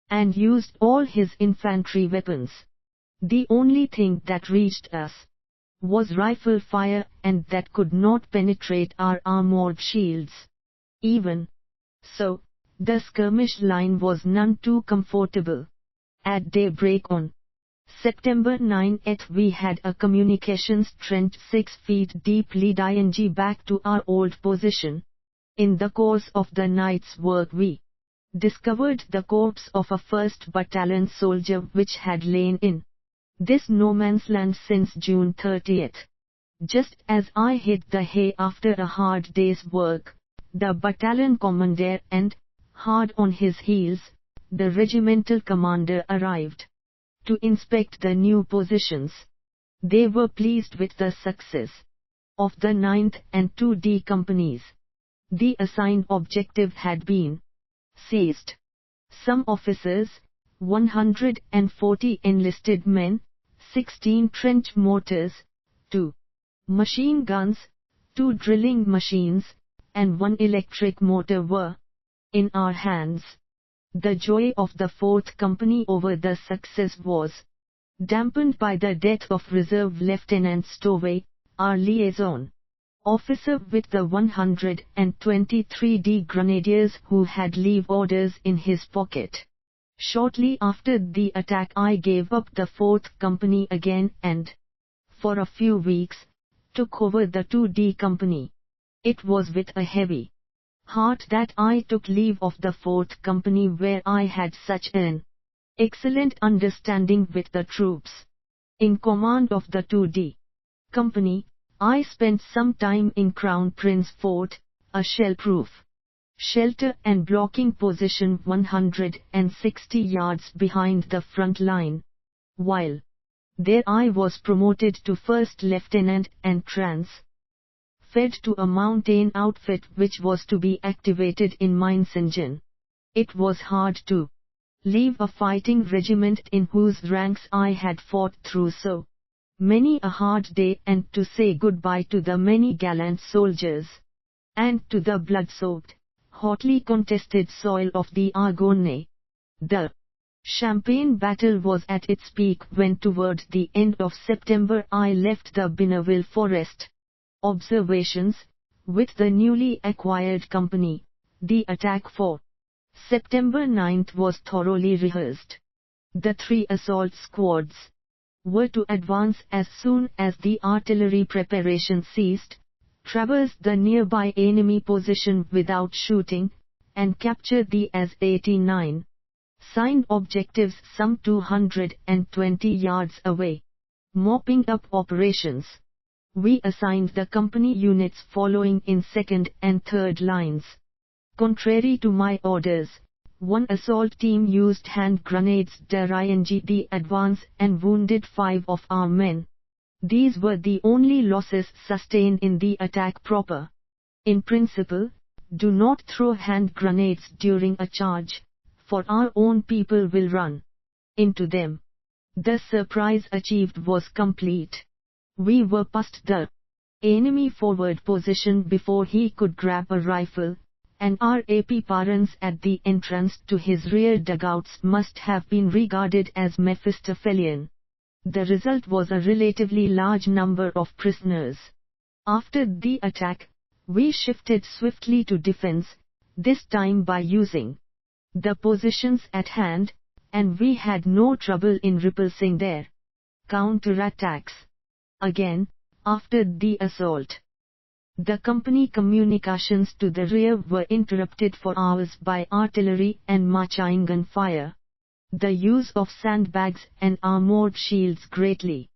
and used all his infantry weapons. The only thing that reached us was rifle fire, and that could not penetrate our armored shields. Even so, the skirmish line was none too comfortable. At daybreak on September 9 we had a communications trench 6 feet deep leading back to our old position. In the course of the night's work we discovered the corpse of a 1st Battalion soldier which had lain in this no man's land since June 30. Just as I hit the hay after a hard day's work, the battalion commander and, hard on his heels, the regimental commander arrived to inspect the new positions. They were pleased with the success of the 9th and 2D companies. The assigned objective had been seized. Some officers, 140 enlisted men, 16 trench mortars, 2 machine guns, 2 drilling machines, and 1 electric motor were in our hands. The joy of the 4th Company over the success was dampened by the death of Reserve Lieutenant Stowey, our liaison officer with the 123d Grenadiers, who had leave orders in his pocket. Shortly after the attack I gave up the 4th Company again and, for a few weeks, took over the 2D Company. It was with a heavy heart that I took leave of the 4th Company, where I had such an excellent understanding with the troops in command of the 2D Company. I spent some time in Crown Prince Fort, a shell-proof shelter and blocking position 160 yards behind the front line. While there I was promoted to first lieutenant and transferred to a mountain outfit which was to be activated in Minesingen. It was hard to leave a fighting regiment in whose ranks I had fought through so many a hard day, and to say goodbye to the many gallant soldiers, and to the blood-soaked, hotly contested soil of the Argonne. The Champagne battle was at its peak when toward the end of September I left the Binneville Forest observations with the newly acquired company. The attack for September 9 was thoroughly rehearsed. The 3 assault squads were to advance as soon as the artillery preparation ceased, traverse the nearby enemy position without shooting, and capture the AS-89 signed objectives some 220 yards away. Mopping up operations. We assigned the company units following in 2nd and 3rd lines. Contrary to my orders, 1 assault team used hand grenades during the advance and wounded 5 of our men. These were the only losses sustained in the attack proper. In principle, do not throw hand grenades during a charge, for our own people will run into them. The surprise achieved was complete. We were past the enemy forward position before he could grab a rifle, and our AP parents at the entrance to his rear dugouts must have been regarded as Mephistophelian. The result was a relatively large number of prisoners. After the attack, we shifted swiftly to defense, this time by using the positions at hand, and we had no trouble in repulsing their counterattacks. Again, after the assault, the company communications to the rear were interrupted for hours by artillery and machine gun fire. The use of sandbags and armored shields greatly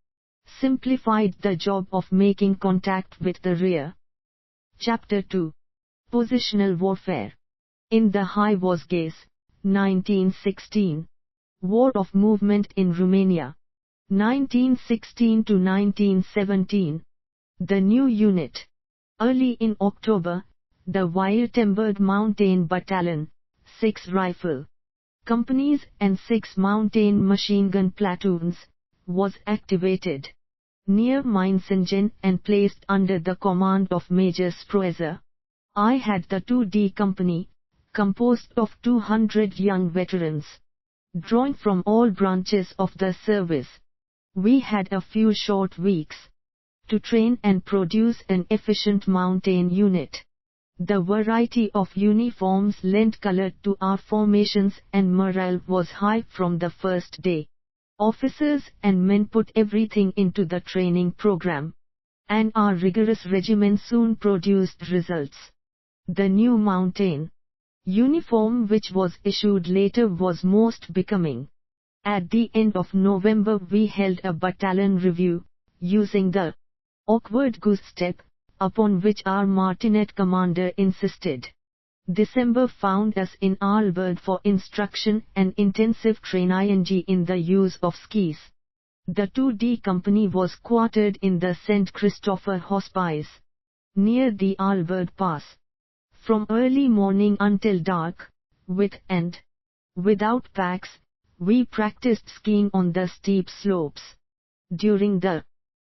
simplified the job of making contact with the rear. Chapter 2. Positional Warfare. In the High Vosges, 1916, War of Movement in Romania. 1916 to 1917. The new unit. Early in October, the Wurtemberg Mountain Battalion, 6 rifle companies and 6 mountain machine gun platoons, was activated near Meiningen and placed under the command of Major Sproeser. I had the 2D company, composed of 200 young veterans, drawn from all branches of the service. We had a few short weeks to train and produce an efficient mountain unit. The variety of uniforms lent color to our formations and morale was high from the first day. Officers and men put everything into the training program, and our rigorous regimen soon produced results. The new mountain uniform which was issued later was most becoming. At the end of November we held a battalion review, using the awkward goose step, upon which our martinet commander insisted. December found us in Aalborg for instruction and intensive training in the use of skis. The 2D company was quartered in the St. Christopher Hospice, near the Aalborg Pass. From early morning until dark, with and without packs, we practiced skiing on the steep slopes. During the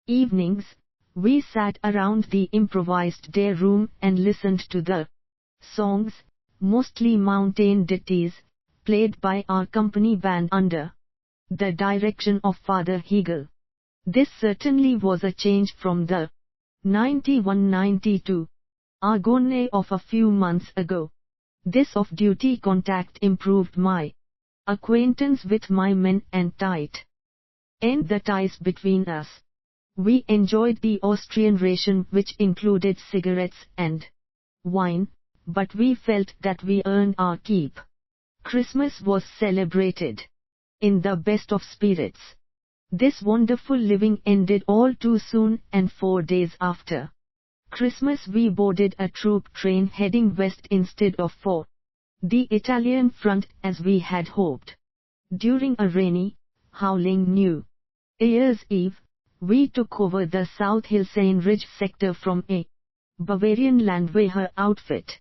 evenings, we sat around the improvised day room and listened to the songs, mostly mountain ditties, played by our company band under the direction of Father Hegel. This certainly was a change from the 91-92 Argonne of a few months ago. This off-duty contact improved my acquaintance with my men and tightened the ties between us. We enjoyed the Austrian ration which included cigarettes and wine, but we felt that we earned our keep. Christmas was celebrated in the best of spirits. This wonderful living ended all too soon, and 4 days after Christmas we boarded a troop train heading west instead of for the Italian front as we had hoped. During a rainy, howling New Year's Eve, we took over the South Hildesheim Ridge sector from a Bavarian Landwehr outfit.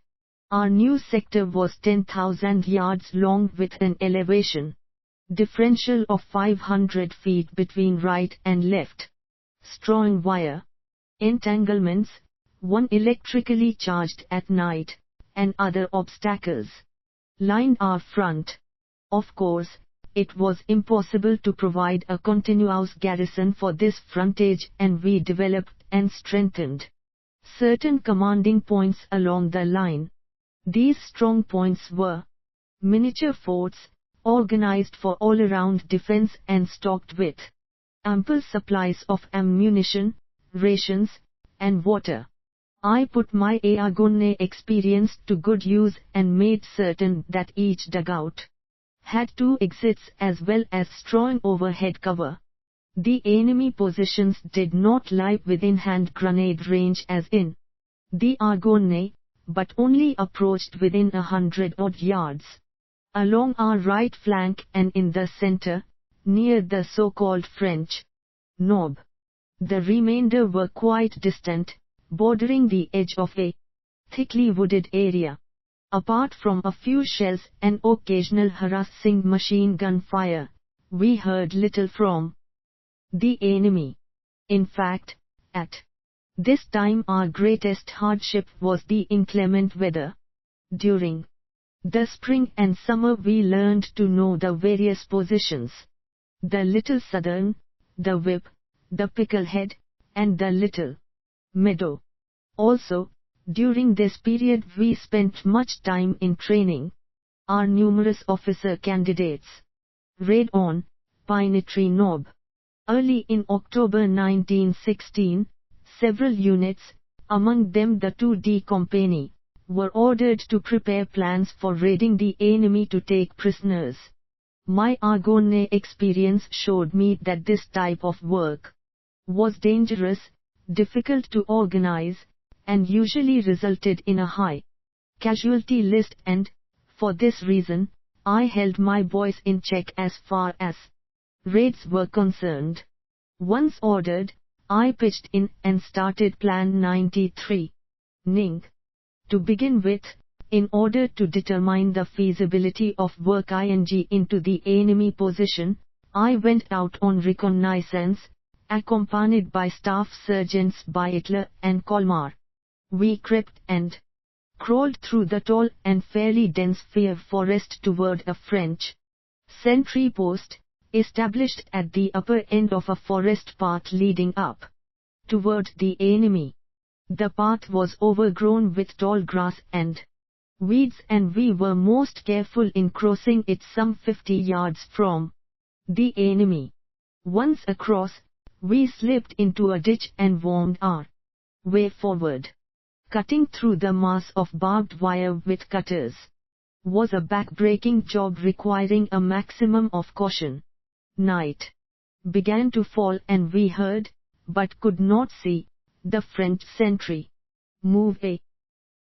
Our new sector was 10,000 yards long with an elevation differential of 500 feet between right and left. Strong wire entanglements, one electrically charged at night, and other obstacles lined our front. Of course, it was impossible to provide a continuous garrison for this frontage, and we developed and strengthened certain commanding points along the line. These strong points were miniature forts, organized for all-around defense and stocked with ample supplies of ammunition, rations, and water. I put my Argonne experience to good use and made certain that each dugout had 2 exits as well as strong overhead cover. The enemy positions did not lie within hand grenade range as in the Argonne, but only approached within 100-odd yards along our right flank and in the center, near the so-called French knob. The remainder were quite distant, bordering the edge of a thickly wooded area. Apart from a few shells and occasional harassing machine gun fire, we heard little from the enemy. In fact, at this time our greatest hardship was the inclement weather. During the spring and summer we learned to know the various positions: the Little Southern, the Whip, the Picklehead, and the Little Meadow. Also, during this period we spent much time in training our numerous officer candidates. Raid on Pine Tree Knob. Early in October 1916, several units, among them the 2D Company, were ordered to prepare plans for raiding the enemy to take prisoners. My Argonne experience showed me that this type of work was dangerous, difficult to organize, and usually resulted in a high casualty list and, for this reason, I held my boys in check as far as raids were concerned. Once ordered, I pitched in and started Plan 93. Ning. To begin with, in order to determine the feasibility of work into the enemy position, I went out on reconnaissance, accompanied by Staff Sergeants Beitler and Colmar. We crept and crawled through the tall and fairly dense fir forest toward a French sentry post, established at the upper end of a forest path leading up toward the enemy. The path was overgrown with tall grass and weeds, and we were most careful in crossing it some 50 yards from the enemy. Once across, we slipped into a ditch and wormed our way forward. Cutting through the mass of barbed wire with cutters was a back-breaking job requiring a maximum of caution. Night began to fall and we heard, but could not see, the French sentry move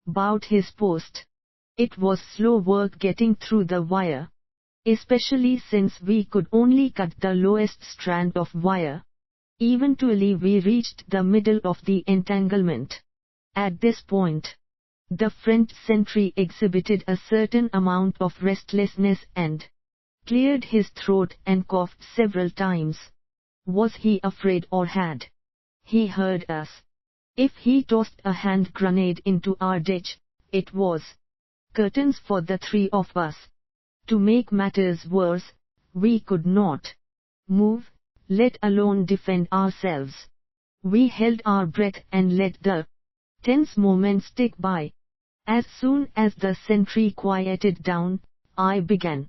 about his post. It was slow work getting through the wire, especially since we could only cut the lowest strand of wire. Eventually we reached the middle of the entanglement. At this point, the French sentry exhibited a certain amount of restlessness and cleared his throat and coughed several times. Was he afraid, or had he heard us? If he tossed a hand grenade into our ditch, it was curtains for the three of us. To make matters worse, we could not move, let alone defend ourselves. We held our breath and let the tense moments tick by. As soon as the sentry quieted down, I began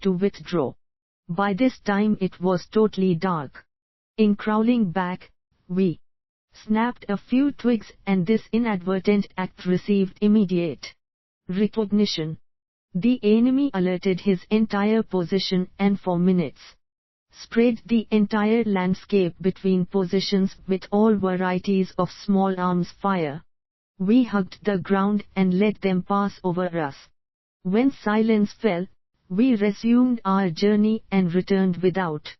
to withdraw. By this time it was totally dark. In crawling back, we snapped a few twigs, and this inadvertent act received immediate recognition. The enemy alerted his entire position and for minutes sprayed the entire landscape between positions with all varieties of small arms fire. We hugged the ground and let them pass over us. When silence fell, we resumed our journey and returned without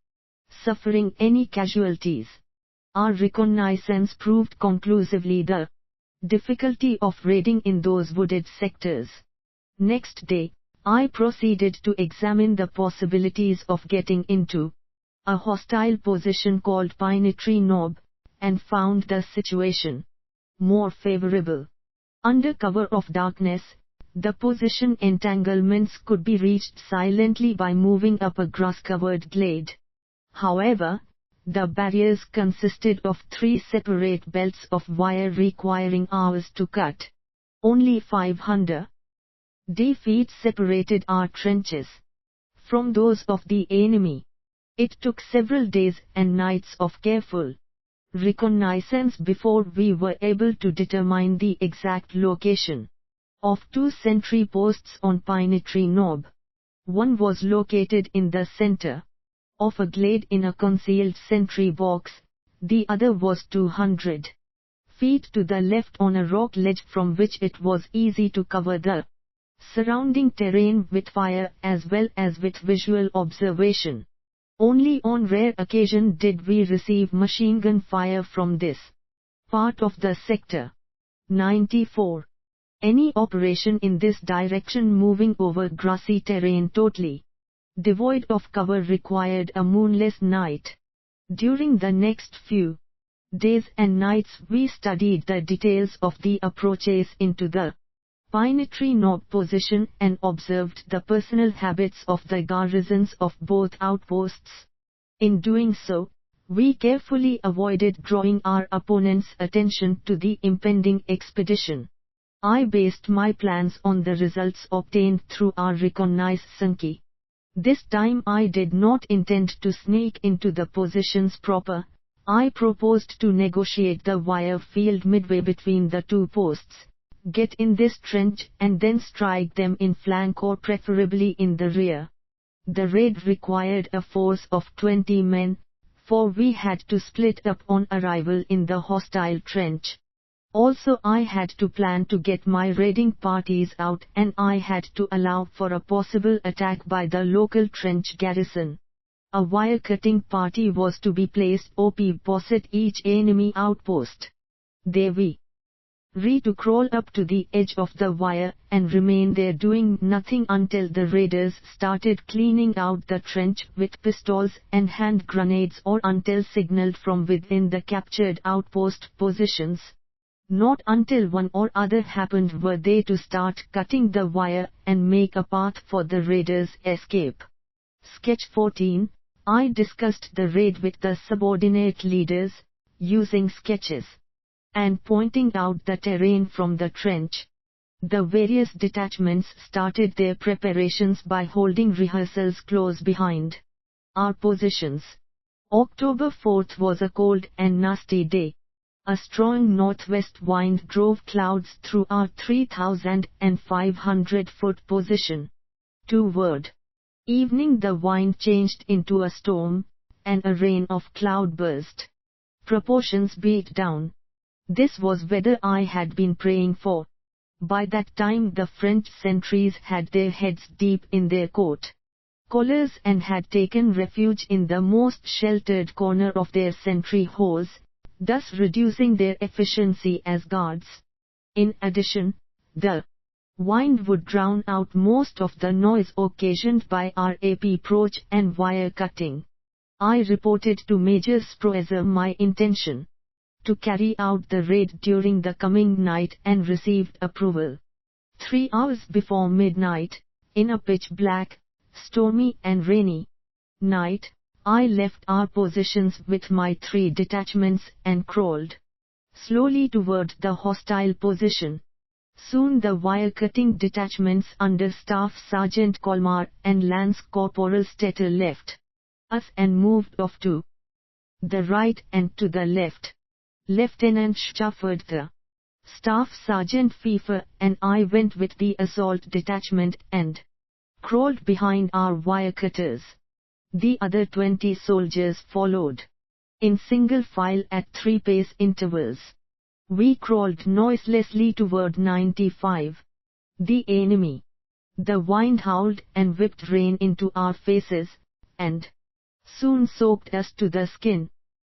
suffering any casualties. Our reconnaissance proved conclusively the difficulty of raiding in those wooded sectors. Next day, I proceeded to examine the possibilities of getting into a hostile position called Pine Tree Knob, and found the situation more favorable. Under cover of darkness, the position entanglements could be reached silently by moving up a grass-covered glade. However, the barriers consisted of 3 separate belts of wire requiring hours to cut. Only 500 feet separated our trenches from those of the enemy. It took several days and nights of careful reconnaissance before we were able to determine the exact location of 2 sentry posts on Pine Tree Knob. One was located in the center of a glade in a concealed sentry box, the other was 200 feet to the left on a rock ledge from which it was easy to cover the surrounding terrain with fire as well as with visual observation. Only on rare occasion did we receive machine gun fire from this part of the sector. 94. Any operation in this direction moving over grassy terrain totally devoid of cover required a moonless night. During the next few days and nights we studied the details of the approaches into the Pine Tree Knob position and observed the personal habits of the garrisons of both outposts. In doing so, we carefully avoided drawing our opponent's attention to the impending expedition. I based my plans on the results obtained through our reconnaissance. This time I did not intend to sneak into the positions proper. I proposed to negotiate the wire field midway between the 2 posts, get in this trench and then strike them in flank or preferably in the rear. The raid required a force of 20 men, for we had to split up on arrival in the hostile trench. Also I had to plan to get my raiding parties out, and I had to allow for a possible attack by the local trench garrison. A wire-cutting party was to be placed opposite each enemy outpost. They were to crawl up to the edge of the wire, and remain there doing nothing until the raiders started cleaning out the trench with pistols and hand grenades, or until signaled from within the captured outpost positions. Not until one or other happened were they to start cutting the wire and make a path for the raiders' escape. Sketch 14. I discussed the raid with the subordinate leaders, using sketches and pointing out the terrain from the trench. The various detachments started their preparations by holding rehearsals close behind our positions. October 4th was a cold and nasty day. A strong northwest wind drove clouds through our 3,500-foot position. Toward evening the wind changed into a storm, and a rain of cloudburst proportions beat down. This was weather I had been praying for. By that time the French sentries had their heads deep in their coat collars and had taken refuge in the most sheltered corner of their sentry holes, thus reducing their efficiency as guards. In addition, the wind would drown out most of the noise occasioned by our approach and wire cutting. I reported to Major Sproezer my intention to carry out the raid during the coming night, and received approval. 3 hours before midnight, in a pitch-black, stormy and rainy night, I left our positions with my 3 detachments and crawled slowly toward the hostile position. Soon the wire-cutting detachments under Staff Sergeant Colmar and Lance Corporal Stetter left us and moved off to the right and to the left. Lieutenant Stafford, the Staff Sergeant Pfeiffer, and I went with the assault detachment and crawled behind our wire cutters. The other 20 soldiers followed in single file at 3-pace intervals. We crawled noiselessly toward 95. The enemy. The wind howled and whipped rain into our faces, and soon soaked us to the skin.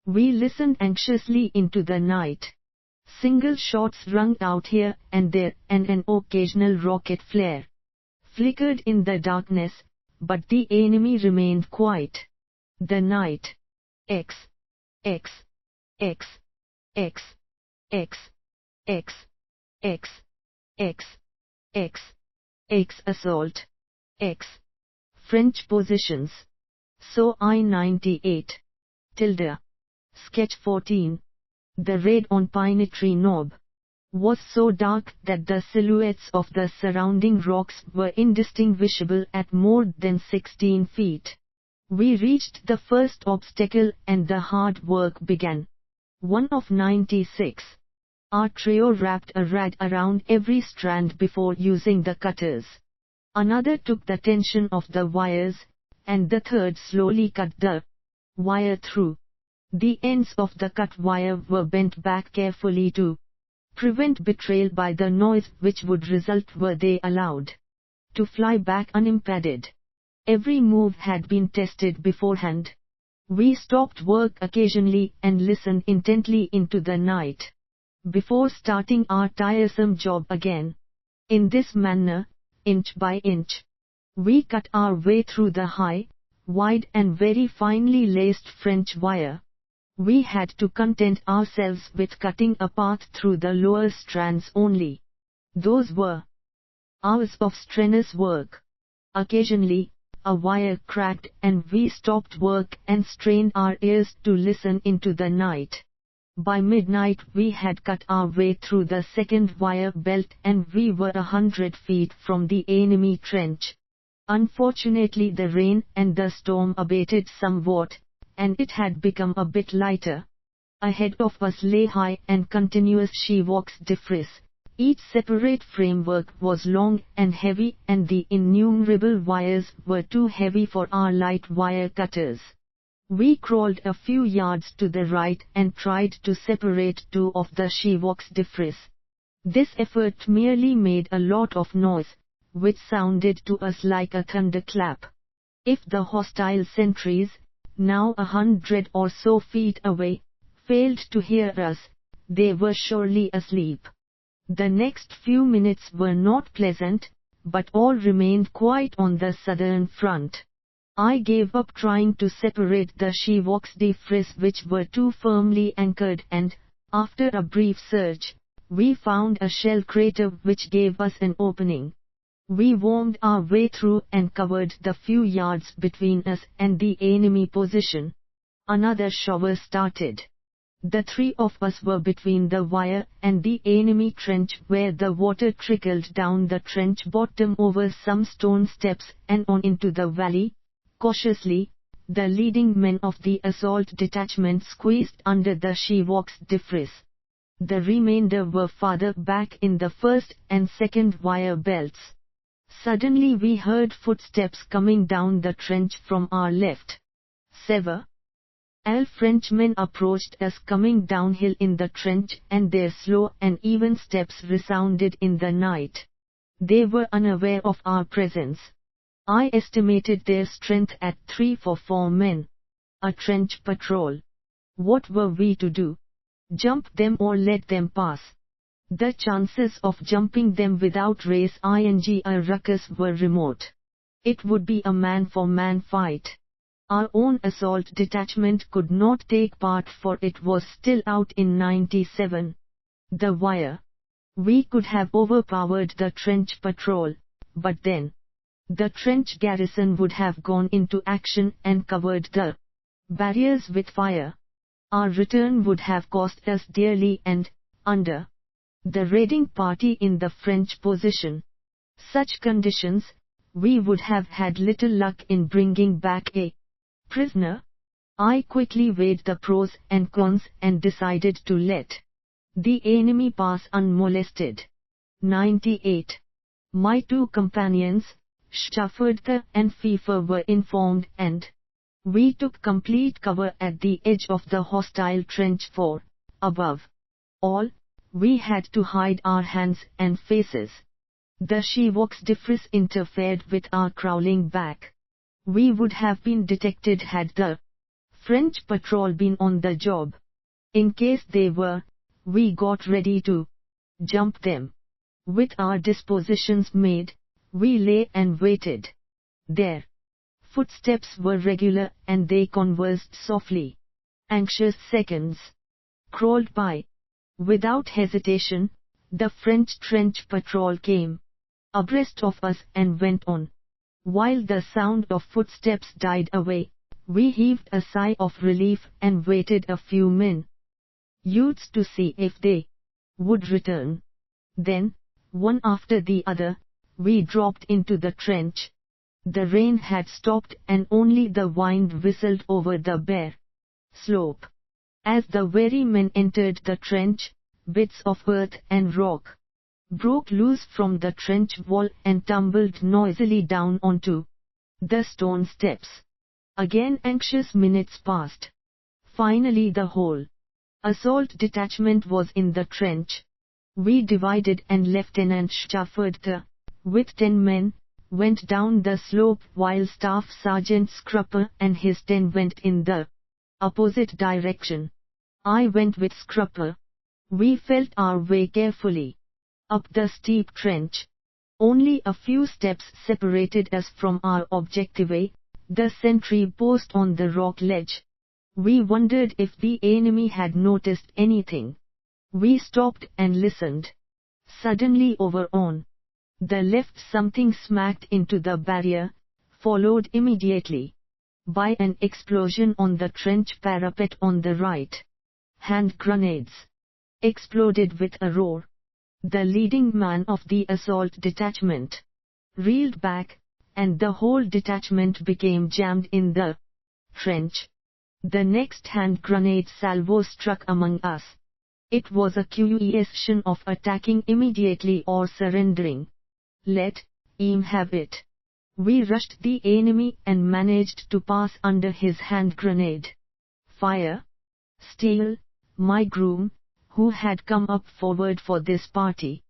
We listened anxiously into the night. Single shots rung out here and there, and an occasional rocket flare flickered in the darkness, but the enemy remained quiet. The night. X. X. X. X. X. X. X. X. X. X assault. X. French positions. So I-98. Tilde. Sketch 14. The raid on Pine Tree Knob was so dark that the silhouettes of the surrounding rocks were indistinguishable at more than 16 feet. We reached the first obstacle and the hard work began. 1 of 96. Our trio wrapped a rag around every strand before using the cutters. Another took the tension of the wires, and the third slowly cut the wire through. The ends of the cut wire were bent back carefully to prevent betrayal by the noise which would result were they allowed to fly back unimpeded. Every move had been tested beforehand. We stopped work occasionally and listened intently into the night before starting our tiresome job again. In this manner, inch by inch, we cut our way through the high, wide and very finely laced French wire. We had to content ourselves with cutting a path through the lower strands only. Those were hours of strenuous work. Occasionally, a wire cracked and we stopped work and strained our ears to listen into the night. By midnight we had cut our way through the second wire belt and we were 100 feet from the enemy trench. Unfortunately the rain and the storm abated somewhat, and it had become a bit lighter. Ahead of us lay high and continuous shevox defrice. Each separate framework was long and heavy, and the innumerable wires were too heavy for our light wire cutters. We crawled a few yards to the right and tried to separate two of the Chevaux de frise. This effort merely made a lot of noise, which sounded to us like a thunderclap. If the hostile sentries, now 100 or so feet away, failed to hear us, they were surely asleep. The next few minutes were not pleasant, but all remained quiet on the southern front. I gave up trying to separate the Chevaux de frise which were too firmly anchored, and, after a brief search, we found a shell crater which gave us an opening. We wormed our way through and covered the few yards between us and the enemy position. Another shower started. The three of us were between the wire and the enemy trench where the water trickled down the trench bottom over some stone steps and on into the valley. Cautiously, the leading men of the assault detachment squeezed under the Chevaux de frise. The remainder were farther back in the first and second wire belts. Suddenly we heard footsteps coming down the trench from our left. Several Frenchmen approached us coming downhill in the trench, and their slow and even steps resounded in the night. They were unaware of our presence. I estimated their strength at 3 for 4 men. A trench patrol. What were we to do? Jump them or let them pass? The chances of jumping them without raising a ruckus were remote. It would be a man-for-man fight. Our own assault detachment could not take part for it was still out in 97. The wire. We could have overpowered the trench patrol, but then the trench garrison would have gone into action and covered the barriers with fire. Our return would have cost us dearly and, under the raiding party in the French position, such conditions, we would have had little luck in bringing back a prisoner. I quickly weighed the pros and cons and decided to let the enemy pass unmolested. 98. My two companions, Stafford and Pfeiffer, were informed, and we took complete cover at the edge of the hostile trench for, above all, we had to hide our hands and faces. The Chevaux de frise interfered with our crawling back. We would have been detected had the French patrol been on the job. In case they were, we got ready to jump them. With our dispositions made, we lay and waited. Their footsteps were regular and they conversed softly. Anxious seconds crawled by. Without hesitation, the French trench patrol came abreast of us and went on. While the sound of footsteps died away, we heaved a sigh of relief and waited a few minutes to see if they would return. Then, one after the other, we dropped into the trench. The rain had stopped and only the wind whistled over the bare slope. As the weary men entered the trench, bits of earth and rock broke loose from the trench wall and tumbled noisily down onto the stone steps. Again anxious minutes passed. Finally the whole assault detachment was in the trench. We divided and Lieutenant Stafford, with 10 men, went down the slope while Staff Sergeant Scrupper and his 10 went in the opposite direction. I went with Scrupper. We felt our way carefully up the steep trench. Only a few steps separated us from our objective, the sentry post on the rock ledge. We wondered if the enemy had noticed anything. We stopped and listened. Suddenly over on the left something smacked into the barrier, followed immediately by an explosion on the trench parapet on the right. Hand grenades exploded with a roar. The leading man of the assault detachment reeled back, and the whole detachment became jammed in the trench. The next hand grenade salvo struck among us. It was a question of attacking immediately or surrendering. Let him have it. We rushed the enemy and managed to pass under his hand grenade fire. Steele, my groom, who had come up forward for this party,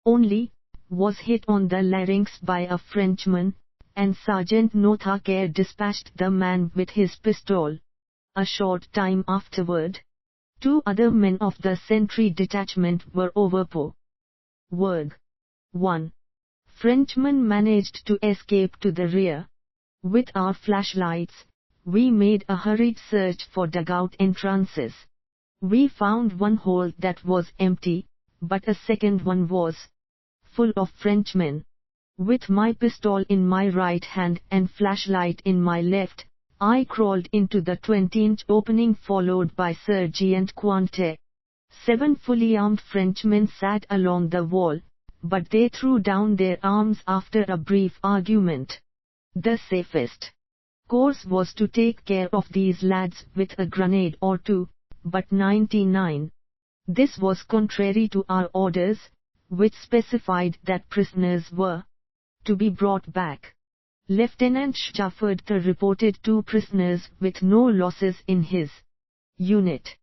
only, was hit on the larynx by a Frenchman, and Sergeant Nothaker dispatched the man with his pistol. A short time afterward, 2 other men of the sentry detachment were overpowered. 1 Frenchman managed to escape to the rear. With our flashlights, we made a hurried search for dugout entrances. We found one hole that was empty, but a second one was full of Frenchmen. With my pistol in my right hand and flashlight in my left, I crawled into the 20-inch opening followed by Sergeant Quante. 7 fully armed Frenchmen sat along the wall, but they threw down their arms after a brief argument. The safest course was to take care of these lads with a grenade or 2, but 99. This was contrary to our orders, which specified that prisoners were to be brought back. Lieutenant Stafford reported 2 prisoners with no losses in his unit.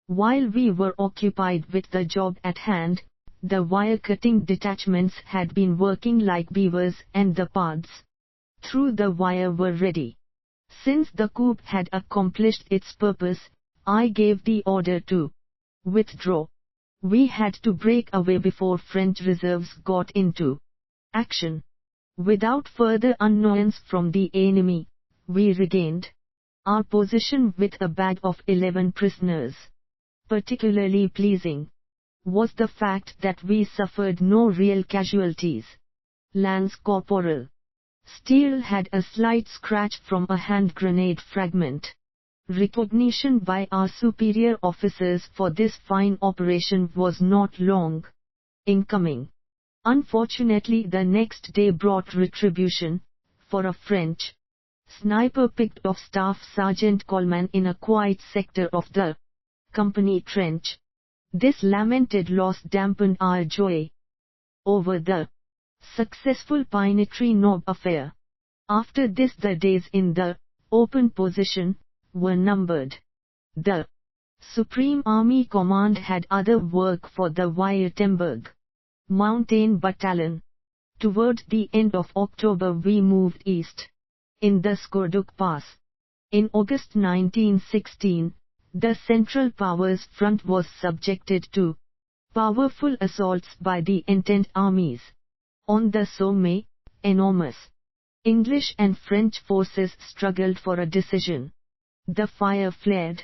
While we were occupied with the job at hand, the wire-cutting detachments had been working like beavers and the paths through the wire were ready. Since the coup had accomplished its purpose, I gave the order to withdraw. We had to break away before French reserves got into action. Without further annoyance from the enemy, we regained our position with a bag of 11 prisoners. Particularly pleasing was the fact that we suffered no real casualties. Lance Corporal Steele had a slight scratch from a hand grenade fragment. Recognition by our superior officers for this fine operation was not long in coming. Unfortunately, the next day brought retribution, for a French sniper picked off Staff Sergeant Coleman in a quiet sector of the company trench. This lamented loss dampened our joy over the successful Pinetry Knob affair. After this, the days in the open position were numbered. The Supreme Army Command had other work for the Wurtemberg Mountain Battalion. Toward the end of October we moved east in the Skorduk Pass. In August 1916, the Central Powers front was subjected to powerful assaults by the Entente armies. On the Somme, enormous English and French forces struggled for a decision. The fire flared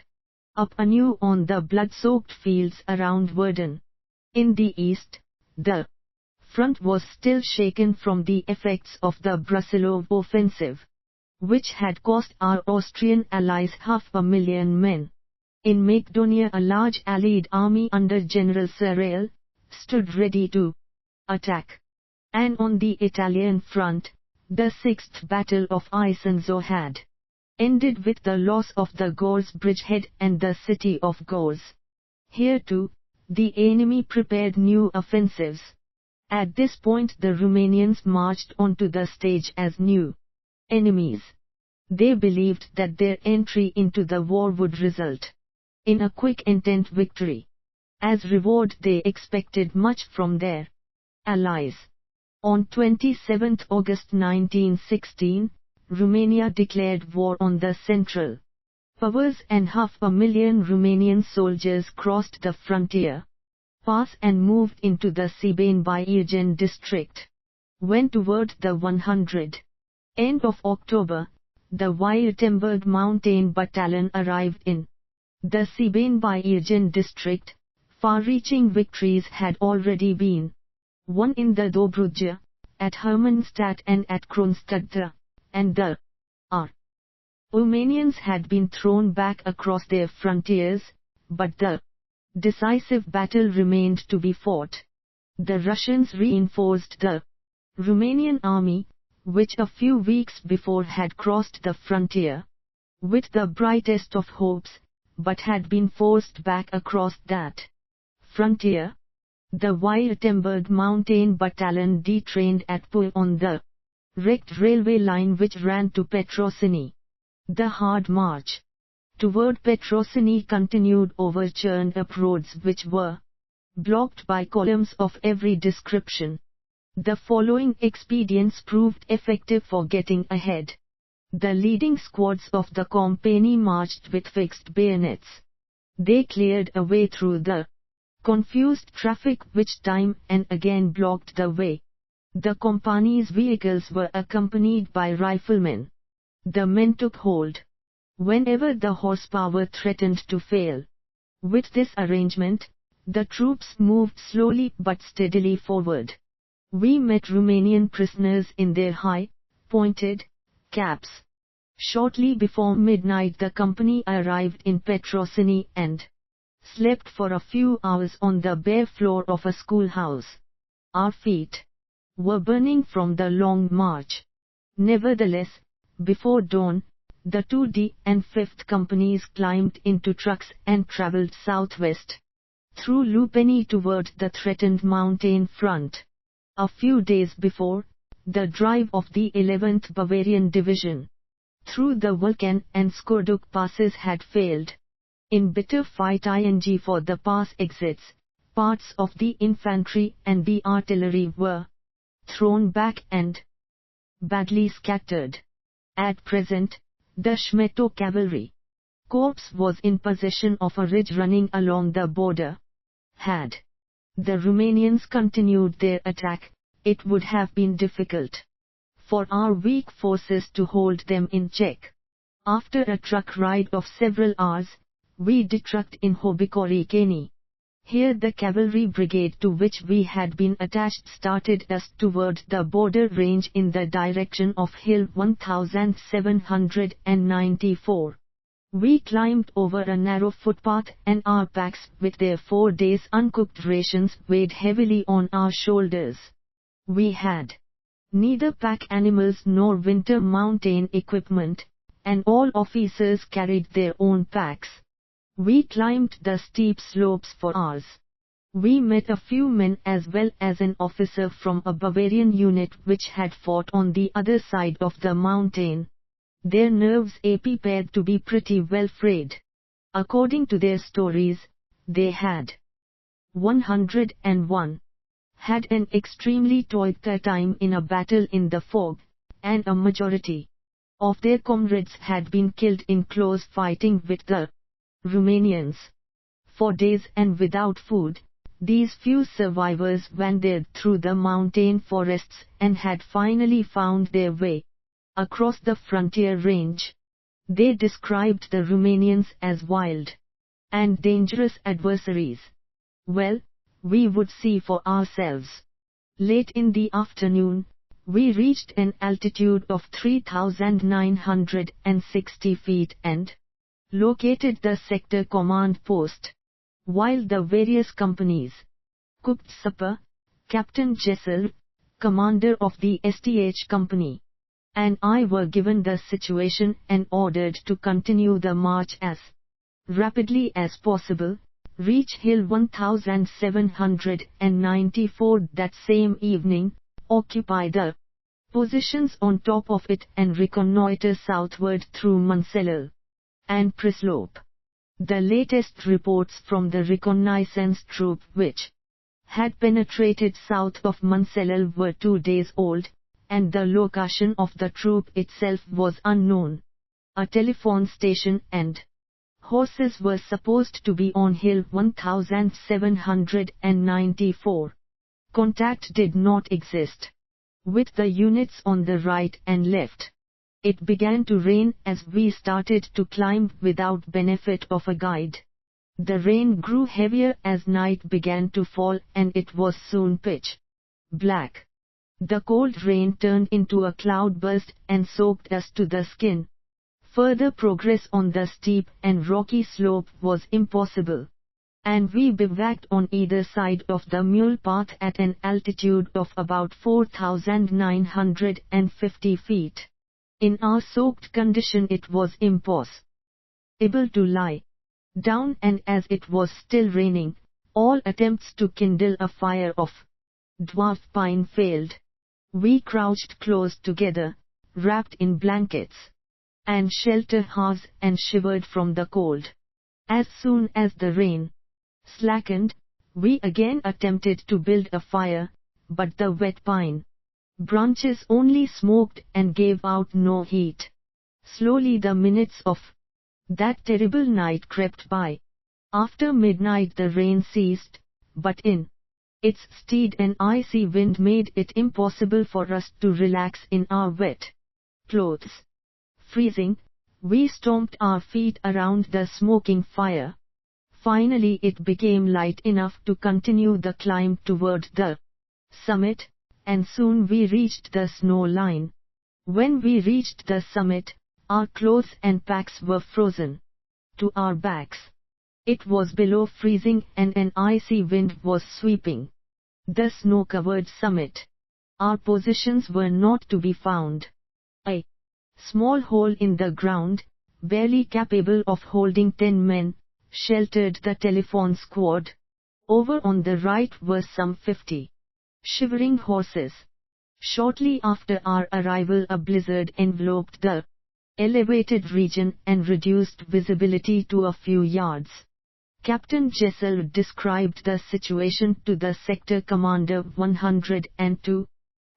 up anew on the blood-soaked fields around Verdun. In the east, the front was still shaken from the effects of the Brusilov offensive, which had cost our Austrian allies 500,000 men. In Macedonia, a large Allied army under General Serrel stood ready to attack. And on the Italian front, the 6th Battle of Isonzo had ended with the loss of the Gors bridgehead and the city of Gors. Here too, the enemy prepared new offensives. At this point the Romanians marched onto the stage as new enemies. They believed that their entry into the war would result in a quick Entente victory. As reward they expected much from their allies. On 27 August 1916, Romania declared war on the Central Powers and 500,000 Romanian soldiers crossed the frontier pass and moved into the Sibeni-Băieșeni district. When toward the 100 end of October, the Wurtemberg Mountain Battalion arrived in the Sibeni-Băieșeni district. Far-reaching victories had already been won in the Dobruja, at Hermannstadt and at Kronstadt, and the Romanians had been thrown back across their frontiers, but the decisive battle remained to be fought. The Russians reinforced the Romanian army, which a few weeks before had crossed the frontier, with the brightest of hopes, but had been forced back across that frontier. The Wurtemberg Mountain Battalion detrained at Pul on the wrecked railway line which ran to Petrosini. The hard march toward Petrosini continued over churned-up roads which were blocked by columns of every description. The following expedients proved effective for getting ahead. The leading squads of the company marched with fixed bayonets. They cleared a way through the confused traffic which time and again blocked the way. The company's vehicles were accompanied by riflemen. The men took hold whenever the horsepower threatened to fail. With this arrangement, the troops moved slowly but steadily forward. We met Romanian prisoners in their high, pointed caps. Shortly before midnight the company arrived in Petrosini and slept for a few hours on the bare floor of a schoolhouse. Our feet were burning from the long march. Nevertheless, before dawn, the 2D and 5th companies climbed into trucks and traveled southwest through Lupeni toward the threatened mountain front. A few days before, the drive of the 11th Bavarian Division through the Vulcan and Skurduk passes had failed. In bitter fight for the pass exits, parts of the infantry and the artillery were thrown back and badly scattered. At present, the Schmetto cavalry corps was in possession of a ridge running along the border. Had the Romanians continued their attack, it would have been difficult for our weak forces to hold them in check. After a truck ride of several hours, we detrucked in Hobikorikeni. Here the cavalry brigade to which we had been attached started us toward the border range in the direction of Hill 1794. We climbed over a narrow footpath and our packs with their 4 days' uncooked rations weighed heavily on our shoulders. We had neither pack animals nor winter mountain equipment, and all officers carried their own packs. We climbed the steep slopes for hours. We met a few men as well as an officer from a Bavarian unit which had fought on the other side of the mountain. Their nerves appeared to be pretty well frayed. According to their stories, they had 101 had an extremely tough time in a battle in the fog, and a majority of their comrades had been killed in close fighting with the Romanians. For days and without food, these few survivors wandered through the mountain forests and had finally found their way across the frontier range. They described the Romanians as wild and dangerous adversaries. Well, we would see for ourselves. Late in the afternoon, we reached an altitude of 3,960 feet and located the sector command post. While the various companies cooked supper, Captain Jessel, commander of the STH company, and I were given the situation and ordered to continue the march as rapidly as possible, reach Hill 1794 that same evening, occupy the positions on top of it and reconnoiter southward through Muncellal and Prislope. The latest reports from the reconnaissance troop which had penetrated south of Muncellal were 2 days old, and the location of the troop itself was unknown. A telephone station and horses were supposed to be on Hill 1794. Contact did not exist with the units on the right and left. It began to rain as we started to climb without benefit of a guide. The rain grew heavier as night began to fall and it was soon pitch black. The cold rain turned into a cloudburst and soaked us to the skin. Further progress on the steep and rocky slope was impossible, and we bivouacked on either side of the mule path at an altitude of about 4,950 feet. In our soaked condition it was impossible to lie down, and as it was still raining, all attempts to kindle a fire of dwarf pine failed. We crouched close together, wrapped in blankets and shelter halves, and shivered from the cold. As soon as the rain slackened, we again attempted to build a fire, but the wet pine branches only smoked and gave out no heat. Slowly the minutes of that terrible night crept by. After midnight the rain ceased, but in its stead an icy wind made it impossible for us to relax in our wet clothes. Freezing, we stomped our feet around the smoking fire. Finally it became light enough to continue the climb toward the summit, and soon we reached the snow line. When we reached the summit, our clothes and packs were frozen to our backs. It was below freezing and an icy wind was sweeping the snow-covered summit. Our positions were not to be found. A small hole in the ground, barely capable of holding 10 men, sheltered the telephone squad. Over on the right were some 50 shivering horses. Shortly after our arrival a blizzard enveloped the elevated region and reduced visibility to a few yards. Captain Jessel described the situation to the Sector Commander 102,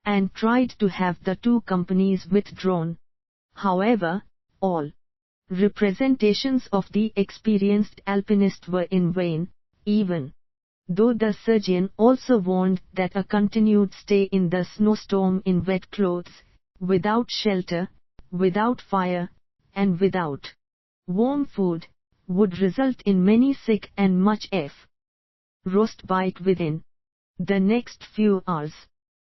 and tried to have the two companies withdrawn. However, all representations of the experienced alpinist were in vain, even though the surgeon also warned that a continued stay in the snowstorm in wet clothes, without shelter, without fire, and without warm food, would result in many sick and much frostbite within the next few hours.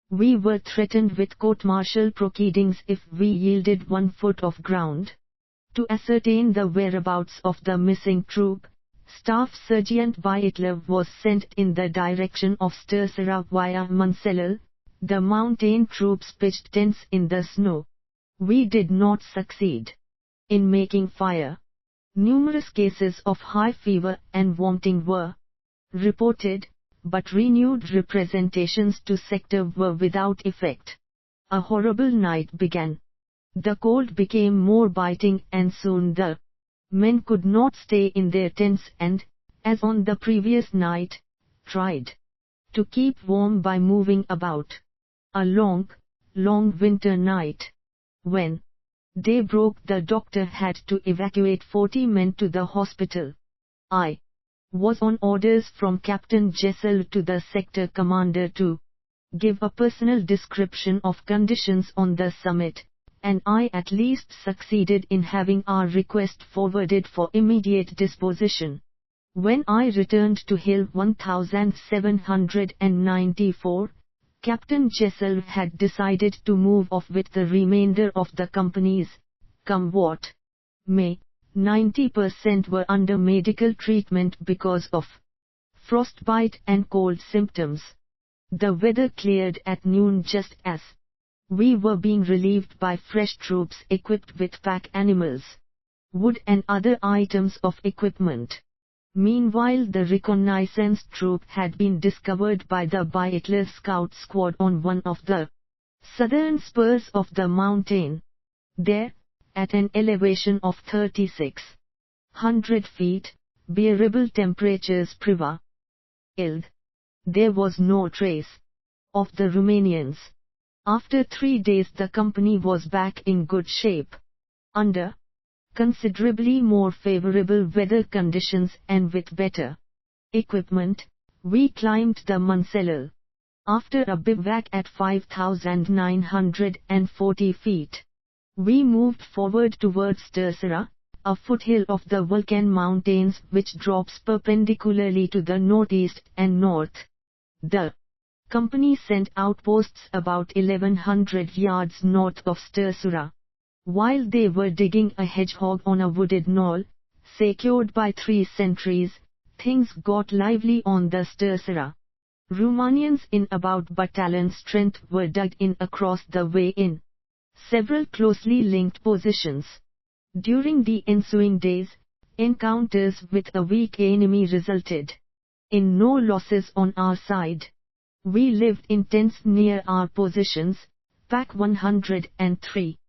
We were threatened with court-martial proceedings if we yielded 1 foot of ground. To ascertain the whereabouts of the missing troop, Staff Sergeant Beitler was sent in the direction of Stersera via Munsellel. The mountain troops pitched tents in the snow. We did not succeed in making fire. Numerous cases of high fever and vomiting were reported, but renewed representations to sector were without effect. A horrible night began. The cold became more biting and soon the men could not stay in their tents and, as on the previous night, tried to keep warm by moving about. A long winter night. When day broke the doctor had to evacuate 40 men to the hospital. I was on orders from Captain Jessel to the sector commander to give a personal description of conditions on the summit, and I at least succeeded in having our request forwarded for immediate disposition. When I returned to Hill 1794, Captain Jessel had decided to move off with the remainder of the companies, come what may. 90% were under medical treatment because of frostbite and cold symptoms. The weather cleared at noon just as we were being relieved by fresh troops equipped with pack animals, wood and other items of equipment. Meanwhile the reconnaissance troop had been discovered by the Beitler scout squad on one of the southern spurs of the mountain. There, at an elevation of 3,600 feet, bearable temperatures prevailed. There was no trace of the Romanians. After 3 days the company was back in good shape. Under considerably more favorable weather conditions and with better equipment, we climbed the Munsellel. After a bivouac at 5,940 feet, we moved forward towards Stersera, a foothill of the Vulcan Mountains which drops perpendicularly to the northeast and north. The company sent outposts about 1,100 yards north of Stersera. While they were digging a hedgehog on a wooded knoll, secured by 3 sentries, things got lively on the Stersera. Romanians in about battalion strength were dug in across the way in several closely linked positions. During the ensuing days, encounters with a weak enemy resulted in no losses on our side. We lived in tents near our positions, Pack 103.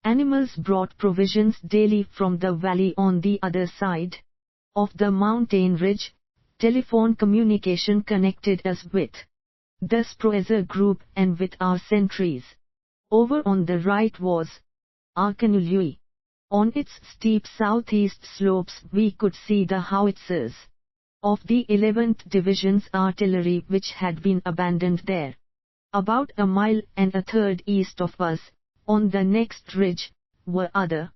Animals brought provisions daily from the valley on the other side of the mountain ridge. Telephone communication connected us with the Sproezer group and with our sentries. Over on the right was Arkanului. On its steep southeast slopes we could see the howitzers of the 11th Division's artillery which had been abandoned there. About a mile and a third east of us, on the next ridge, were other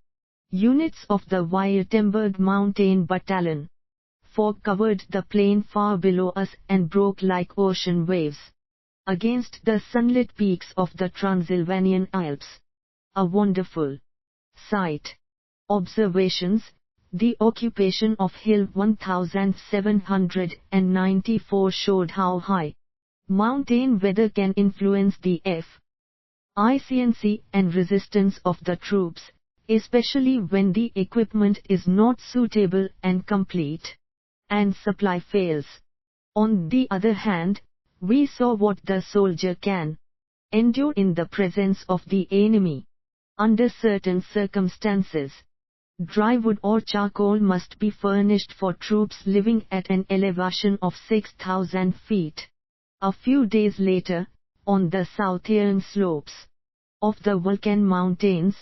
units of the Württemberg Mountain Battalion. Fog covered the plain far below us and broke like ocean waves against the sunlit peaks of the Transylvanian Alps. A wonderful sight. Observations. The occupation of Hill 1794 showed how high mountain weather can influence the efficiency and resistance of the troops, especially when the equipment is not suitable and complete, and supply fails. On the other hand, we saw what the soldier can endure in the presence of the enemy. Under certain circumstances, dry wood or charcoal must be furnished for troops living at an elevation of 6,000 feet. A few days later, on the southern slopes of the Vulcan Mountains,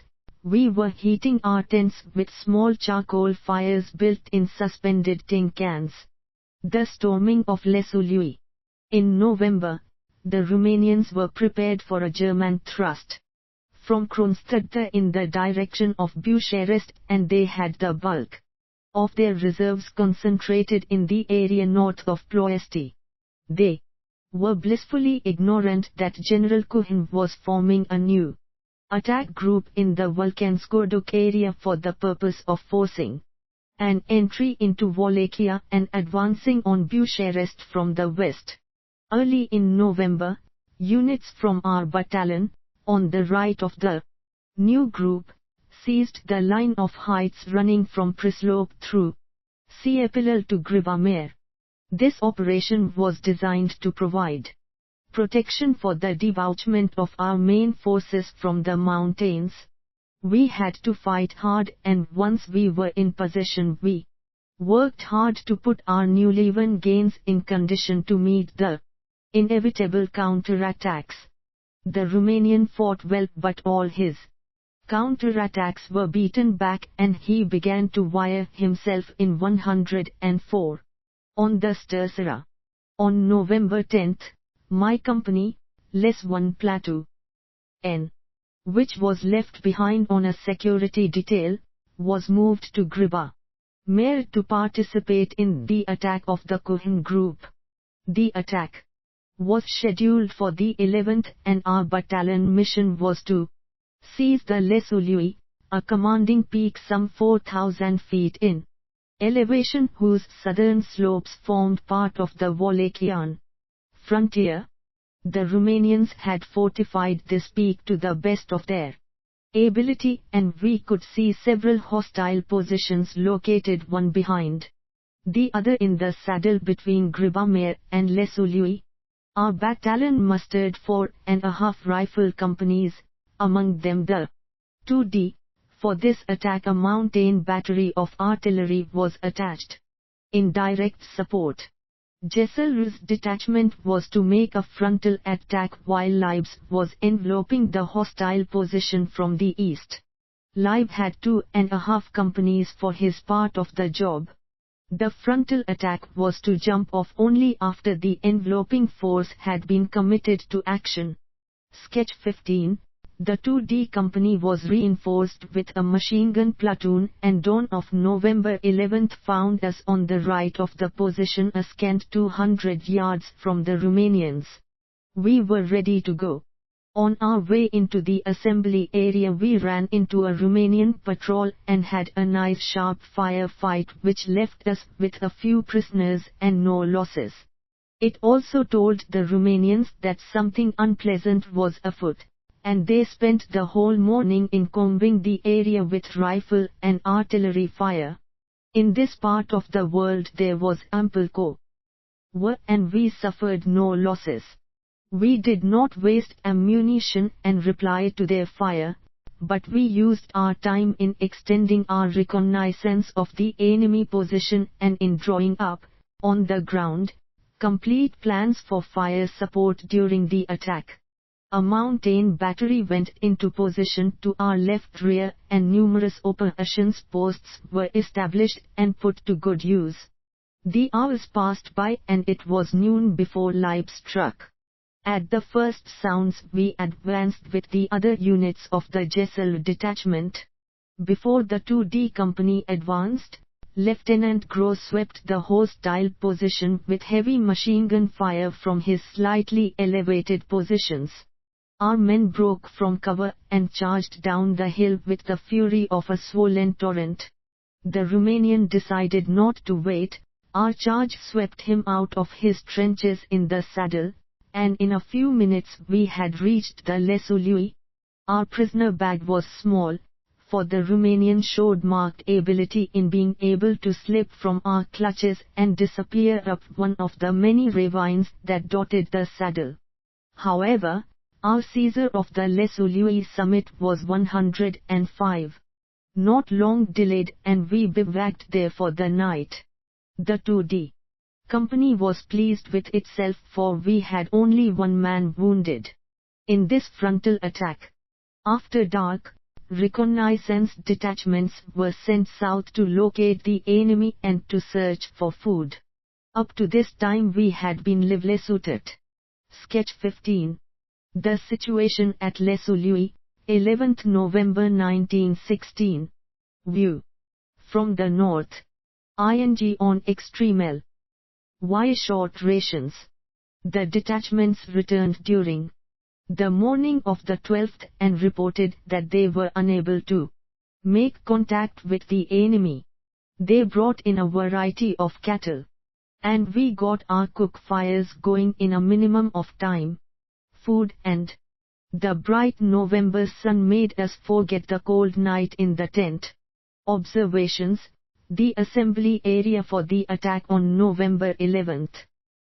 we were heating our tents with small charcoal fires built in suspended tin cans. The storming of Lesuului. In November, the Romanians were prepared for a German thrust from Kronstadt in the direction of Bucharest, and they had the bulk of their reserves concentrated in the area north of Ploiești. They were blissfully ignorant that General Kuhin was forming a new attack group in the Vulcan-Skorduk area for the purpose of forcing an entry into Wallachia and advancing on Bucharest from the west. Early in November, units from our battalion, on the right of the new group, seized the line of heights running from Prislop through Siepilal to Gribamere. This operation was designed to provide protection for the debouchement of our main forces from the mountains. We had to fight hard, and once we were in possession we worked hard to put our newly won gains in condition to meet the inevitable counterattacks. The Romanian fought well, but all his counterattacks were beaten back and he began to wire himself in 104. On the Stersera. On November 10, my company, Les 1 Plateau N, which was left behind on a security detail, was moved to Gribamere to participate in the attack of the Kuhin group. The attack was scheduled for the 11th, and our battalion mission was to seize the Lesuului, a commanding peak some 4,000 feet in elevation whose southern slopes formed part of the Wallachian frontier. The Romanians had fortified this peak to the best of their ability, and we could see several hostile positions located one behind the other in the saddle between Gribamere and Lesuului. Our battalion mustered 4.5 rifle companies, among them the 2D. For this attack a mountain battery of artillery was attached. In direct support, Jessel's detachment was to make a frontal attack while Leib's was enveloping the hostile position from the east. Leib had 2.5 companies for his part of the job. The frontal attack was to jump off only after the enveloping force had been committed to action. Sketch 15. The 2D company was reinforced with a machine gun platoon, and dawn of November 11 found us on the right of the position a scant 200 yards from the Romanians. We were ready to go. On our way into the assembly area we ran into a Romanian patrol and had a nice sharp firefight which left us with a few prisoners and no losses. It also told the Romanians that something unpleasant was afoot, and they spent the whole morning in combing the area with rifle and artillery fire. In this part of the world there was ample cover, and we suffered no losses. We did not waste ammunition and reply to their fire, but we used our time in extending our reconnaissance of the enemy position and in drawing up, on the ground, complete plans for fire support during the attack. A mountain battery went into position to our left rear and numerous operations posts were established and put to good use. The hours passed by and it was noon before light struck. At the first sounds we advanced with the other units of the Jessel detachment. Before the 2D company advanced, Lieutenant Gross swept the hostile position with heavy machine gun fire from his slightly elevated positions. Our men broke from cover and charged down the hill with the fury of a swollen torrent. The Romanian decided not to wait. Our charge swept him out of his trenches in the saddle, and in a few minutes we had reached the Lesuliui. Our prisoner bag was small, for the Romanian showed marked ability in being able to slip from our clutches and disappear up one of the many ravines that dotted the saddle. However, our seizure of the Lesuliui summit was 105. Not long delayed and we bivouacked there for the night. The 2D company was pleased with itself for we had only one man wounded in this frontal attack. After dark, reconnaissance detachments were sent south to locate the enemy and to search for food. Up to this time we had been lively suited. Sketch 15. The situation at Lesuliui, 11th November 1916. View. From the north. ING on extreme L. Y short rations. The detachments returned during the morning of the 12th and reported that they were unable to make contact with the enemy. They brought in a variety of cattle, and we got our cook fires going in a minimum of time. Food and the bright November sun made us forget the cold night in the tent. Observations. The assembly area for the attack on November 11th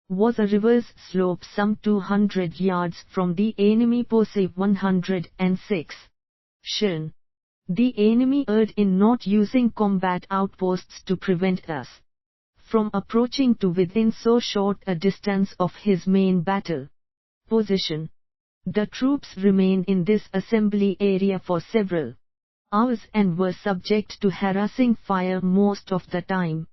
was a reverse slope some 200 yards from the enemy posse 106. Shown. The enemy erred in not using combat outposts to prevent us from approaching to within so short a distance of his main battle position. The troops remained in this assembly area for several hours and were subject to harassing fire most of the time.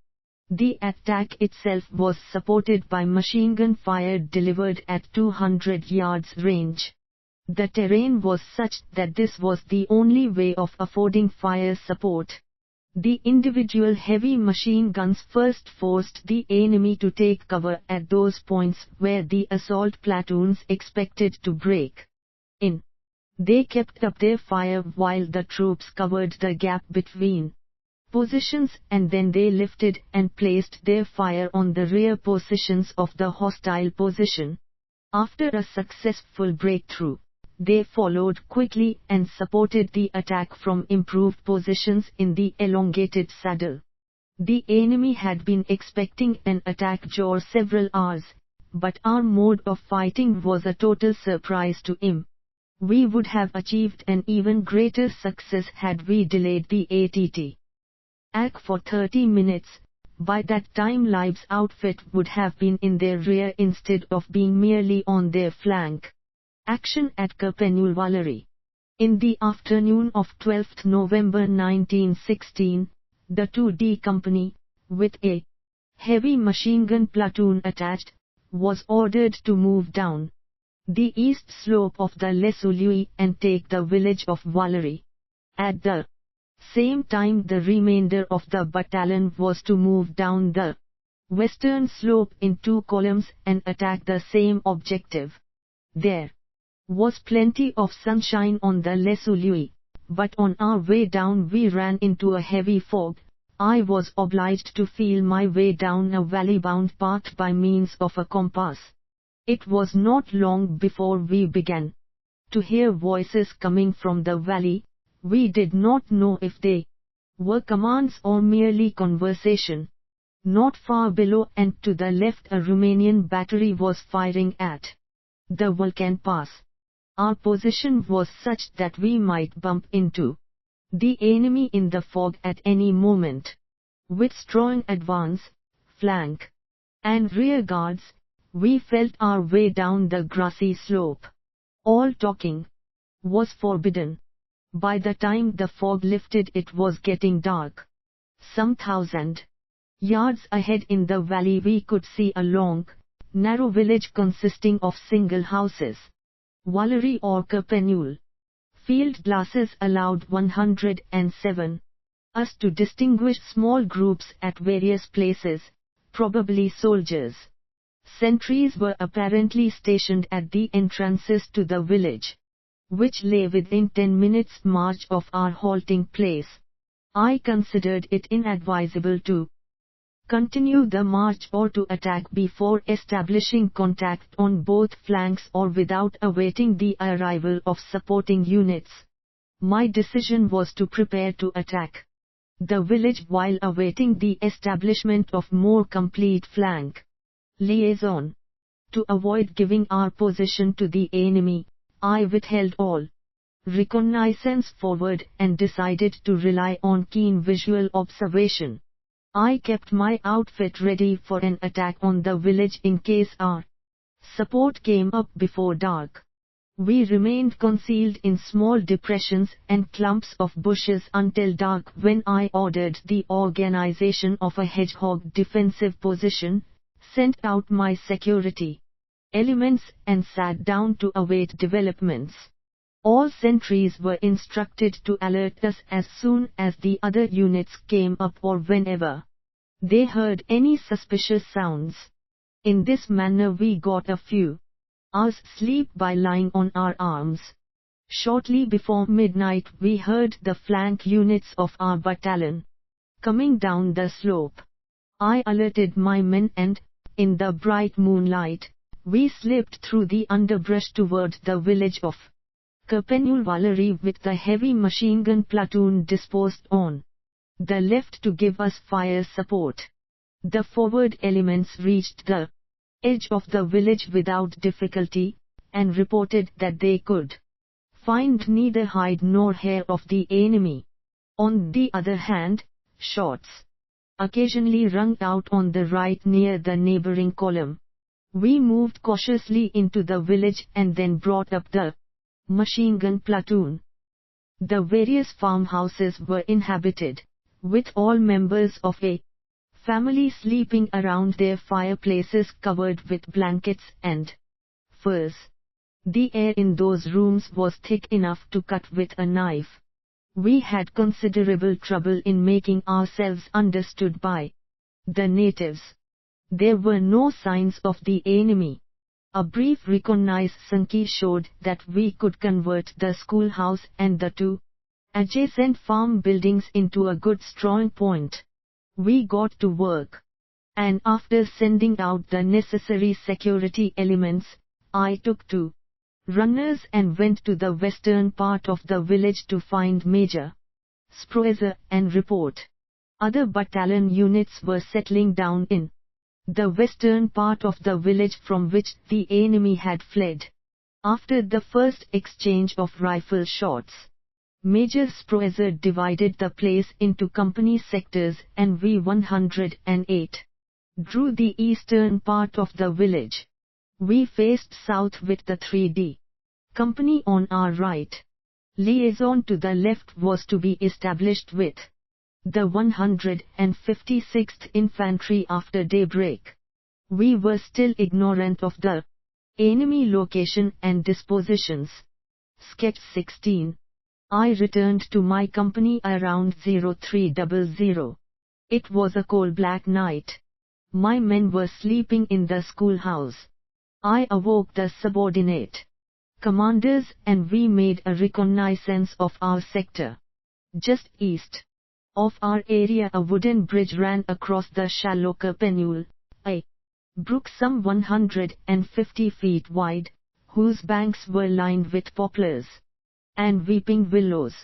The attack itself was supported by machine gun fire delivered at 200 yards range. The terrain was such that this was the only way of affording fire support. The individual heavy machine guns first forced the enemy to take cover at those points where the assault platoons expected to break in. They kept up their fire while the troops covered the gap between positions and then they lifted and placed their fire on the rear positions of the hostile position. After a successful breakthrough, they followed quickly and supported the attack from improved positions in the elongated saddle. The enemy had been expecting an attack for several hours, but our mode of fighting was a total surprise to him. We would have achieved an even greater success had we delayed the attack for 30 minutes. By that time Leib's outfit would have been in their rear instead of being merely on their flank. Action at Cârpenul-Valerii. In the afternoon of 12th November 1916, the 2D company, with a heavy machine gun platoon attached, was ordered to move down the east slope of the Lesuliui and take the village of Valerii. At the same time the remainder of the battalion was to move down the western slope in 2 columns and attack the same objective. There was plenty of sunshine on the Lesuliui, but on our way down we ran into a heavy fog. I was obliged to feel my way down a valley-bound path by means of a compass. It was not long before we began to hear voices coming from the valley. We did not know if they were commands or merely conversation. Not far below and to the left a Romanian battery was firing at the Vulcan Pass. Our position was such that we might bump into the enemy in the fog at any moment. With strong advance, flank, and rear guards, we felt our way down the grassy slope. All talking was forbidden. By the time the fog lifted, it was getting dark. Some 1,000 yards ahead in the valley we could see a long, narrow village consisting of single houses. Valerie or campanule. Field glasses allowed 107 us to distinguish small groups at various places, probably soldiers. Sentries were apparently stationed at the entrances to the village, which lay within 10 minutes' march of our halting place. I considered it inadvisable to continue the march or to attack before establishing contact on both flanks or without awaiting the arrival of supporting units. My decision was to prepare to attack the village while awaiting the establishment of more complete flank liaison. To avoid giving our position to the enemy, I withheld all reconnaissance forward and decided to rely on keen visual observation. I kept my outfit ready for an attack on the village in case our support came up before dark. We remained concealed in small depressions and clumps of bushes until dark, when I ordered the organization of a hedgehog defensive position, sent out my security elements, and sat down to await developments. All sentries were instructed to alert us as soon as the other units came up or whenever they heard any suspicious sounds. In this manner we got a few hours' sleep by lying on our arms. Shortly before midnight we heard the flank units of our battalion coming down the slope. I alerted my men and, in the bright moonlight, we slipped through the underbrush toward the village of campanule Valerie with the heavy machine gun platoon disposed on the left to give us fire support. The forward elements reached the edge of the village without difficulty, and reported that they could find neither hide nor hair of the enemy. On the other hand, shots occasionally rung out on the right near the neighboring column. We moved cautiously into the village and then brought up the machine gun platoon. The various farmhouses were inhabited, with all members of a family sleeping around their fireplaces covered with blankets and furs. The air in those rooms was thick enough to cut with a knife. We had considerable trouble in making ourselves understood by the natives. There were no signs of the enemy. A brief reconnaissance showed that we could convert the schoolhouse and the two adjacent farm buildings into a good strong point. We got to work, and after sending out the necessary security elements, I took two runners and went to the western part of the village to find Major Sproezer and report. Other battalion units were settling down in the western part of the village from which the enemy had fled. After the first exchange of rifle shots, Major Sproezer divided the place into company sectors, and we 108 drew the eastern part of the village. We faced south with the 3D company on our right. Liaison to the left was to be established with the 156th Infantry after daybreak. We were still ignorant of the enemy location and dispositions. Sketch 16. I returned to my company around 0300. It was a coal black night. My men were sleeping in the schoolhouse. I awoke the subordinate commanders and we made a reconnaissance of our sector. Just east of our area a wooden bridge ran across the shallow campanule, a brook some 150 feet wide, whose banks were lined with poplars and weeping willows.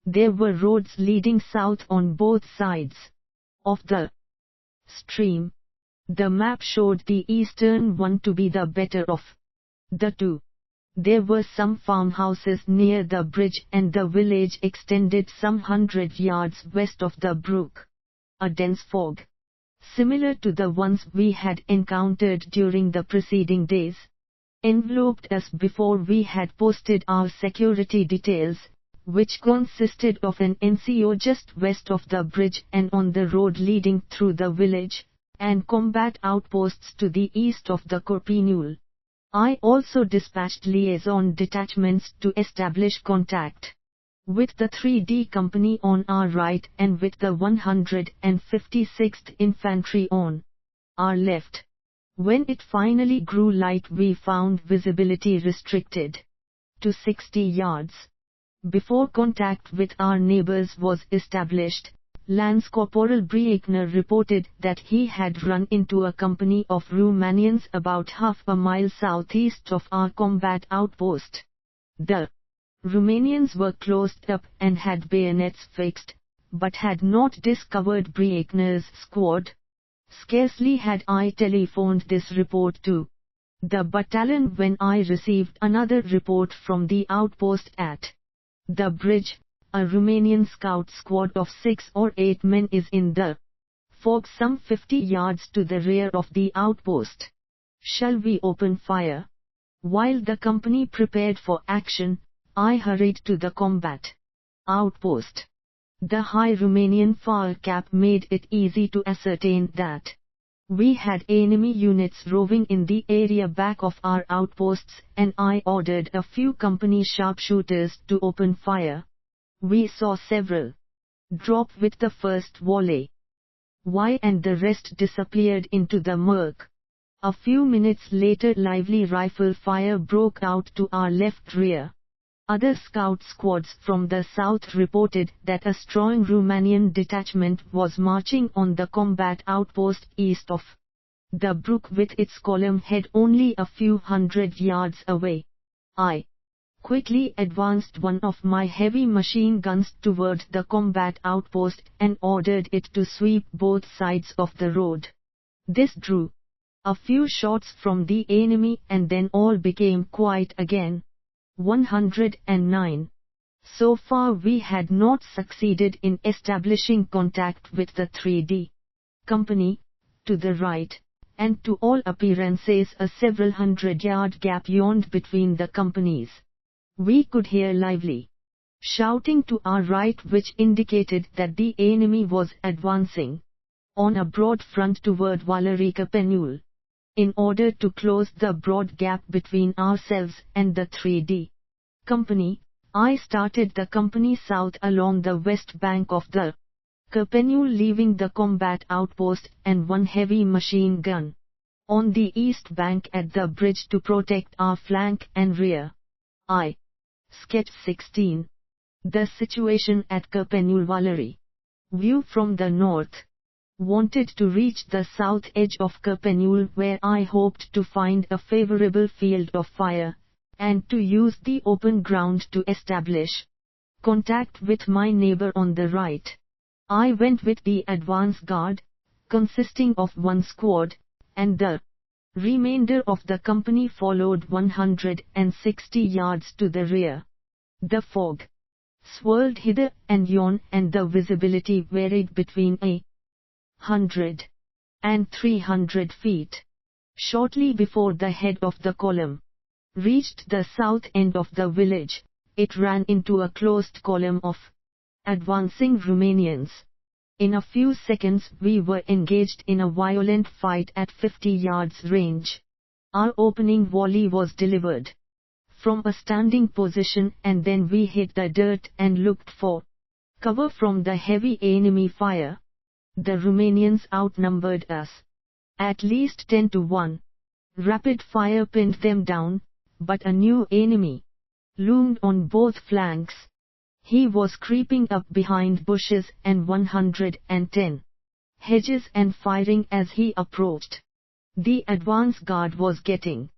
There were roads leading south on both sides of the stream. The map showed the eastern one to be the better of The two. There were some farmhouses near the bridge and the village extended some 100 yards west of the brook. A dense fog, similar to the ones we had encountered during the preceding days, enveloped us before we had posted our security details, which consisted of an NCO just west of the bridge and on the road leading through the village, and combat outposts to the east of the Corpinule. I also dispatched liaison detachments to establish contact with the 3D company on our right and with the 156th Infantry on our left. When it finally grew light, we found visibility restricted to 60 yards. Before contact with our neighbors was established, Lance Corporal Briekner reported that he had run into a company of Romanians about half a mile southeast of our combat outpost. The Romanians were closed up and had bayonets fixed, but had not discovered Briekner's squad. Scarcely had I telephoned this report to the battalion when I received another report from the outpost at the bridge. A Romanian scout squad of 6 or 8 men is in the fog some 50 yards to the rear of the outpost. Shall we open fire? While the company prepared for action, I hurried to the combat outpost. The high Romanian fire cap made it easy to ascertain that we had enemy units roving in the area back of our outposts, and I ordered a few company sharpshooters to open fire. We saw several drop with the first volley. Why, and the rest disappeared into the murk. A few minutes later, lively rifle fire broke out to our left rear. Other scout squads from the south reported that a strong Romanian detachment was marching on the combat outpost east of the brook with its column head only a few hundred yards away. I quickly advanced one of my heavy machine guns toward the combat outpost and ordered it to sweep both sides of the road. This drew a few shots from the enemy and then all became quiet again. 109. So far we had not succeeded in establishing contact with the 3D company to the right, and to all appearances a several 100-yard gap yawned between the companies. We could hear lively shouting to our right, which indicated that the enemy was advancing on a broad front toward Valery Corpinule. In order to close the broad gap between ourselves and the 3D company, I started the company south along the west bank of the Corpinule, leaving the combat outpost and one heavy machine gun on the east bank at the bridge to protect our flank and rear. I. Sketch 16. The situation at Corpinule. Valery. View from the north. Wanted to reach the south edge of Corpinule, where I hoped to find a favorable field of fire, and to use the open ground to establish contact with my neighbor on the right. I went with the advance guard, consisting of one squad, and the remainder of the company followed 160 yards to the rear. The fog swirled hither and yon, and the visibility varied between 100 and 300 feet. Shortly before the head of the column reached the south end of the village, it ran into a closed column of advancing Romanians. In a few seconds we were engaged in a violent fight at 50 yards range. Our opening volley was delivered from a standing position, and then we hit the dirt and looked for cover from the heavy enemy fire. The Romanians outnumbered us at least 10 to 1. Rapid fire pinned them down, but a new enemy loomed on both flanks. He was creeping up behind bushes and 110 hedges and firing as he approached. The advance guard was getting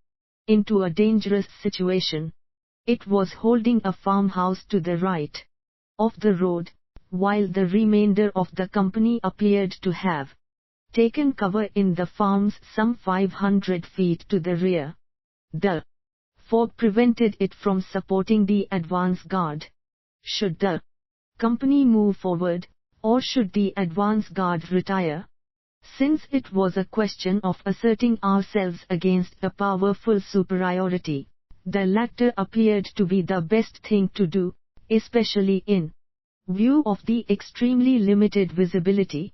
into a dangerous situation. It was holding a farmhouse to the right of the road, while the remainder of the company appeared to have taken cover in the farms some 500 feet to the rear. The fog prevented it from supporting the advance guard. Should the company move forward, or should the advance guard retire? Since it was a question of asserting ourselves against a powerful superiority, the latter appeared to be the best thing to do, especially in view of the extremely limited visibility.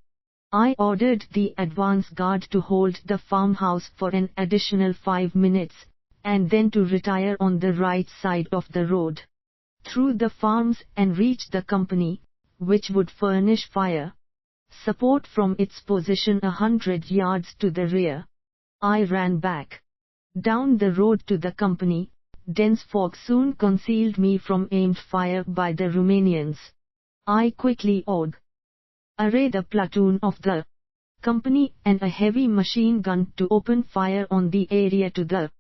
I ordered the advance guard to hold the farmhouse for an additional 5 minutes, and then to retire on the right side of the road through the farms and reach the company, which would furnish fire support from its position 100 yards to the rear. I ran back down the road to the company. Dense fog soon concealed me from aimed fire by the Romanians. I quickly arrayed a platoon of the company and a heavy machine gun to open fire on the area to the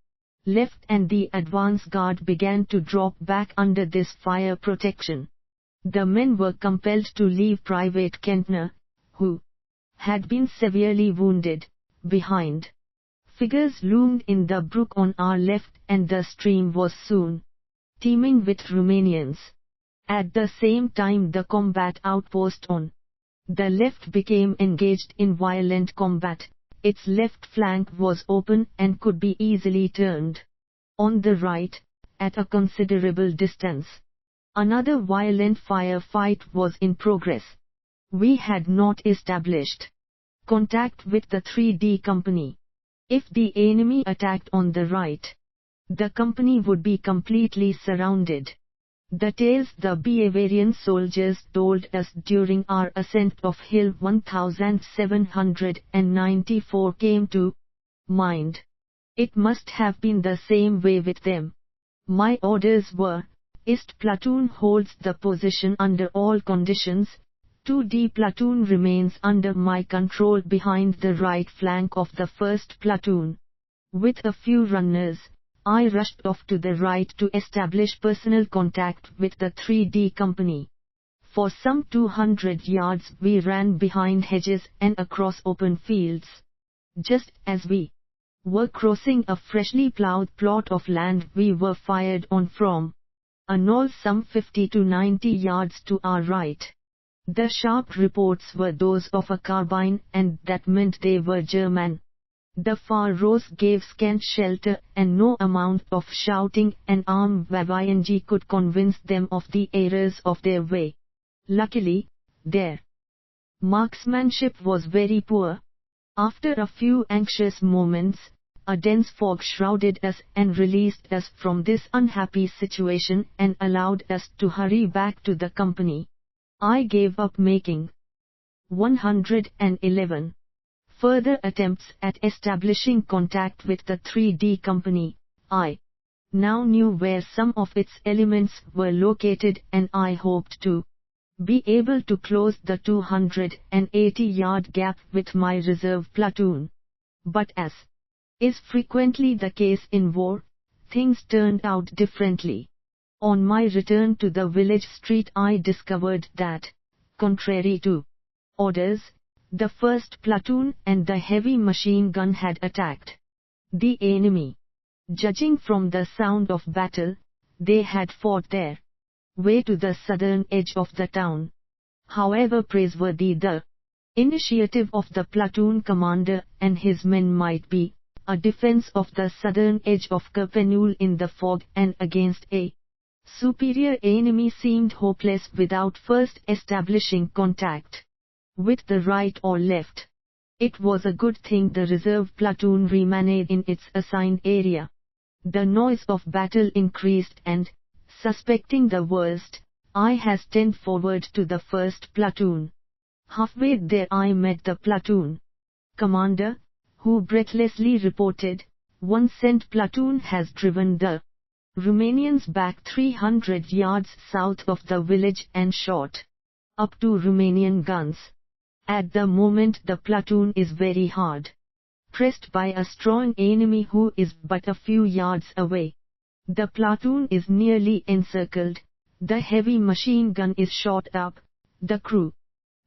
left, and the advance guard began to drop back under this fire protection. The men were compelled to leave Private Kentner, who had been severely wounded, behind. Figures loomed in the brook on our left, and the stream was soon teeming with Romanians. At the same time, the combat outpost on the left became engaged in violent combat. Its left flank was open and could be easily turned. On the right, at a considerable distance, another violent firefight was in progress. We had not established contact with the 3D company. If the enemy attacked on the right, the company would be completely surrounded. The tales the Bavarian soldiers told us during our ascent of Hill 1794 came to mind. It must have been the same way with them. My orders were: East platoon holds the position under all conditions. 2D platoon remains under my control behind the right flank of the 1st platoon. With a few runners, I rushed off to the right to establish personal contact with the 3D company. For some 200 yards we ran behind hedges and across open fields. Just as we were crossing a freshly ploughed plot of land, we were fired on from a knoll some 50 to 90 yards to our right. The sharp reports were those of a carbine, and that meant they were German. The far rows gave scant shelter, and no amount of shouting and arm waving could convince them of the errors of their way. Luckily, their marksmanship was very poor. After a few anxious moments, a dense fog shrouded us and released us from this unhappy situation and allowed us to hurry back to the company. I gave up making 111 further attempts at establishing contact with the 3D company. I now knew where some of its elements were located, and I hoped to be able to close the 280-yard gap with my reserve platoon. But as is frequently the case in war, things turned out differently. On my return to the village street, I discovered that, contrary to orders, the 1st platoon and the heavy machine gun had attacked the enemy. Judging from the sound of battle, they had fought their way to the southern edge of the town. However praiseworthy the initiative of the platoon commander and his men might be, a defense of the southern edge of Campanule in the fog and against a superior enemy seemed hopeless without first establishing contact with the right or left. It was a good thing the reserve platoon remained in its assigned area. The noise of battle increased, and, suspecting the worst, I hastened forward to the 1st platoon. Halfway there I met the platoon commander, who breathlessly reported, "One cent platoon has driven the Romanians back 300 yards south of the village and shot up 2 Romanian guns. At the moment the platoon is very hard pressed by a strong enemy who is but a few yards away. The platoon is nearly encircled, the heavy machine gun is shot up, the crew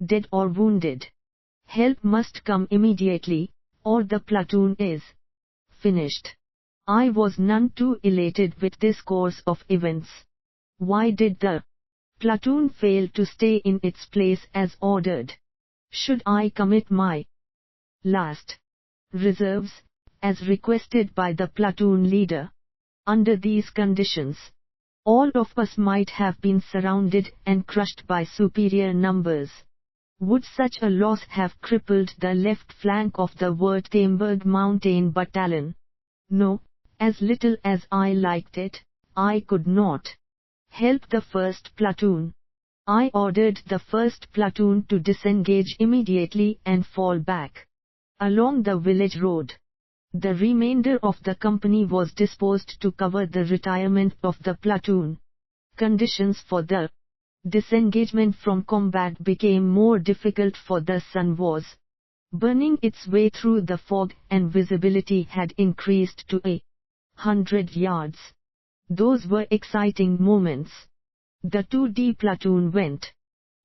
dead or wounded. Help must come immediately, or the platoon is finished." I was none too elated with this course of events. Why did the platoon fail to stay in its place as ordered? Should I commit my last reserves, as requested by the platoon leader? Under these conditions, all of us might have been surrounded and crushed by superior numbers. Would such a loss have crippled the left flank of the Württemberg Mountain Battalion? No, as little as I liked it, I could not help the 1st platoon. I ordered the 1st platoon to disengage immediately and fall back along the village road. The remainder of the company was disposed to cover the retirement of the platoon. Conditions for the disengagement from combat became more difficult, for the sun was burning its way through the fog and visibility had increased to 100 yards. Those were exciting moments. The 2D platoon went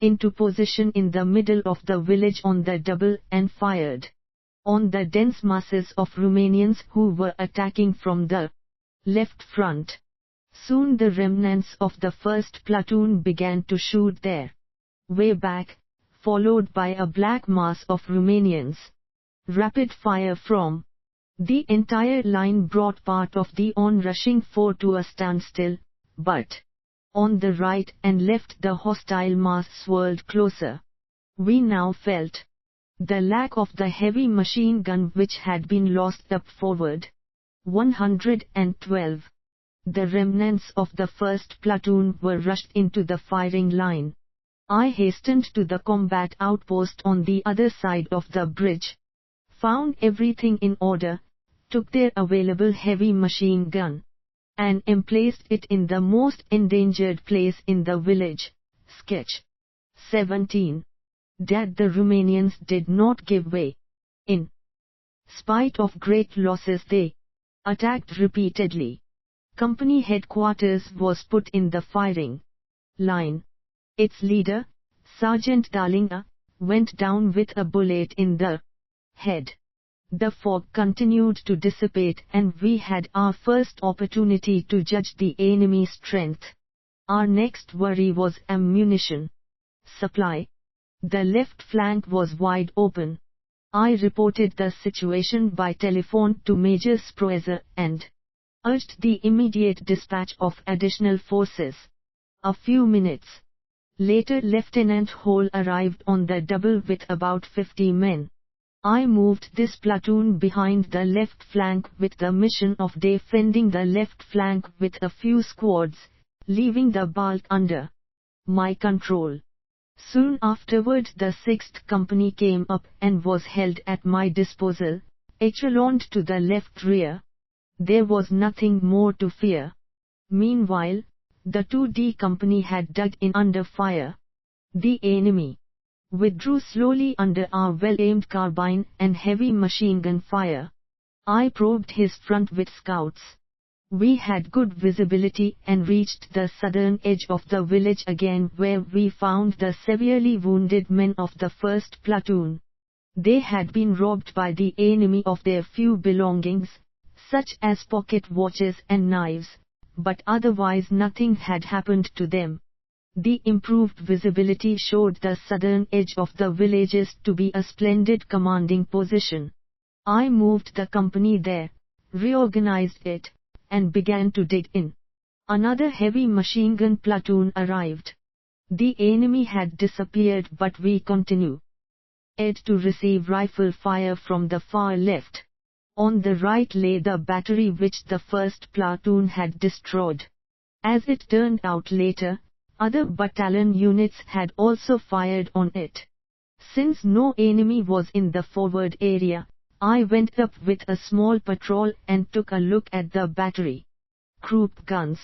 into position in the middle of the village on the double and fired on the dense masses of Romanians who were attacking from the left front. Soon the remnants of the 1st platoon began to shoot their way back, followed by a black mass of Romanians. Rapid fire from the entire line brought part of the on-rushing foe to a standstill, but on the right and left the hostile mass swirled closer. We now felt the lack of the heavy machine gun which had been lost up forward. 112. The remnants of the 1st platoon were rushed into the firing line. I hastened to the combat outpost on the other side of the bridge, found everything in order, took their available heavy machine gun, and emplaced it in the most endangered place in the village. Sketch 17. That the Romanians did not give way. In spite of great losses, they attacked repeatedly. Company headquarters was put in the firing line. Its leader, Sergeant Darlinger, went down with a bullet in the head. The fog continued to dissipate and we had our first opportunity to judge the enemy's strength. Our next worry was ammunition supply. The left flank was wide open. I reported the situation by telephone to Major Sproeser and urged the immediate dispatch of additional forces. A few minutes later Lieutenant Hole arrived on the double with about 50 men. I moved this platoon behind the left flank with the mission of defending the left flank with a few squads, leaving the bulk under my control. Soon afterward the 6th Company came up and was held at my disposal, echeloned to the left rear. There was nothing more to fear. Meanwhile, the 2D Company had dug in under fire. The enemy withdrew slowly under our well-aimed carbine and heavy machine gun fire. I probed his front with scouts. We had good visibility and reached the southern edge of the village again, where we found the severely wounded men of the 1st platoon. They had been robbed by the enemy of their few belongings, such as pocket watches and knives, but otherwise nothing had happened to them. The improved visibility showed the southern edge of the villages to be a splendid commanding position. I moved the company there, reorganized it, and began to dig in. Another heavy machine gun platoon arrived. The enemy had disappeared, but we continued to receive rifle fire from the far left. On the right lay the battery which the 1st platoon had destroyed. As it turned out later, other battalion units had also fired on it. Since no enemy was in the forward area, I went up with a small patrol and took a look at the battery. Krupp guns.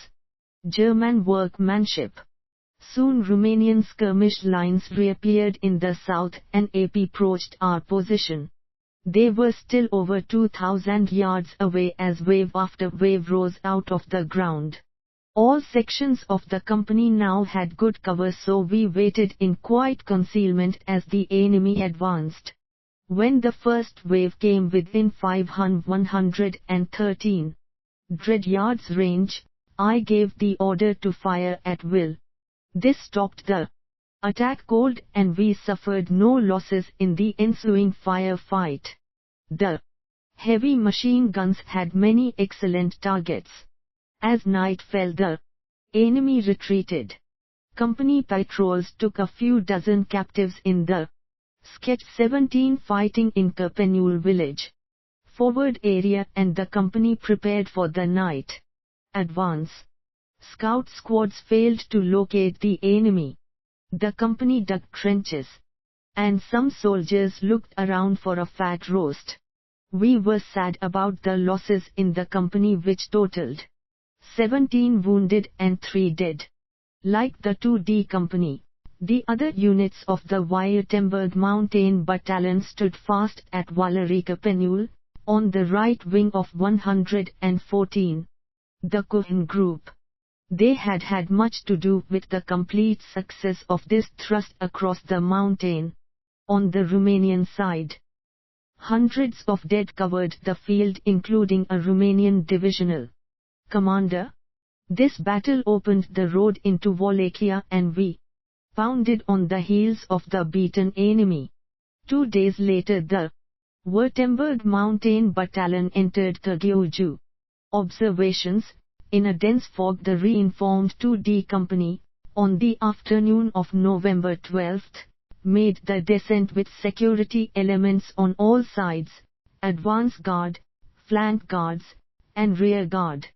German workmanship. Soon Romanian skirmish lines reappeared in the south and approached our position. They were still over 2,000 yards away as wave after wave rose out of the ground. All sections of the company now had good cover, so we waited in quiet concealment as the enemy advanced. When the first wave came within 113 Dreadyard's range, I gave the order to fire at will. This stopped the attack cold and we suffered no losses in the ensuing firefight. The heavy machine guns had many excellent targets. As night fell, the enemy retreated. Company patrols took a few dozen captives in the Sketch 17 fighting in Kerpenul village forward area, and the company prepared for the night advance. Scout squads failed to locate the enemy. The company dug trenches, and some soldiers looked around for a fat roast. We were sad about the losses in the company, which totaled 17 wounded and 3 dead. Like the 2D company, the other units of the Württemberg Mountain Battalion stood fast at Valery Kerpenul, on the right wing of 114. The Cohen Group. They had had much to do with the complete success of this thrust across the mountain. On the Romanian side, hundreds of dead covered the field, including a Romanian divisional commander. This battle opened the road into Wallachia, and we pounded on the heels of the beaten enemy. 2 days later, the Württemberg Mountain Battalion entered Târgu. Observations. In a dense fog, the reinformed 2D Company, on the afternoon of November 12, made the descent with security elements on all sides, advance guard, flank guards, and rear guard.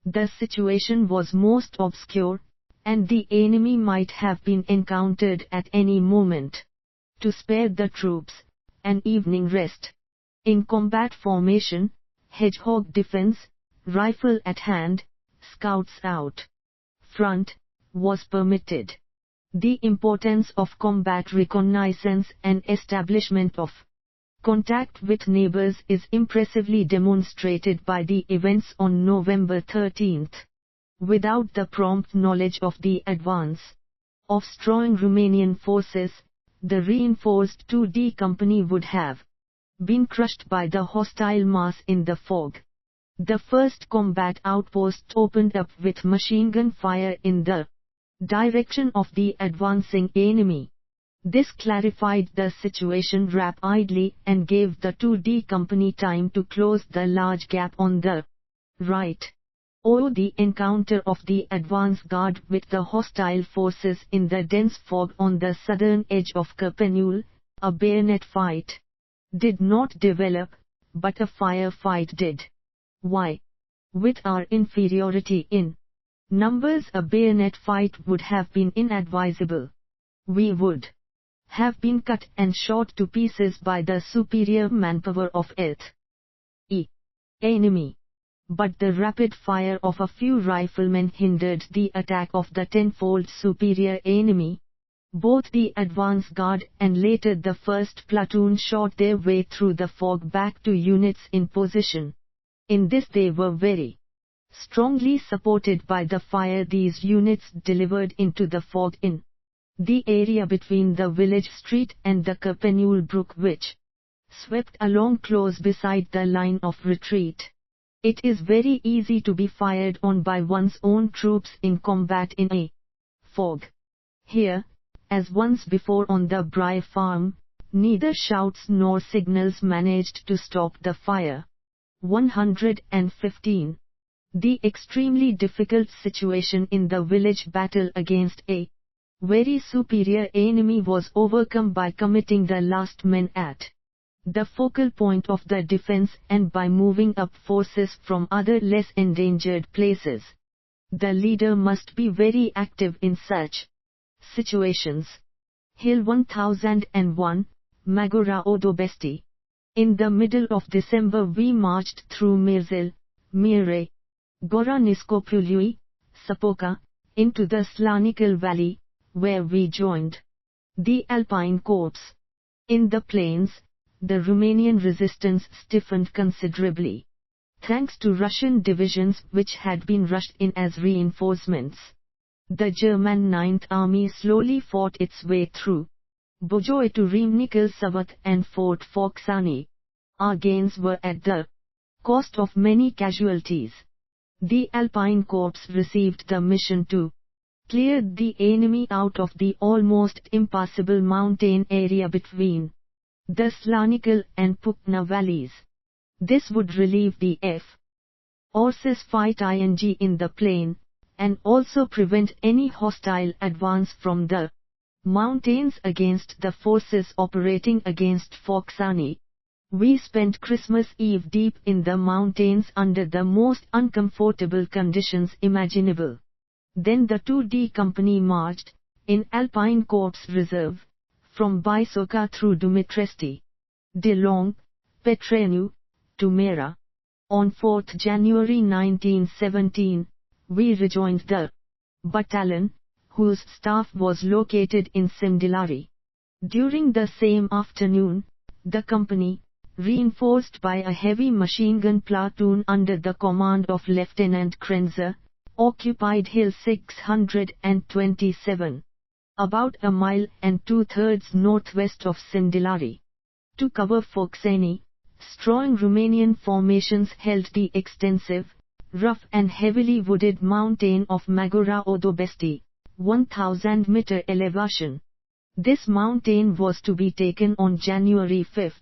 The situation was most obscure, and the enemy might have been encountered at any moment. To spare the troops an evening rest, in combat formation, hedgehog defense, rifle at hand, scouts out front, was permitted. The importance of combat reconnaissance and establishment of contact with neighbors is impressively demonstrated by the events on November 13. Without the prompt knowledge of the advance of strong Romanian forces, the reinforced 2D Company would have been crushed by the hostile mass in the fog. The first combat outpost opened up with machine gun fire in the direction of the advancing enemy. This clarified the situation rapidly and gave the 2D Company time to close the large gap on the right. The encounter of the advance guard with the hostile forces in the dense fog on the southern edge of Kerpenul, a bayonet fight, did not develop, but a firefight did. Why? With our inferiority in numbers, a bayonet fight would have been inadvisable. We would have been cut and shot to pieces by the superior manpower of the enemy. But the rapid fire of a few riflemen hindered the attack of the tenfold superior enemy. Both the advance guard and later the first platoon shot their way through the fog back to units in position. In this they were very strongly supported by the fire these units delivered into the fog in the area between the village street and the Kerpenul brook, which swept along close beside the line of retreat. It is very easy to be fired on by one's own troops in combat in a fog. Here, as once before on the Bry farm, neither shouts nor signals managed to stop the fire. 115. The extremely difficult situation in the village battle against a very superior enemy was overcome by committing the last men at the focal point of the defense and by moving up forces from other less endangered places. The leader must be very active in such situations. Hill 1001, Magura Odobesti. In the middle of December we marched through Mirzil, Mire, Gora Niskopului, Sapoca, into the Slanikal Valley, where we joined the Alpine Corps. In the plains, the Romanian resistance stiffened considerably, thanks to Russian divisions which had been rushed in as reinforcements. The German 9th Army slowly fought its way through Bojoi to Rîmnicul Savat and Fort Foxani. Our gains were at the cost of many casualties. The Alpine Corps received the mission to clear the enemy out of the almost impassable mountain area between the Slanikel and Pukna valleys. This would relieve the forces fight in the plain, and also prevent any hostile advance from the mountains against the forces operating against Foxani. We spent Christmas Eve deep in the mountains under the most uncomfortable conditions imaginable. Then the 2D Company marched, in Alpine Corps Reserve, from Bisoka through Dumitresti, De Long, Petrenu, to Mera. On 4th January 1917, we rejoined the battalion, whose staff was located in Simdilari. During the same afternoon, the company, reinforced by a heavy machine gun platoon under the command of Lieutenant Krenzer, occupied Hill 627, about a mile and 2/3 northwest of Simdilari. To cover Foxeni, strong Romanian formations held the extensive, rough and heavily wooded mountain of Magura Odobesti, 1000-meter elevation. This mountain was to be taken on January 5.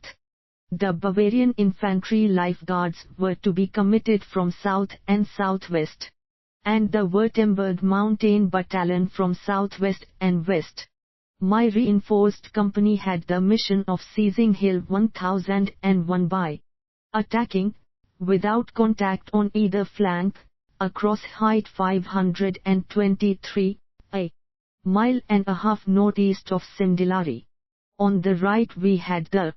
The Bavarian Infantry Lifeguards were to be committed from south and southwest, and the Württemberg Mountain Battalion from southwest and west. My reinforced company had the mission of seizing Hill 1001 by attacking, without contact on either flank, across height 523, a mile and a half northeast of Simdilari. On the right we had the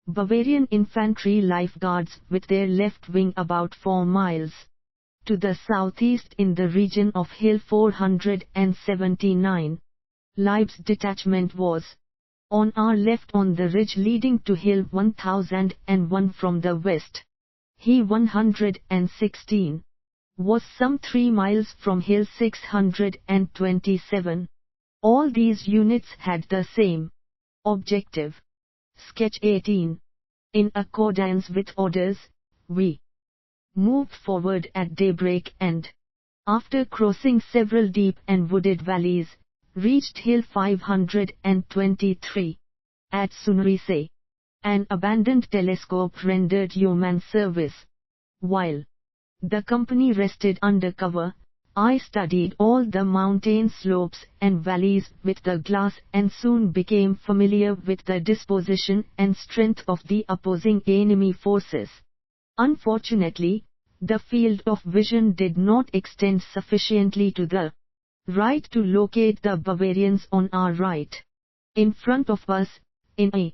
Bavarian Infantry Lifeguards with their left wing about 4 miles. To the southeast in the region of Hill 479, Leib's detachment was on our left on the ridge leading to Hill 1001 from the west. He 116 was some 3 miles from Hill 627. All these units had the same objective. Sketch 18. In accordance with orders, we moved forward at daybreak and, after crossing several deep and wooded valleys, reached Hill 523. At Sunrise, an abandoned telescope rendered yeoman service. While the company rested under cover, I studied all the mountain slopes and valleys with the glass and soon became familiar with the disposition and strength of the opposing enemy forces. Unfortunately, the field of vision did not extend sufficiently to the right to locate the Bavarians on our right. In front of us, in a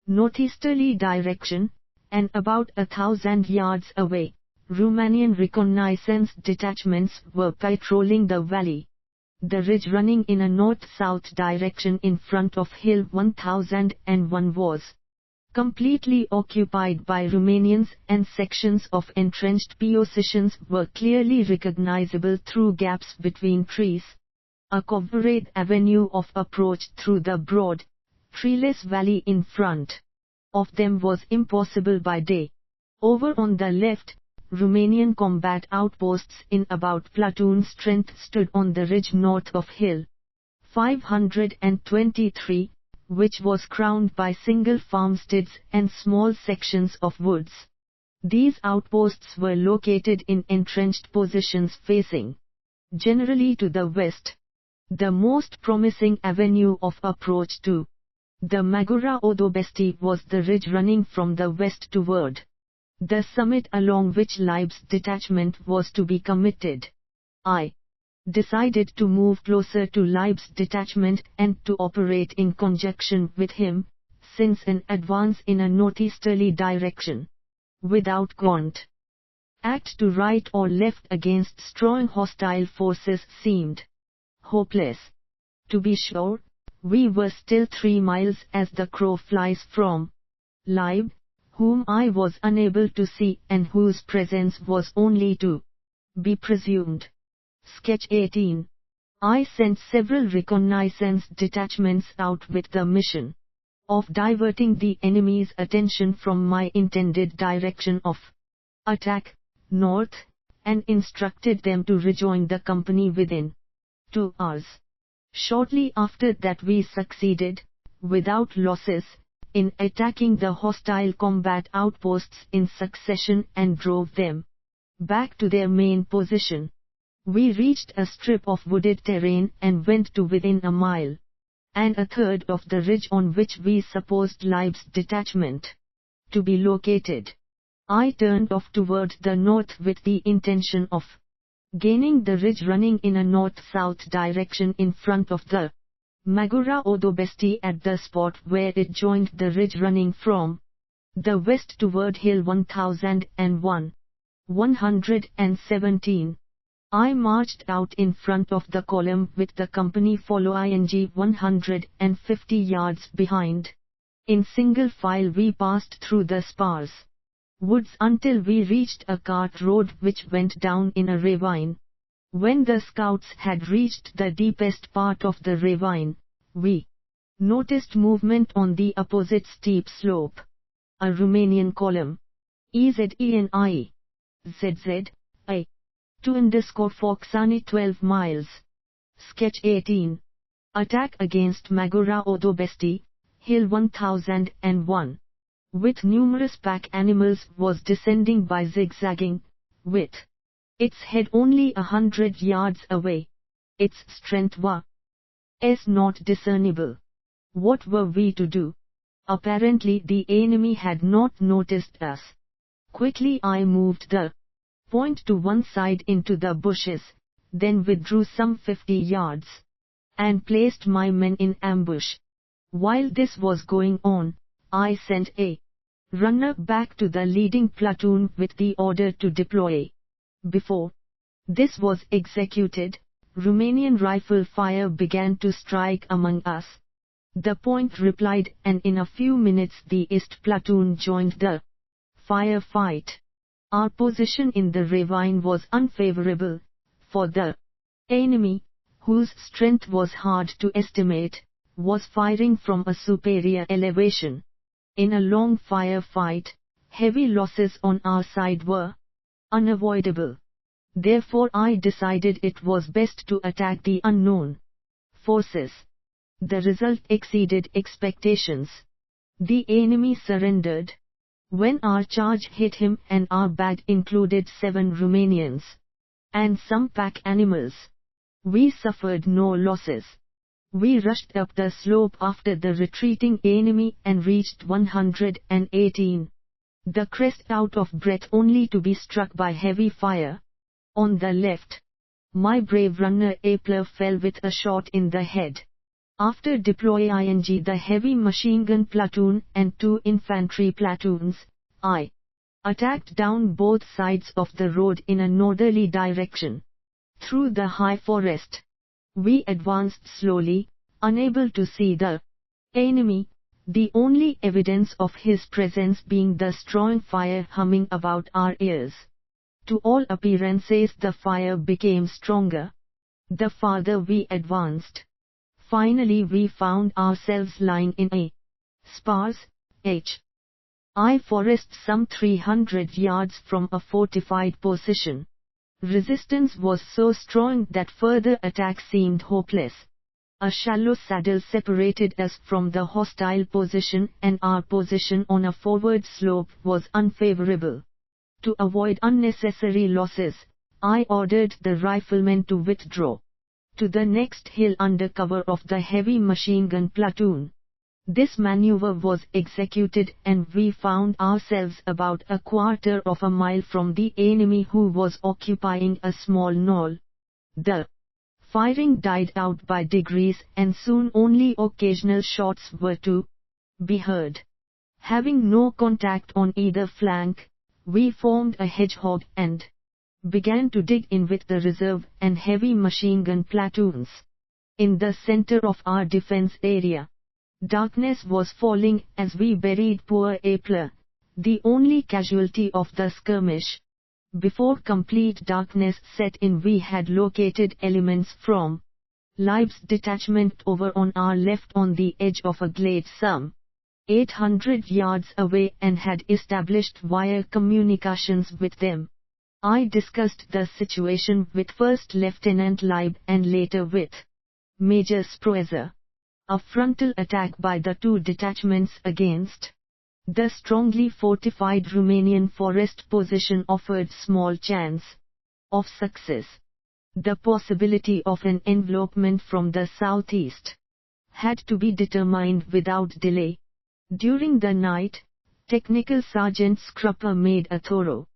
northeasterly direction, and about 1,000 yards away, Romanian reconnaissance detachments were patrolling the valley. The ridge running in a north-south direction in front of Hill 1001 was completely occupied by Romanians, and sections of entrenched positions were clearly recognizable through gaps between trees. A covered avenue of approach through the broad, treeless valley in front of them was impossible by day. Over on the left, Romanian combat outposts in about platoon strength stood on the ridge north of Hill 523, which was crowned by single farmsteads and small sections of woods. These outposts were located in entrenched positions facing generally to the west. The most promising avenue of approach to the Magura Odobesti was the ridge running from the west toward the summit along which Leib's detachment was to be committed. I decided to move closer to Leib's detachment and to operate in conjunction with him, since an advance in a northeasterly direction, without contact to right or left against strong hostile forces seemed hopeless. To be sure, we were still 3 miles as the crow flies from Leib, whom I was unable to see and whose presence was only to be presumed. Sketch 18. I sent several reconnaissance detachments out with the mission of diverting the enemy's attention from my intended direction of attack, north, and instructed them to rejoin the company within 2 hours. Shortly after that we succeeded, without losses, in attacking the hostile combat outposts in succession and drove them back to their main position. We reached a strip of wooded terrain and went to within a mile and a third of the ridge on which we supposed Leib's detachment to be located. I turned off toward the north with the intention of gaining the ridge running in a north-south direction in front of the Magura Odobesti at the spot where it joined the ridge running from the west toward Hill 1001. 117. I marched out in front of the column with the company following 150 yards behind. In single file we passed through the sparse woods until we reached a cart road which went down in a ravine. When the scouts had reached the deepest part of the ravine, we noticed movement on the opposite steep slope. A Romanian column. EZENI. ZZ. I. 2_Foxani 12 miles. Sketch 18. Attack against Magura Odobesti, Hill 1001. With numerous pack animals was descending by zigzagging, with its head only 100 yards away. Its strength was not discernible. What were we to do? Apparently the enemy had not noticed us. Quickly I moved the point to one side into the bushes, then withdrew some 50 yards, and placed my men in ambush. While this was going on, I sent a runner back to the leading platoon with the order to deploy. Before this was executed, Romanian rifle fire began to strike among us. The point replied, and in a few minutes the East platoon joined the firefight. Our position in the ravine was unfavorable, for the enemy, whose strength was hard to estimate, was firing from a superior elevation. In a long firefight, heavy losses on our side were unavoidable. Therefore I decided it was best to attack the unknown forces. The result exceeded expectations. The enemy surrendered. When our charge hit him, and our bag included 7 Romanians and some pack animals, we suffered no losses. We rushed up the slope after the retreating enemy and reached 118. The crest out of breath only to be struck by heavy fire. On the left, my brave runner Apler fell with a shot in the head. After deploying the heavy machine gun platoon and 2 infantry platoons, I attacked down both sides of the road in a northerly direction. Through the high forest, we advanced slowly, unable to see the enemy, the only evidence of his presence being the strong fire humming about our ears. To all appearances the fire became stronger the farther we advanced. Finally we found ourselves lying in a sparse H.I. forest some 300 yards from a fortified position. Resistance was so strong that further attack seemed hopeless. A shallow saddle separated us from the hostile position, and our position on a forward slope was unfavorable. To avoid unnecessary losses, I ordered the riflemen to withdraw to the next hill under cover of the heavy machine gun platoon. This maneuver was executed, and we found ourselves about a quarter of a mile from the enemy, who was occupying a small knoll. The firing died out by degrees, and soon only occasional shots were to be heard. Having no contact on either flank, we formed a hedgehog and began to dig in with the reserve and heavy machine gun platoons. In the center of our defense area, darkness was falling as we buried poor Apler, the only casualty of the skirmish. Before complete darkness set in, we had located elements from Leib's detachment over on our left on the edge of a glade some 800 yards away, and had established wire communications with them. I discussed the situation with First Lieutenant Leib and later with Major Sproezer. A frontal attack by the two detachments against the strongly fortified Romanian forest position offered small chance of success. The possibility of an envelopment from the southeast had to be determined without delay. During the night, Technical Sergeant Scrupper made a thorough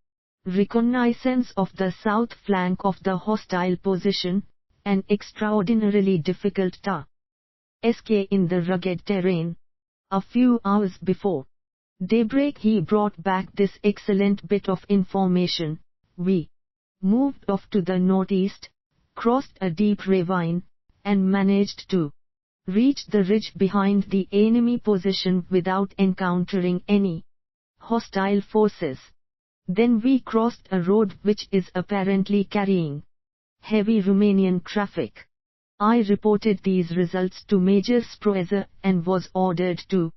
reconnaissance of the south flank of the hostile position, an extraordinarily difficult task in the rugged terrain. A few hours before daybreak he brought back this excellent bit of information. We moved off to the northeast, crossed a deep ravine, and managed to reach the ridge behind the enemy position without encountering any hostile forces. Then we crossed a road which is apparently carrying heavy Romanian traffic. I reported these results to Major Sproezer and was ordered to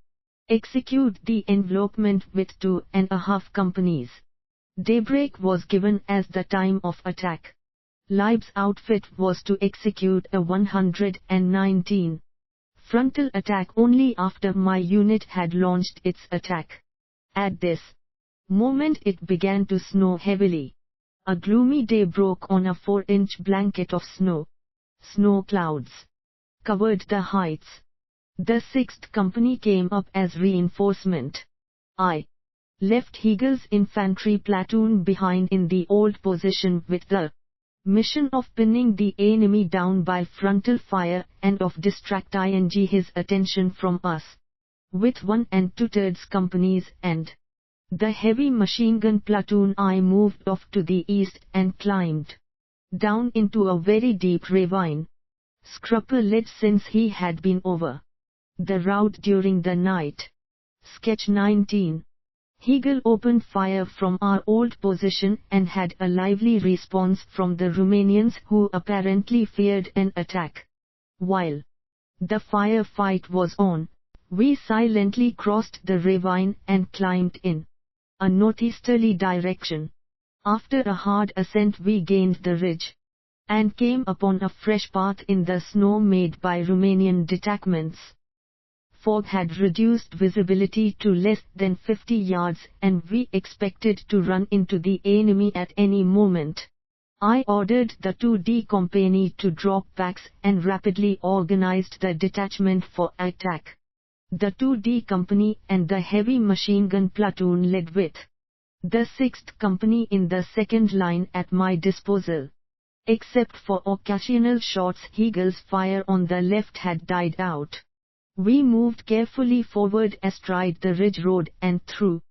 execute the envelopment with 2.5 companies. Daybreak was given as the time of attack. Leib's outfit was to execute a 119 frontal attack only after my unit had launched its attack. At this moment it began to snow heavily. A gloomy day broke on. A 4-inch blanket of snow. Snow clouds covered the heights. The 6th Company came up as reinforcement. I left Hegel's infantry platoon behind in the old position with the mission of pinning the enemy down by frontal fire and of distracting his attention from us. With 1 and 2/3 companies and the heavy machine gun platoon I moved off to the east and climbed down into a very deep ravine. Scrupper led since he had been over the route during the night. Sketch 19. Hegel opened fire from our old position and had a lively response from the Romanians who apparently feared an attack. While the firefight was on, we silently crossed the ravine and climbed in a northeasterly direction. After a hard ascent we gained the ridge and came upon a fresh path in the snow made by Romanian detachments. Fog had reduced visibility to less than 50 yards and we expected to run into the enemy at any moment. I ordered the 2D company to drop packs and rapidly organized the detachment for attack. The 2D company and the heavy machine gun platoon led with the 6th Company in the second line at my disposal. Except for occasional shots, Hegel's fire on the left had died out. We moved carefully forward astride the ridge road and through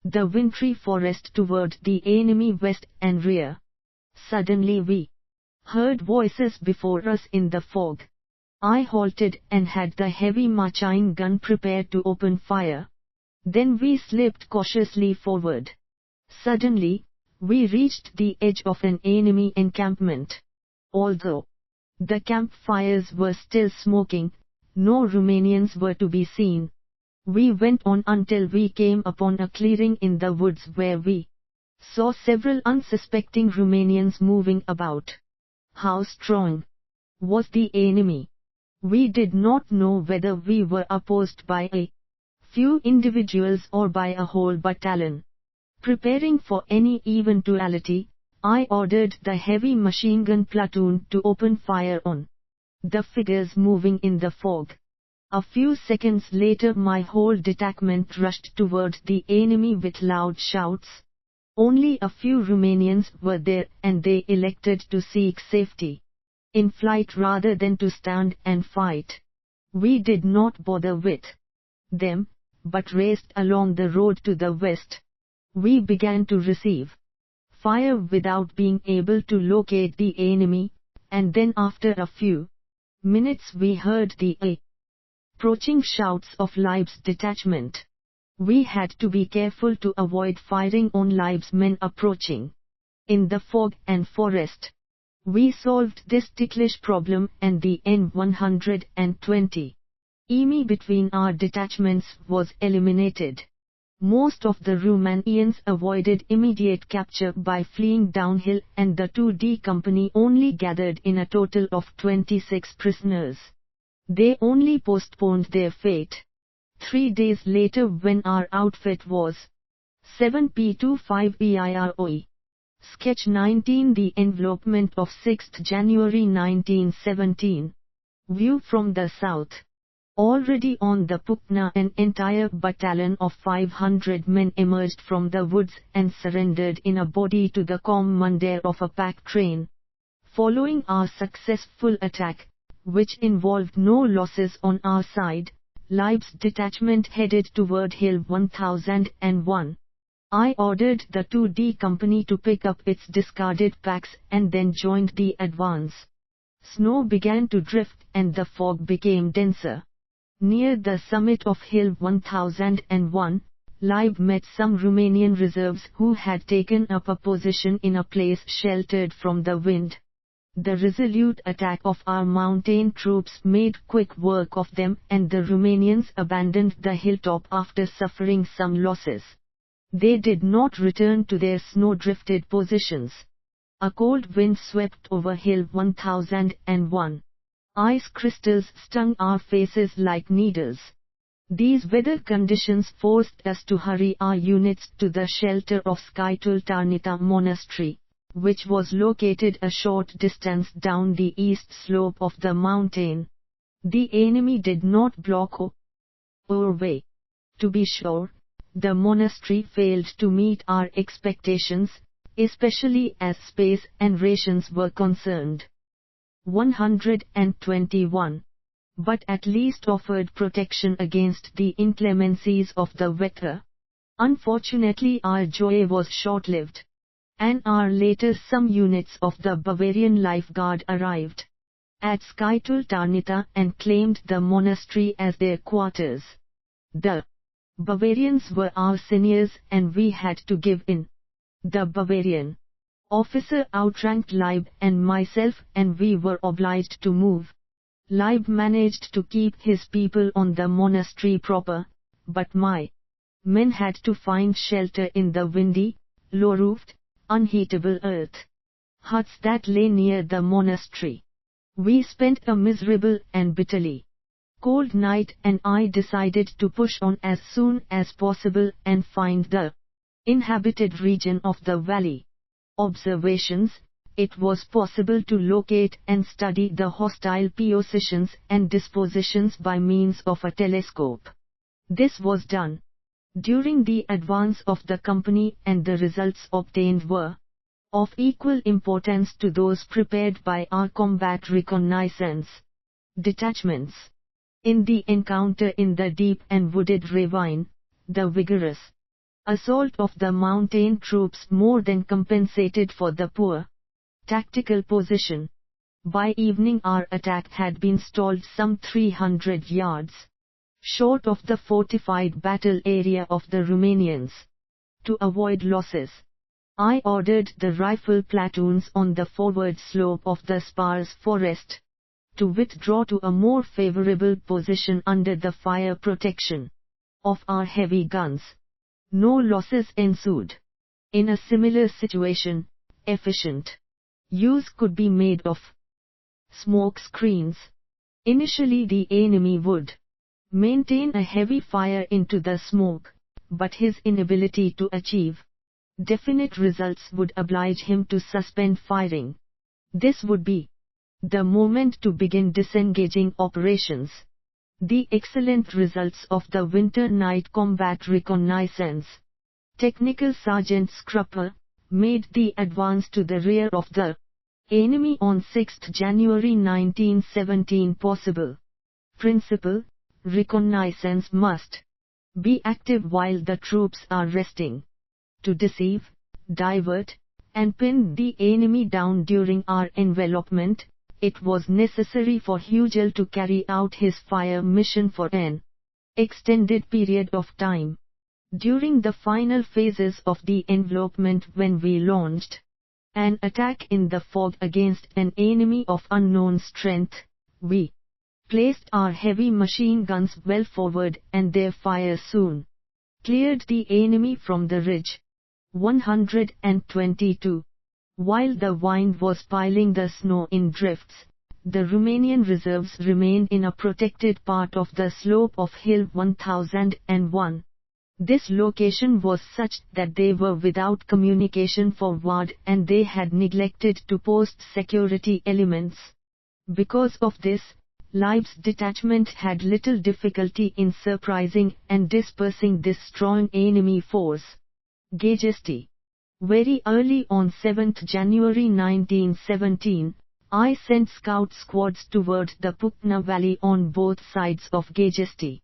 the wintry forest toward the enemy west and rear. Suddenly we heard voices before us in the fog. I halted and had the heavy machine gun prepared to open fire. Then we slipped cautiously forward. Suddenly, we reached the edge of an enemy encampment. Although the campfires were still smoking, no Romanians were to be seen. We went on until we came upon a clearing in the woods where we saw several unsuspecting Romanians moving about. How strong was the enemy? We did not know whether we were opposed by a few individuals or by a whole battalion. Preparing for any eventuality, I ordered the heavy machine gun platoon to open fire on the figures moving in the fog. A few seconds later my whole detachment rushed toward the enemy with loud shouts. Only a few Romanians were there and they elected to seek safety in flight rather than to stand and fight. We did not bother with them, but raced along the road to the west. We began to receive fire without being able to locate the enemy, and then after a few minutes we heard the approaching shouts of Leib's detachment. We had to be careful to avoid firing on Leib's men approaching. In the fog and forest, we solved this ticklish problem and the N-120 enemy between our detachments was eliminated. Most of the Romanians avoided immediate capture by fleeing downhill, and the 2D company only gathered in a total of 26 prisoners. They only postponed their fate. 3 days later, when our outfit was 7P25 EIROE. Sketch 19, the envelopment of 6th January 1917. View from the south. Already on the Pupna, an entire battalion of 500 men emerged from the woods and surrendered in a body to the commander of a pack train. Following our successful attack, which involved no losses on our side, Leib's detachment headed toward Hill 1001. I ordered the 2D company to pick up its discarded packs and then joined the advance. Snow began to drift and the fog became denser. Near the summit of Hill 1001, Leib met some Romanian reserves who had taken up a position in a place sheltered from the wind. The resolute attack of our mountain troops made quick work of them, and the Romanians abandoned the hilltop after suffering some losses. They did not return to their snow-drifted positions. A cold wind swept over Hill 1001. Ice crystals stung our faces like needles. These weather conditions forced us to hurry our units to the shelter of Skytul Tarnita Monastery, which was located a short distance down the east slope of the mountain. The enemy did not block our way. To be sure, the monastery failed to meet our expectations, especially as space and rations were concerned. 121. But at least offered protection against the inclemencies of the weather. Unfortunately, our joy was short-lived. An hour later, some units of the Bavarian Life Guard arrived at Skytul Tarnita and claimed the monastery as their quarters. The Bavarians were our seniors and we had to give in. The Bavarian officer outranked Leib and myself, and we were obliged to move. Leib managed to keep his people on the monastery proper, but my men had to find shelter in the windy, low-roofed, unheatable earth huts that lay near the monastery. We spent a miserable and bitterly cold night, and I decided to push on as soon as possible and find the inhabited region of the valley. Observations: it was possible to locate and study the hostile positions and dispositions by means of a telescope. This was done during the advance of the company, and the results obtained were of equal importance to those prepared by our combat reconnaissance detachments. In the encounter in the deep and wooded ravine, the vigorous assault of the mountain troops more than compensated for the poor tactical position. By evening, our attack had been stalled some 300 yards short of the fortified battle area of the Romanians. To avoid losses, I ordered the rifle platoons on the forward slope of the sparse forest to withdraw to a more favorable position under the fire protection of our heavy guns. No losses ensued. In a similar situation, efficient use could be made of smoke screens. Initially, the enemy would maintain a heavy fire into the smoke, but his inability to achieve definite results would oblige him to suspend firing. This would be the moment to begin disengaging operations. The excellent results of the winter night combat reconnaissance technical Sergeant Scrupper made the advance to the rear of the enemy on 6th January 1917 possible. Principle: reconnaissance must be active while the troops are resting. To deceive, divert, and pin the enemy down during our envelopment, it was necessary for Hugel to carry out his fire mission for an extended period of time. During the final phases of the envelopment, when we launched an attack in the fog against an enemy of unknown strength, we placed our heavy machine guns well forward, and their fire soon cleared the enemy from the ridge. 122. While the wind was piling the snow in drifts, the Romanian reserves remained in a protected part of the slope of Hill 1001. This location was such that they were without communication forward and they had neglected to post security elements. Because of this, Leib's detachment had little difficulty in surprising and dispersing this strong enemy force. Gajesty. Very early on 7th January 1917, I sent scout squads toward the Pupna Valley on both sides of Gajesty.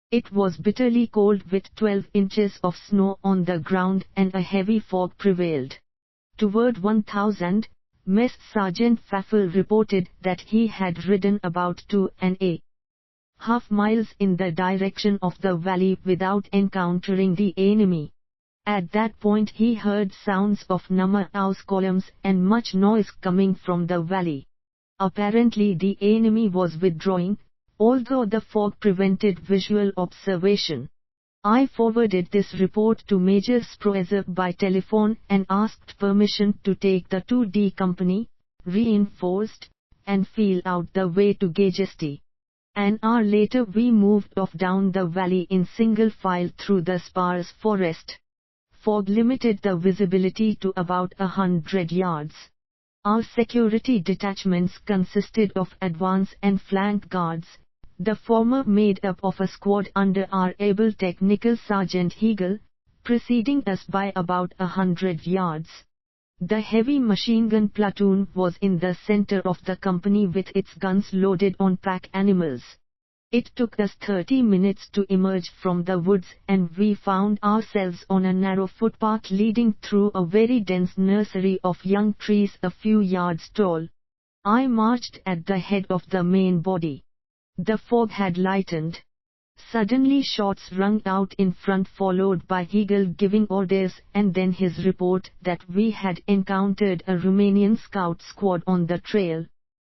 It was bitterly cold with 12 inches of snow on the ground and a heavy fog prevailed. Toward 1000, Mess Sergeant Pfaffel reported that he had ridden about 2.5 miles in the direction of the valley without encountering the enemy. At that point he heard sounds of number house columns and much noise coming from the valley. Apparently the enemy was withdrawing, although the fog prevented visual observation. I forwarded this report to Major Sproeser by telephone and asked permission to take the 2D company, reinforced, and feel out the way to Gajesty. An hour later we moved off down the valley in single file through the sparse forest. Fog limited the visibility to about 100 yards. Our security detachments consisted of advance and flank guards, the former made up of a squad under our able technical Sergeant Hegel, preceding us by about 100 yards. The heavy machine gun platoon was in the center of the company with its guns loaded on pack animals. It took us 30 minutes to emerge from the woods and we found ourselves on a narrow footpath leading through a very dense nursery of young trees a few yards tall. I marched at the head of the main body. The fog had lightened. Suddenly shots rung out in front followed by Hegel giving orders and then his report that we had encountered a Romanian scout squad on the trail.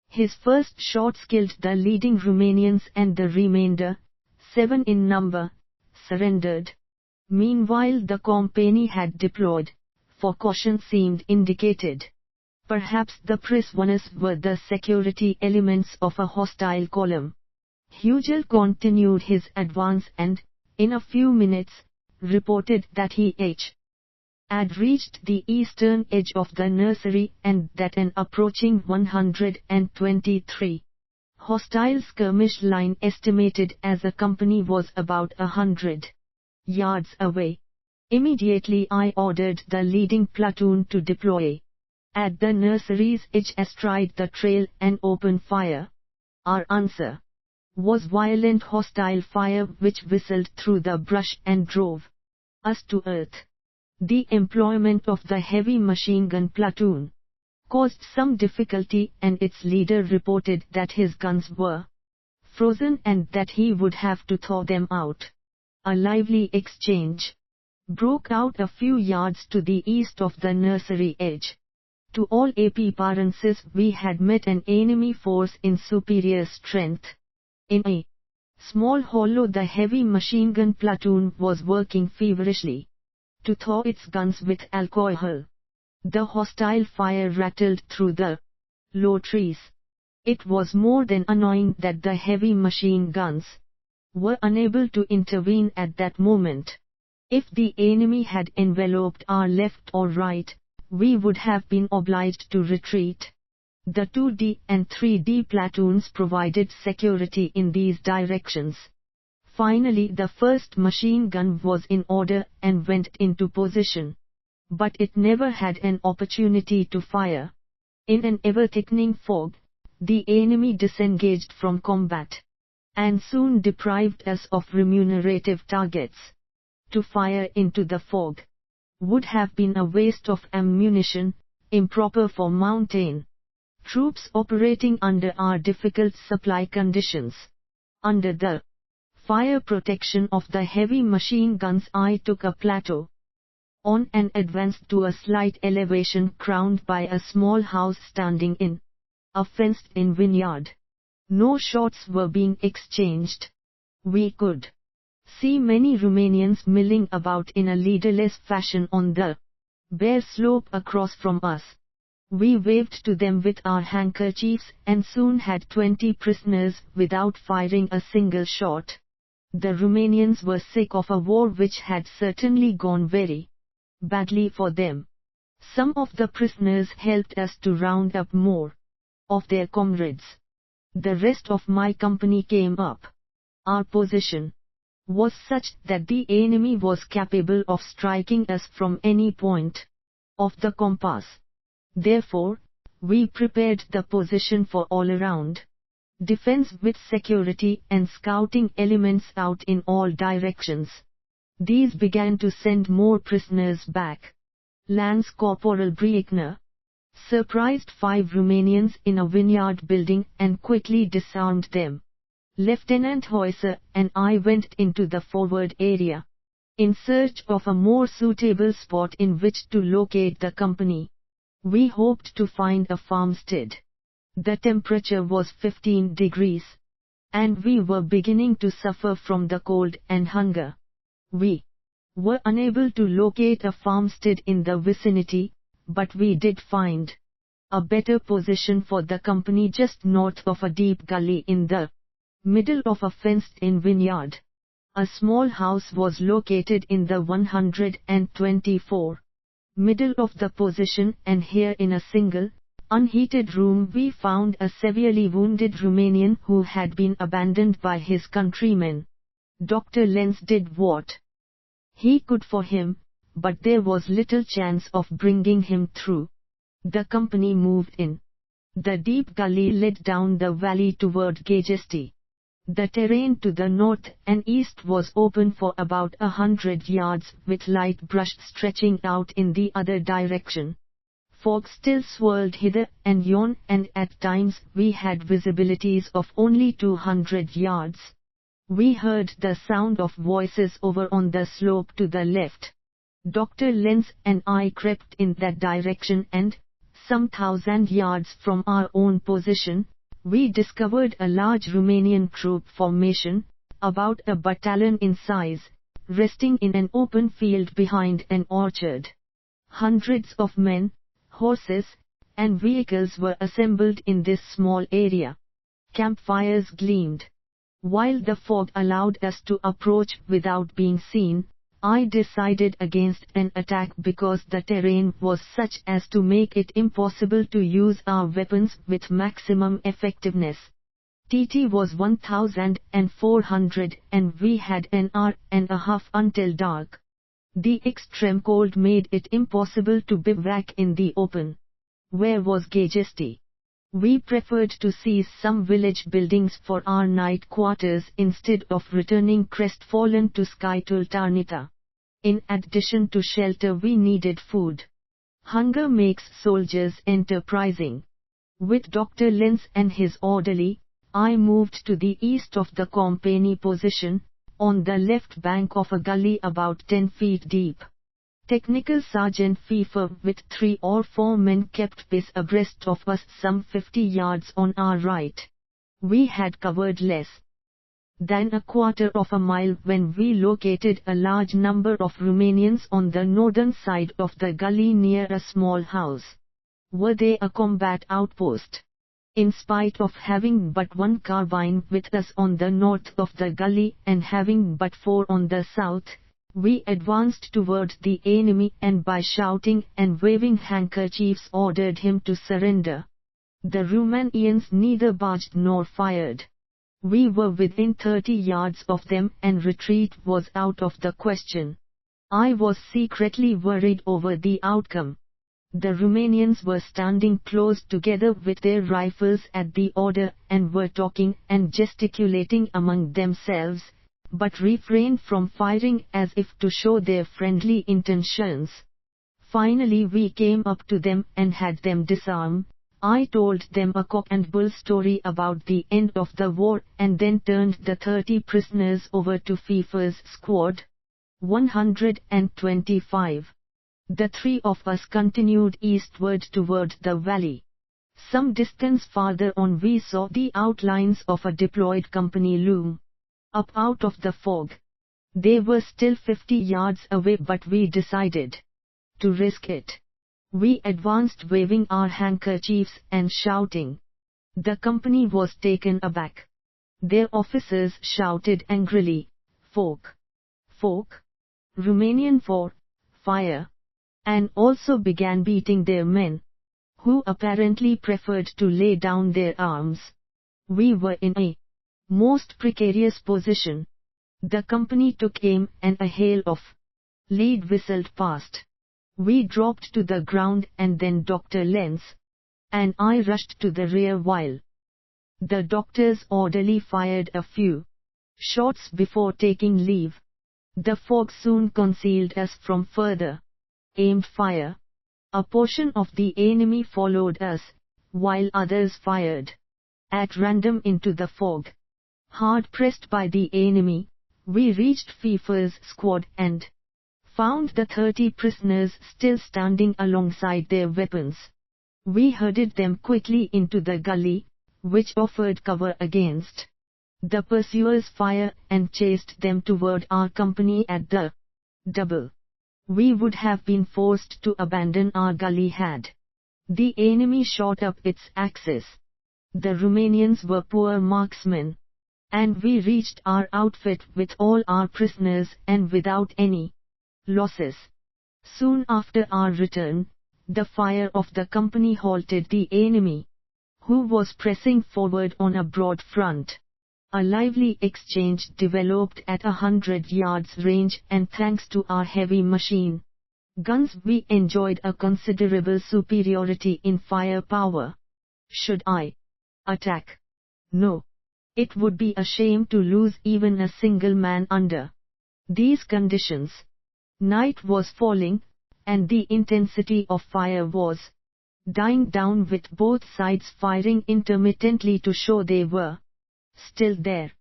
His first shots killed the leading Romanians and the remainder, 7 in number, surrendered. Meanwhile the company had deployed, for caution seemed indicated. Perhaps the prisoners were the security elements of a hostile column. Hegel continued his advance and, in a few minutes, reported that he had reached the eastern edge of the nursery and that an approaching 123 hostile skirmish line estimated as a company was about 100 yards away. Immediately I ordered the leading platoon to deploy at the nursery's edge astride the trail and open fire. Our answer was violent hostile fire which whistled through the brush and drove us to earth. The employment of the heavy machine gun platoon caused some difficulty and its leader reported that his guns were frozen and that he would have to thaw them out. A lively exchange broke out a few yards to the east of the nursery edge. To all appearances we had met an enemy force in superior strength. In a small hollow the heavy machine gun platoon was working feverishly to thaw its guns with alcohol. The hostile fire rattled through the low trees. It was more than annoying that the heavy machine guns were unable to intervene at that moment. If the enemy had enveloped our left or right, we would have been obliged to retreat. The 2D and 3D platoons provided security in these directions. Finally the first machine gun was in order and went into position. But it never had an opportunity to fire. In an ever-thickening fog, the enemy disengaged from combat, and soon deprived us of remunerative targets. To fire into the fog would have been a waste of ammunition, improper for mountain troops operating under our difficult supply conditions. Under the fire protection of the heavy machine guns I took a plateau on and advanced to a slight elevation crowned by a small house standing in a fenced-in vineyard. No shots were being exchanged. We could see many Romanians milling about in a leaderless fashion on the bare slope across from us. We waved to them with our handkerchiefs and soon had 20 prisoners without firing a single shot. The Romanians were sick of a war which had certainly gone very badly for them. Some of the prisoners helped us to round up more of their comrades. The rest of my company came up. Our position was such that the enemy was capable of striking us from any point of the compass. Therefore, we prepared the position for all-around defense with security and scouting elements out in all directions. These began to send more prisoners back. Lance Corporal Breitner surprised 5 Romanians in a vineyard building and quickly disarmed them. Lieutenant Heusser and I went into the forward area in search of a more suitable spot in which to locate the company. We hoped to find a farmstead. The temperature was 15 degrees, and we were beginning to suffer from the cold and hunger. We were unable to locate a farmstead in the vicinity, but we did find a better position for the company just north of a deep gully in the middle of a fenced-in vineyard. A small house was located in the 124 middle of the position, and here in a single, unheated room we found a severely wounded Romanian who had been abandoned by his countrymen. Dr. Lenz did what he could for him, but there was little chance of bringing him through. The company moved in. The deep gully led down the valley toward Gajesti. The terrain to the north and east was open for about 100 yards, with light brush stretching out in the other direction. Fog still swirled hither and yon, and at times we had visibilities of only 200 yards. We heard the sound of voices over on the slope to the left. Dr. Lenz and I crept in that direction, and, some 1,000 yards from our own position, we discovered a large Romanian troop formation, about a battalion in size, resting in an open field behind an orchard. Hundreds of men, horses, and vehicles were assembled in this small area. Campfires gleamed. While the fog allowed us to approach without being seen, I decided against an attack because the terrain was such as to make it impossible to use our weapons with maximum effectiveness. TT was 1,400 and we had an hour and a half until dark. The extreme cold made it impossible to bivouac in the open. Where was Gajesti? We preferred to seize some village buildings for our night quarters instead of returning crestfallen to Skytultarnita. In addition to shelter, we needed food. Hunger makes soldiers enterprising. With Dr. Lenz and his orderly, I moved to the east of the company position, on the left bank of a gully about 10 feet deep. Technical Sergeant Pfeiffer with 3 or 4 men kept pace abreast of us some 50 yards on our right. We had covered less than a quarter of a mile when we located a large number of Romanians on the northern side of the gully near a small house. Were they a combat outpost? In spite of having but 1 carbine with us on the north of the gully and having but 4 on the south, we advanced toward the enemy and by shouting and waving handkerchiefs ordered him to surrender. The Romanians neither barged nor fired. We were within 30 yards of them and retreat was out of the question. I was secretly worried over the outcome. The Romanians were standing close together with their rifles at the order and were talking and gesticulating among themselves, but refrained from firing as if to show their friendly intentions. Finally we came up to them and had them disarm. I told them a cock and bull story about the end of the war and then turned the 30 prisoners over to Pfeiffer's squad. 125. The 3 of us continued eastward toward the valley. Some distance farther on we saw the outlines of a deployed company loom up out of the fog. They were still 50 yards away, but we decided to risk it. We advanced waving our handkerchiefs and shouting. The company was taken aback. Their officers shouted angrily, "Folk! Folk! Romanian for fire!" and also began beating their men, who apparently preferred to lay down their arms. We were in a most precarious position. The company took aim and a hail of lead whistled past. We dropped to the ground, and then Dr. Lenz and I rushed to the rear while the doctor's orderly fired a few shots before taking leave. The fog soon concealed us from further aimed fire. A portion of the enemy followed us, while others fired at random into the fog. Hard pressed by the enemy, we reached Pfeiffer's squad and found the 30 prisoners still standing alongside their weapons. We herded them quickly into the gully, which offered cover against the pursuers' fire, and chased them toward our company at the double. We would have been forced to abandon our gully had the enemy shot up its axis. The Romanians were poor marksmen, and we reached our outfit with all our prisoners and without any losses. Soon after our return, the fire of the company halted the enemy, who was pressing forward on a broad front. A lively exchange developed at 100 yards range, and thanks to our heavy machine guns we enjoyed a considerable superiority in firepower. Should I attack? No. It would be a shame to lose even a single man under these conditions. Night was falling, and the intensity of fire was dying down, with both sides firing intermittently to show they were still there.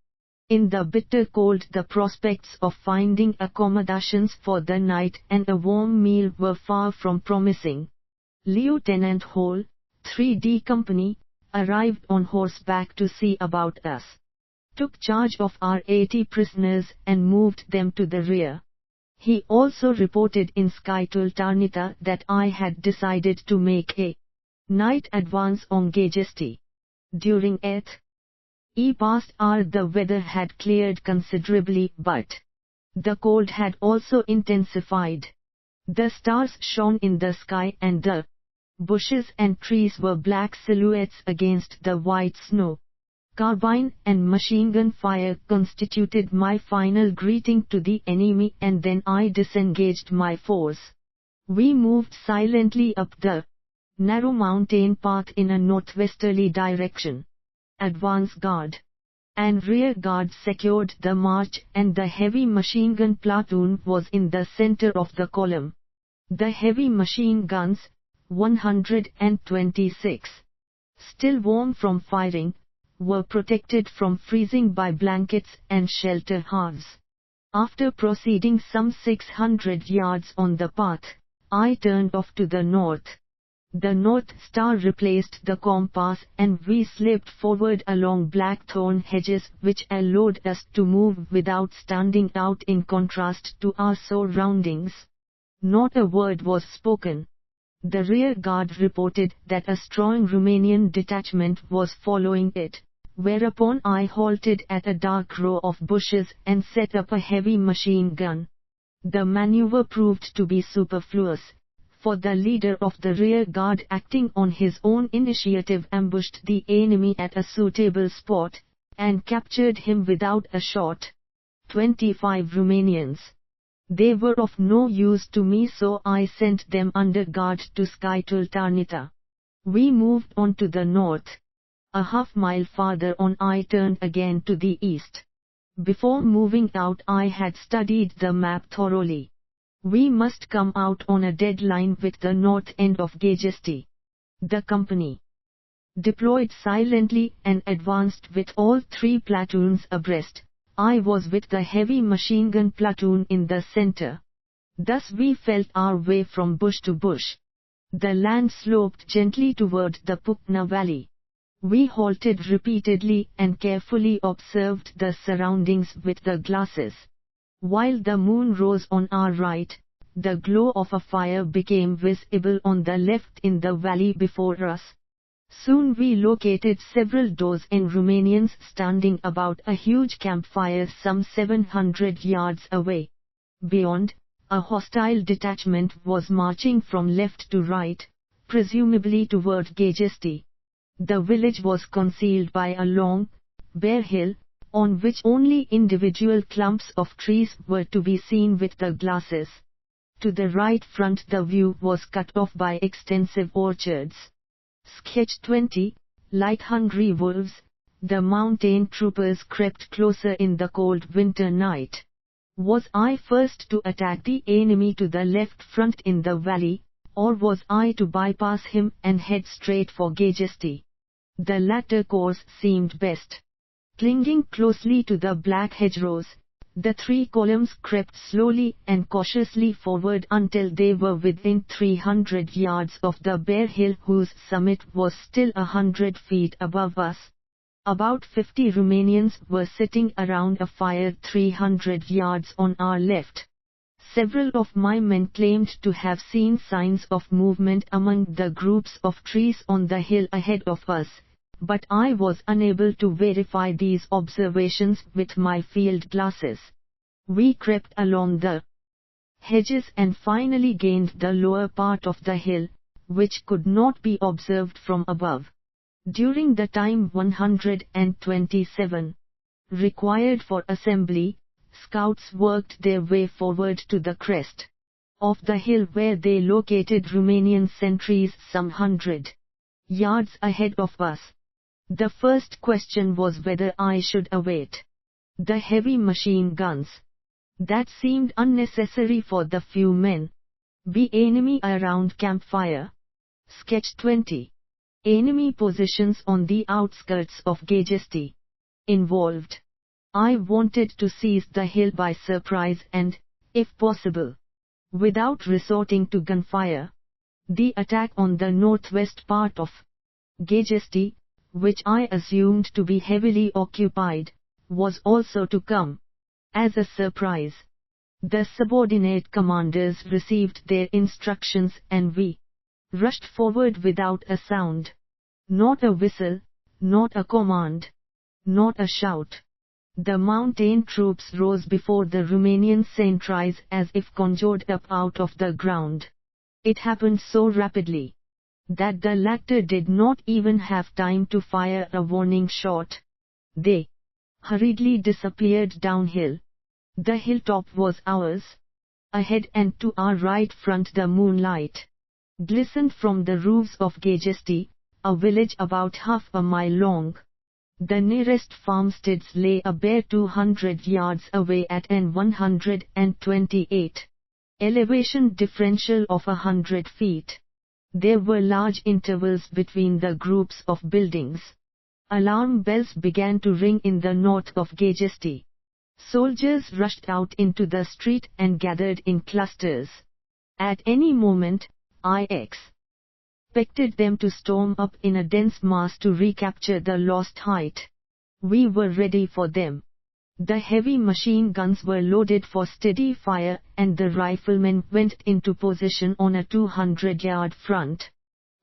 In the bitter cold, the prospects of finding accommodations for the night and a warm meal were far from promising. Lieutenant Hall, 3D Company, arrived on horseback to see about us, took charge of our 80 prisoners and moved them to the rear. He also reported in Skytul Tarnita that I had decided to make a night advance on Gajesti. During the past hour the weather had cleared considerably, but the cold had also intensified. The stars shone in the sky, and the bushes and trees were black silhouettes against the white snow. Carbine and machine gun fire constituted my final greeting to the enemy, and then I disengaged my force. We moved silently up the narrow mountain path in a northwesterly direction. Advance guard and rear guard secured the march, and the heavy machine gun platoon was in the center of the column. The heavy machine guns, 126, still warm from firing, were protected from freezing by blankets and shelter halves. After proceeding some 600 yards on the path, I turned off to the north. The North Star replaced the compass, and we slipped forward along blackthorn hedges which allowed us to move without standing out, in contrast to our surroundings. Not a word was spoken. The rear guard reported that a strong Romanian detachment was following it, whereupon I halted at a dark row of bushes and set up a heavy machine gun. The maneuver proved to be superfluous, for the leader of the rear guard, acting on his own initiative, ambushed the enemy at a suitable spot, and captured him without a shot. 25 Romanians. They were of no use to me, so I sent them under guard to Skytul Tarnita. We moved on to the north. A half-mile farther on I turned again to the east. Before moving out I had studied the map thoroughly. We must come out on a dead line with the north end of Gajesti. The company deployed silently and advanced with all 3 platoons abreast. I was with the heavy machine gun platoon in the center. Thus we felt our way from bush to bush. The land sloped gently toward the Pupna Valley. We halted repeatedly and carefully observed the surroundings with the glasses. While the moon rose on our right, the glow of a fire became visible on the left in the valley before us. Soon we located several doors in Romanians standing about a huge campfire some 700 yards away. Beyond, a hostile detachment was marching from left to right, presumably toward Gagesti. The village was concealed by a long, bare hill, on which only individual clumps of trees were to be seen with the glasses. To the right front the view was cut off by extensive orchards. Sketch 20, like hungry wolves, the mountain troopers crept closer in the cold winter night. Was I first to attack the enemy to the left front in the valley, or was I to bypass him and head straight for Gagesti? The latter course seemed best. Clinging closely to the black hedgerows, the three columns crept slowly and cautiously forward until they were within 300 yards of the bare hill whose summit was still 100 feet above us. About 50 Romanians were sitting around a fire 300 yards on our left. Several of my men claimed to have seen signs of movement among the groups of trees on the hill ahead of us, but I was unable to verify these observations with my field glasses. We crept along the hedges and finally gained the lower part of the hill, which could not be observed from above. During the time 127 required for assembly, scouts worked their way forward to the crest of the hill where they located Romanian sentries some 100 yards ahead of us. The first question was whether I should await the heavy machine guns. That seemed unnecessary for the few men. Be enemy around campfire. Sketch 20. Enemy positions on the outskirts of Gagesti. Involved. I wanted to seize the hill by surprise and, if possible, without resorting to gunfire. The attack on the northwest part of Gagesti, which I assumed to be heavily occupied, was also to come as a surprise. The subordinate commanders received their instructions and we rushed forward without a sound. Not a whistle, not a command, not a shout. The mountain troops rose before the Romanian sentries as if conjured up out of the ground. It happened so rapidly that the latter did not even have time to fire a warning shot. They hurriedly disappeared downhill. The hilltop was ours. Ahead and to our right front the moonlight glistened from the roofs of Gagesti, a village about half a mile long. The nearest farmsteads lay a bare 200 yards away at an 128 elevation differential of 100 feet. There were large intervals between the groups of buildings. Alarm bells began to ring in the north of Gagesti. Soldiers rushed out into the street and gathered in clusters. At any moment, I expected them to storm up in a dense mass to recapture the lost height. We were ready for them. The heavy machine guns were loaded for steady fire and the riflemen went into position on a 200-yard front.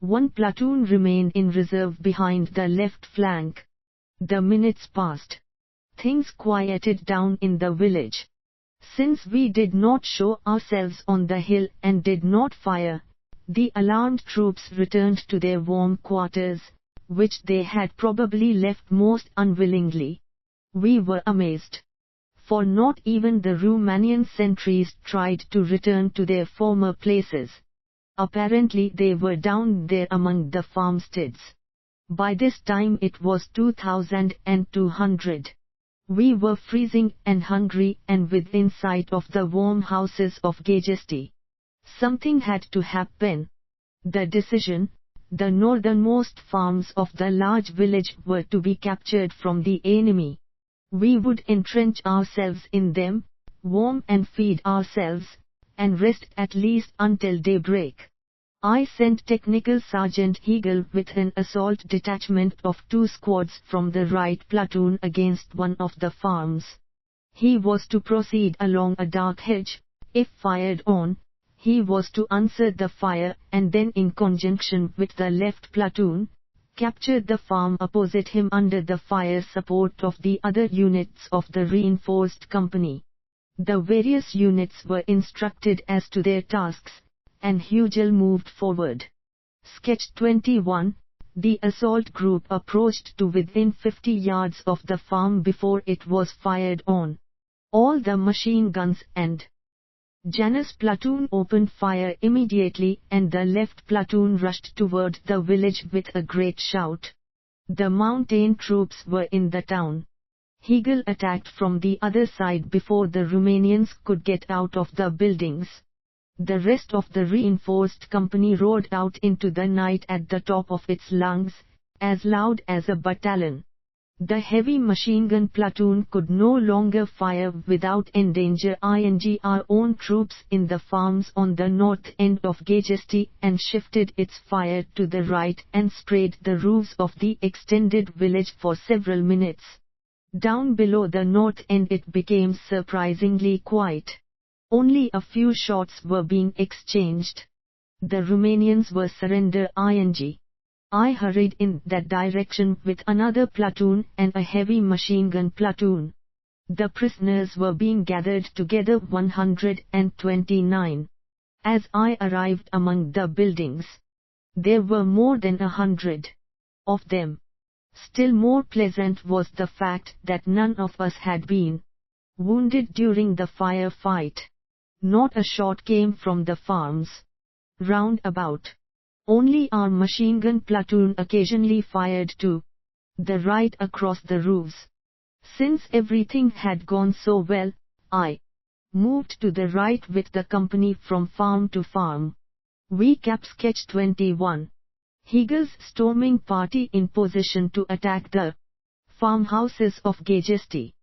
One platoon remained in reserve behind the left flank. The minutes passed. Things quieted down in the village. Since we did not show ourselves on the hill and did not fire, the alarmed troops returned to their warm quarters, which they had probably left most unwillingly. We were amazed. For not even the Romanian sentries tried to return to their former places. Apparently they were down there among the farmsteads. By this time it was 2200. We were freezing and hungry and within sight of the warm houses of Gagesti. Something had to happen. The decision, the northernmost farms of the large village were to be captured from the enemy. We would entrench ourselves in them, warm and feed ourselves, and rest at least until daybreak. I sent Technical Sergeant Hegel with an assault detachment of 2 squads from the right platoon against one of the farms. He was to proceed along a dark hedge. If fired on, he was to answer the fire and then, in conjunction with the left platoon, capture the farm opposite him under the fire support of the other units of the reinforced company. The various units were instructed as to their tasks, and Hugel moved forward. Sketch 21. The assault group approached to within 50 yards of the farm before it was fired on. All the machine guns and Janus platoon opened fire immediately, and the left platoon rushed toward the village with a great shout. The mountain troops were in the town. Hegel attacked from the other side before the Romanians could get out of the buildings. The rest of the reinforced company roared out into the night at the top of its lungs, as loud as a battalion. The heavy machine gun platoon could no longer fire without endanger our own troops in the farms on the north end of Gajesti, and shifted its fire to the right and sprayed the roofs of the extended village for several minutes. Down below the north end it became surprisingly quiet. Only a few shots were being exchanged. The Romanians were surrendering. I hurried in that direction with another platoon and a heavy machine gun platoon. The prisoners were being gathered together 129. As I arrived among the buildings, there were more than 100 of them. Still more pleasant was the fact that none of us had been wounded during the firefight. Not a shot came from the farms round about. Only our machine gun platoon occasionally fired to the right across the roofs. Since everything had gone so well, I moved to the right with the company from farm to farm. We kept sketch 21. Hegel's storming party in position to attack the farmhouses of Gajesti.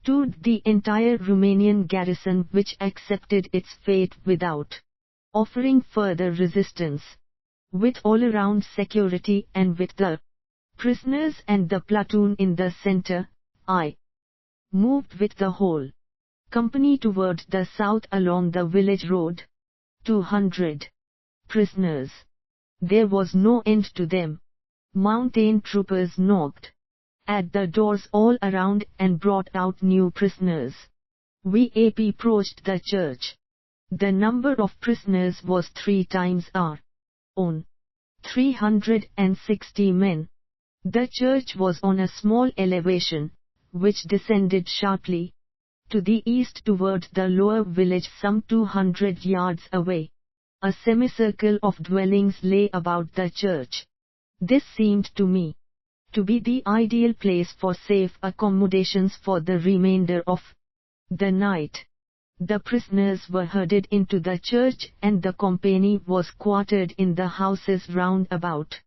To the entire Romanian garrison, which accepted its fate without offering further resistance. With all-around security and with the prisoners and the platoon in the center, I moved with the whole company toward the south along the village road. 200 prisoners. There was no end to them. Mountain troopers knocked at the doors all around and brought out new prisoners. We approached the church. The number of prisoners was 3 times our own. 360 men. The church was on a small elevation, which descended sharply to the east toward the lower village some 200 yards away. A semicircle of dwellings lay about the church. This seemed to me to be the ideal place for safe accommodations for the remainder of the night. The prisoners were herded into the church and the company was quartered in the houses round about.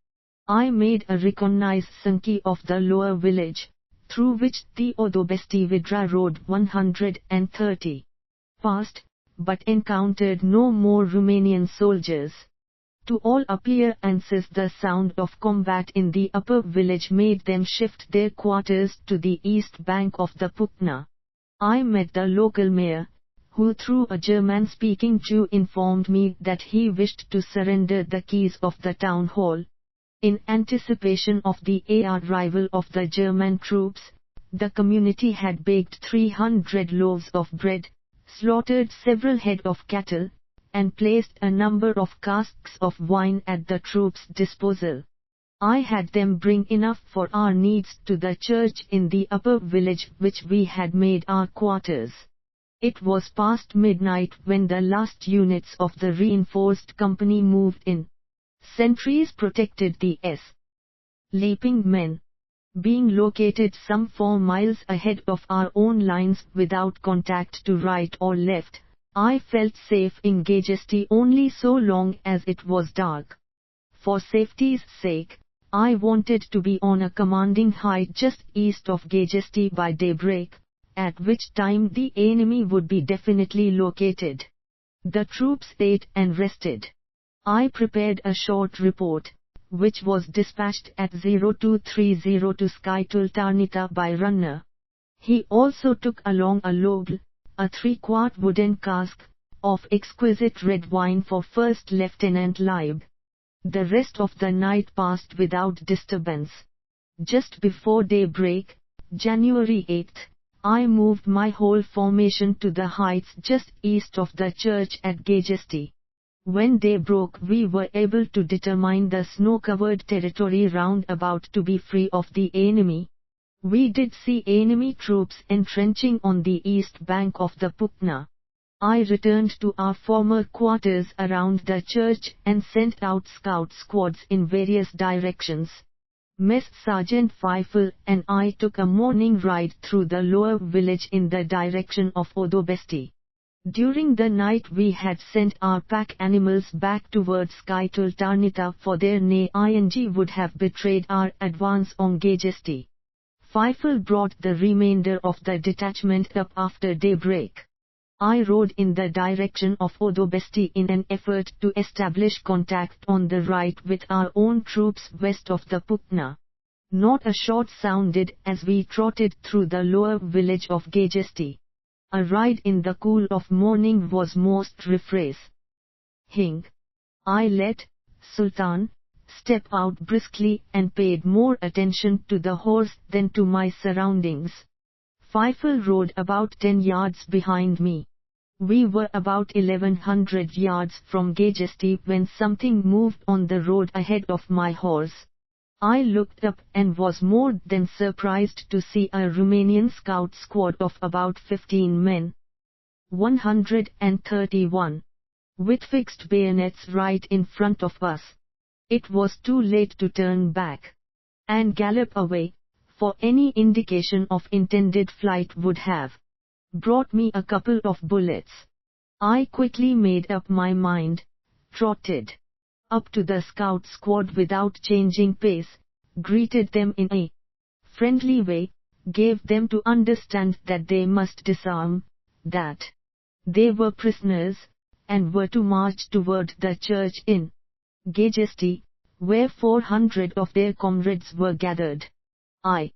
I made a reconnaissance of the lower village, through which the Odobesti-Vidra Road 130 passed, but encountered no more Romanian soldiers. To all appearances the sound of combat in the upper village made them shift their quarters to the east bank of the Pupna. I met the local mayor, who through a German-speaking Jew informed me that he wished to surrender the keys of the town hall. In anticipation of the arrival of the German troops, the community had baked 300 loaves of bread, slaughtered several head of cattle, and placed a number of casks of wine at the troops' disposal. I had them bring enough for our needs to the church in the upper village, which we had made our quarters. It was past midnight when the last units of the reinforced company moved in. Sentries protected the sleeping men. Being located some 4 miles ahead of our own lines without contact to right or left, I felt safe in Gajesti only so long as it was dark. For safety's sake, I wanted to be on a commanding height just east of Gajesti by daybreak, at which time the enemy would be definitely located. The troops ate and rested. I prepared a short report, which was dispatched at 0230 to Skytul Tarnita by runner. He also took along a log, a 3-quart wooden cask, of exquisite red wine for First Lieutenant Leib. The rest of the night passed without disturbance. Just before daybreak, January 8, I moved my whole formation to the heights just east of the church at Gagesty. When day broke, we were able to determine the snow-covered territory round about to be free of the enemy. We did see enemy troops entrenching on the east bank of the Pupna. I returned to our former quarters around the church and sent out scout squads in various directions. Mess Sergeant Feifel and I took a morning ride through the lower village in the direction of Odobesti. During the night we had sent our pack animals back towards Skytultarnita, for their neigh would have betrayed our advance on Gagesty. Feifel brought the remainder of the detachment up after daybreak. I rode in the direction of Odobesti in an effort to establish contact on the right with our own troops west of the Pupna. Not a shot sounded as we trotted through the lower village of Gagesty. A ride in the cool of morning was most refreshing. I let Sultan step out briskly and paid more attention to the horse than to my surroundings. Feifel rode about 10 yards behind me. We were about 1100 yards from Gagesty when something moved on the road ahead of my horse. I looked up and was more than surprised to see a Romanian scout squad of about 15 men. 131. With fixed bayonets right in front of us. It was too late to turn back and gallop away, for any indication of intended flight would have brought me a couple of bullets. I quickly made up my mind, trotted up to the scout squad without changing pace, greeted them in a friendly way, gave them to understand that they must disarm, that they were prisoners, and were to march toward the church in Gagesty, where 400 of their comrades were gathered. I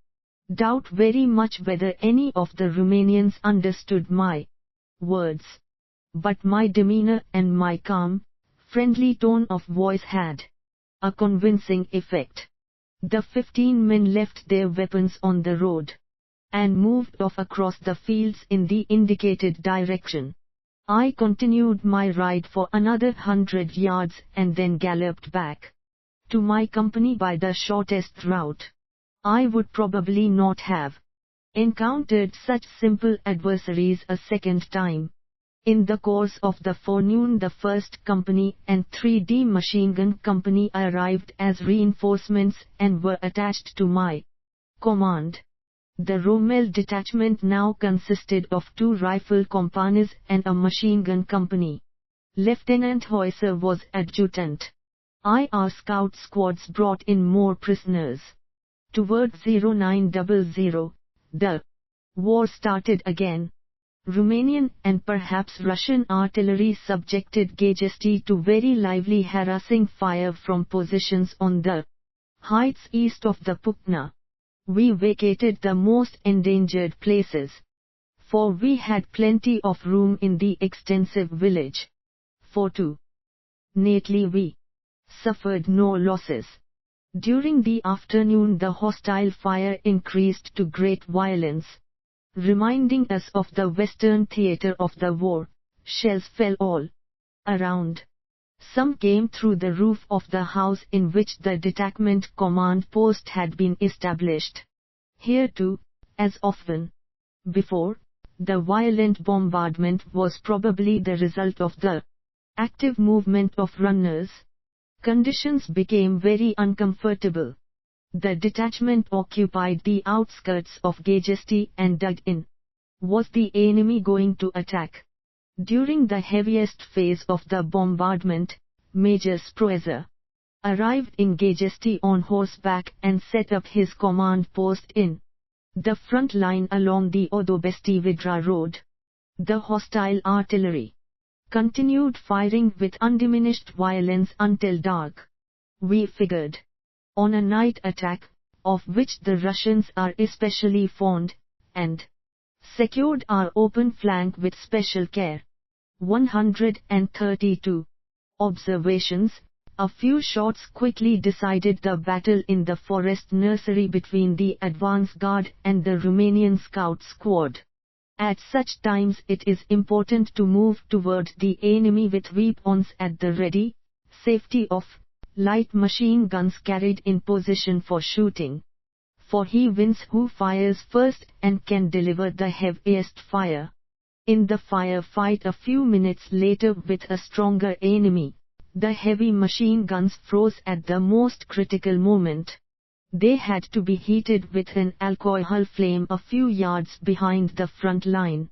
doubt very much whether any of the Romanians understood my words, but my demeanor and my calm, friendly tone of voice had a convincing effect. The 15 men left their weapons on the road and moved off across the fields in the indicated direction. I continued my ride for another 100 yards and then galloped back to my company by the shortest route. I would probably not have encountered such simple adversaries a second time. In the course of the forenoon, the 1st Company and 3D Machine Gun Company arrived as reinforcements and were attached to my command. The Rommel detachment now consisted of 2 rifle companies and a machine gun company. Lieutenant Heusser was adjutant. Our scout squads brought in more prisoners. Toward 0900, the war started again. Romanian and perhaps Russian artillery subjected Gagesty to very lively harassing fire from positions on the heights east of the Pupna. We vacated the most endangered places, for we had plenty of room in the extensive village. Fortunately we suffered no losses. During the afternoon the hostile fire increased to great violence, reminding us of the western theater of the war. Shells fell all around. Some came through the roof of the house in which the detachment command post had been established. Here too, as often before, the violent bombardment was probably the result of the active movement of runners. Conditions became very uncomfortable. The detachment occupied the outskirts of Gagesty and dug in. Was the enemy going to attack? During the heaviest phase of the bombardment, Major Sproezer arrived in Gagesty on horseback and set up his command post in the front line along the Odobesti-Vidra road. The hostile artillery continued firing with undiminished violence until dark. We figured on a night attack, of which the Russians are especially fond, and secured our open flank with special care. 132. Observations. A few shots quickly decided the battle in the forest nursery between the advance guard and the Romanian scout squad. At such times it is important to move toward the enemy with weapons at the ready, safety of light machine guns carried in position for shooting. For he wins who fires first and can deliver the heaviest fire. In the firefight a few minutes later with a stronger enemy, the heavy machine guns froze at the most critical moment. They had to be heated with an alcohol flame a few yards behind the front line.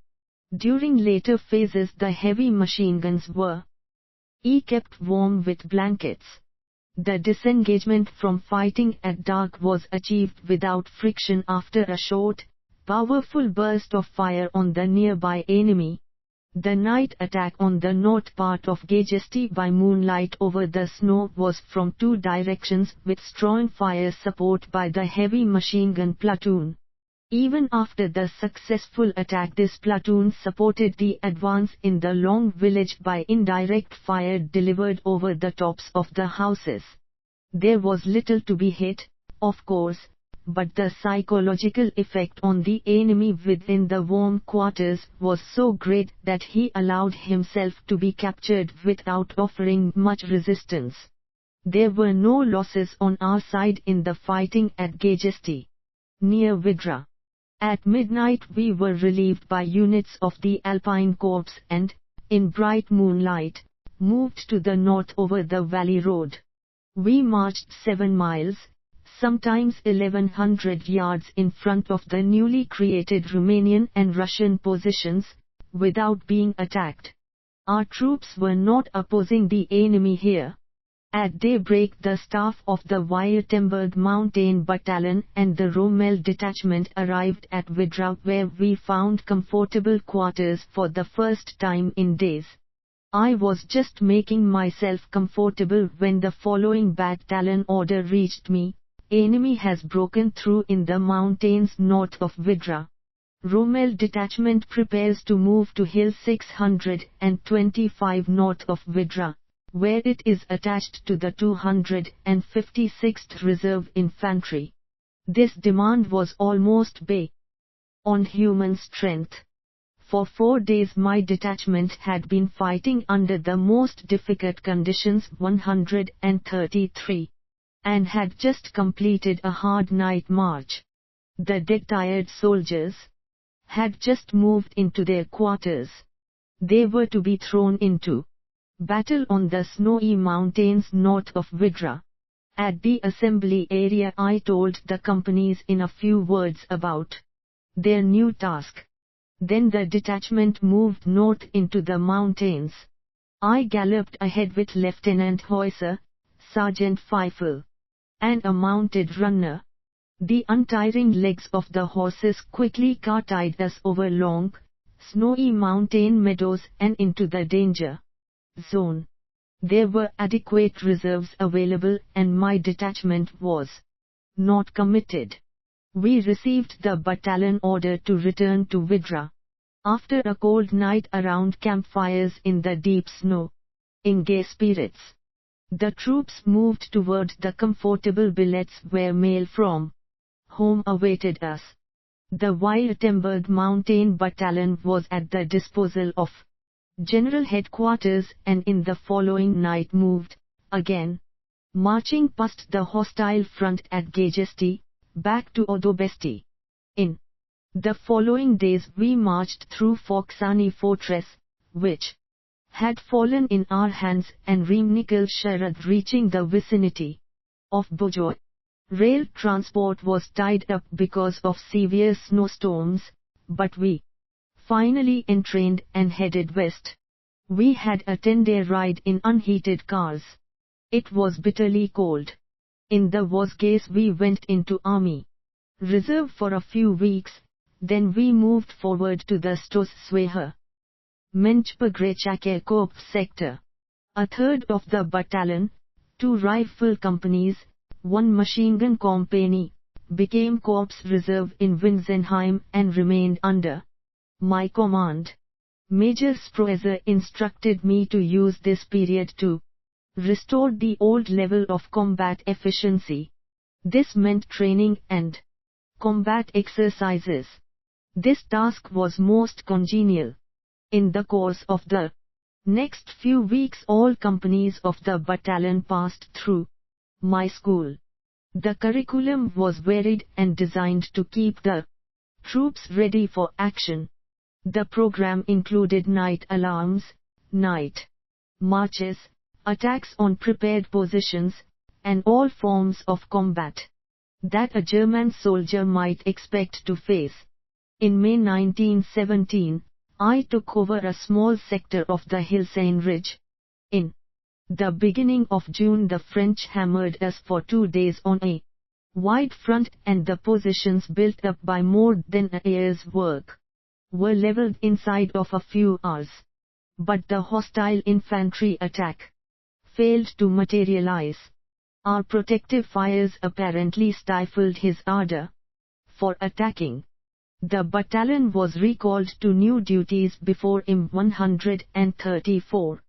During later phases the heavy machine guns were kept warm with blankets. The disengagement from fighting at dark was achieved without friction after a short, powerful burst of fire on the nearby enemy. The night attack on the north part of Gajesti by moonlight over the snow was from two directions with strong fire support by the heavy machine gun platoon. Even after the successful attack this platoon supported the advance in the long village by indirect fire delivered over the tops of the houses. There was little to be hit, of course, but the psychological effect on the enemy within the warm quarters was so great that he allowed himself to be captured without offering much resistance. There were no losses on our side in the fighting at Gajesti, near Vidra. At midnight we were relieved by units of the Alpine Corps and, in bright moonlight, moved to the north over the valley road. We marched 7 miles, sometimes 1100 yards in front of the newly created Romanian and Russian positions, without being attacked. Our troops were not opposing the enemy here. At daybreak the staff of the Württemberg Mountain Battalion and the Rommel detachment arrived at Vidra where we found comfortable quarters for the first time in days. I was just making myself comfortable when the following battalion order reached me: enemy has broken through in the mountains north of Vidra. Rommel detachment prepares to move to Hill 625 north of Vidra, where it is attached to the 256th Reserve Infantry. This demand was almost on human strength. For 4 days my detachment had been fighting under the most difficult conditions 133, and had just completed a hard night march. The dead-tired soldiers had just moved into their quarters. They were to be thrown into battle on the snowy mountains north of Vidra. At the assembly area I told the companies in a few words about their new task. Then the detachment moved north into the mountains. I galloped ahead with Lieutenant Heusser, Sergeant Feifel, and a mounted runner. The untiring legs of the horses quickly carted us over long, snowy mountain meadows and into the danger zone. There were adequate reserves available and my detachment was not committed. We received the battalion order to return to Vidra. After a cold night around campfires in the deep snow, in gay spirits, the troops moved toward the comfortable billets where mail from home awaited us. The Württemberg Mountain Battalion was at the disposal of General Headquarters and in the following night moved, again, marching past the hostile front at Gajesti, back to Odobesti. In the following days we marched through Foxani Fortress, which had fallen in our hands, and Rimnikal Sharad, reaching the vicinity of Bujoy. Rail transport was tied up because of severe snowstorms, but we finally entrained and headed west. We had a 10-day ride in unheated cars. It was bitterly cold. In the worst case we went into army reserve for a few weeks, then we moved forward to the Stosweher Menchpogrechake Corps sector. A third of the battalion, 2 rifle companies, 1 machine gun company, became corps reserve in Winsenheim and remained under My command. Major Sproeser instructed me to use this period to restore the old level of combat efficiency. This meant training and combat exercises. This task was most congenial. In the course of the next few weeks, all companies of the battalion passed through my school. The curriculum was varied and designed to keep the troops ready for action. The program included night alarms, night marches, attacks on prepared positions, and all forms of combat that a German soldier might expect to face. In May 1917, I took over a small sector of the Hildesheim Ridge. In the beginning of June, the French hammered us for 2 days on a wide front, and the positions built up by more than a year's work were leveled inside of a few hours. But the hostile infantry attack failed to materialize. Our protective fires apparently stifled his ardor for attacking. The battalion was recalled to new duties before IM 134.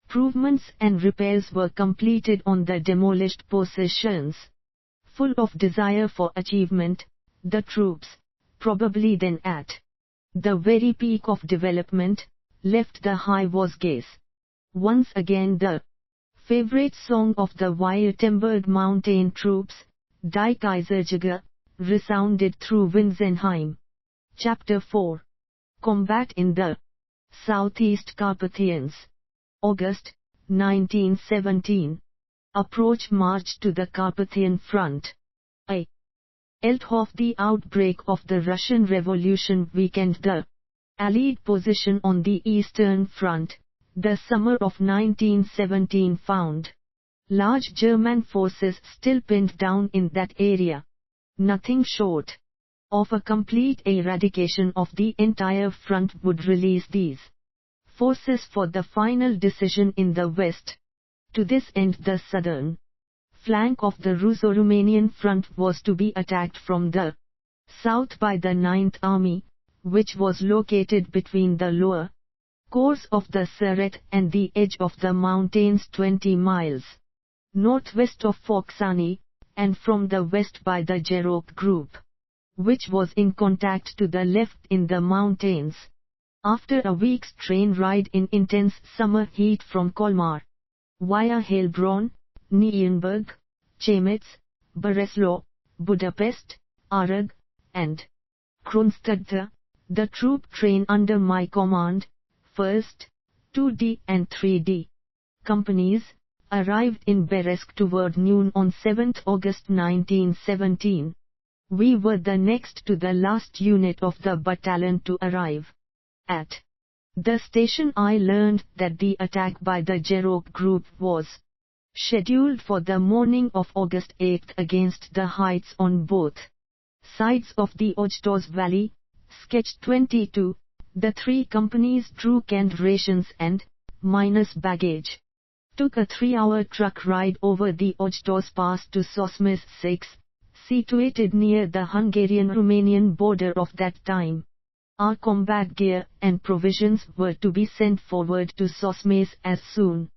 Improvements and repairs were completed on the demolished positions. Full of desire for achievement, the troops, probably then at the very peak of development, left the high Vosges. Once again the favorite song of the Württemberg mountain troops, Die Kaiserjäger, resounded through Winsenheim. Chapter 4. Combat in the Southeast Carpathians. August, 1917. Approach march to the Carpathian front. A. Of the outbreak of the Russian Revolution weakened the Allied position on the Eastern Front. The summer of 1917 found large German forces still pinned down in that area. Nothing short of a complete eradication of the entire front would release these forces for the final decision in the West. To this end, the southern flank of the Russo-Romanian front was to be attacked from the south by the 9th Army, which was located between the lower course of the Seret and the edge of the mountains 20 miles northwest of Foxani, and from the west by the Jerop group, which was in contact to the left in the mountains. After a week's train ride in intense summer heat from Colmar, via Heilbronn, Nürnberg, Chemetz, Breslau, Budapest, Arag, and Kronstadt, the troop train under my command, 1st, 2D and 3D companies, arrived in Beresk toward noon on 7 August 1917. We were the next to the last unit of the battalion to arrive. At the station I learned that the attack by the Jerop group was scheduled for the morning of August 8 against the heights on both sides of the Ojtos Valley. Sketch 22. The 3 companies drew canned rations and, minus baggage, took a 3-hour truck ride over the Ojtos Pass to Sosmes 6, situated near the Hungarian-Romanian border of that time. Our combat gear and provisions were to be sent forward to Sosmes as soon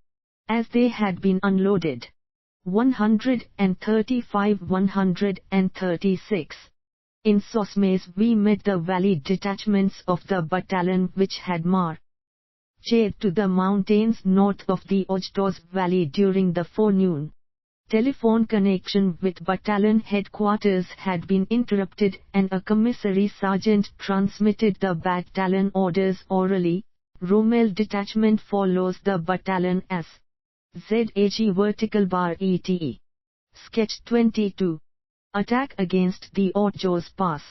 as they had been unloaded. 135-136. In Sosmes we met the valley detachments of the battalion which had marched to the mountains north of the Ojtos Valley during the forenoon. Telephone connection with battalion headquarters had been interrupted and a commissary sergeant transmitted the battalion orders orally. Rommel detachment follows the battalion as ZAG vertical bar ETE. Sketch 22. Attack against the Ojtos Pass.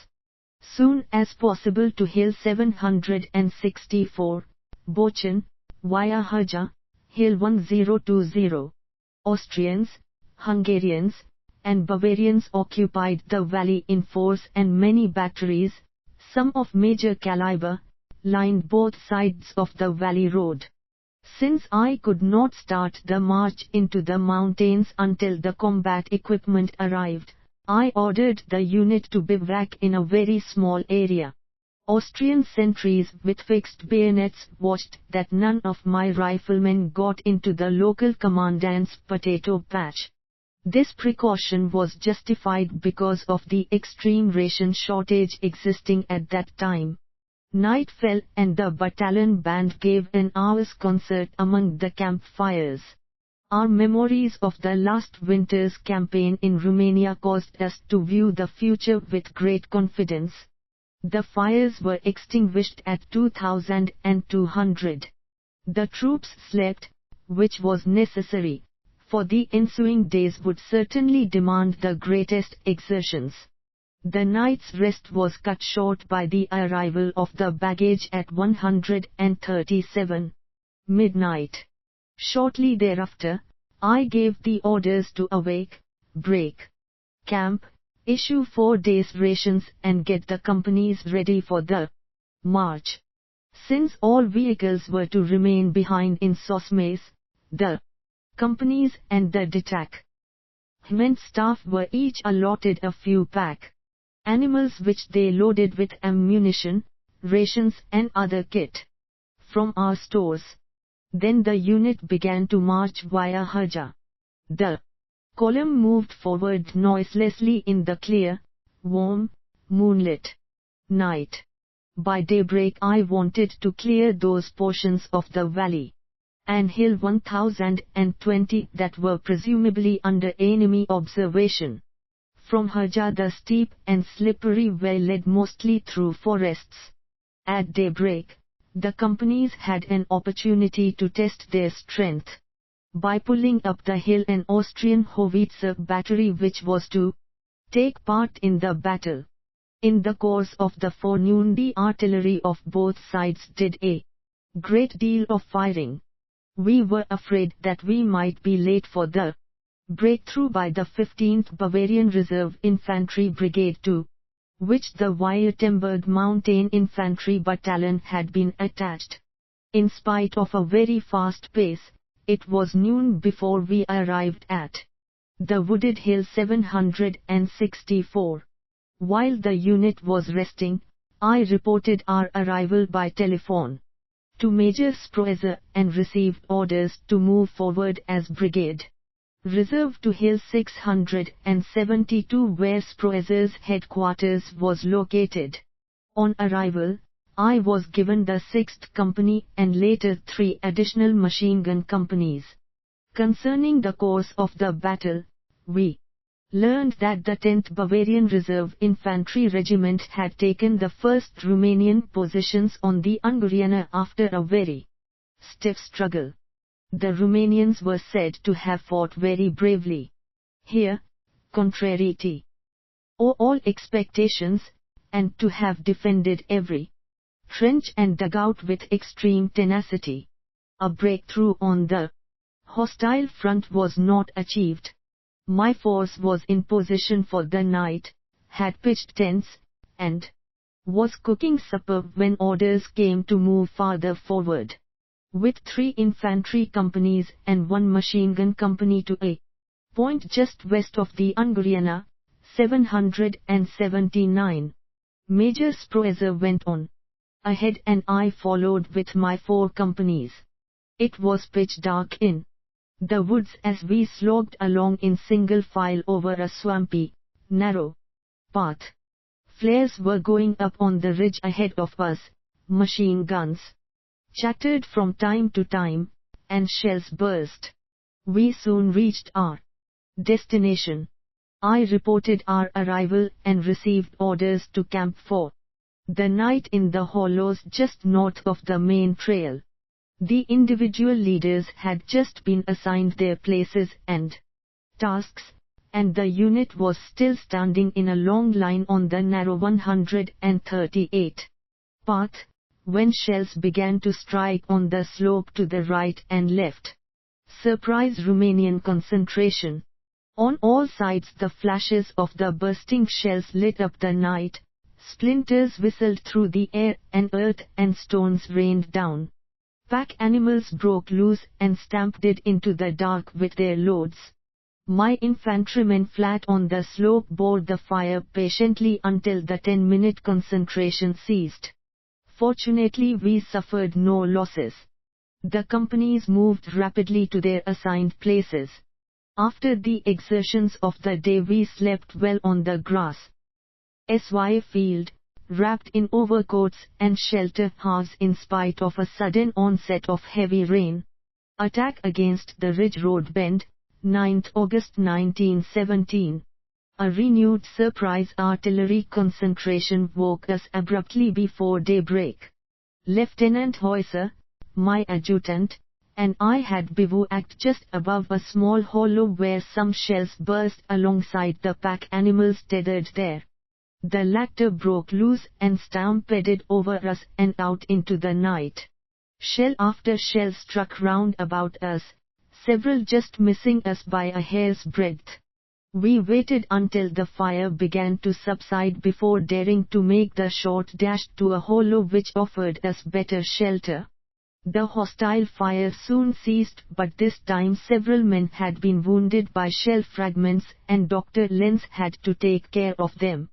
Soon as possible to Hill 764, Bochen, via Haja, Hill 1020. Austrians, Hungarians, and Bavarians occupied the valley in force, and many batteries, some of major caliber, lined both sides of the valley road. Since I could not start the march into the mountains until the combat equipment arrived, I ordered the unit to bivouac in a very small area. Austrian sentries with fixed bayonets watched that none of my riflemen got into the local commandant's potato patch. This precaution was justified because of the extreme ration shortage existing at that time. Night fell and the battalion band gave an hour's concert among the campfires. Our memories of the last winter's campaign in Romania caused us to view the future with great confidence. The fires were extinguished at 2200. The troops slept, which was necessary, for the ensuing days would certainly demand the greatest exertions. The night's rest was cut short by the arrival of the baggage at 137 midnight. Shortly thereafter, I gave the orders to awake, break camp, issue 4 days' rations and get the companies ready for the march. Since all vehicles were to remain behind in Sosmes, the companies and the detachment staff were each allotted a few pack animals which they loaded with ammunition, rations and other kit from our stores. Then the unit began to march via Haja. The column moved forward noiselessly in the clear, warm, moonlit night. By daybreak I wanted to clear those portions of the valley and hill 1020 that were presumably under enemy observation. From Haja the steep and slippery way led mostly through forests. At daybreak, the companies had an opportunity to test their strength by pulling up the hill an Austrian howitzer battery which was to take part in the battle. In the course of the forenoon the artillery of both sides did a great deal of firing. We were afraid that we might be late for the breakthrough by the 15th Bavarian Reserve Infantry Brigade to which the Württemberg Mountain Infantry Battalion had been attached. In spite of a very fast pace, it was noon before we arrived at the wooded hill 764. While the unit was resting, I reported our arrival by telephone to Major Sproeser and received orders to move forward as brigade reserve to Hill 672 where Sproeser's headquarters was located. On arrival, I was given the 6th Company and later 3 additional machine gun companies. Concerning the course of the battle, we learned that the 10th Bavarian Reserve Infantry Regiment had taken the first Romanian positions on the Unguriana after a very stiff struggle. The Romanians were said to have fought very bravely. Here, contrary to all expectations, and to have defended every trench and dugout with extreme tenacity. A breakthrough on the hostile front was not achieved. My force was in position for the night, had pitched tents, and was cooking supper when orders came to move farther forward. With 3 infantry companies and 1 machine gun company to a point just west of the Unguriana, 779. Major Sproeser went on ahead and I followed with my 4 companies. It was pitch dark in the woods as we slogged along in single file over a swampy, narrow path. Flares were going up on the ridge ahead of us, machine guns chattered from time to time, and shells burst. We soon reached our destination. I reported our arrival and received orders to camp for the night in the hollows just north of the main trail. The individual leaders had just been assigned their places and tasks, and the unit was still standing in a long line on the narrow 138 path, when shells began to strike on the slope to the right and left. Surprise Romanian concentration. On all sides the flashes of the bursting shells lit up the night, splinters whistled through the air and earth and stones rained down. Pack animals broke loose and stamped into the dark with their loads. My infantrymen flat on the slope bore the fire patiently until the 10-minute concentration ceased. Fortunately we suffered no losses. The companies moved rapidly to their assigned places. After the exertions of the day we slept well on the grass. SY field, wrapped in overcoats and shelter halves in spite of a sudden onset of heavy rain. Attack against the Ridge Road Bend, 9th August 1917. A renewed surprise artillery concentration woke us abruptly before daybreak. Lieutenant Hoyser, my adjutant, and I had bivouacked just above a small hollow where some shells burst alongside the pack animals tethered there. The latter broke loose and stampeded over us and out into the night. Shell after shell struck round about us, several just missing us by a hair's breadth. We waited until the fire began to subside before daring to make the short dash to a hollow which offered us better shelter. The hostile fire soon ceased, but this time several men had been wounded by shell fragments and Dr. Lenz had to take care of them.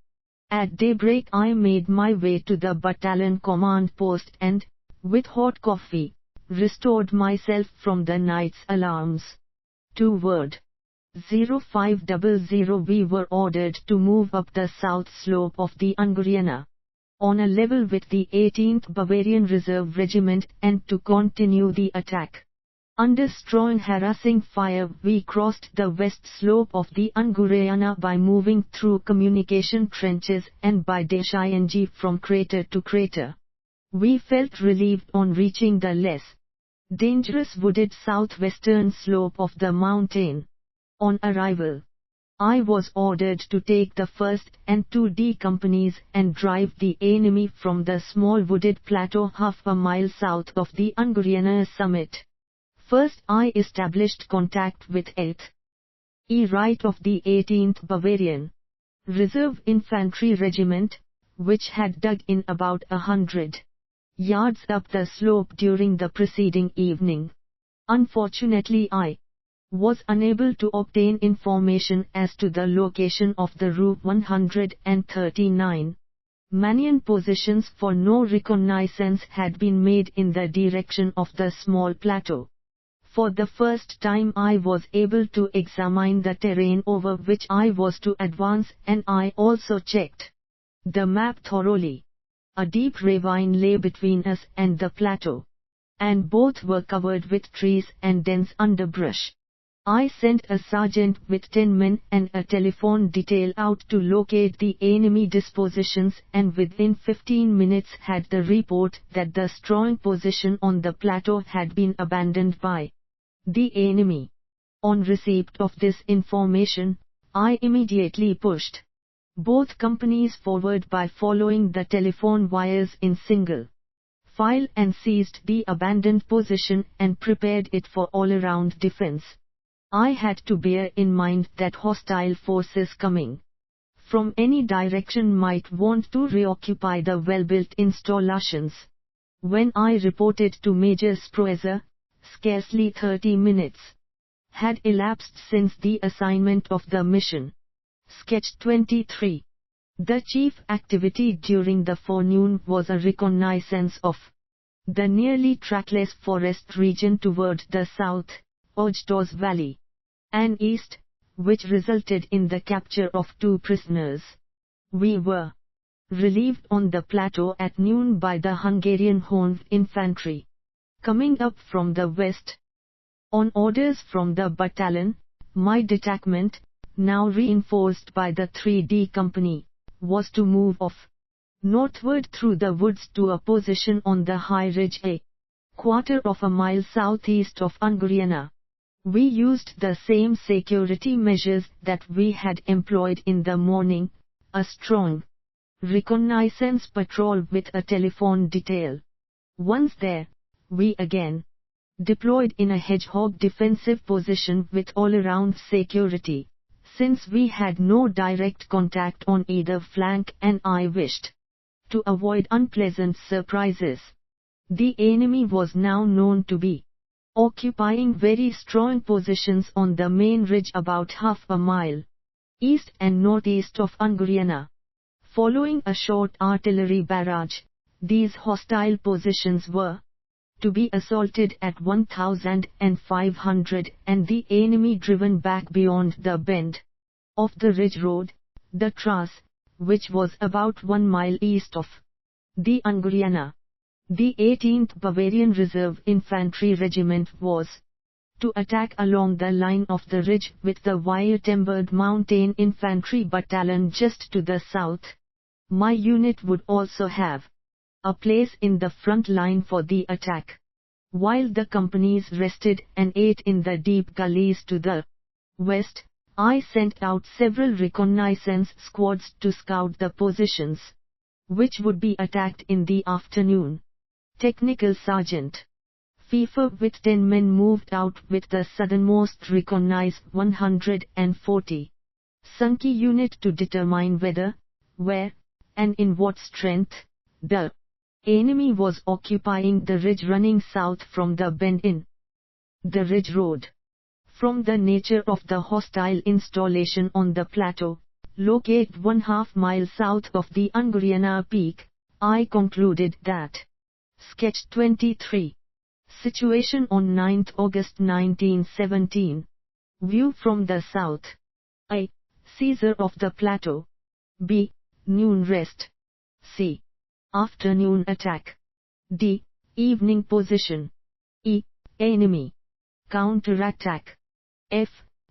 At daybreak I made my way to the battalion command post and, with hot coffee, restored myself from the night's alarms. Toward 0500 we were ordered to move up the south slope of the Ungariana, on a level with the 18th Bavarian Reserve Regiment and to continue the attack. Under strong harassing fire we crossed the west slope of the Ungariana by moving through communication trenches and by dashing from crater to crater. We felt relieved on reaching the less dangerous wooded southwestern slope of the mountain. On arrival, I was ordered to take the 1st and 2D companies and drive the enemy from the small wooded plateau half a mile south of the Ungariana summit. First I established contact with 8th E right of the 18th Bavarian Reserve Infantry Regiment, which had dug in about 100 yards up the slope during the preceding evening. Unfortunately I was unable to obtain information as to the location of the Route 139. Manion positions for no reconnaissance had been made in the direction of the small plateau. For the first time I was able to examine the terrain over which I was to advance, and I also checked the map thoroughly. A deep ravine lay between us and the plateau, and both were covered with trees and dense underbrush. I sent a sergeant with 10 men and a telephone detail out to locate the enemy dispositions, and within 15 minutes had the report that the strong position on the plateau had been abandoned by the enemy. On receipt of this information, I immediately pushed both companies forward by following the telephone wires in single file and seized the abandoned position and prepared it for all-around defense. I had to bear in mind that hostile forces coming from any direction might want to reoccupy the well-built installations. When I reported to Major Sproeser, scarcely 30 minutes had elapsed since the assignment of the mission. Sketch 23. The chief activity during the forenoon was a reconnaissance of the nearly trackless forest region toward the south, Ojtos Valley, and east, which resulted in the capture of 2 prisoners. We were relieved on the plateau at noon by the Hungarian Horned Infantry, coming up from the west. On orders from the battalion, my detachment, now reinforced by the 3D company, was to move off northward through the woods to a position on the high ridge a quarter of a mile southeast of Ungariana. We used the same security measures that we had employed in the morning, a strong reconnaissance patrol with a telephone detail. Once there, we again deployed in a hedgehog defensive position with all-around security, since we had no direct contact on either flank and I wished to avoid unpleasant surprises. The enemy was now known to be occupying very strong positions on the main ridge about half a mile east and northeast of Ungariana. Following a short artillery barrage, These hostile positions were to be assaulted at 1,500 and the enemy driven back beyond the bend of the ridge road, the Trass, which was about 1 mile east of the Ungariana. The 18th Bavarian Reserve Infantry Regiment was to attack along the line of the ridge with the wire-timbered Mountain Infantry Battalion just to the south. My unit would also have a place in the front line for the attack. While the companies rested and ate in the deep gullies to the west, I sent out several reconnaissance squads to scout the positions, which would be attacked in the afternoon. Technical Sergeant FIFA with 10 men moved out with the southernmost recognize 140 Sunki unit to determine whether, where, and in what strength, the enemy was occupying the ridge running south from the bend in the ridge road. From the nature of the hostile installation on the plateau, located 1/2 mile south of the Ungariana peak, I concluded that. Sketch 23. Situation on 9th August 1917. View from the south. A. Seizure of the plateau. B. Noon rest. C. Afternoon attack. D. Evening position. E. Enemy counterattack. F.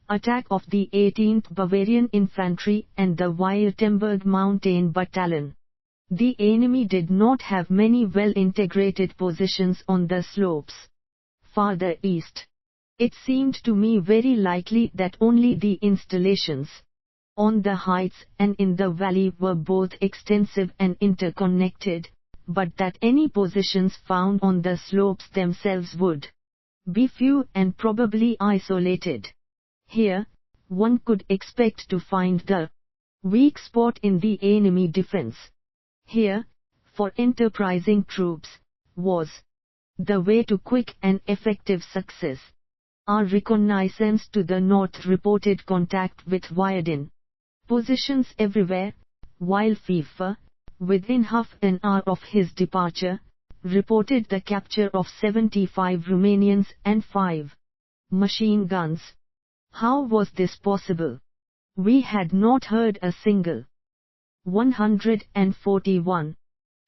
Attack of the 18th Bavarian Infantry and the Wurtemberg Mountain Battalion. The enemy did not have many well-integrated positions on the slopes farther east. It seemed to me very likely that only the installations on the heights and in the valley were both extensive and interconnected, but that any positions found on the slopes themselves would be few and probably isolated. Here, one could expect to find the weak spot in the enemy defense. Here, for enterprising troops, was the way to quick and effective success. Our reconnaissance to the north reported contact with Viadin positions everywhere, while FIFA, within half an hour of his departure, reported the capture of 75 Romanians and 5 machine guns. How was this possible? We had not heard a single 141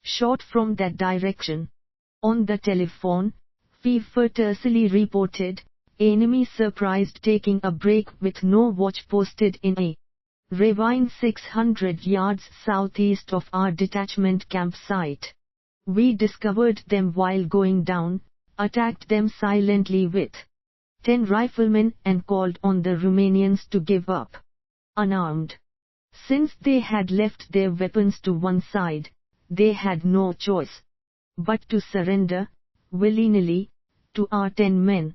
shot from that direction. On the telephone, FIFA tersely reported, enemy surprised taking a break with no watch posted in a ravine 600 yards southeast of our detachment campsite. We discovered them while going down, attacked them silently with 10 riflemen and called on the Romanians to give up, unarmed. Since they had left their weapons to one side, they had no choice but to surrender, willy-nilly, to our 10 men.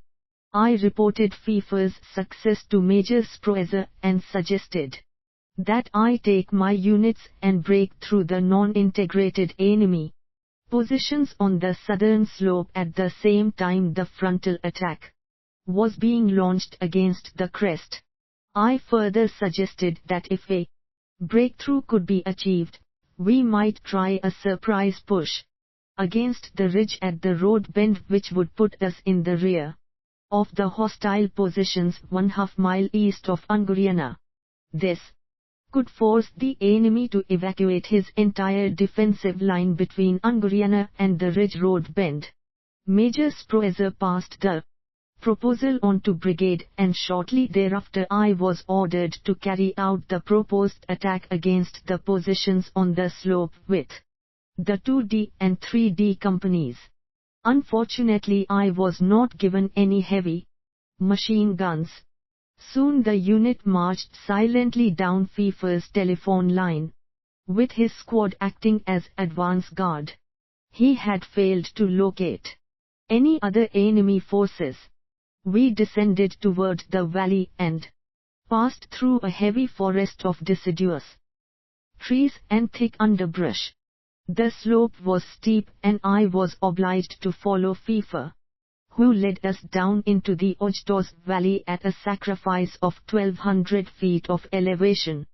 I reported FIFA's success to Major Sproeser and suggested that I take my units and break through the non-integrated enemy positions on the southern slope at the same time the frontal attack was being launched against the crest. I further suggested that if a breakthrough could be achieved, we might try a surprise push against the ridge at the road bend, which would put us in the rear of the hostile positions 1/2 mile east of Ungariana. This could force the enemy to evacuate his entire defensive line between Ungariana and the ridge road bend. Major Sproeser passed the proposal on to brigade, and shortly thereafter I was ordered to carry out the proposed attack against the positions on the slope with the 2D and 3D companies. Unfortunately, I was not given any heavy machine guns. Soon the unit marched silently down FIFA's telephone line, with his squad acting as advance guard. He had failed to locate any other enemy forces. We descended toward the valley and passed through a heavy forest of deciduous trees and thick underbrush. The slope was steep and I was obliged to follow FIFA, who led us down into the Ojtos Valley at a sacrifice of 1200 feet of elevation.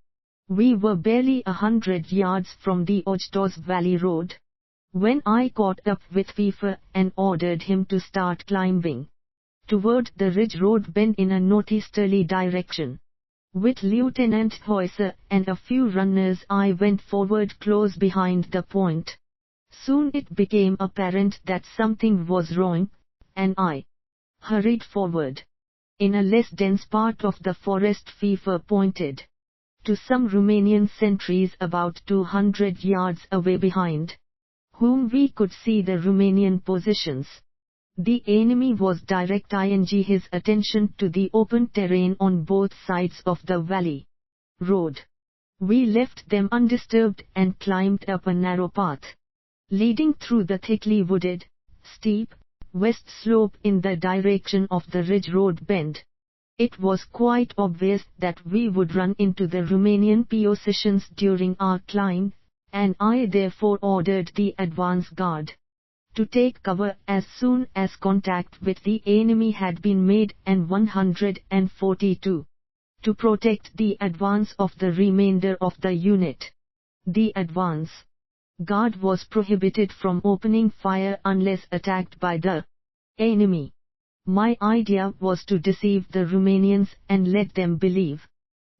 We were barely 100 yards from the Ojtos Valley road. when I caught up with Pfeiffer and ordered him to start climbing toward the ridge road bend in a northeasterly direction. With Lieutenant Heuser and a few runners I went forward close behind the point. Soon it became apparent that something was wrong, and I hurried forward. In a less dense part of the forest Pfeiffer pointed to some Romanian sentries about 200 yards away behind whom we could see the Romanian positions. The enemy was directing his attention to the open terrain on both sides of the valley road. We left them undisturbed and climbed up a narrow path leading through the thickly wooded, steep, west slope in the direction of the ridge road bend. It was quite obvious that we would run into the Romanian positions during our climb, and I therefore ordered the advance guard to take cover as soon as contact with the enemy had been made, and 142 to protect the advance of the remainder of the unit. The advance guard was prohibited from opening fire unless attacked by the enemy. My idea was to deceive the Romanians and let them believe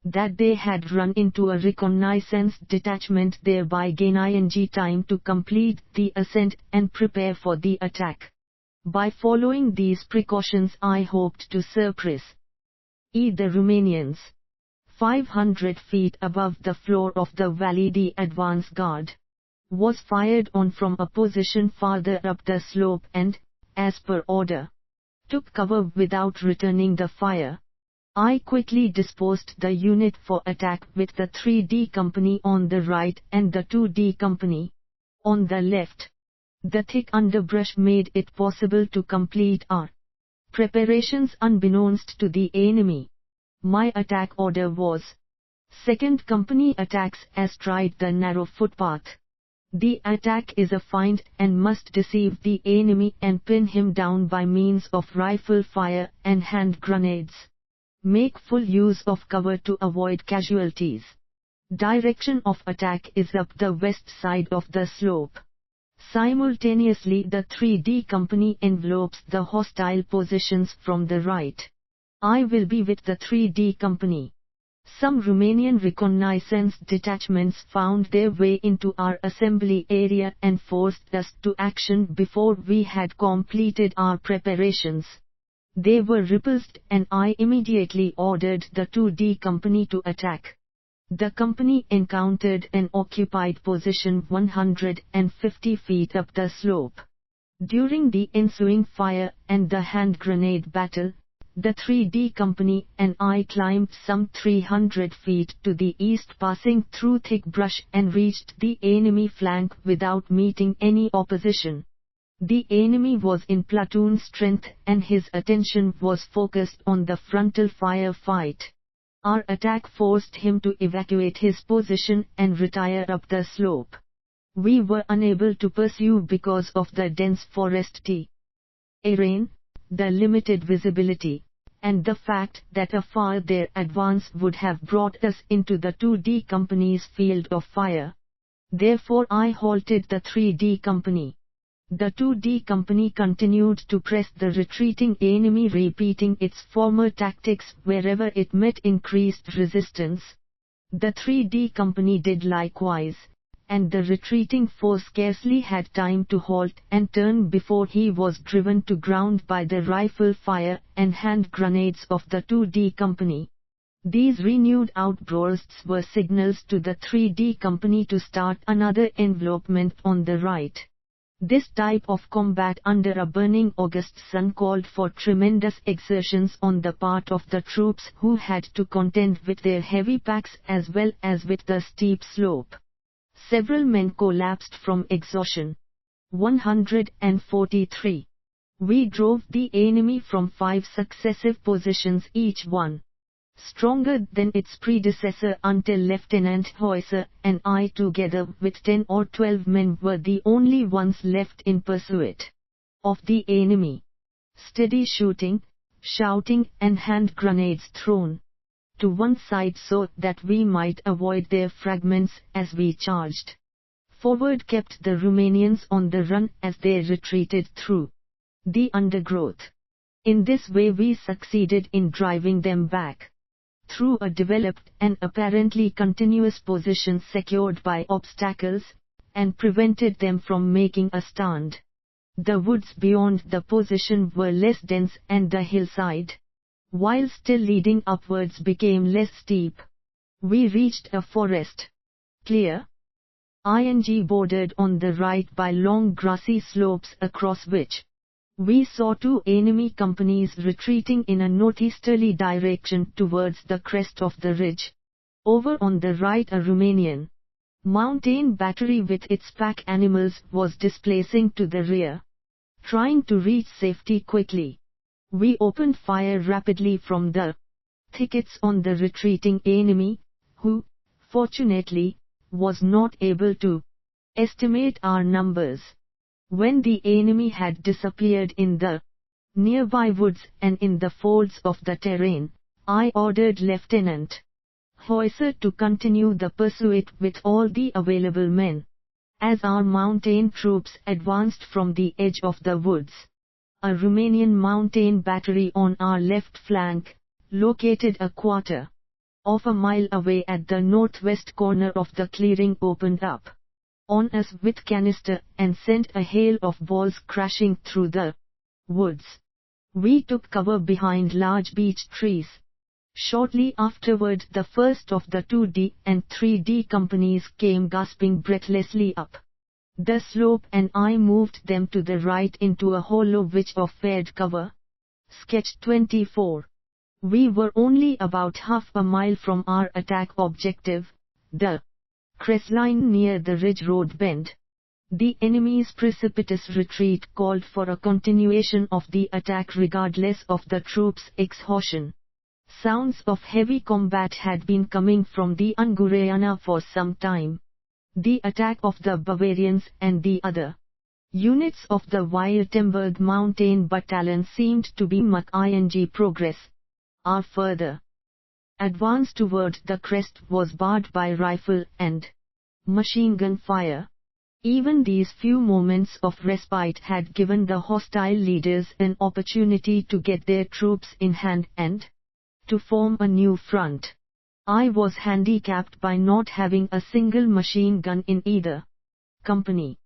that they had run into a reconnaissance detachment, thereby gaining time to complete the ascent and prepare for the attack. By following these precautions I hoped to surprise the Romanians. 500 feet above the floor of the valley the advance guard was fired on from a position farther up the slope and, as per order, took cover without returning the fire. I quickly disposed the unit for attack with the 3D company on the right and the 2D company on the left. The thick underbrush made it possible to complete our preparations unbeknownst to the enemy. My attack order was: 2nd Company attacks astride the narrow footpath. The attack is a find and must deceive the enemy and pin him down by means of rifle fire and hand grenades. Make full use of cover to avoid casualties. Direction of attack is up the west side of the slope. Simultaneously the 3D company envelopes the hostile positions from the right. I will be with the 3D company. Some Romanian reconnaissance detachments found their way into our assembly area and forced us to action before we had completed our preparations. They were repulsed and I immediately ordered the 2D company to attack. The company encountered an occupied position 150 feet up the slope. During the ensuing fire and the hand grenade battle, the 3D company and I climbed some 300 feet to the east, passing through thick brush, and reached the enemy flank without meeting any opposition. The enemy was in platoon strength and his attention was focused on the frontal fire fight. Our attack forced him to evacuate his position and retire up the slope. We were unable to pursue because of the dense forest terrain, the limited visibility, and the fact that a farther advance would have brought us into the 2D company's field of fire. Therefore I halted the 3D company. The 2D company continued to press the retreating enemy, repeating its former tactics wherever it met increased resistance. The 3D company did likewise, and the retreating foe scarcely had time to halt and turn before he was driven to ground by the rifle fire and hand grenades of the 2D company. These renewed outbursts were signals to the 3D company to start another envelopment on the right. This type of combat under a burning August sun called for tremendous exertions on the part of the troops, who had to contend with their heavy packs as well as with the steep slope. Several men collapsed from exhaustion. 143. We drove the enemy from 5 successive positions, each one stronger than its predecessor, until Lieutenant Heuser and I, together with 10 or 12 men, were the only ones left in pursuit of the enemy. Steady shooting, shouting, and hand grenades thrown to one side so that we might avoid their fragments as we charged forward kept the Romanians on the run as they retreated through the undergrowth. In this way we succeeded in driving them back through a developed and apparently continuous position secured by obstacles, and prevented them from making a stand. The woods beyond the position were less dense and the hillside, while still leading upwards, became less steep. We reached a forest, clear, bordered on the right by long grassy slopes across which we saw two enemy companies retreating in a northeasterly direction towards the crest of the ridge. Over on the right a Romanian mountain battery with its pack animals was displacing to the rear, trying to reach safety quickly. We opened fire rapidly from the thickets on the retreating enemy, who, fortunately, was not able to estimate our numbers. When the enemy had disappeared in the nearby woods and in the folds of the terrain, I ordered Lieutenant Heuser to continue the pursuit with all the available men. As our mountain troops advanced from the edge of the woods, a Romanian mountain battery on our left flank, located a quarter of a mile away at the northwest corner of the clearing, opened up on us with canister and sent a hail of balls crashing through the woods. We took cover behind large beech trees. Shortly afterward the first of the 2D and 3D companies came gasping breathlessly up the slope, and I moved them to the right into a hollow which offered cover. Sketch 24. We were only about half a mile from our attack objective, the crestline near the ridge road bend. The enemy's precipitous retreat called for a continuation of the attack regardless of the troops' exhaustion. Sounds of heavy combat had been coming from the Ungureana for some time. The attack of the Bavarians and the other units of the Württemberg Mountain Battalion seemed to be making progress. Our further advance toward the crest was barred by rifle and machine gun fire. Even these few moments of respite had given the hostile leaders an opportunity to get their troops in hand and to form a new front. I was handicapped by not having a single machine gun in either company.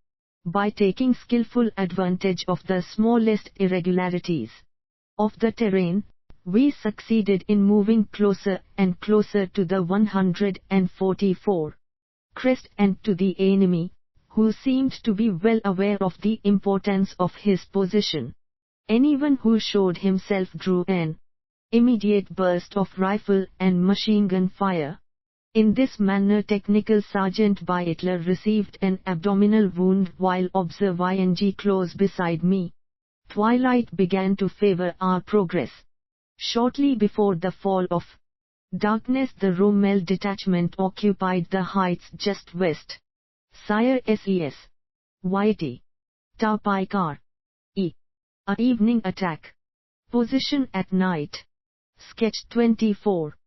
By taking skillful advantage of the smallest irregularities of the terrain, we succeeded in moving closer and closer to the 144 crest and to the enemy, who seemed to be well aware of the importance of his position. Anyone who showed himself drew an immediate burst of rifle and machine gun fire. In this manner Technical Sergeant Beitler received an abdominal wound while observing close beside me. Twilight began to favor our progress. Shortly before the fall of darkness the Rommel detachment occupied the heights just west. Sire SES. YT. Tapaikar. E. A evening attack. Position at night. Sketch 24.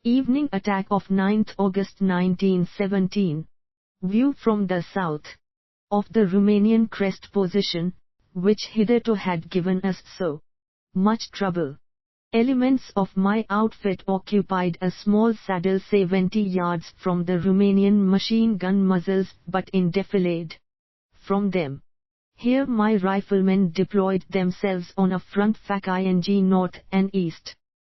Evening attack of 9th August 1917. View from the south of the Romanian crest position, which hitherto had given us so much trouble. Elements of my outfit occupied a small saddle 70 yards from the Romanian machine gun muzzles but in defilade from them. Here my riflemen deployed themselves on a front facing north and east.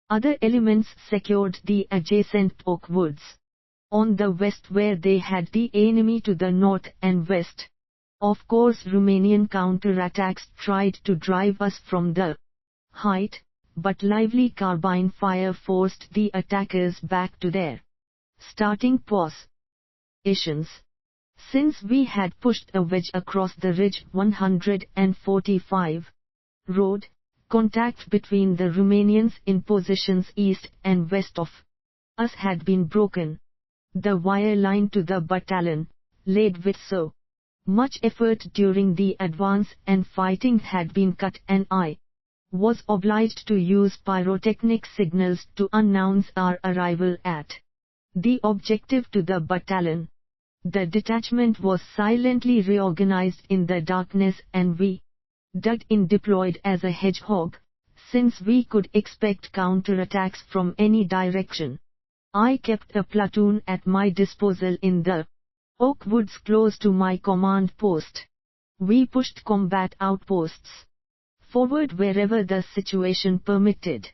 Other elements secured the adjacent oak woods on the west where they had the enemy to the north and west. Of course Romanian counterattacks tried to drive us from the height, but lively carbine fire forced the attackers back to their starting positions. Since we had pushed a wedge across the ridge 145 road, contact between the Romanians in positions east and west of us had been broken. The wire line to the battalion, laid with so much effort during the advance and fighting, had been cut, and I was obliged to use pyrotechnic signals to announce our arrival at the objective to the battalion. The detachment was silently reorganized in the darkness and we dug in, deployed as a hedgehog, since we could expect counterattacks from any direction. I kept a platoon at my disposal in the oak woods close to my command post. We pushed combat outposts forward wherever the situation permitted.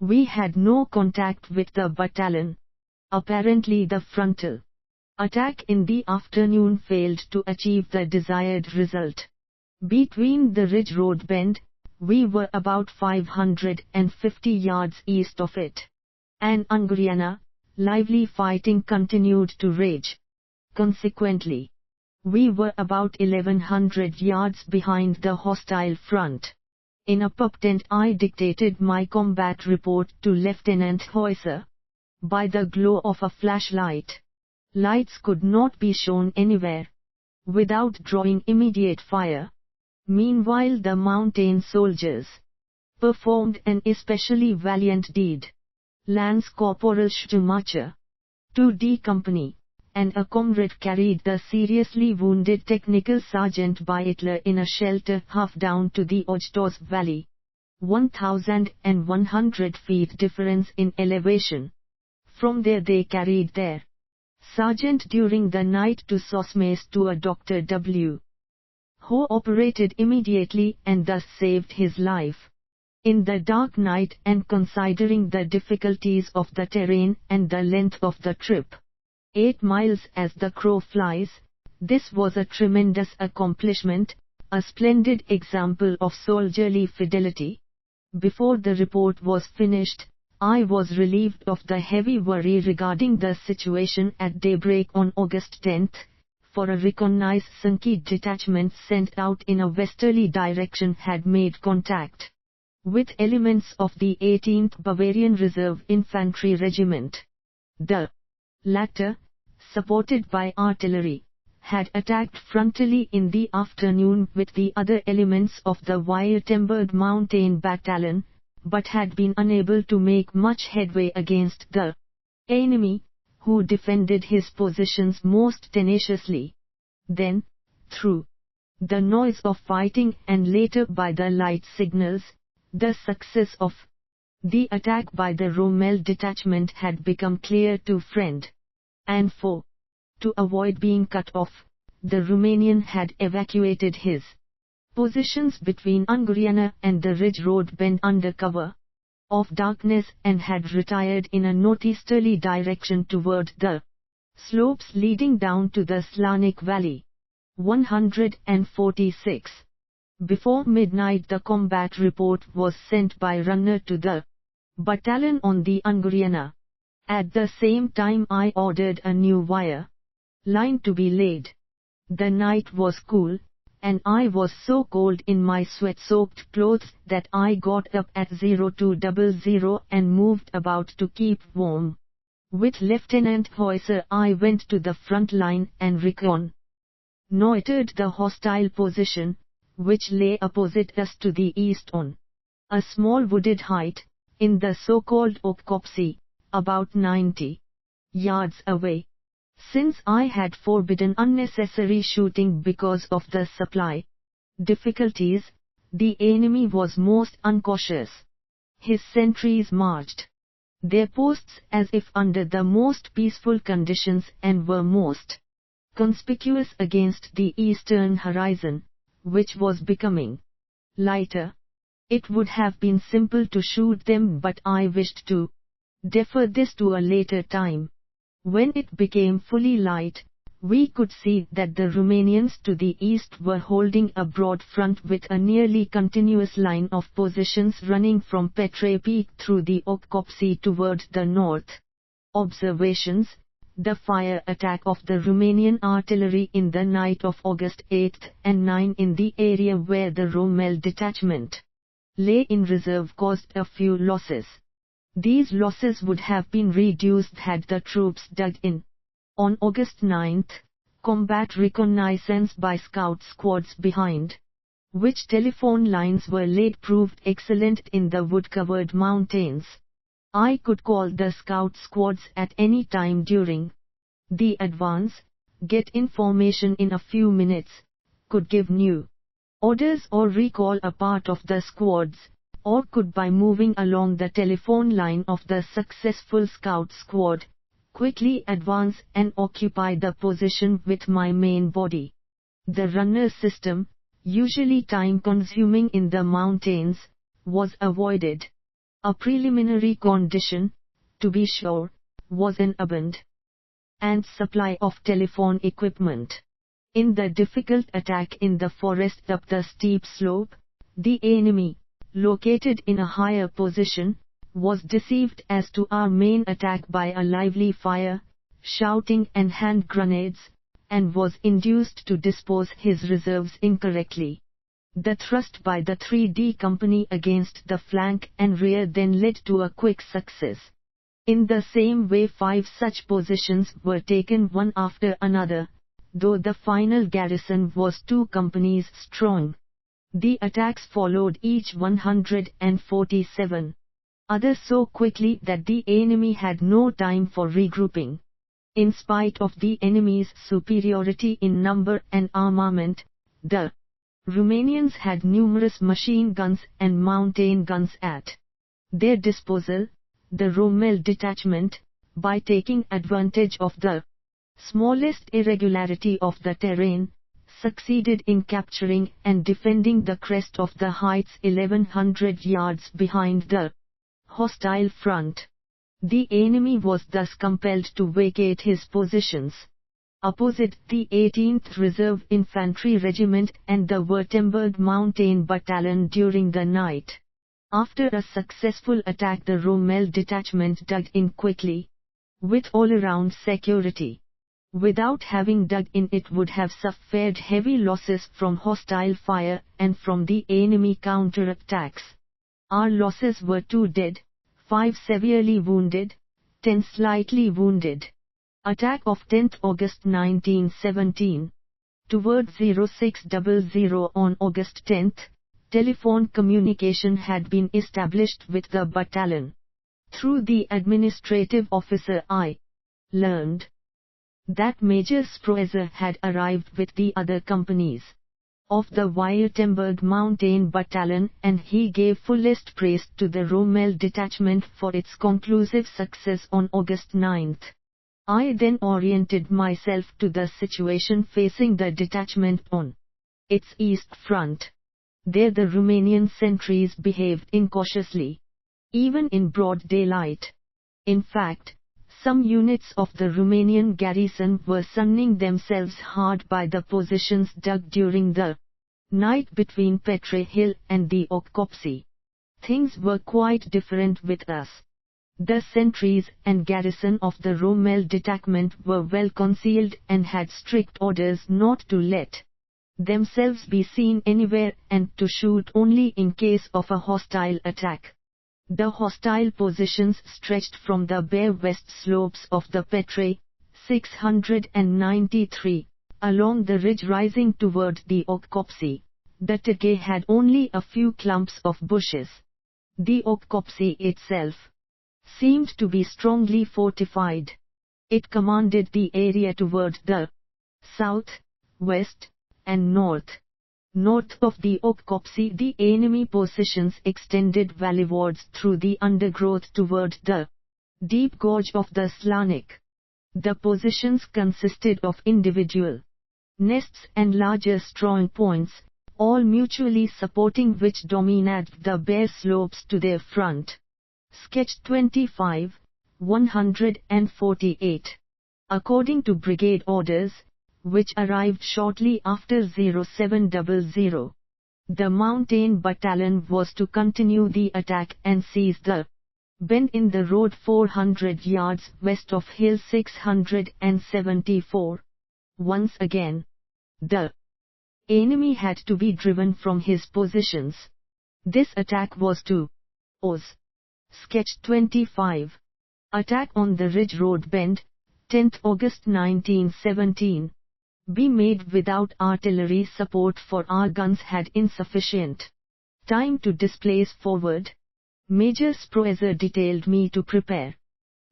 We had no contact with the battalion. Apparently the frontal attack in the afternoon failed to achieve the desired result. Between the ridge road bend, we were about 550 yards east of it. And Anguriana, lively fighting continued to rage. Consequently, we were about 1100 yards behind the hostile front. In a pub tent I dictated my combat report to Lieutenant Hoyser. By the glow of a flashlight, lights could not be shown anywhere without drawing immediate fire. Meanwhile the mountain soldiers performed an especially valiant deed. Lance Corporal Schumacher, 2D Company, and a comrade carried the seriously wounded Technical Sergeant Beitler in a shelter half down to the Ojtos Valley. 1,100 feet difference in elevation. From there they carried their sergeant during the night to Sosmes to a Dr. W. who operated immediately and thus saved his life. In the dark night and considering the difficulties of the terrain and the length of the trip, 8 miles as the crow flies, this was a tremendous accomplishment, a splendid example of soldierly fidelity. Before the report was finished, I was relieved of the heavy worry regarding the situation at daybreak on August 10, for a reconnaissance detachment sent out in a westerly direction had made contact with elements of the 18th Bavarian Reserve Infantry Regiment. The latter, supported by artillery, had attacked frontally in the afternoon with the other elements of the Wire-Timbered Mountain Battalion, but had been unable to make much headway against the enemy, who defended his positions most tenaciously. Then, through the noise of fighting and later by the light signals, the success of the attack by the Rommel detachment had become clear to friend and foe. To avoid being cut off, the Romanian had evacuated his positions between Anguriana and the ridge road bend under cover of darkness and had retired in a northeasterly direction toward the slopes leading down to the Slanik Valley. 146. Before midnight the combat report was sent by runner to the battalion on the Anguriana. At the same time I ordered a new wire line to be laid. The night was cool, and I was so cold in my sweat-soaked clothes that I got up at 0200 and moved about to keep warm. With Lieutenant Hoyser I went to the front line and reconnoitered the hostile position, which lay opposite us to the east on a small wooded height, in the so-called Oak Copse, about 90 yards away. Since I had forbidden unnecessary shooting because of the supply difficulties, the enemy was most uncautious. His sentries marched their posts as if under the most peaceful conditions and were most conspicuous against the eastern horizon, which was becoming lighter. It would have been simple to shoot them, but I wished to defer this to a later time. When it became fully light, we could see that the Romanians to the east were holding a broad front with a nearly continuous line of positions running from Petre Peak through the Oak Copse toward the north. Observations: the fire attack of the Romanian artillery in the night of August 8 and 9 in the area where the Rommel detachment lay in reserve caused a few losses. These losses would have been reduced had the troops dug in. On August 9, combat reconnaissance by scout squads behind which telephone lines were laid proved excellent in the wood-covered mountains. I could call the scout squads at any time during the advance, get information in a few minutes, could give new orders or recall a part of the squads, or could by moving along the telephone line of the successful scout squad, quickly advance and occupy the position with my main body. The runner system, usually time-consuming in the mountains, was avoided. A preliminary condition, to be sure, was an abundant and supply of telephone equipment. In the difficult attack in the forest up the steep slope, the enemy, located in a higher position, was deceived as to our main attack by a lively fire, shouting and hand grenades, and was induced to dispose his reserves incorrectly. The thrust by the 3D company against the flank and rear then led to a quick success. In the same way 5 such positions were taken one after another, though the final garrison was 2 companies strong. The attacks followed each 147 others so quickly that the enemy had no time for regrouping. In spite of the enemy's superiority in number and armament, the Romanians had numerous machine guns and mountain guns at their disposal. The Rommel detachment, by taking advantage of the smallest irregularity of the terrain, succeeded in capturing and defending the crest of the heights 1100 yards behind the hostile front. The enemy was thus compelled to vacate his positions. Opposite the 18th Reserve Infantry Regiment and the Württemberg Mountain Battalion during the night. After a successful attack, the Rommel detachment dug in quickly, with all-around security. Without having dug in, it would have suffered heavy losses from hostile fire and from the enemy counterattacks. Our losses were 2 dead, 5 severely wounded, 10 slightly wounded. Attack of 10th August 1917. Towards 0600 on August 10, telephone communication had been established with the battalion. Through the administrative officer I learned that Major Sproeser had arrived with the other companies of the Württemberg Mountain Battalion, and he gave fullest praise to the Rommel detachment for its conclusive success on August 9. I then oriented myself to the situation facing the detachment on its east front. There the Romanian sentries behaved incautiously, even in broad daylight. In fact, some units of the Romanian garrison were sunning themselves hard by the positions dug during the night between Petre Hill and the Okopsi. Things were quite different with us. The sentries and garrison of the Rommel detachment were well concealed and had strict orders not to let themselves be seen anywhere and to shoot only in case of a hostile attack. The hostile positions stretched from the bare west slopes of the Petre, 693, along the ridge rising toward the Okopsi. The Tege had only a few clumps of bushes. The Okopsi itself seemed to be strongly fortified. It commanded the area toward the south, west, and north. North of the Okopsi, the enemy positions extended valleywards through the undergrowth toward the deep gorge of the Slanik. The positions consisted of individual nests and larger strong points, all mutually supporting, which dominated the bare slopes to their front. Sketch 25, 148. According to brigade orders, which arrived shortly after 0700, the mountain battalion was to continue the attack and seize the bend in the road 400 yards west of Hill 674. Once again, the enemy had to be driven from his positions. This attack was to Oz. Sketch 25. Attack on the Ridge Road Bend, 10th August 1917. Be made without artillery support, for our guns had insufficient time to displace forward. Major Sproeser detailed me to prepare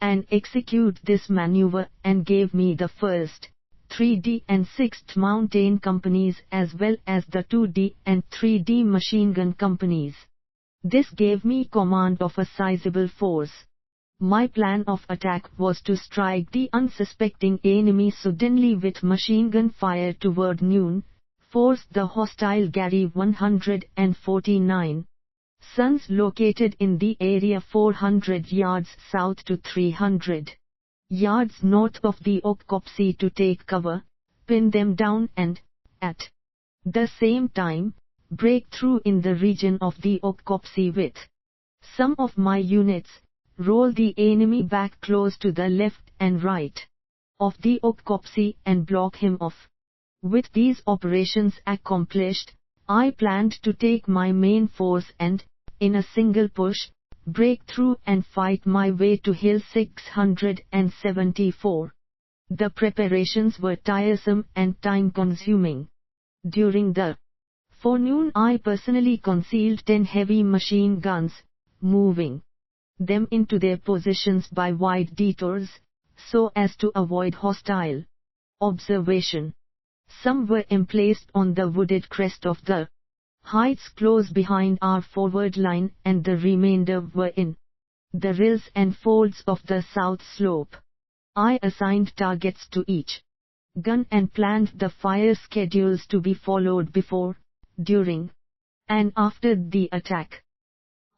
and execute this maneuver and gave me the first 3D and 6th Mountain Companies as well as the 2D and 3D machine gun companies. This gave me command of a sizable force. My plan of attack was to strike the unsuspecting enemy suddenly with machine gun fire toward noon, force the hostile Gary 149 Suns located in the area 400 yards south to 300 yards north of the Okopsi to take cover, pin them down and, at the same time, break through in the region of the Okopsi with some of my units, roll the enemy back close to the left and right of the Okopsi and block him off. With these operations accomplished, I planned to take my main force and, in a single push, break through and fight my way to Hill 674. The preparations were tiresome and time-consuming. During the forenoon I personally concealed 10 heavy machine guns, moving them into their positions by wide detours, so as to avoid hostile observation. Some were emplaced on the wooded crest of the heights close behind our forward line and the remainder were in the rills and folds of the south slope. I assigned targets to each gun and planned the fire schedules to be followed before, during, and after the attack.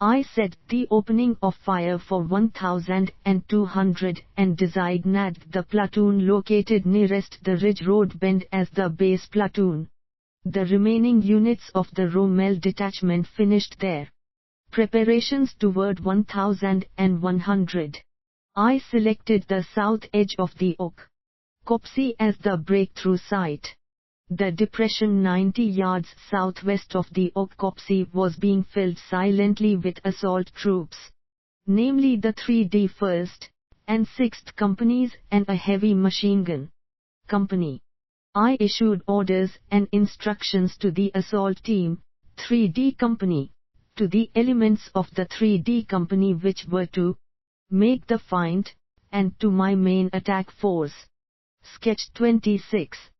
I set the opening of fire for 1,200 and designated the platoon located nearest the ridge road bend as the base platoon. The remaining units of the Rommel detachment finished their preparations toward 1,100. I selected the south edge of the Okopsi as the breakthrough site. The depression 90 yards southwest of the Okopsi was being filled silently with assault troops, namely the 3D 1st and 6th Companies and a heavy machine gun company. I issued orders and instructions to the assault team, 3D Company, to the elements of the 3D Company which were to make the find, and to my main attack force. Sketch 26.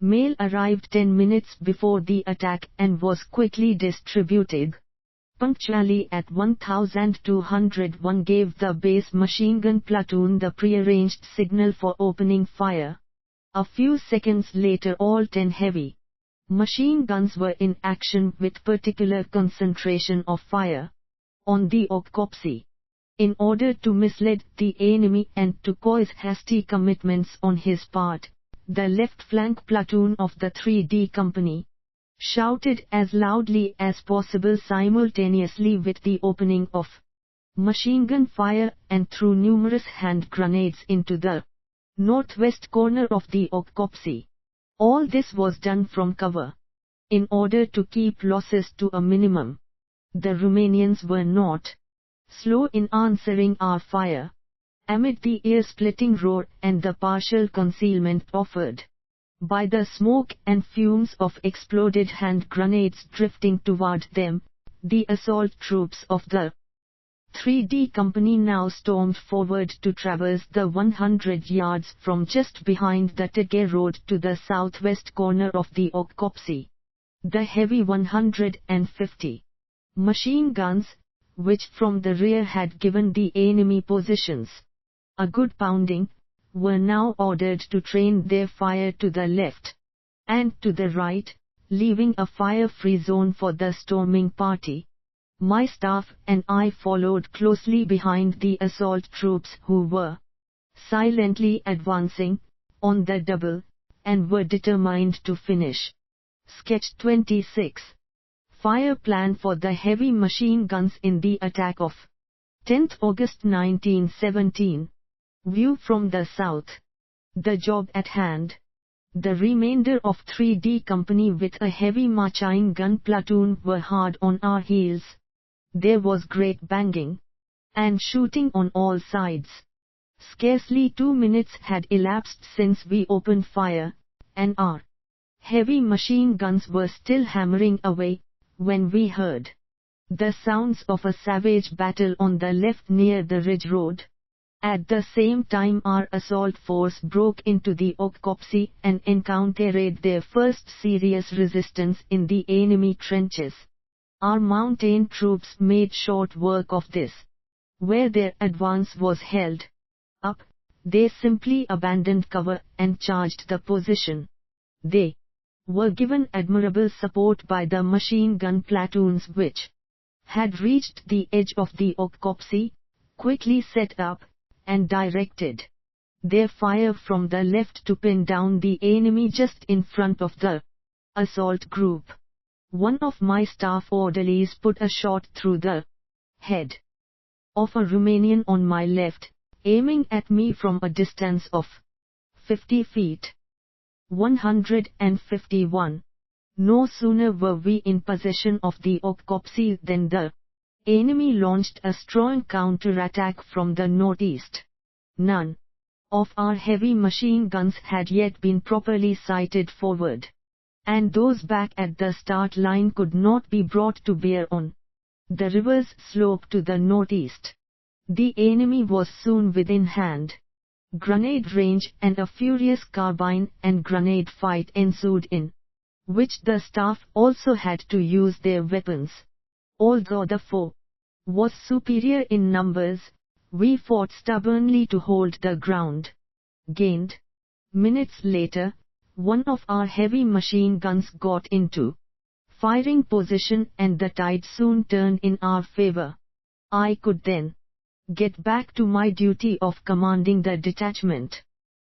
Mail arrived 10 minutes before the attack and was quickly distributed. Punctually at 1201 gave the base machine gun platoon the prearranged signal for opening fire. A few seconds later all 10 heavy machine guns were in action with particular concentration of fire on the Okopsi. In order to mislead the enemy and to cause hasty commitments on his part, the left flank platoon of the 3D Company shouted as loudly as possible simultaneously with the opening of machine gun fire and threw numerous hand grenades into the northwest corner of the Okopsi. All this was done from cover, in order to keep losses to a minimum. The Romanians were not slow in answering our fire. Amid the ear-splitting roar and the partial concealment offered by the smoke and fumes of exploded hand grenades drifting toward them, the assault troops of the 3D Company now stormed forward to traverse the 100 yards from just behind the Tige road to the southwest corner of the Okopsi. The heavy 150 machine guns, which from the rear had given the enemy positions a good pounding, were now ordered to train their fire to the left and to the right, leaving a fire-free zone for the storming party. My staff and I followed closely behind the assault troops who were silently advancing on the double and were determined to finish. Sketch 26. Fire plan for the heavy machine guns in the attack of 10th August 1917. View from the south. The job at hand. The remainder of 3D Company with a heavy machine gun platoon were hard on our heels. There was great banging and shooting on all sides. Scarcely 2 minutes had elapsed since we opened fire, and our heavy machine guns were still hammering away, when we heard the sounds of a savage battle on the left near the ridge road. At the same time our assault force broke into the Okopsi and encountered their first serious resistance in the enemy trenches. Our mountain troops made short work of this. Where their advance was held up, they simply abandoned cover and charged the position. They were given admirable support by the machine gun platoons which had reached the edge of the Okopsi, quickly set up, and directed their fire from the left to pin down the enemy just in front of the assault group. One of my staff orderlies put a shot through the head of a Romanian on my left, aiming at me from a distance of 50 feet. 151. No sooner were we in possession of the Okopsi than the enemy launched a strong counterattack from the northeast. None of our heavy machine guns had yet been properly sighted forward, and those back at the start line could not be brought to bear on the river's slope to the northeast. The enemy was soon within hand. Grenade range and a furious carbine and grenade fight ensued in which the staff also had to use their weapons. Although the foe was superior in numbers, we fought stubbornly to hold the ground. Gained. Minutes later, one of our heavy machine guns got into firing position and the tide soon turned in our favor. I could then get back to my duty of commanding the detachment.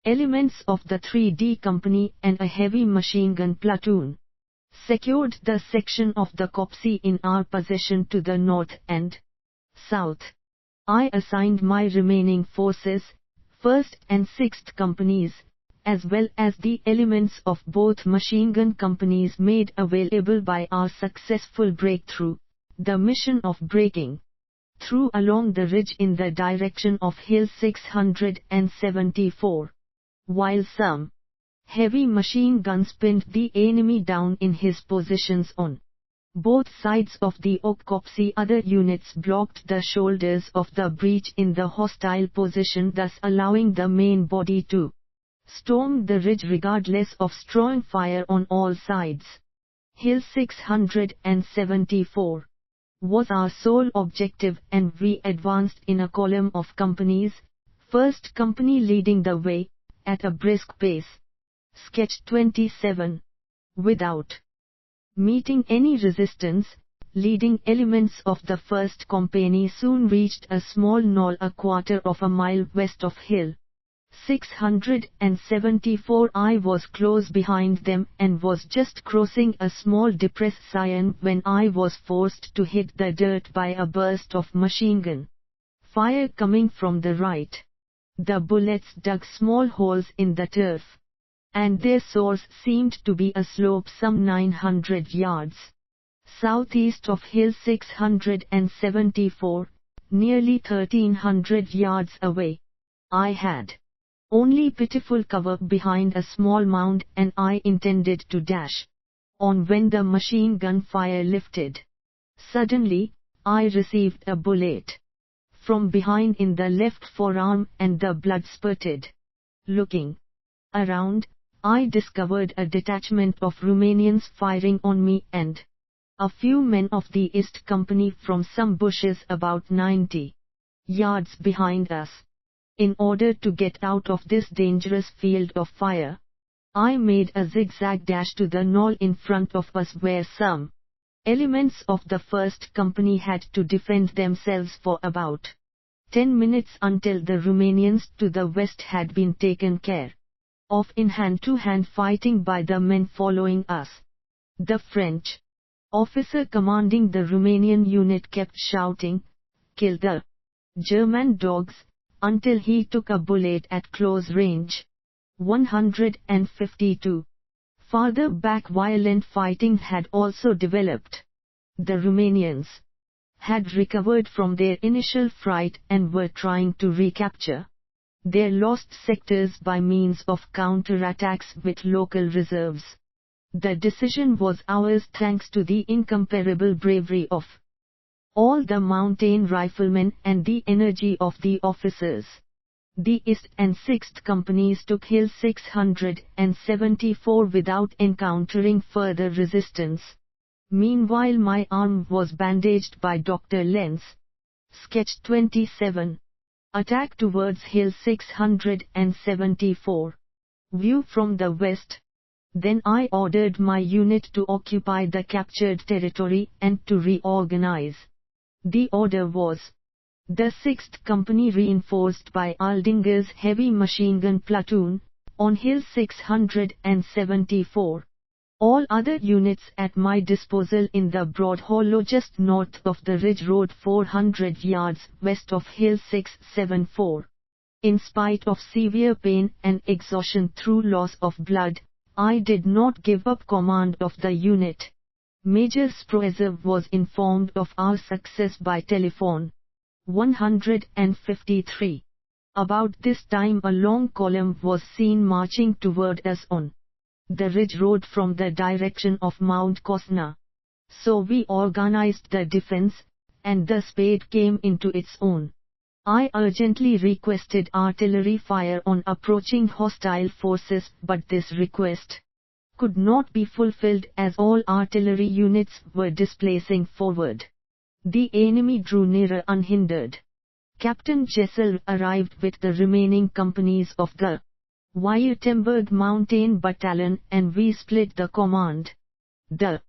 Elements of the 3D company and a heavy machine gun platoon secured the section of the Kopsi in our possession to the north and south. I assigned my remaining forces, 1st and 6th companies, as well as the elements of both machine gun companies made available by our successful breakthrough, the mission of breaking through along the ridge in the direction of Hill 674. While some heavy machine guns pinned the enemy down in his positions on both sides of the Okopsi, other units blocked the shoulders of the breach in the hostile position, thus allowing the main body to storm the ridge regardless of strong fire on all sides. Hill 674 was our sole objective and we advanced in a column of companies, 1st company leading the way, at a brisk pace. Sketch 27. Without meeting any resistance, leading elements of the 1st company soon reached a small knoll a quarter of a mile west of Hill 674. I was close behind them and was just crossing a small depression when I was forced to hit the dirt by a burst of machine gun fire coming from the right. The bullets dug small holes in the turf, and their source seemed to be a slope some 900 yards southeast of Hill 674, nearly 1300 yards away. I had only pitiful cover behind a small mound and I intended to dash on when the machine gun fire lifted. Suddenly, I received a bullet from behind in the left forearm and the blood spurted. Looking around, I discovered a detachment of Romanians firing on me and a few men of the East Company from some bushes about 90 yards behind us. In order to get out of this dangerous field of fire, I made a zigzag dash to the knoll in front of us where some elements of the 1st company had to defend themselves for about 10 minutes until the Romanians to the west had been taken care of in hand-to-hand fighting by the men following us. The French officer commanding the Romanian unit kept shouting, "Kill the German dogs," until he took a bullet at close range. 152. Farther back violent fighting had also developed. The Romanians had recovered from their initial fright and were trying to recapture their lost sectors by means of counterattacks with local reserves. The decision was ours thanks to the incomparable bravery of all the mountain riflemen and the energy of the officers. The East and 6th Companies took Hill 674 without encountering further resistance. Meanwhile my arm was bandaged by Dr. Lenz. Sketch 27. Attack towards Hill 674. View from the west. Then I ordered my unit to occupy the captured territory and to reorganize. The order was: the 6th Company reinforced by Aldinger's heavy machine gun platoon, on Hill 674. All other units at my disposal in the broad hollow just north of the ridge road 400 yards west of Hill 674. In spite of severe pain and exhaustion through loss of blood, I did not give up command of the unit. Major Sproezer was informed of our success by telephone. 153. About this time a long column was seen marching toward us on the ridge road from the direction of Mount Kosna. So we organized the defense, and the spade came into its own. I urgently requested artillery fire on approaching hostile forces, but this request could not be fulfilled as all artillery units were displacing forward. The enemy drew nearer unhindered. Captain Jessel arrived with the remaining companies of the Württemberg Mountain Battalion and we split the command. The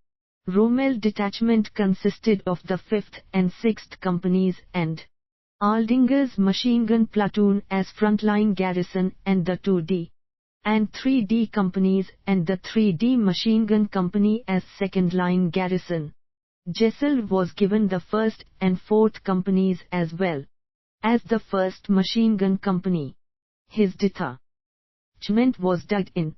Rommel detachment consisted of the 5th and 6th Companies and Aldinger's machine gun platoon as frontline garrison and the 2D and 3D companies and the 3D machine gun company as second line garrison. Jessel was given the 1st and 4th Companies as well as the 1st machine gun company. His detachment was dug in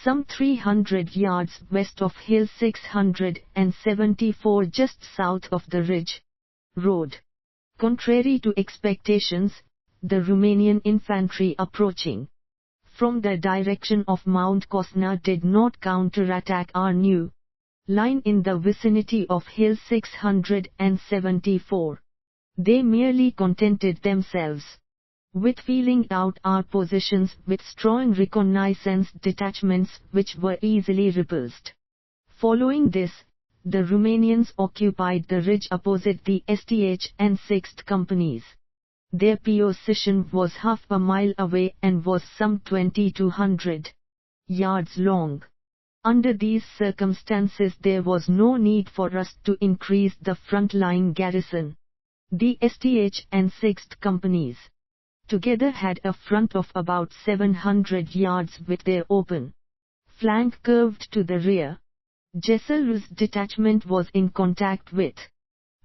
some 300 yards west of Hill 674 just south of the ridge road. Contrary to expectations, the Romanian infantry approaching from the direction of Mount Kosna did not counterattack our new line in the vicinity of Hill 674. They merely contented themselves with feeling out our positions with strong reconnaissance detachments which were easily repulsed. Following this, the Romanians occupied the ridge opposite the STH and 6th Companies. Their position was half a mile away and was some 2,200 yards long. Under these circumstances there was no need for us to increase the front-line garrison. The STH and 6th Companies together had a front of about 700 yards with their open flank curved to the rear. Jessel's detachment was in contact with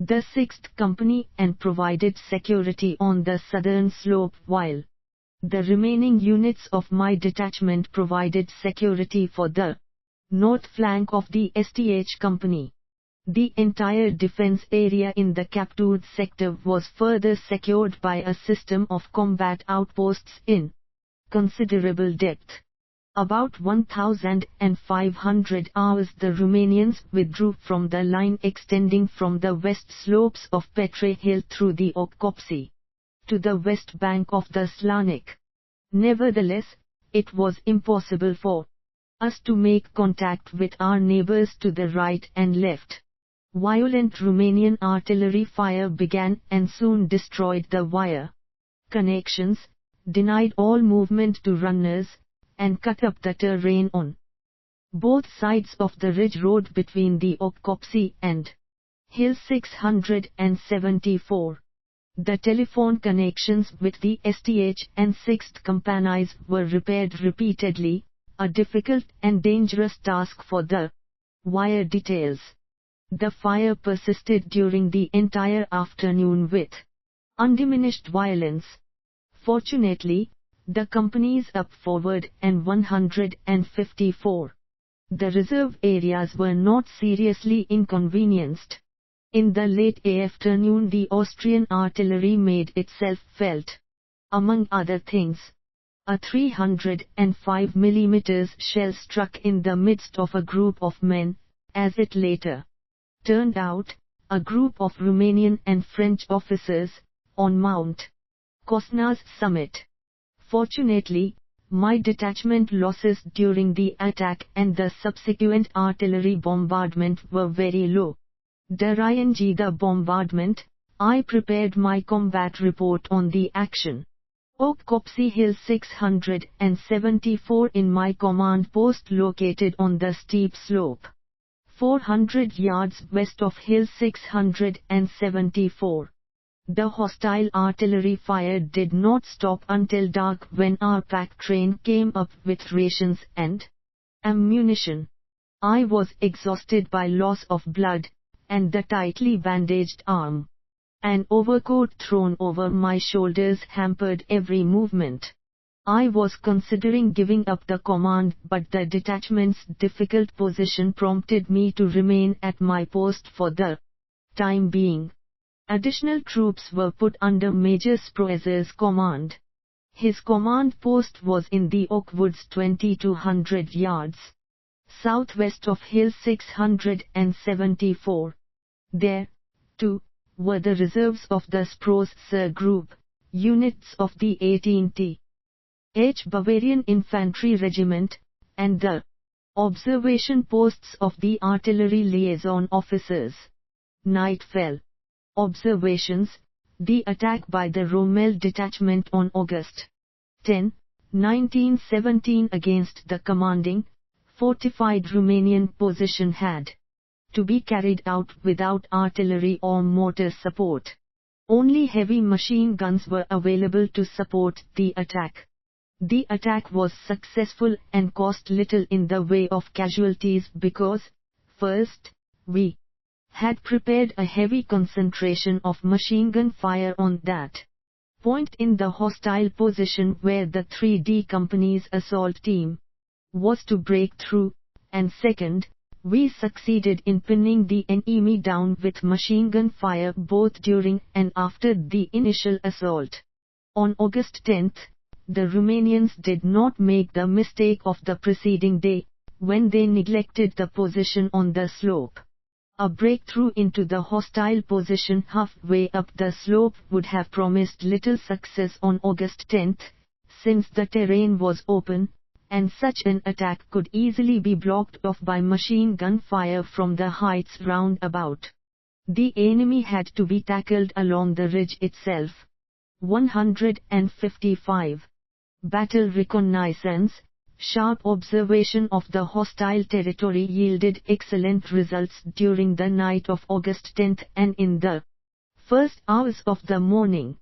the 6th Company and provided security on the southern slope while the remaining units of my detachment provided security for the north flank of the STH Company. The entire defense area in the captured sector was further secured by a system of combat outposts in considerable depth. About 1,500 hours the Romanians withdrew from the line extending from the west slopes of Petre Hill through the Okopsi to the west bank of the Slanik. Nevertheless, it was impossible for us to make contact with our neighbors to the right and left. Violent Romanian artillery fire began and soon destroyed the wire connections, denied all movement to runners, and cut up the terrain on both sides of the ridge road between the Okopsi and Hill 674. The telephone connections with the STH and 6th Companies were repaired repeatedly, a difficult and dangerous task for the wire details. The fire persisted during the entire afternoon with undiminished violence. Fortunately, the companies up forward and 154. The reserve areas were not seriously inconvenienced. In the late afternoon the Austrian artillery made itself felt. Among other things, a 305 mm shell struck in the midst of a group of men, as it later turned out, a group of Romanian and French officers, on Mount Kosna's summit. Fortunately, my detachment losses during the attack and the subsequent artillery bombardment were very low. During the bombardment, I prepared my combat report on the action. Okopsi Hill 674 in my command post located on the steep slope. 400 yards west of Hill 674. The hostile artillery fire did not stop until dark when our pack train came up with rations and ammunition. I was exhausted by loss of blood, and the tightly bandaged arm. An overcoat thrown over my shoulders hampered every movement. I was considering giving up the command, but the detachment's difficult position prompted me to remain at my post for the time being. Additional troops were put under Major Sproezer's command. His command post was in the Oak Woods 2200 yards southwest of Hill 674. There, too, were the reserves of the Sproezer Group, units of the 18th Bavarian Infantry Regiment, and the observation posts of the artillery liaison officers. Night fell. Observations: the attack by the Rommel detachment on August 10, 1917 against the commanding, fortified Romanian position had to be carried out without artillery or mortar support. Only heavy machine guns were available to support the attack. The attack was successful and cost little in the way of casualties because, first, we had prepared a heavy concentration of machine gun fire on that point in the hostile position where the 3D Company's assault team was to break through, and second, we succeeded in pinning the enemy down with machine gun fire both during and after the initial assault. On August 10, the Romanians did not make the mistake of the preceding day, when they neglected the position on the slope. A breakthrough into the hostile position halfway up the slope would have promised little success on August 10, since the terrain was open, and such an attack could easily be blocked off by machine gun fire from the heights round about. The enemy had to be tackled along the ridge itself. 155. Battle reconnaissance. Sharp observation of the hostile territory yielded excellent results during the night of August 10 and in the first hours of the morning.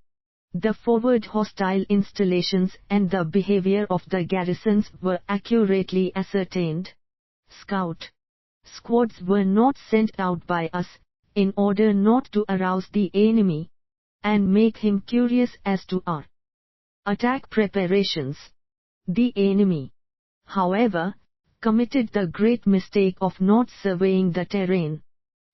The forward hostile installations and the behavior of the garrisons were accurately ascertained. Scout squads were not sent out by us, in order not to arouse the enemy and make him curious as to our attack preparations. The enemy, however, committed the great mistake of not surveying the terrain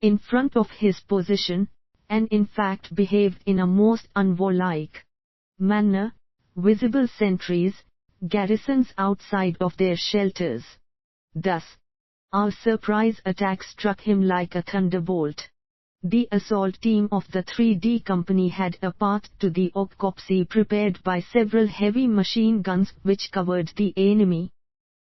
in front of his position, and in fact behaved in a most unwarlike manner, visible sentries, garrisons outside of their shelters. Thus, our surprise attack struck him like a thunderbolt. The assault team of the 3D Company had a path to the Okopsi prepared by several heavy machine guns which covered the enemy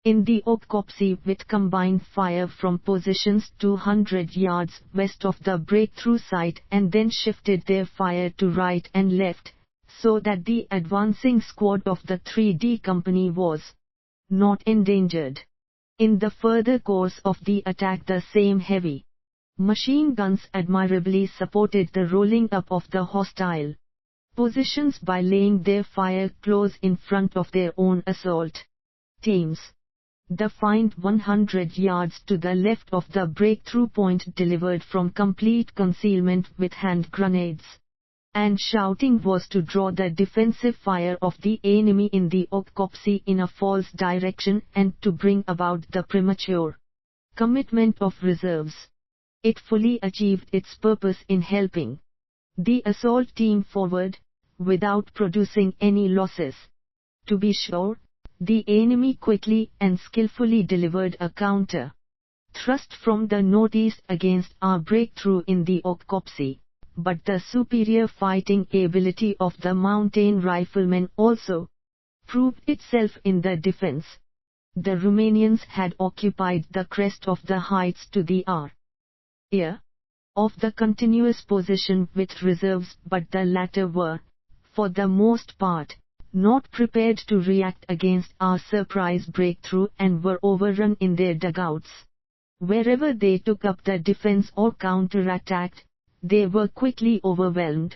in the Okopsi with combined fire from positions 200 yards west of the breakthrough site, and then shifted their fire to right and left, so that the advancing squad of the 3D Company was not endangered. In the further course of the attack, the same heavy machine guns admirably supported the rolling up of the hostile positions by laying their fire close in front of their own assault teams. The find 100 yards to the left of the breakthrough point delivered from complete concealment with hand grenades and shouting was to draw the defensive fire of the enemy in the Okopsi in a false direction and to bring about the premature commitment of reserves. It fully achieved its purpose in helping the assault team forward, without producing any losses. To be sure, the enemy quickly and skillfully delivered a counter thrust from the northeast against our breakthrough in the Okopsi, but the superior fighting ability of the mountain riflemen also proved itself in the defense. The Romanians had occupied the crest of the heights to the rear of the continuous position with reserves, but the latter were, for the most part, not prepared to react against our surprise breakthrough and were overrun in their dugouts. Wherever they took up the defense or counterattacked, they were quickly overwhelmed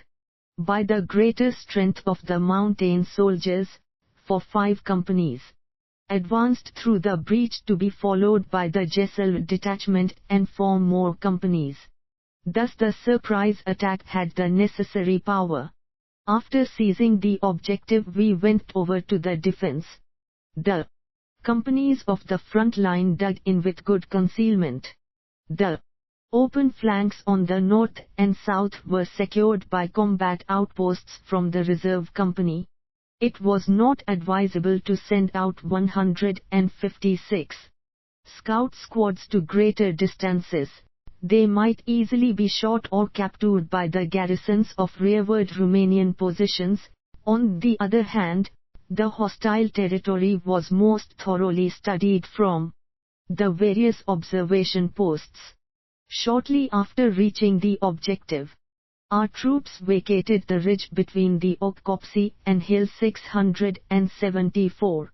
by the greater strength of the mountain soldiers, for 5 companies advanced through the breach to be followed by the Jessel detachment and 4 more companies. Thus the surprise attack had the necessary power. After seizing the objective, we went over to the defense. The companies of the front line dug in with good concealment. The open flanks on the north and south were secured by combat outposts from the reserve company. It was not advisable to send out 156 scout squads to greater distances. They might easily be shot or captured by the garrisons of rearward Romanian positions. On the other hand, the hostile territory was most thoroughly studied from the various observation posts. Shortly after reaching the objective, our troops vacated the ridge between the Okopsi and Hill 674.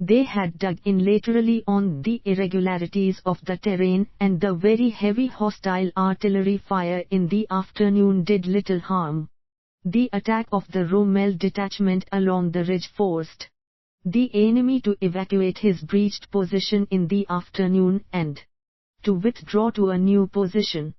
They had dug in laterally on the irregularities of the terrain, and the very heavy hostile artillery fire in the afternoon did little harm. The attack of the Rommel detachment along the ridge forced the enemy to evacuate his breached position in the afternoon and to withdraw to a new position.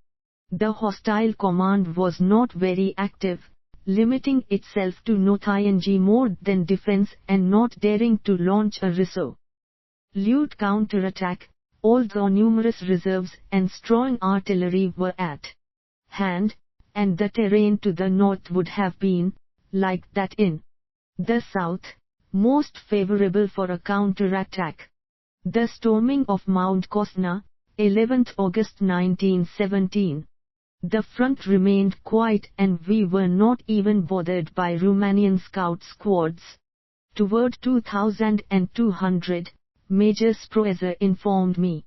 The hostile command was not very active, limiting itself to nothing more than defense and not daring to launch a resolute counterattack, although numerous reserves and strong artillery were at hand, and the terrain to the north would have been, like that in the south, most favorable for a counterattack. The storming of Mount Kosna, 11th August 1917. The front remained quiet and we were not even bothered by Romanian scout squads. Toward 2200, Major Sproezer informed me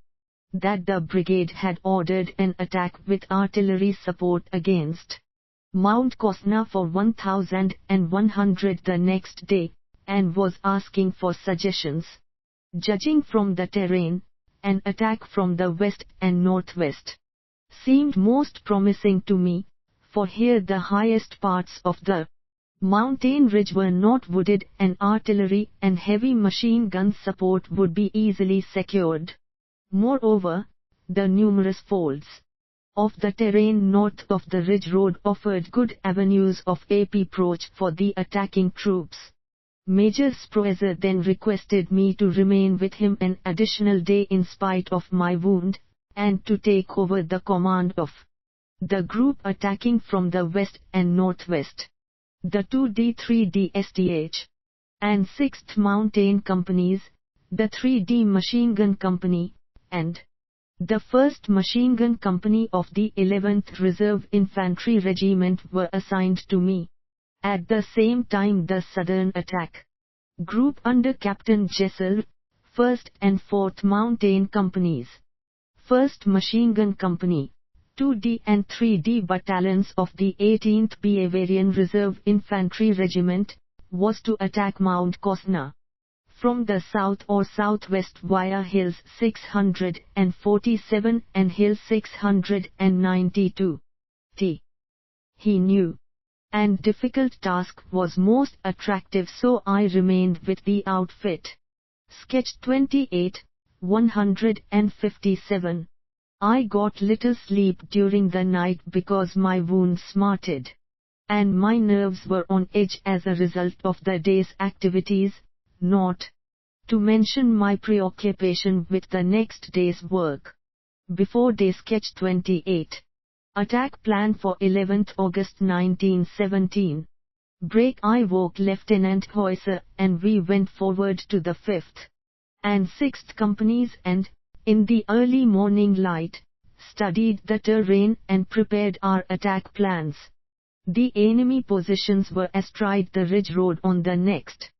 that the brigade had ordered an attack with artillery support against Mount Kosna for 1100 the next day, and was asking for suggestions. Judging from the terrain, an attack from the west and northwest seemed most promising to me, for here the highest parts of the mountain ridge were not wooded and artillery and heavy machine gun support would be easily secured. Moreover, the numerous folds of the terrain north of the ridge road offered good avenues of approach for the attacking troops. Major Sproezer then requested me to remain with him an additional day in spite of my wound, and to take over the command of the group attacking from the west and northwest. The 2D, 3D STH and 6th Mountain Companies, the 3D Machine Gun Company, and the 1st Machine Gun Company of the 11th Reserve Infantry Regiment were assigned to me. At the same time the Southern Attack Group under Captain Jessel, 1st and 4th Mountain Companies, 1st Machine Gun Company, 2D and 3D battalions of the 18th Bavarian Reserve Infantry Regiment, was to attack Mount Kosna from the south or southwest via Hills 647 and Hill 692. He knew and difficult task was most attractive, so I remained with the outfit. Sketch 28, 157. I got little sleep during the night because my wound smarted, and my nerves were on edge as a result of the day's activities, not to mention my preoccupation with the next day's work. Before day. Sketch 28. Attack plan for 11th August 1917. Break. I woke Lieutenant Heusser and we went forward to the 5th and 6th companies and, in the early morning light, studied the terrain and prepared our attack plans. The enemy positions were astride the ridge road on the next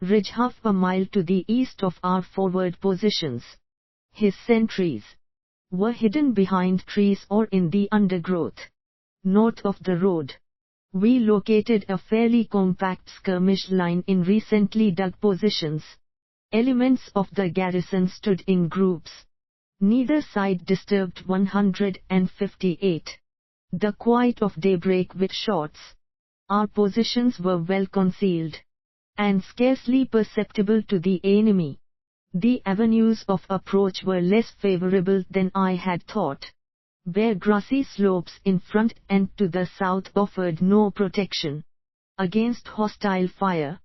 ridge half a mile to the east of our forward positions. His sentries were hidden behind trees or in the undergrowth. North of the road, we located a fairly compact skirmish line in recently dug positions. Elements of the garrison stood in groups. Neither side disturbed 158. The quiet of daybreak with shots. Our positions were well concealed and scarcely perceptible to the enemy. The avenues of approach were less favorable than I had thought. Bare grassy slopes in front and to the south offered no protection against hostile fire.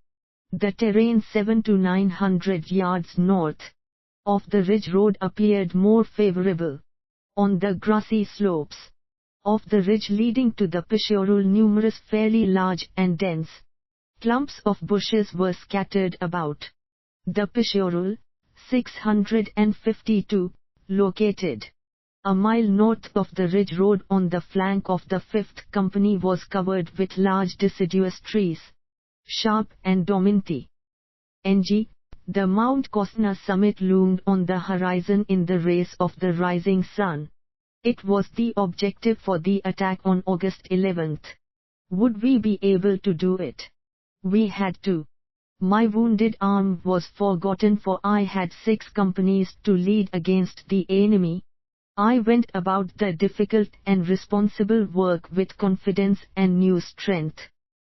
The terrain 700 to 900 yards north of the ridge road appeared more favorable. On the grassy slopes of the ridge leading to the Peshorul, numerous fairly large and dense clumps of bushes were scattered about. The Peshorul, 652, located a mile north of the ridge road on the flank of the 5th Company, was covered with large deciduous trees, sharp and dominant. Ng, the Mount Kosna summit loomed on the horizon in the rays of the rising sun. It was the objective for the attack on August 11th. Would we be able to do it? We had to. My wounded arm was forgotten, for I had 6 companies to lead against the enemy. I went about the difficult and responsible work with confidence and new strength.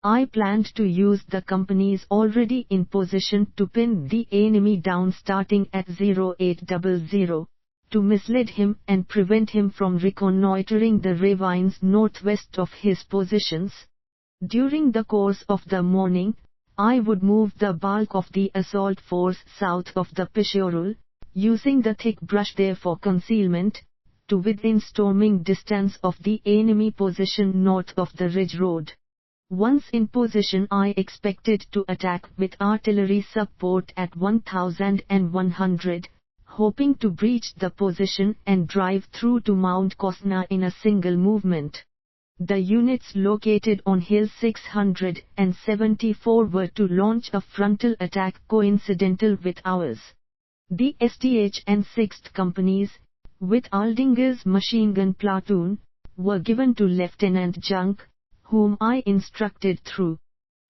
I planned to use the companies already in position to pin the enemy down starting at 0800, to mislead him and prevent him from reconnoitering the ravines northwest of his positions. During the course of the morning, I would move the bulk of the assault force south of the Peshorul, using the thick brush there for concealment, to within storming distance of the enemy position north of the ridge road. Once in position, I expected to attack with artillery support at 1100, hoping to breach the position and drive through to Mount Kosna in a single movement. The units located on Hill 674 were to launch a frontal attack coincidental with ours. The STH and 6th Companies, with Aldinger's machine gun platoon, were given to Lieutenant Junk, whom I instructed through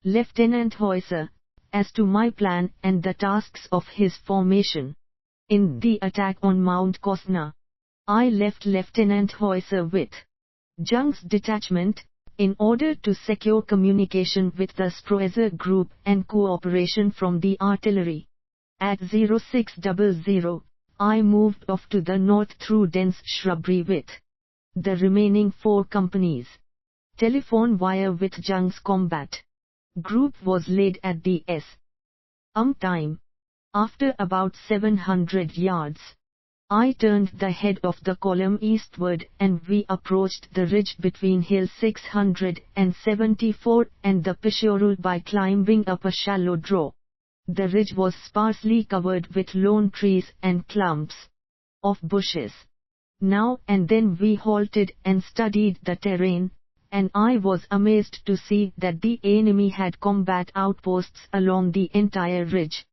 Lieutenant Heuser as to my plan and the tasks of his formation. In the attack on Mount Kosna, I left Lieutenant Heuser with Junk's detachment, in order to secure communication with the Sproeser group and cooperation from the artillery. At 0600, I moved off to the north through dense shrubbery with the remaining 4 companies. Telephone wire with Junk's combat group was laid at the S. time. After about 700 yards, I turned the head of the column eastward and we approached the ridge between Hill 674 and the Peshorul by climbing up a shallow draw. The ridge was sparsely covered with lone trees and clumps of bushes. Now and then we halted and studied the terrain, and I was amazed to see that the enemy had combat outposts along the entire ridge.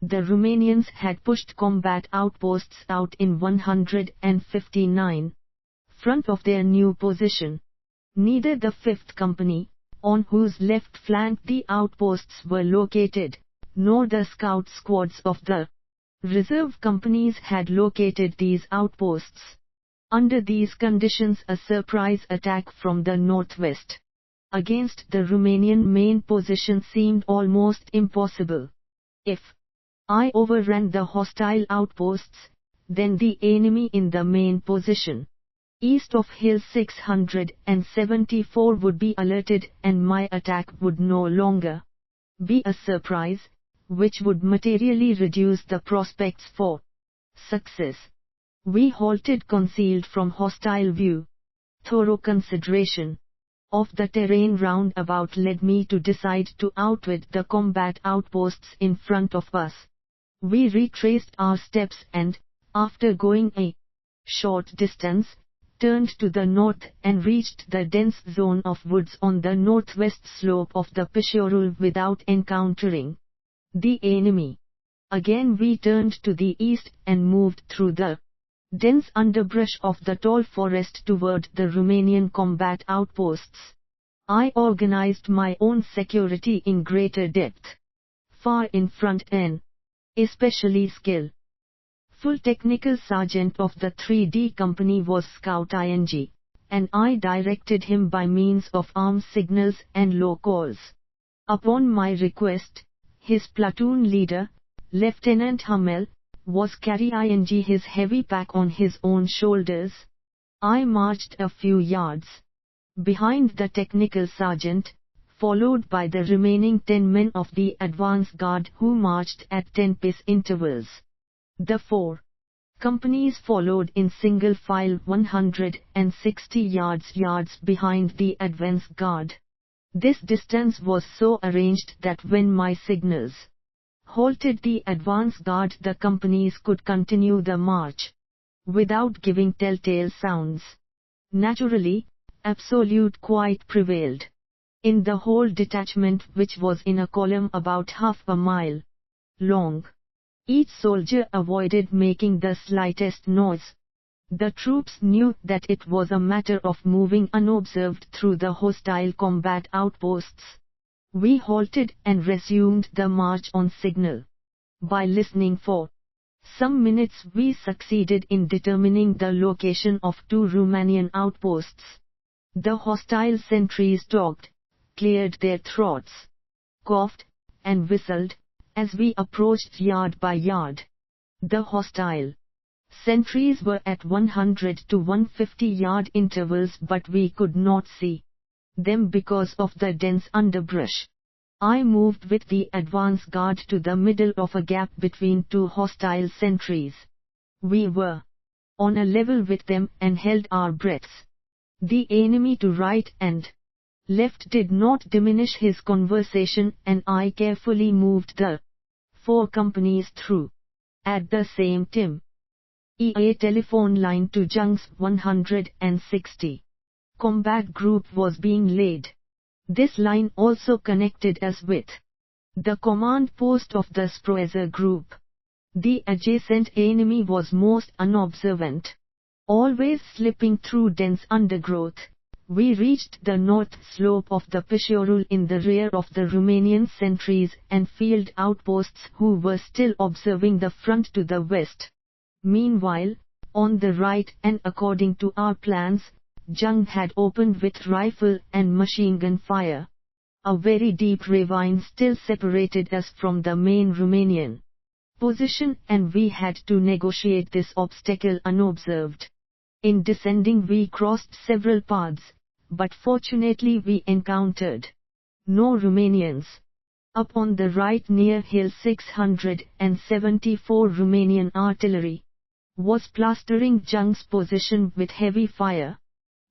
The Romanians had pushed combat outposts out in 159 front of their new position. Neither the 5th Company, on whose left flank the outposts were located, nor the scout squads of the reserve companies had located these outposts. Under these conditions, a surprise attack from the northwest against the Romanian main position seemed almost impossible. If I overran the hostile outposts, then the enemy in the main position east of Hill 674 would be alerted and my attack would no longer be a surprise, which would materially reduce the prospects for success. We halted concealed from hostile view. Thorough consideration of the terrain round about led me to decide to outwit the combat outposts in front of us. We retraced our steps and, after going a short distance, turned to the north and reached the dense zone of woods on the northwest slope of the Peshorul without encountering The enemy. Again we turned to the east and moved through the dense underbrush of the tall forest toward the Romanian combat outposts. I organized my own security in greater depth. Far in front and especially skill. Full technical sergeant of the 3D company was Scout Ing, and I directed him by means of arm signals and low calls. Upon my request, his platoon leader, Lieutenant Rommel, was carrying his heavy pack on his own shoulders. I marched a few yards behind the technical sergeant, followed by the remaining 10 men of the advance guard who marched at 10-pace intervals. The 4 companies followed in single file 160 yards behind the advance guard. This distance was so arranged that when my signals halted the advance guard, the companies could continue the march without giving telltale sounds. Naturally, absolute quiet prevailed in the whole detachment, which was in a column about half a mile long. Each soldier avoided making the slightest noise. The troops knew that it was a matter of moving unobserved through the hostile combat outposts. We halted and resumed the march on signal. By listening for some minutes we succeeded in determining the location of 2 Romanian outposts. The hostile sentries talked, cleared their throats, coughed, and whistled as we approached yard by yard. The hostile sentries were at 100 to 150 yard intervals, but we could not see them because of the dense underbrush. I moved with the advance guard to the middle of a gap between 2 hostile sentries. We were on a level with them and held our breaths. The enemy to right and left did not diminish his conversation, and I carefully moved the 4 companies through. At the same time, a telephone line to Jung's 160 combat group was being laid. This line also connected us with the command post of the Sproezer group. The adjacent enemy was most unobservant, always slipping through dense undergrowth. We reached the north slope of the Pișorul in the rear of the Romanian sentries and field outposts who were still observing the front to the west. Meanwhile, on the right and according to our plans, Jung had opened with rifle and machine gun fire. A very deep ravine still separated us from the main Romanian position, and we had to negotiate this obstacle unobserved. In descending we crossed several paths, but fortunately we encountered no Romanians. Up on the right near hill 674 Romanian artillery was plastering Jung's position with heavy fire.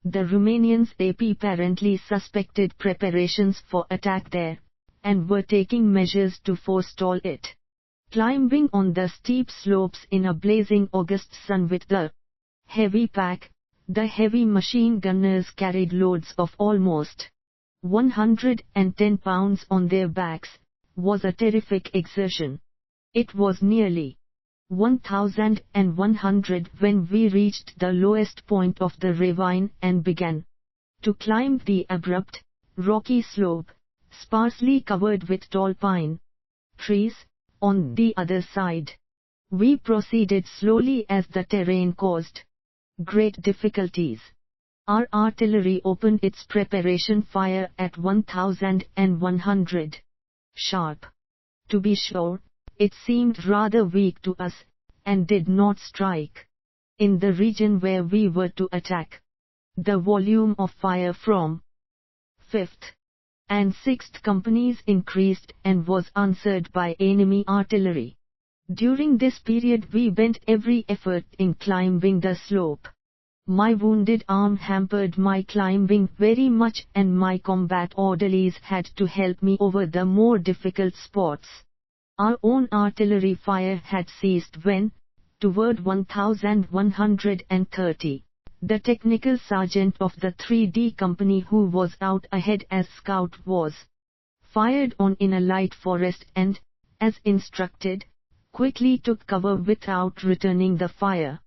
The Romanians apparently suspected preparations for attack there, and were taking measures to forestall it. Climbing on the steep slopes in a blazing August sun with the heavy pack, the heavy machine gunners carried loads of almost 110 pounds on their backs, was a terrific exertion. It was nearly 1,100 when we reached the lowest point of the ravine and began to climb the abrupt, rocky slope, sparsely covered with tall pine trees, on the other side. We proceeded slowly as the terrain caused great difficulties. Our artillery opened its preparation fire at 1,100 sharp. To be sure, it seemed rather weak to us, and did not strike in the region where we were to attack. The volume of fire from 5th and 6th companies increased and was answered by enemy artillery. During this period we bent every effort in climbing the slope. My wounded arm hampered my climbing very much, and my combat orderlies had to help me over the more difficult spots. Our own artillery fire had ceased when, toward 1,130, the technical sergeant of the 3D company who was out ahead as scout was fired on in a light forest and, as instructed, quickly took cover without returning the fire.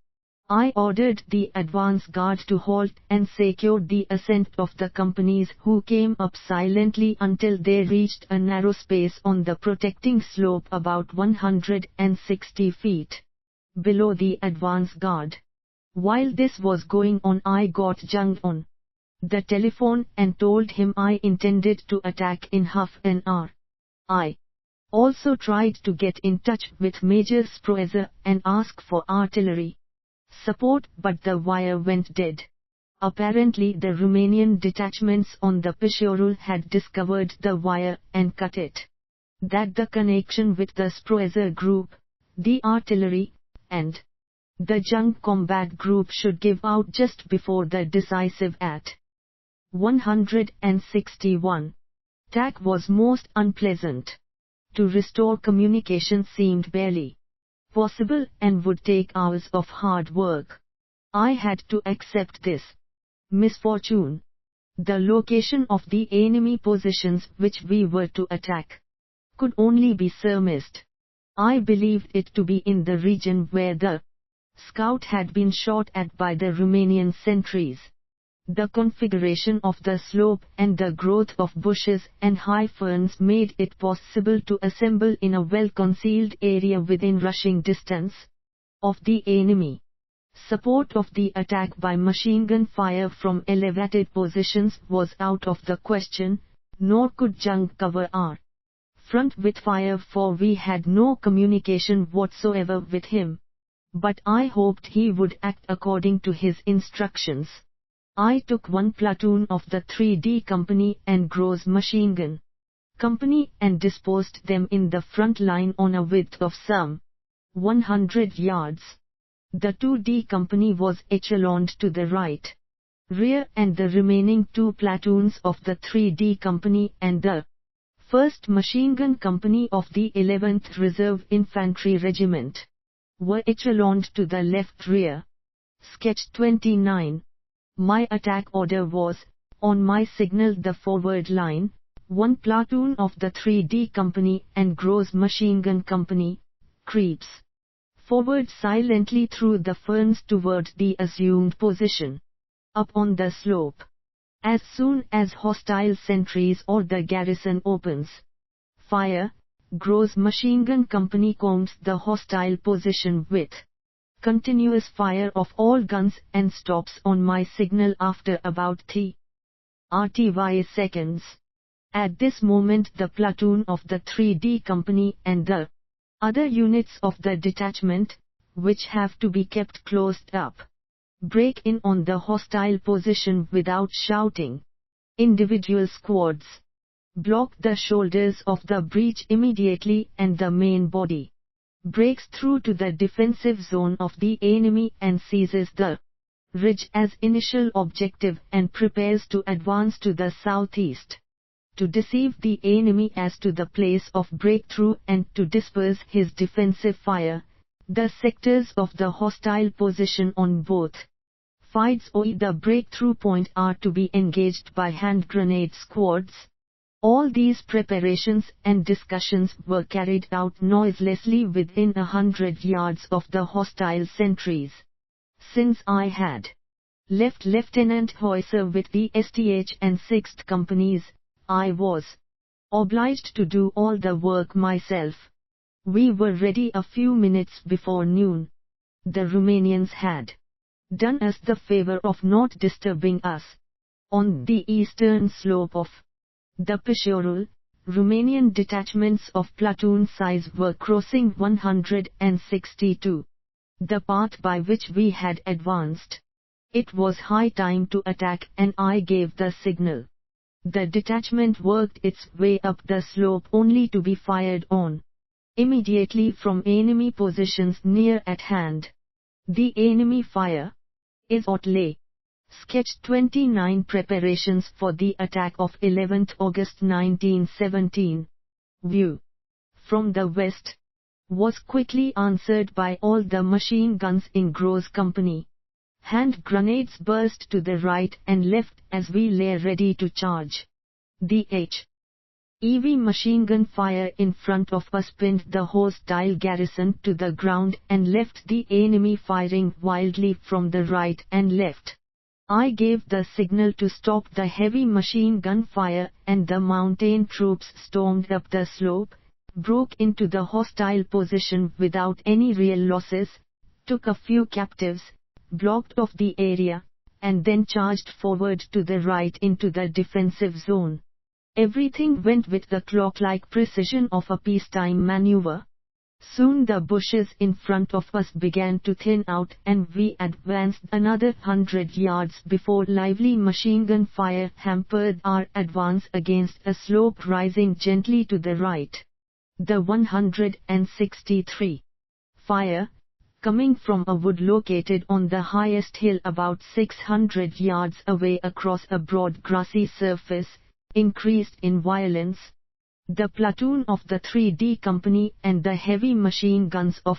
I ordered the advance guard to halt and secured the ascent of the companies, who came up silently until they reached a narrow space on the protecting slope about 160 feet below the advance guard. While this was going on, I got Jung on the telephone and told him I intended to attack in half an hour. I also tried to get in touch with Major Sproezer and ask for artillery support, but the wire went dead. Apparently the Romanian detachments on the Peshorul had discovered the wire and cut it. That the connection with the Sproezer group, the artillery, and the Jung combat group should give out just before the decisive at 161. Attack was most unpleasant. To restore communication seemed barely possible and would take hours of hard work. I had to accept this misfortune. The location of the enemy positions which we were to attack could only be surmised. I believed it to be in the region where the scout had been shot at by the Romanian sentries. The configuration of the slope and the growth of bushes and high ferns made it possible to assemble in a well-concealed area within rushing distance of the enemy. Support of the attack by machine gun fire from elevated positions was out of the question, nor could Jung cover our front with fire, for we had no communication whatsoever with him. But I hoped he would act according to his instructions. I took one platoon of the 3D Company and Gross Machine Gun Company and disposed them in the front line on a width of some 100 yards. The 2D Company was echeloned to the right, rear, and the remaining two platoons of the 3D Company and the 1st Machine Gun Company of the 11th Reserve Infantry Regiment were echeloned to the left rear. Sketch 29. My attack order was, on my signal the forward line, one platoon of the 3D Company and Gross Machine Gun Company, creeps forward silently through the ferns toward the assumed position, up on the slope. As soon as hostile sentries or the garrison opens fire, Gross Machine Gun Company combs the hostile position with continuous fire of all guns and stops on my signal after about 3 RTY seconds. At this moment the platoon of the 3D Company and the other units of the detachment, which have to be kept closed up, break in on the hostile position without shouting. Individual squads block the shoulders of the breach immediately, and the main body breaks through to the defensive zone of the enemy and seizes the ridge as initial objective and prepares to advance to the southeast, to deceive the enemy as to the place of breakthrough and to disperse his defensive fire. The sectors of the hostile position on both sides or the breakthrough point are to be engaged by hand grenade squads. All these preparations and discussions were carried out noiselessly within 100 yards of the hostile sentries. Since I had left Lieutenant Heusser with the STH and 6th Companies, I was obliged to do all the work myself. We were ready a few minutes before noon. The Romanians had done us the favor of not disturbing us. On the eastern slope of the Peshorul, Romanian detachments of platoon size were crossing 162, the path by which we had advanced. It was high time to attack, and I gave the signal. The detachment worked its way up the slope only to be fired on immediately from enemy positions near at hand. The enemy fire is outlay. Sketch 29. Preparations for the attack of 11th August 1917. View from the west was quickly answered by all the machine guns in Gross Company. Hand grenades burst to the right and left as we lay ready to charge. The H. Heavy machine gun fire in front of us pinned the hostile garrison to the ground and left the enemy firing wildly from the right and left. I gave the signal to stop the heavy machine gun fire, and the mountain troops stormed up the slope, broke into the hostile position without any real losses, took a few captives, blocked off the area, and then charged forward to the right into the defensive zone. Everything went with the clock-like precision of a peacetime maneuver. Soon the bushes in front of us began to thin out, and we advanced another 100 yards before lively machine gun fire hampered our advance against a slope rising gently to the right. The 163 fire, coming from a wood located on the highest hill about 600 yards away across a broad grassy surface, increased in violence. The platoon of the 3D Company and the heavy machine guns of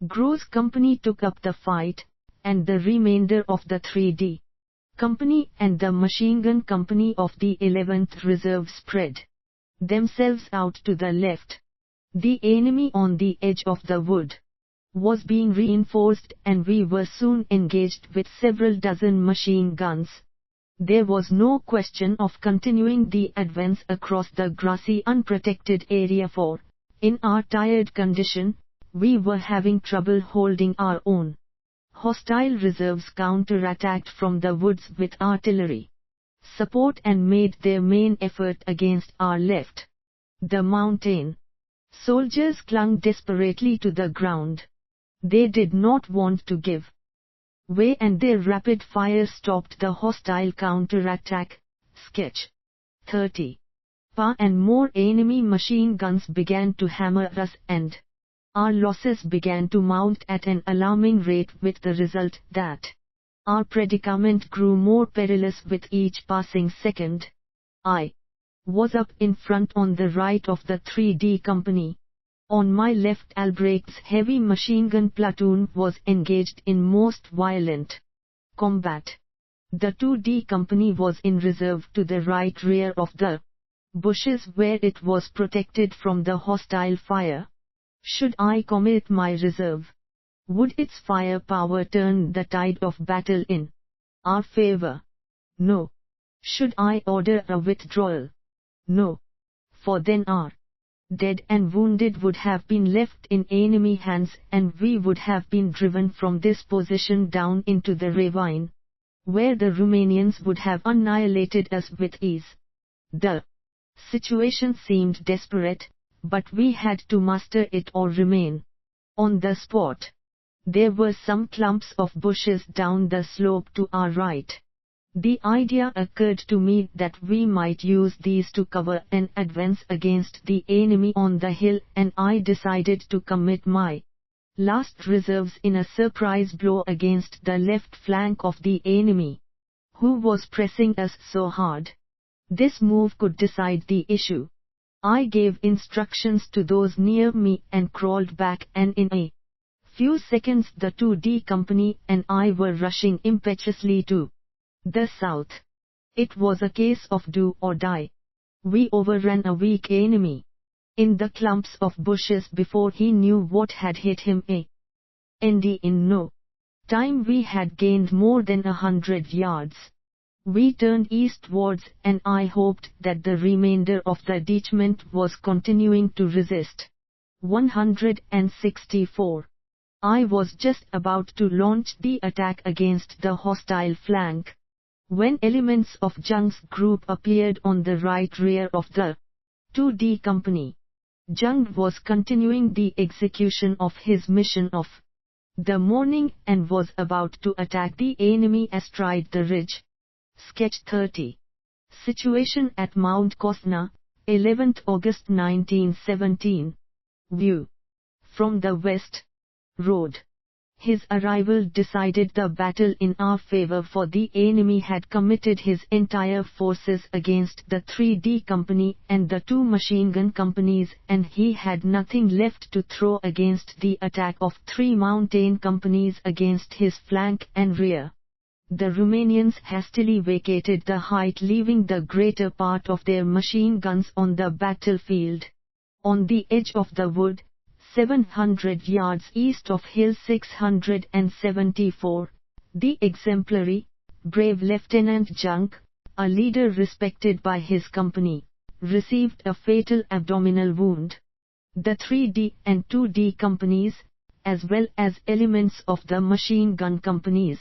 Gross Company took up the fight, and the remainder of the 3D Company and the machine gun company of the 11th Reserve spread themselves out to the left. The enemy on the edge of the wood was being reinforced, and we were soon engaged with several dozen machine guns. There was no question of continuing the advance across the grassy unprotected area, for, in our tired condition, we were having trouble holding our own. Hostile reserves counterattacked from the woods with artillery support and made their main effort against our left. The mountain soldiers clung desperately to the ground. They did not want to give way, and their rapid fire stopped the hostile counterattack. Sketch 30. And more enemy machine guns began to hammer us, and our losses began to mount at an alarming rate, with the result that our predicament grew more perilous with each passing second. I was up in front on the right of the 3D Company. On my left, Albrecht's heavy machine gun platoon was engaged in most violent combat. The 2D Company was in reserve to the right rear of the bushes, where it was protected from the hostile fire. Should I commit my reserve? Would its firepower turn the tide of battle in our favor? No. Should I order a withdrawal? No. For then our dead and wounded would have been left in enemy hands, and we would have been driven from this position down into the ravine, where the Romanians would have annihilated us with ease. The situation seemed desperate, but we had to master it or remain on the spot. There were some clumps of bushes down the slope to our right. The idea occurred to me that we might use these to cover an advance against the enemy on the hill, and I decided to commit my last reserves in a surprise blow against the left flank of the enemy, who was pressing us so hard. This move could decide the issue. I gave instructions to those near me and crawled back, and in a few seconds the 2D Company and I were rushing impetuously to the south. It was a case of do or die. We overran a weak enemy in the clumps of bushes before he knew what had hit him. And in no time we had gained more than 100 yards. We turned eastwards, and I hoped that the remainder of the detachment was continuing to resist. 164. I was just about to launch the attack against the hostile flank, when elements of Jung's group appeared on the right rear of the 2D Company. Jung was continuing the execution of his mission of the morning, and was about to attack the enemy astride the ridge. Sketch 30. Situation at Mount Kosna, 11th August 1917. View from the West Road. His arrival decided the battle in our favor, for the enemy had committed his entire forces against the 3D Company and the two machine gun companies, and he had nothing left to throw against the attack of three mountain companies against his flank and rear. The Romanians hastily vacated the height, leaving the greater part of their machine guns on the battlefield. On the edge of the wood, 700 yards east of Hill 674, the exemplary, brave Lieutenant Junk, a leader respected by his company, received a fatal abdominal wound. The 3D and 2D companies, as well as elements of the machine gun companies,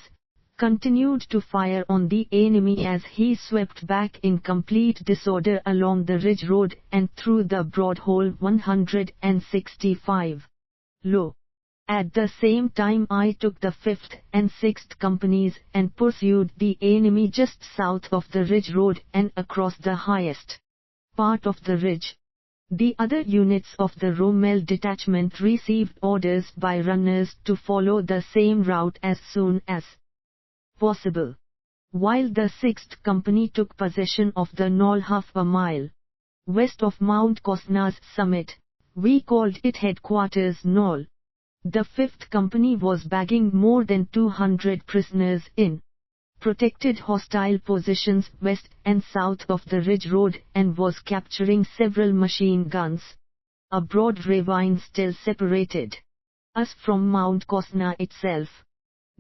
continued to fire on the enemy as he swept back in complete disorder along the ridge road and through the broad hole 165. Lo! At the same time I took the 5th and 6th companies and pursued the enemy just south of the ridge road and across the highest part of the ridge. The other units of the Rommel detachment received orders by runners to follow the same route as soon as possible. While the 6th Company took possession of the knoll half a mile west of Mount Kosna's summit, we called it Headquarters Knoll. The 5th Company was bagging more than 200 prisoners in protected hostile positions west and south of the ridge road and was capturing several machine guns. A broad ravine still separated us from Mount Kosna itself.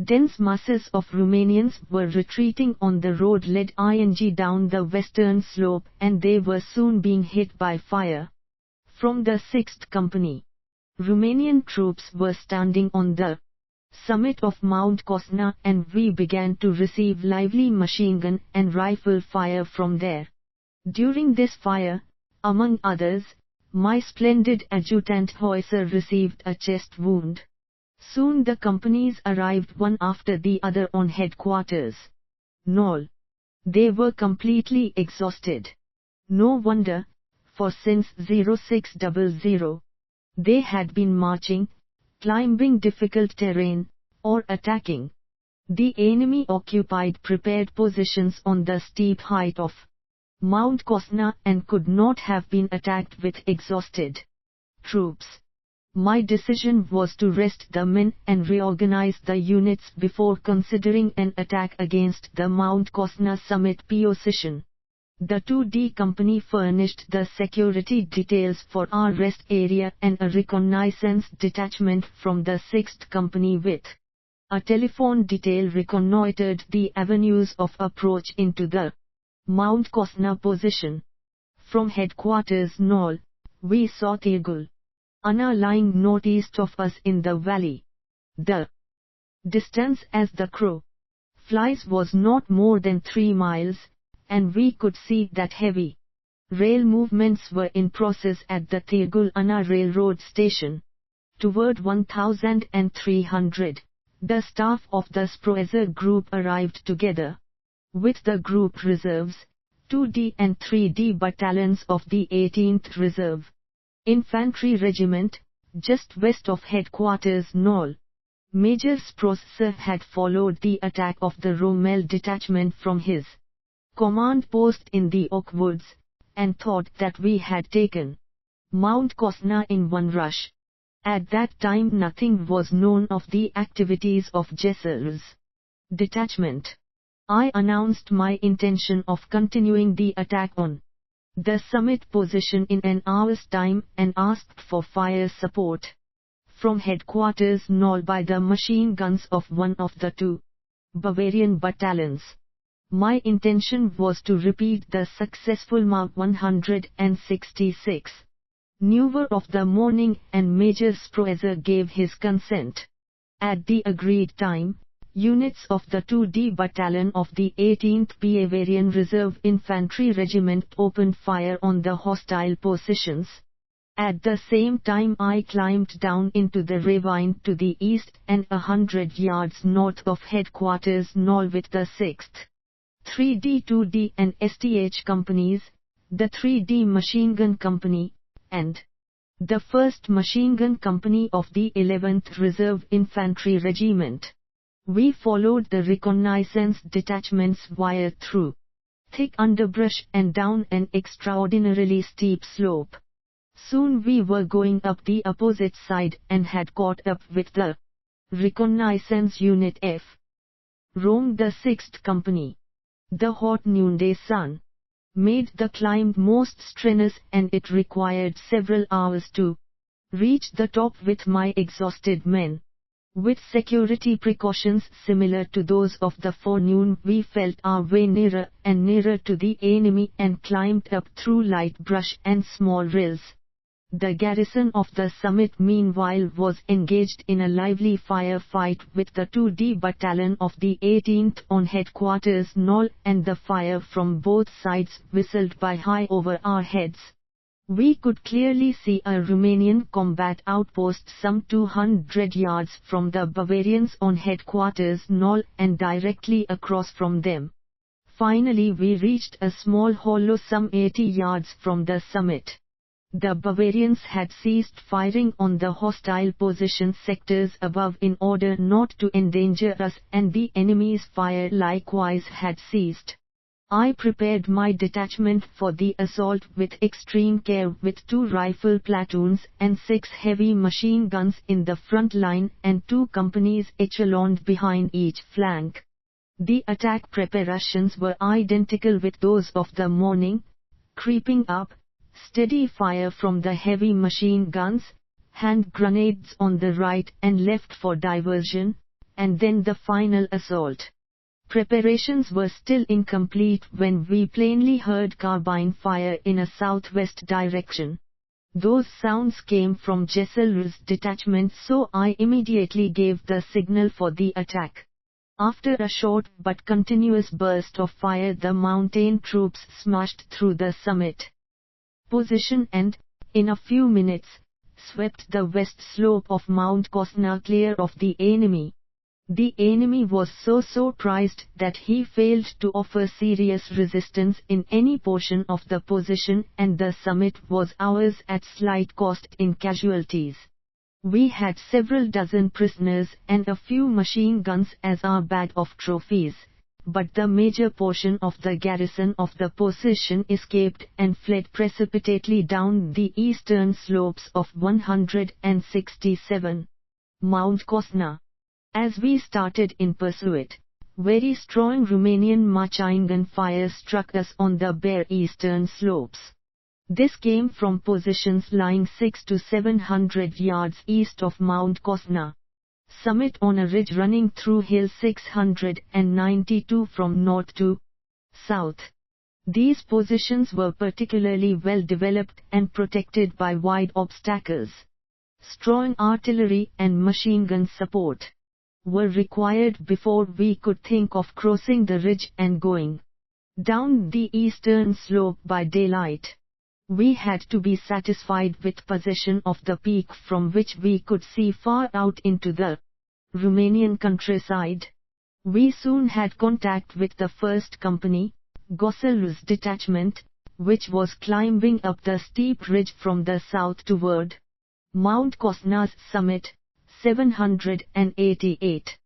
Dense masses of Romanians were retreating on the road led ing down the western slope, and they were soon being hit by fire from the 6th Company. Romanian troops were standing on the summit of Mount Kosna, and we began to receive lively machine gun and rifle fire from there. During this fire, among others, my splendid adjutant Heuser received a chest wound. Soon the companies arrived one after the other on Headquarters Knoll. They were completely exhausted. No wonder, for since 0600, they had been marching, climbing difficult terrain, or attacking. The enemy occupied prepared positions on the steep height of Mount Kosna and could not have been attacked with exhausted troops. My decision was to rest the men and reorganize the units before considering an attack against the Mount Kosna summit position. The 2D Company furnished the security details for our rest area, and a reconnaissance detachment from the 6th Company with a telephone detail reconnoitered the avenues of approach into the Mount Kosna position. From Headquarters Knoll, we saw Tirgul Ana lying northeast of us in the valley. The distance as the crow flies was not more than 3 miles, and we could see that heavy rail movements were in process at the Tirgul Ana railroad station. Toward 1300, the staff of the Sproezer group arrived together with the group reserves, 2D and 3D battalions of the 18th Reserve Infantry Regiment, just west of Headquarters Knoll. Major Sproezer had followed the attack of the Rommel detachment from his command post in the Oak Woods, and thought that we had taken Mount Kosna in one rush. At that time nothing was known of the activities of Jesser's detachment. I announced my intention of continuing the attack on the summit position in an hour's time and asked for fire support from Headquarters Knoll by the machine guns of one of the 2 Bavarian battalions. My intention was to repeat the successful Mark 166 maneuver of the morning, and Major Sproezer gave his consent. At the agreed time, units of the 2D Battalion of the 18th Bavarian Reserve Infantry Regiment opened fire on the hostile positions. At the same time I climbed down into the ravine to the east and 100 yards north of Headquarters Knoll with the 6th, 3D, 2D and STH companies, the 3D Machine Gun Company, and the 1st Machine Gun Company of the 11th Reserve Infantry Regiment. We followed the reconnaissance detachments via through thick underbrush and down an extraordinarily steep slope. Soon we were going up the opposite side and had caught up with the reconnaissance unit F. roamed the 6th Company. The hot noonday sun made the climb most strenuous, and it required several hours to reach the top with my exhausted men. With security precautions similar to those of the forenoon, we felt our way nearer and nearer to the enemy and climbed up through light brush and small rills. The garrison of the summit meanwhile was engaged in a lively firefight with the 2D Battalion of the 18th on headquarters knoll, and the fire from both sides whistled by high over our heads. We could clearly see a Romanian combat outpost some 200 yards from the Bavarians on headquarters knoll and directly across from them. Finally we reached a small hollow some 80 yards from the summit. The Bavarians had ceased firing on the hostile position sectors above in order not to endanger us, and the enemy's fire likewise had ceased. I prepared my detachment for the assault with extreme care, with 2 rifle platoons and 6 heavy machine guns in the front line and 2 companies echeloned behind each flank. The attack preparations were identical with those of the morning: creeping up, steady fire from the heavy machine guns, hand grenades on the right and left for diversion, and then the final assault. Preparations were still incomplete when we plainly heard carbine fire in a southwest direction. Those sounds came from Jessel's detachment, so I immediately gave the signal for the attack. After a short but continuous burst of fire, the mountain troops smashed through the summit position and, in a few minutes, swept the west slope of Mount Kosna clear of the enemy. The enemy was so surprised that he failed to offer serious resistance in any portion of the position, and the summit was ours at slight cost in casualties. We had several dozen prisoners and a few machine guns as our bag of trophies, but the major portion of the garrison of the position escaped and fled precipitately down the eastern slopes of 167. Mount Kosna. As we started in pursuit, very strong Romanian machine gun fire struck us on the bare eastern slopes. This came from positions lying 600 to 700 yards east of Mount Kosna summit on a ridge running through hill 692 from north to south. These positions were particularly well developed and protected by wide obstacles. Strong artillery and machine gun support were required before we could think of crossing the ridge and going down the eastern slope by daylight. We had to be satisfied with possession of the peak from which we could see far out into the Romanian countryside. We soon had contact with the 1st Company, Gossel's detachment, which was climbing up the steep ridge from the south toward Mount Kosna's summit, 788.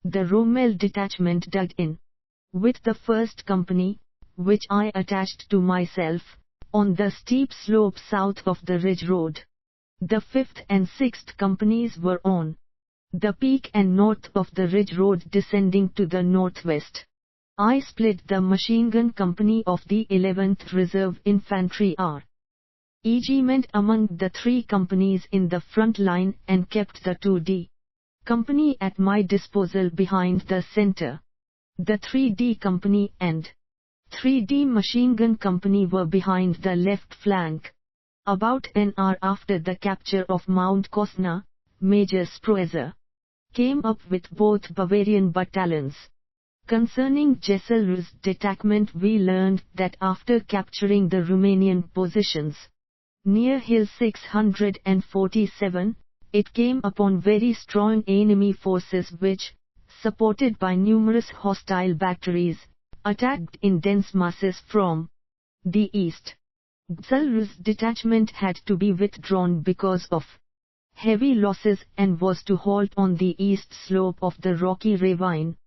The Rommel detachment dug in with the 1st Company, which I attached to myself, on the steep slope south of the ridge road. The 5th and 6th Companies were on the peak and north of the ridge road descending to the northwest. I split the machine gun company of the 11th Reserve Infantry Regiment among the 3 companies in the front line and kept the 2D Company at my disposal behind the center. The 3D Company and 3D Machine Gun Company were behind the left flank. About an hour after the capture of Mount Kosna, Major Sproezer came up with both Bavarian battalions. Concerning Jessel's detachment, we learned that after capturing the Romanian positions near Hill 647, it came upon very strong enemy forces which, supported by numerous hostile batteries, attacked in dense masses from the east. Jessel's detachment had to be withdrawn because of heavy losses and was to halt on the east slope of the rocky ravine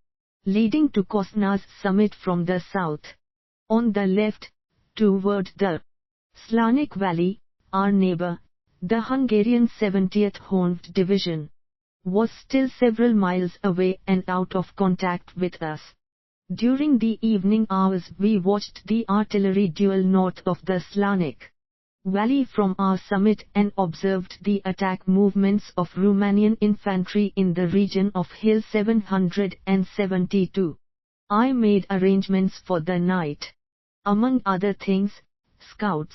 leading to Kosna's summit from the south. On the left, toward the Slanik Valley, our neighbor, the Hungarian 70th Horned Division, was still several miles away and out of contact with us. During the evening hours we watched the artillery duel north of the Slanik Valley from our summit and observed the attack movements of Romanian infantry in the region of Hill 772. I made arrangements for the night. Among other things, scouts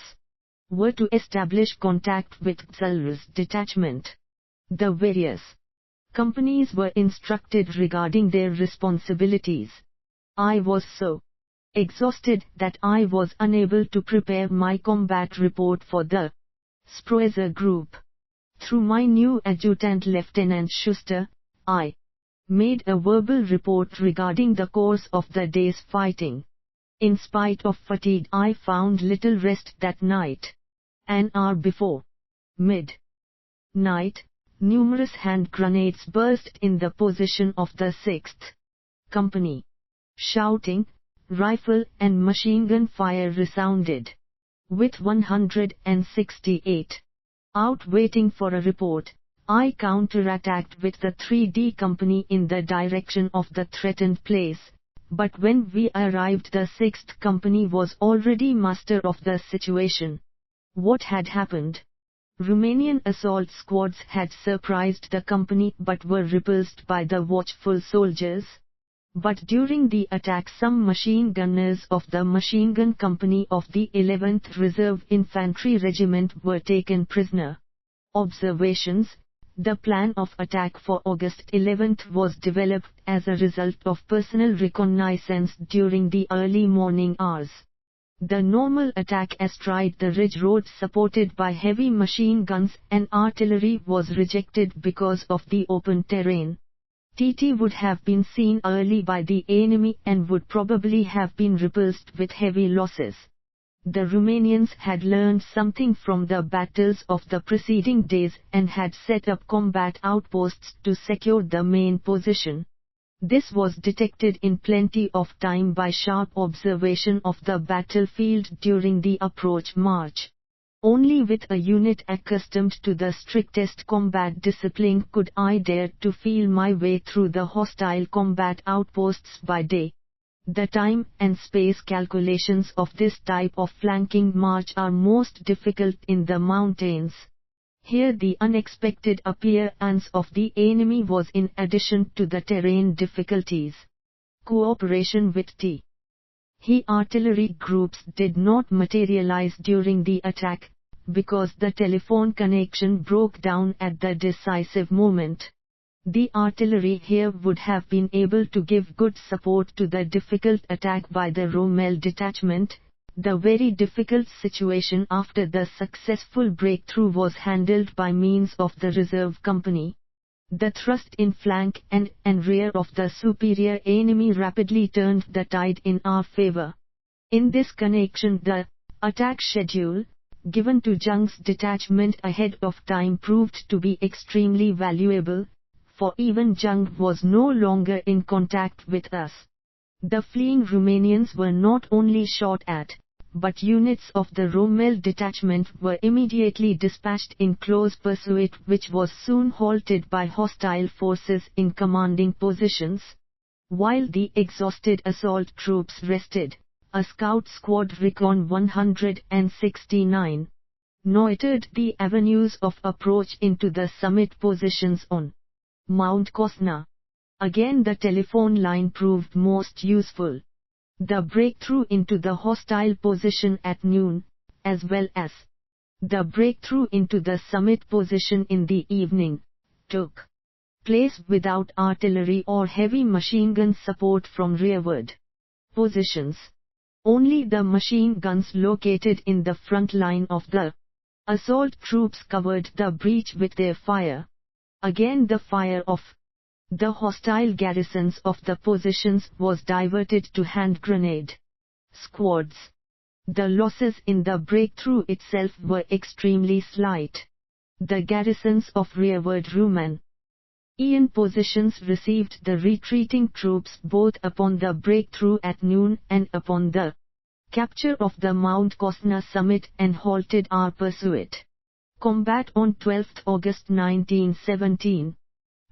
were to establish contact with Zalr's detachment. The various companies were instructed regarding their responsibilities. I was so exhausted that I was unable to prepare my combat report for the Sproezer group. Through my new adjutant Lieutenant Schuster, I made a verbal report regarding the course of the day's fighting. In spite of fatigue, I found little rest that night. An hour before midnight, numerous hand grenades burst in the position of the 6th Company. Shouting, rifle and machine gun fire resounded. With 168 out waiting for a report, I counterattacked with the 3D Company in the direction of the threatened place, but when we arrived the 6th Company was already master of the situation. What had happened? Romanian assault squads had surprised the company but were repulsed by the watchful soldiers. But during the attack some machine gunners of the Machine Gun Company of the 11th Reserve Infantry Regiment were taken prisoner. Observations. The plan of attack for August 11th was developed as a result of personal reconnaissance during the early morning hours. The normal attack astride the ridge road supported by heavy machine guns and artillery was rejected because of the open terrain. TT would have been seen early by the enemy and would probably have been repulsed with heavy losses. The Romanians had learned something from the battles of the preceding days and had set up combat outposts to secure the main position. This was detected in plenty of time by sharp observation of the battlefield during the approach march. Only with a unit accustomed to the strictest combat discipline could I dare to feel my way through the hostile combat outposts by day. The time and space calculations of this type of flanking march are most difficult in the mountains. Here the unexpected appearance of the enemy was in addition to the terrain difficulties. Cooperation with T. He artillery groups did not materialize during the attack, because the telephone connection broke down at the decisive moment. The artillery here would have been able to give good support to the difficult attack by the Rommel detachment. The very difficult situation after the successful breakthrough was handled by means of the reserve company. The thrust in flank and rear of the superior enemy rapidly turned the tide in our favor. In this connection the attack schedule, given to Jung's detachment ahead of time proved to be extremely valuable, for even Jung was no longer in contact with us. The fleeing Romanians were not only shot at, but units of the Rommel detachment were immediately dispatched in close pursuit, which was soon halted by hostile forces in commanding positions. While the exhausted assault troops rested, a scout squad Recon 169 noted the avenues of approach into the summit positions on Mount Kosna. Again the telephone line proved most useful. The breakthrough into the hostile position at noon, as well as the breakthrough into the summit position in the evening, took place without artillery or heavy machine gun support from rearward positions. Only the machine guns located in the front line of the assault troops covered the breach with their fire. Again the fire of the hostile garrisons of the positions was diverted to hand grenade squads. The losses in the breakthrough itself were extremely slight. The garrisons of rearward Romanian positions received the retreating troops both upon the breakthrough at noon and upon the capture of the Mount Kosna summit and halted our pursuit. Combat on 12 August 1917.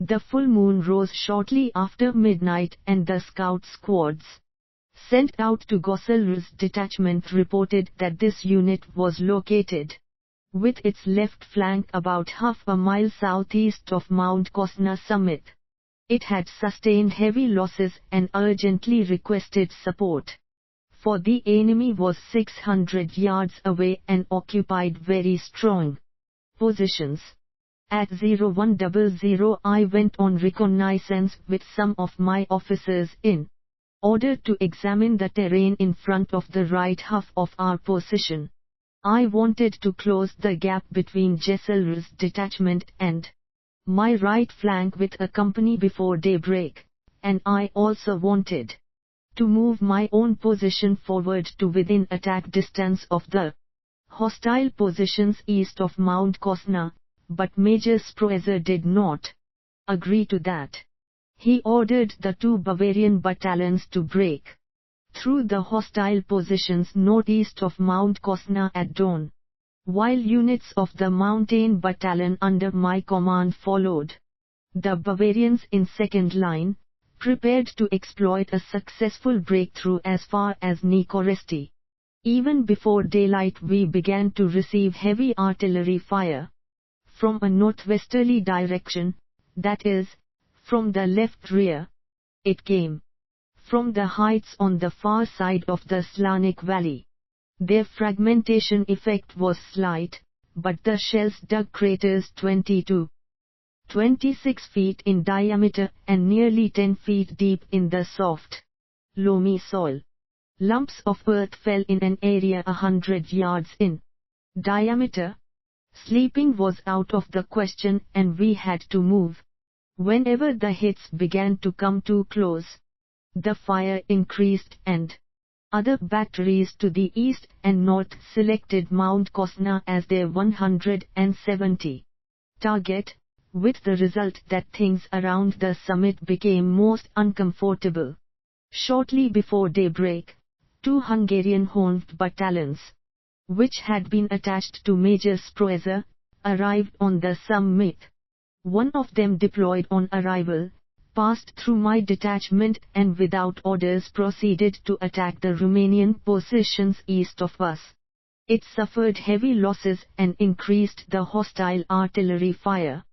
The full moon rose shortly after midnight and the scout squads sent out to Gossel's detachment reported that this unit was located with its left flank about half a mile southeast of Mount Cosna summit. It had sustained heavy losses and urgently requested support, for the enemy was 600 yards away and occupied very strong positions. At 0100 I went on reconnaissance with some of my officers in order to examine the terrain in front of the right half of our position. I wanted to close the gap between Jessel's detachment and my right flank with a company before daybreak, and I also wanted to move my own position forward to within attack distance of the hostile positions east of Mount Cosna, but Major Sproeser did not agree to that. He ordered the 2 Bavarian battalions to break through the hostile positions northeast of Mount Cosna at dawn, while units of the mountain battalion under my command followed. The Bavarians in second line prepared to exploit a successful breakthrough as far as Nicoresti. Even before daylight we began to receive heavy artillery fire from a northwesterly direction, that is, from the left rear. It came from the heights on the far side of the Slanik Valley. Their fragmentation effect was slight, but the shells dug craters 20 to 26 feet in diameter and nearly 10 feet deep in the soft, loamy soil. Lumps of earth fell in an area 100 yards in diameter. Sleeping was out of the question and we had to move. Whenever the hits began to come too close, the fire increased and other batteries to the east and north selected Mount Cosna as their 170 target, with the result that things around the summit became most uncomfortable. Shortly before daybreak, 2 Hungarian horned battalions, which had been attached to Major Sproeser, arrived on the summit. One of them deployed on arrival, passed through my detachment and without orders proceeded to attack the Romanian positions east of us. It suffered heavy losses and increased the hostile artillery fire.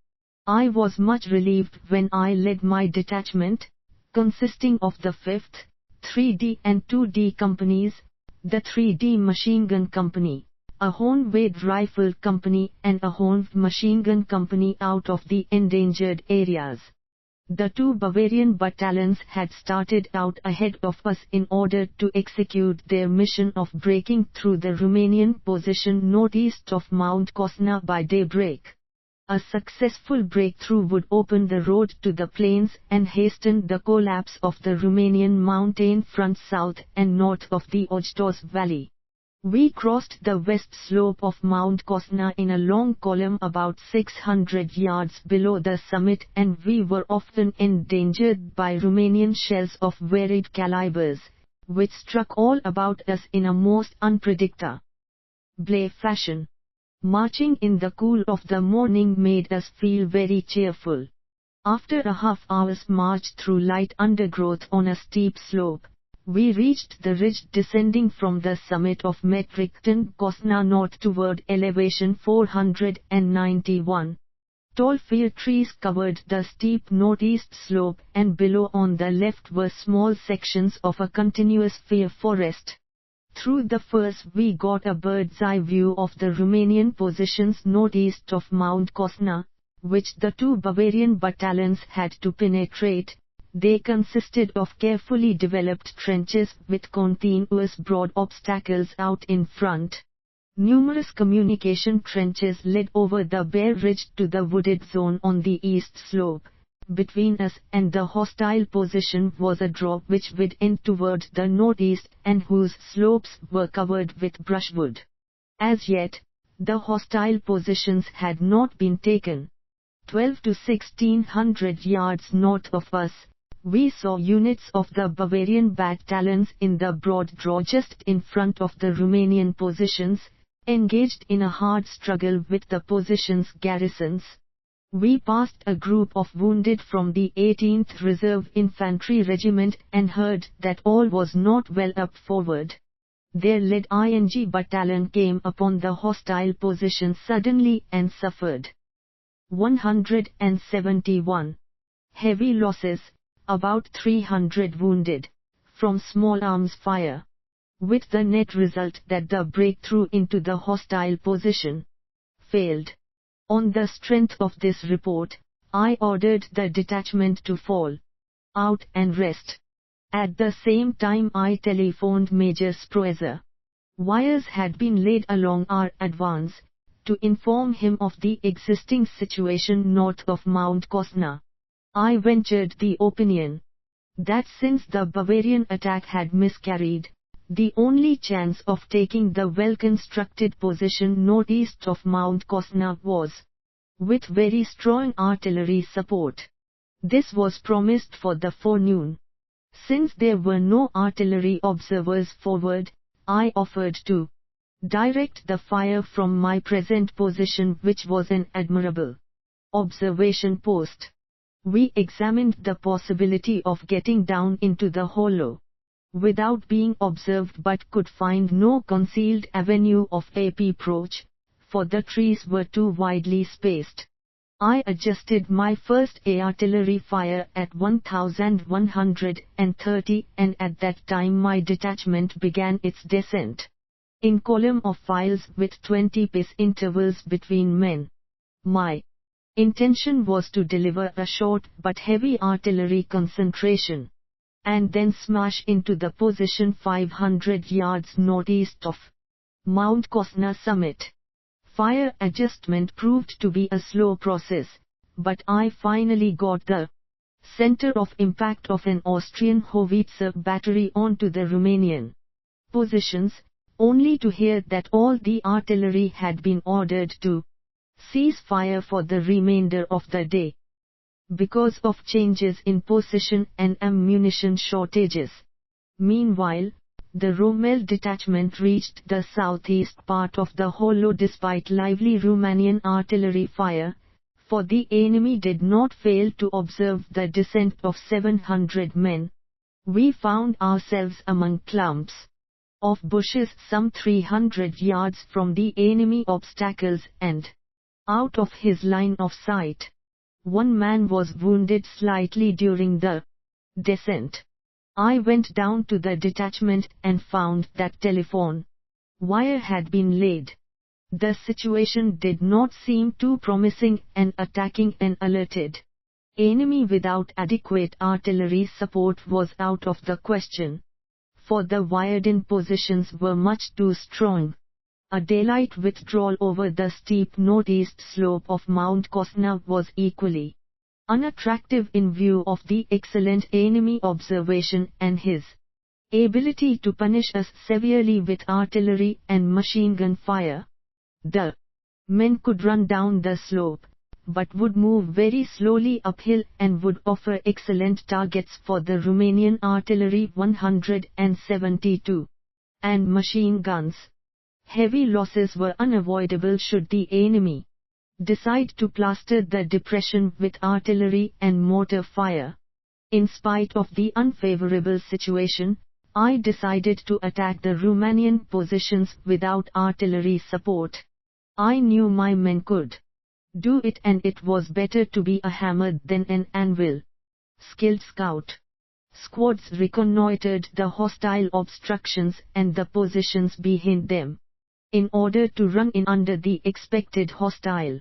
I was much relieved when I led my detachment, consisting of the 5th, 3D and 2D companies, the 3D machine gun company, a Hornwade rifle company and a Horned machine gun company out of the endangered areas. The 2 Bavarian battalions had started out ahead of us in order to execute their mission of breaking through the Romanian position northeast of Mount Cosna by daybreak. A successful breakthrough would open the road to the plains and hasten the collapse of the Romanian mountain front south and north of the Ojtos Valley. We crossed the west slope of Mount Cosna in a long column about 600 yards below the summit and we were often endangered by Romanian shells of varied calibers, which struck all about us in a most unpredictable fashion. Marching in the cool of the morning made us feel very cheerful. After a half-hour's march through light undergrowth on a steep slope, we reached the ridge descending from the summit of Metricton Cosna north toward elevation 491. Tall fir trees covered the steep northeast slope and below on the left were small sections of a continuous fir forest. Through the firs we got a bird's-eye view of the Romanian positions northeast of Mount Cosna, which the 2 Bavarian battalions had to penetrate. They consisted of carefully developed trenches with continuous broad obstacles out in front. Numerous communication trenches led over the bare ridge to the wooded zone on the east slope. Between us and the hostile position was a drop which would end toward the northeast and whose slopes were covered with brushwood. As yet, the hostile positions had not been taken. 12 to 1600 yards north of us, we saw units of the Bavarian battalions in the broad draw just in front of the Romanian positions, engaged in a hard struggle with the position's garrisons. We passed a group of wounded from the 18th Reserve Infantry Regiment and heard that all was not well up forward. Their lead ING battalion came upon the hostile position suddenly and suffered 171 heavy losses, about 300 wounded, from small arms fire, with the net result that the breakthrough into the hostile position failed. On the strength of this report, I ordered the detachment to fall out and rest. At the same time I telephoned Major Sproezer. Wires had been laid along our advance, to inform him of the existing situation north of Mount Kostner. I ventured the opinion that since the Bavarian attack had miscarried, the only chance of taking the well-constructed position northeast of Mount Kostner was with very strong artillery support. This was promised for the forenoon. Since there were no artillery observers forward, I offered to direct the fire from my present position, which was an admirable observation post. We examined the possibility of getting down into the hollow without being observed, but could find no concealed avenue of approach, for the trees were too widely spaced. I adjusted my first artillery fire at 1130, and at that time my detachment began its descent in column of files with 20 pace intervals between men. My intention was to deliver a short but heavy artillery concentration, and then smash into the position 500 yards northeast of Mount Kostner summit. Fire adjustment proved to be a slow process, but I finally got the center of impact of an Austrian howitzer battery onto the Romanian positions, only to hear that all the artillery had been ordered to cease fire for the remainder of the day, because of changes in position and ammunition shortages. Meanwhile, the Rommel detachment reached the southeast part of the hollow despite lively Romanian artillery fire, for the enemy did not fail to observe the descent of 700 men. We found ourselves among clumps of bushes some 300 yards from the enemy obstacles and out of his line of sight. One man was wounded slightly during the descent. I went down to the detachment and found that telephone wire had been laid. The situation did not seem too promising, and attacking an alerted enemy without adequate artillery support was out of the question, for the wired-in positions were much too strong. A daylight withdrawal over the steep northeast slope of Mount Kostner was equally unattractive in view of the excellent enemy observation and his ability to punish us severely with artillery and machine gun fire. The men could run down the slope, but would move very slowly uphill and would offer excellent targets for the Romanian artillery 172 and machine guns. Heavy losses were unavoidable should the enemy decide to plaster the depression with artillery and mortar fire. In spite of the unfavorable situation, I decided to attack the Romanian positions without artillery support. I knew my men could do it, and it was better to be a hammer than an anvil. Skilled scout squads reconnoitered the hostile obstructions and the positions behind them, in order to run in under the expected hostile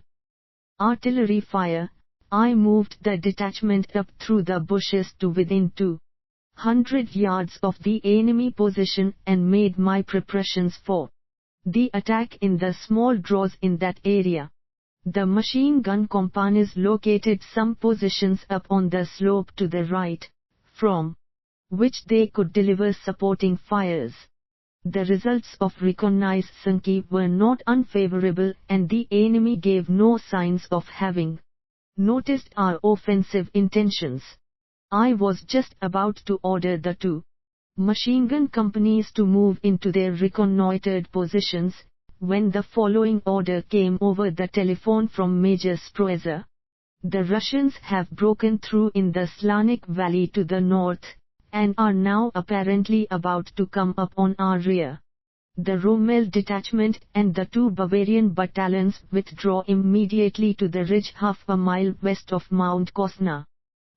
artillery fire. I moved the detachment up through the bushes to within 200 yards of the enemy position and made my preparations for the attack in the small draws in that area. The machine gun companies located some positions up on the slope to the right, from which they could deliver supporting fires. The results of reconnaissance were not unfavorable, and the enemy gave no signs of having noticed our offensive intentions. I was just about to order the two machine gun companies to move into their reconnoitered positions, when the following order came over the telephone from Major Sproezer. The Russians have broken through in the Slanik Valley to the north, and are now apparently about to come up on our rear. The Rommel detachment and the 2 Bavarian battalions withdraw immediately to the ridge half a mile west of Mount Kosna.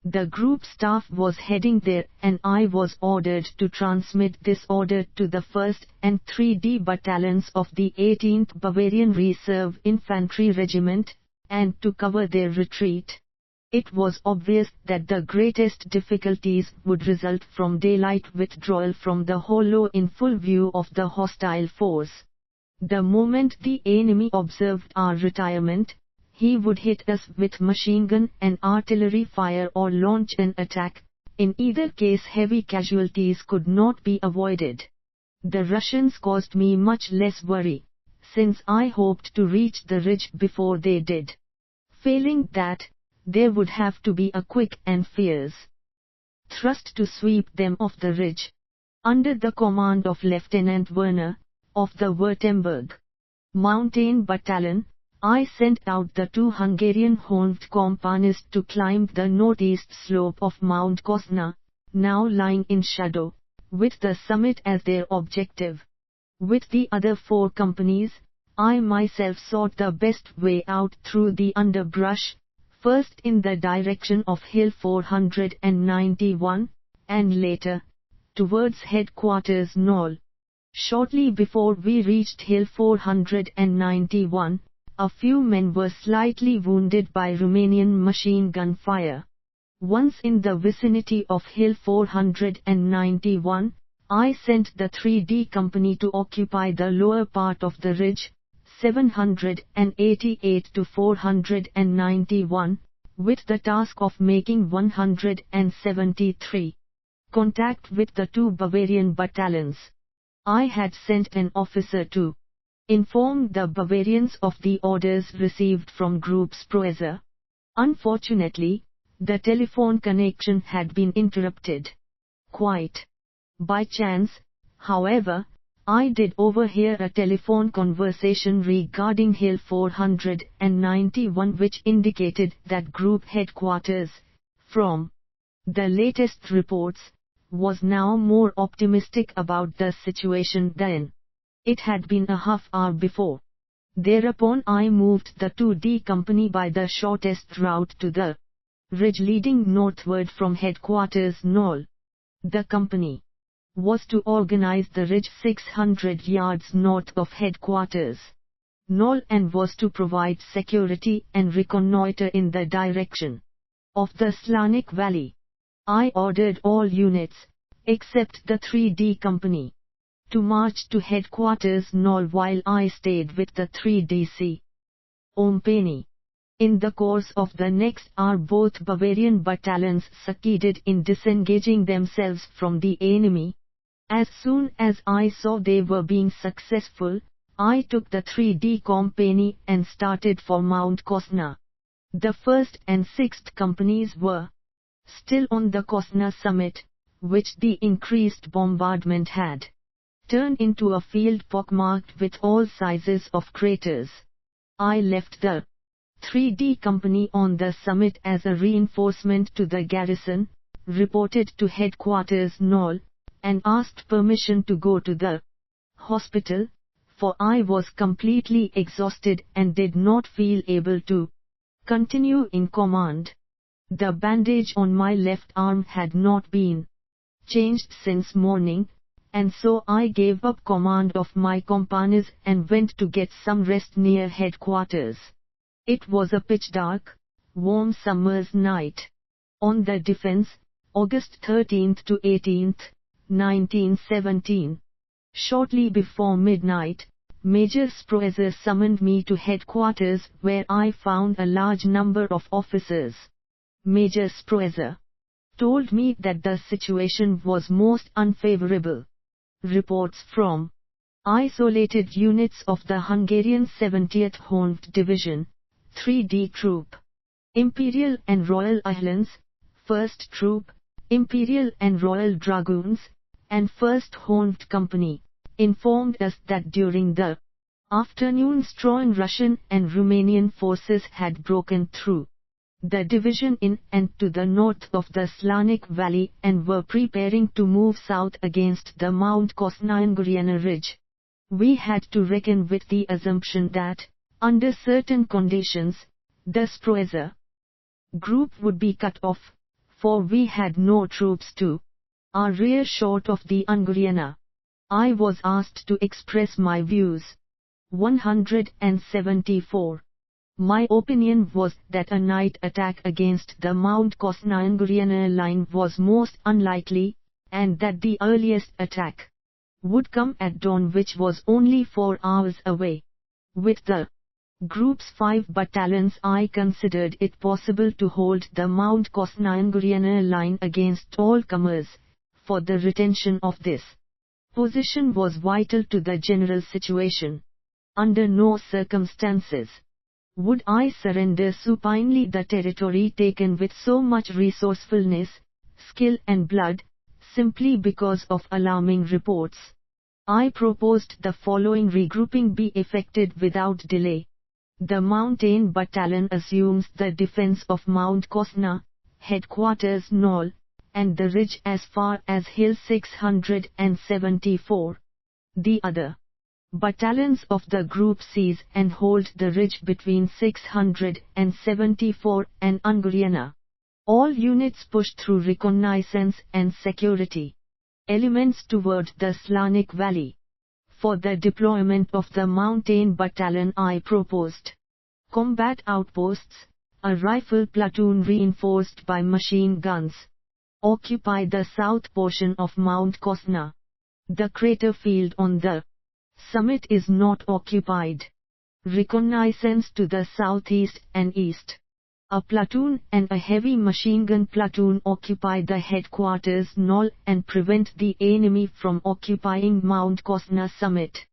The group staff was heading there, and I was ordered to transmit this order to the 1st and 3D battalions of the 18th Bavarian Reserve Infantry Regiment, and to cover their retreat. It was obvious that the greatest difficulties would result from daylight withdrawal from the hollow in full view of the hostile force. The moment the enemy observed our retirement, he would hit us with machine gun and artillery fire or launch an attack. In either case, heavy casualties could not be avoided. The Russians caused me much less worry, since I hoped to reach the ridge before they did. Failing that, there would have to be a quick and fierce thrust to sweep them off the ridge. Under the command of Lieutenant Werner, of the Württemberg Mountain Battalion, I sent out the 2 Hungarian Horned companies to climb the northeast slope of Mount Kosna, now lying in shadow, with the summit as their objective. With the other 4 companies, I myself sought the best way out through the underbrush, first in the direction of Hill 491, and later, towards headquarters Knoll. Shortly before we reached Hill 491, a few men were slightly wounded by Romanian machine gun fire. Once in the vicinity of Hill 491, I sent the 3D company to occupy the lower part of the ridge, 788 to 491, with the task of making 173 contact with the 2 Bavarian battalions. I had sent an officer to inform the Bavarians of the orders received from Group Sproeser. Unfortunately, the telephone connection had been interrupted. Quite by chance, however, I did overhear a telephone conversation regarding Hill 491 which indicated that Group Headquarters, from the latest reports, was now more optimistic about the situation than it had been a half-hour before. Thereupon I moved the 2D company by the shortest route to the ridge leading northward from headquarters Knoll. The company was to organize the ridge 600 yards north of headquarters Knoll and was to provide security and reconnoiter in the direction of the Slanik Valley. I ordered all units, except the 3D company, to march to headquarters Knoll while I stayed with the 3DC company. In the course of the next hour both Bavarian battalions succeeded in disengaging themselves from the enemy. As soon as I saw they were being successful, I took the 3D company and started for Mount Kosna. The 1st and 6th companies were still on the Kosna summit, which the increased bombardment had turned into a field pockmarked with all sizes of craters. I left the 3D company on the summit as a reinforcement to the garrison, reported to headquarters Knoll, and asked permission to go to the hospital, for I was completely exhausted and did not feel able to continue in command. The bandage on my left arm had not been changed since morning, and so I gave up command of my companies and went to get some rest near headquarters. It was a pitch-dark, warm summer's night. On the defense, August 13th to 18th, 1917. Shortly before midnight, Major Sproeser summoned me to headquarters where I found a large number of officers. Major Sproeser told me that the situation was most unfavorable. Reports from isolated units of the Hungarian 70th Horned Division, 3D Troop, Imperial and Royal Islands, 1st Troop, Imperial and Royal Dragoons, and 1st Horned Company, informed us that during the afternoon strong Russian and Romanian forces had broken through the division in and to the north of the Slanik Valley and were preparing to move south against the Mount Kosna-Anguriana ridge. We had to reckon with the assumption that, under certain conditions, the Sproezer group would be cut off, for we had no troops to our rear short of the Anguriana. I was asked to express my views. 174. My opinion was that a night attack against the Mount Kosna-Anguriana line was most unlikely, and that the earliest attack would come at dawn, which was only 4 hours away. With the group's 5 battalions, I considered it possible to hold the Mount Kosna-Anguriana line against all comers, for the retention of this position was vital to the general situation. Under no circumstances would I surrender supinely the territory taken with so much resourcefulness, skill and blood, simply because of alarming reports. I proposed the following regrouping be effected without delay. The Mountain Battalion assumes the defense of Mount Kosna, headquarters Knoll, and the ridge as far as Hill 674. The other battalions of the group seize and hold the ridge between 674 and Anguriana. All units push through reconnaissance and security elements toward the Slanik Valley. For the deployment of the Mountain Battalion, I proposed combat outposts, a rifle platoon reinforced by machine guns, occupy the south portion of Mount Kosna. The crater field on the summit is not occupied. Reconnaissance to the southeast and east. A platoon and a heavy machine gun platoon occupy the headquarters Knoll and prevent the enemy from occupying Mount Kosna summit.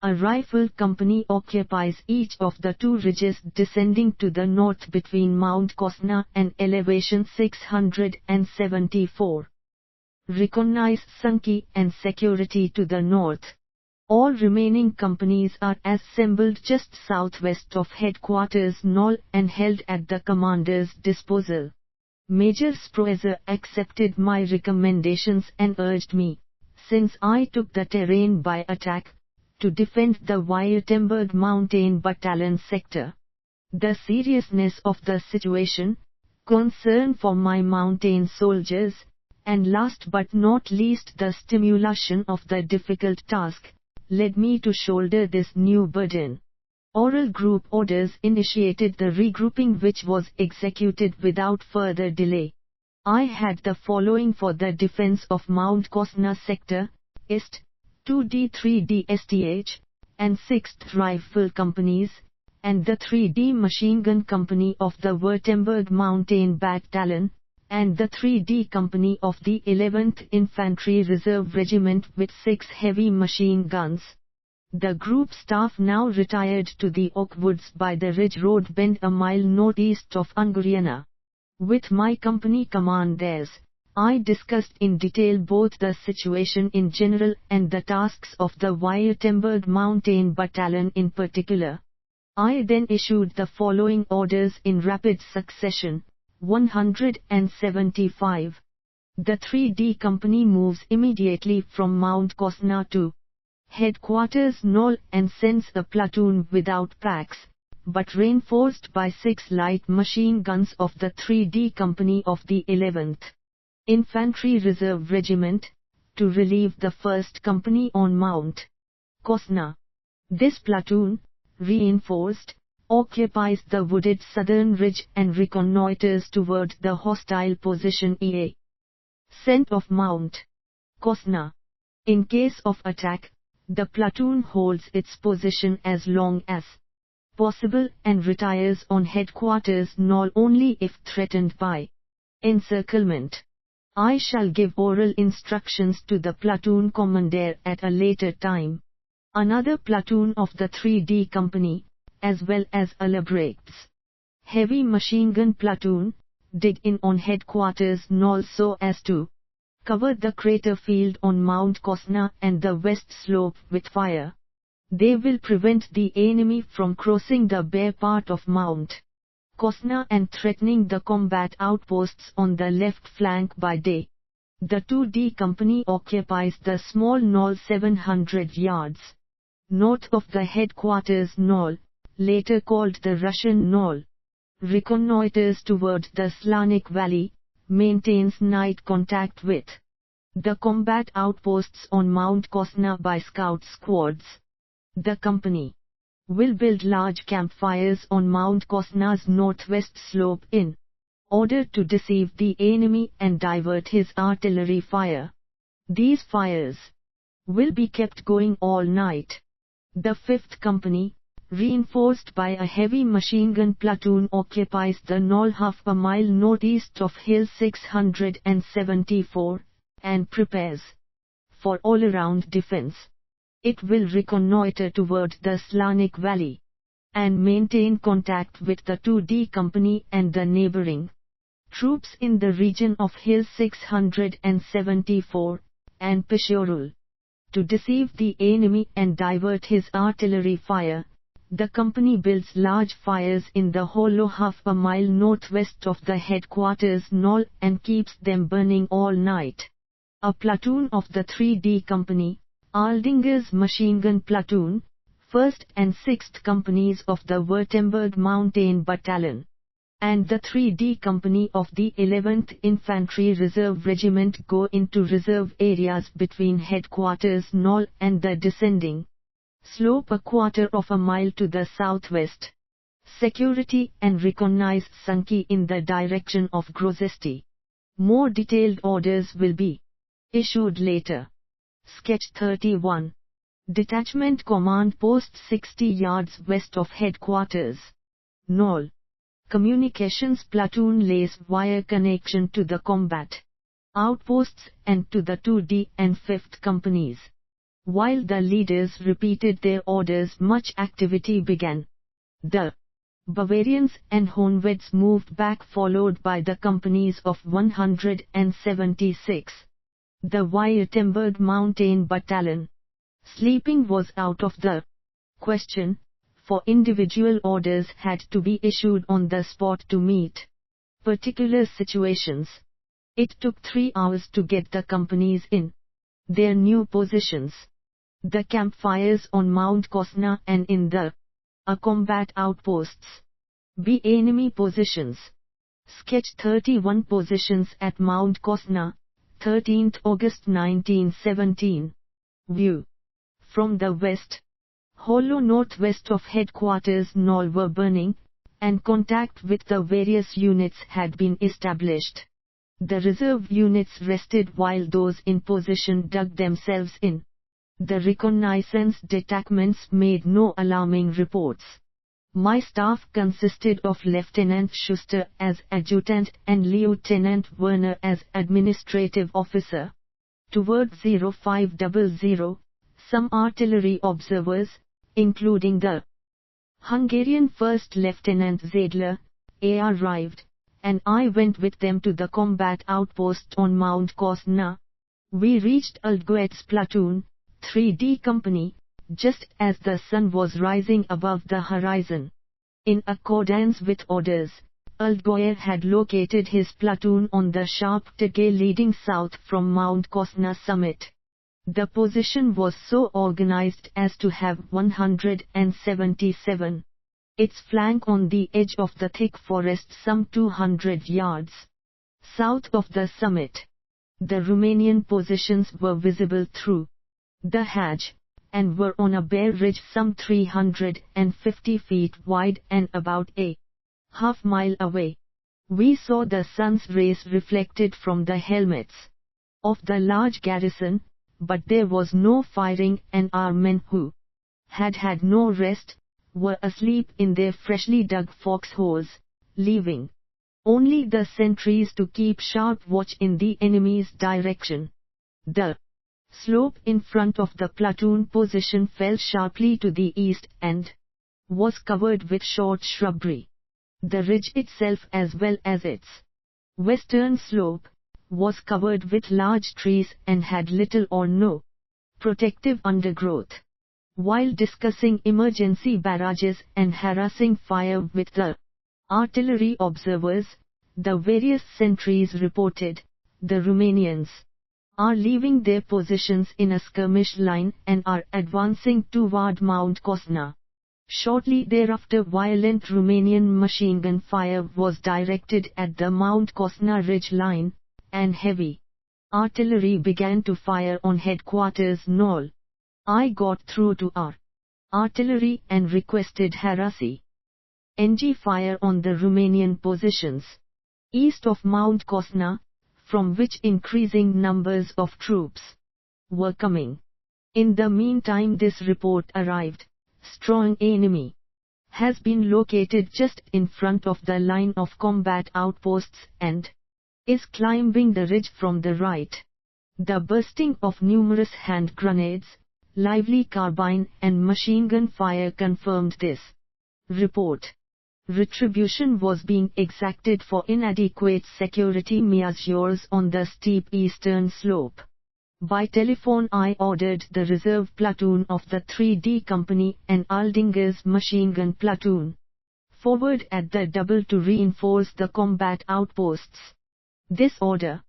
A rifle company occupies each of the 2 ridges descending to the north between Mount Kosna and elevation 674. Recognize Sanki and security to the north. All remaining companies are assembled just southwest of headquarters Knoll and held at the commander's disposal. Major Sproezer accepted my recommendations and urged me, since I took the terrain by attack, to defend the Württemberg Mountain Battalion sector. The seriousness of the situation, concern for my mountain soldiers, and last but not least the stimulation of the difficult task, led me to shoulder this new burden. Oral group orders initiated the regrouping, which was executed without further delay. I had the following for the defense of Mount Kosna sector: East, 2D 3D STH, and 6th Rifle Companies, and the 3D Machine Gun Company of the Württemberg Mountain Battalion, and the 3D Company of the 11th Infantry Reserve Regiment with 6 heavy machine guns. The group staff now retired to the Oak Woods by the Ridge Road bend a mile northeast of Anguriana. With my company commanders, I discussed in detail both the situation in general and the tasks of the Württemberg Mountain Battalion in particular. I then issued the following orders in rapid succession. 175. The 3D Company moves immediately from Mount Kosna to headquarters Knoll and sends a platoon without packs, but reinforced by 6 light machine guns of the 3D Company of the 11th Infantry Reserve Regiment, to relieve the 1st Company on Mount Kosna. This platoon, reinforced, occupies the wooded southern ridge and reconnoiters toward the hostile position EA. Scent of Mount Kosna. In case of attack, the platoon holds its position as long as possible and retires on headquarters Knoll only if threatened by encirclement. I shall give oral instructions to the platoon commander at a later time. Another platoon of the 3D Company, as well as Alabrecht's heavy machine gun platoon, dig in on headquarters Knoll so as to cover the crater field on Mount Kosna and the west slope with fire. They will prevent the enemy from crossing the bare part of Mount Kosna and threatening the combat outposts on the left flank by day. The 2D Company occupies the small knoll 700 yards north of the headquarters knoll, later called the Russian knoll. Reconnoiters towards the Slanik Valley, maintains night contact with the combat outposts on Mount Kosna by scout squads. The company will build large campfires on Mount Kosna's northwest slope in order to deceive the enemy and divert his artillery fire. These fires will be kept going all night. The 5th Company, reinforced by a heavy machine gun platoon, occupies the knoll half a mile northeast of Hill 674, and prepares for all-around defense. It will reconnoiter toward the Slanik Valley and maintain contact with the 2D Company and the neighboring troops in the region of Hill 674 and Peshorul. To deceive the enemy and divert his artillery fire, the company builds large fires in the hollow half a mile northwest of the headquarters knoll and keeps them burning all night. A platoon of the 3D Company, Aldinger's machine gun platoon, 1st and 6th Companies of the Württemberg Mountain Battalion, and the 3D Company of the 11th Infantry Reserve Regiment go into reserve areas between headquarters knoll and the descending slope a quarter of a mile to the southwest. Security and recognize Sanki in the direction of Grozesti. More detailed orders will be issued later. Sketch 31. Detachment Command Post 60 yards west of headquarters. Knoll. Communications platoon lays wire connection to the combat outposts and to the 2D and 5th Companies. While the leaders repeated their orders, much activity began. The Bavarians and Honveds moved back, followed by the companies of 176. The Württemberg Mountain Battalion. Sleeping was out of the question, for individual orders had to be issued on the spot to meet particular situations. It took 3 hours to get the companies in their new positions. The campfires on Mount Kosna and in the combat outposts. B. Enemy positions. Sketch 31. Positions at Mount Kosna, 13th August 1917. View. From the west, hollow northwest of headquarters knoll were burning, and contact with the various units had been established. The reserve units rested while those in position dug themselves in. The reconnaissance detachments made no alarming reports. My staff consisted of Lieutenant Schuster as adjutant and Lieutenant Werner as administrative officer. Toward 0500, some artillery observers, including the Hungarian First Lieutenant Zadler, arrived, and I went with them to the combat outpost on Mount Kosna. We reached Aldgoet's platoon, 3D Company, just as the sun was rising above the horizon. In accordance with orders, Aldgoet had located his platoon on the sharp terrain leading south from Mount Kosna summit. The position was so organized as to have 177. Its flank on the edge of the thick forest some 200 yards south of the summit. The Romanian positions were visible through the hedge, and were on a bare ridge some 350 feet wide and about a half-mile away. We saw the sun's rays reflected from the helmets of the large garrison, but there was no firing, and our men who had had no rest, were asleep in their freshly dug foxholes, leaving only the sentries to keep sharp watch in the enemy's direction. The slope in front of the platoon position fell sharply to the east and was covered with short shrubbery. The ridge itself, as well as its western slope, was covered with large trees and had little or no protective undergrowth. While discussing emergency barrages and harassing fire with the Artillery observers, the various sentries reported, the Romanians are leaving their positions in a skirmish line and are advancing toward Mount Kosna. Shortly thereafter, violent Romanian machine gun fire was directed at the Mount Kosna ridge line, and heavy artillery began to fire on headquarters knoll. I got through to our artillery and requested Harasi NG fire on the Romanian positions east of Mount Kosna, from which increasing numbers of troops were coming. In the meantime, this report arrived: strong enemy has been located just in front of the line of combat outposts and is climbing the ridge from the right. The bursting of numerous hand grenades, lively carbine and machine gun fire confirmed this report. Retribution was being exacted for inadequate security measures on the steep eastern slope. By telephone I ordered the reserve platoon of the 3D Company and Aldinger's machine gun platoon forward at the double to reinforce the combat outposts. This order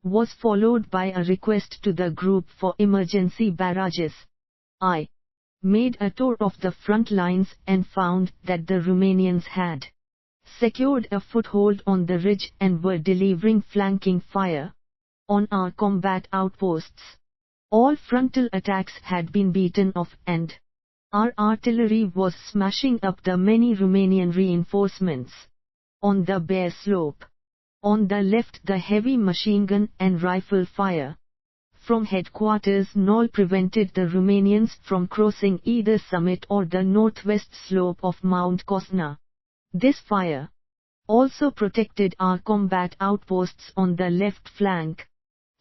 was followed by a request to the group for emergency barrages. I made a tour of the front lines and found that the Romanians had secured a foothold on the ridge and were delivering flanking fire on our combat outposts. All frontal attacks had been beaten off and our artillery was smashing up the many Romanian reinforcements on the bare slope. On the left, the heavy machine gun and rifle fire from headquarters knoll prevented the Romanians from crossing either summit or the northwest slope of Mount Kosna. This fire also protected our combat outposts on the left flank.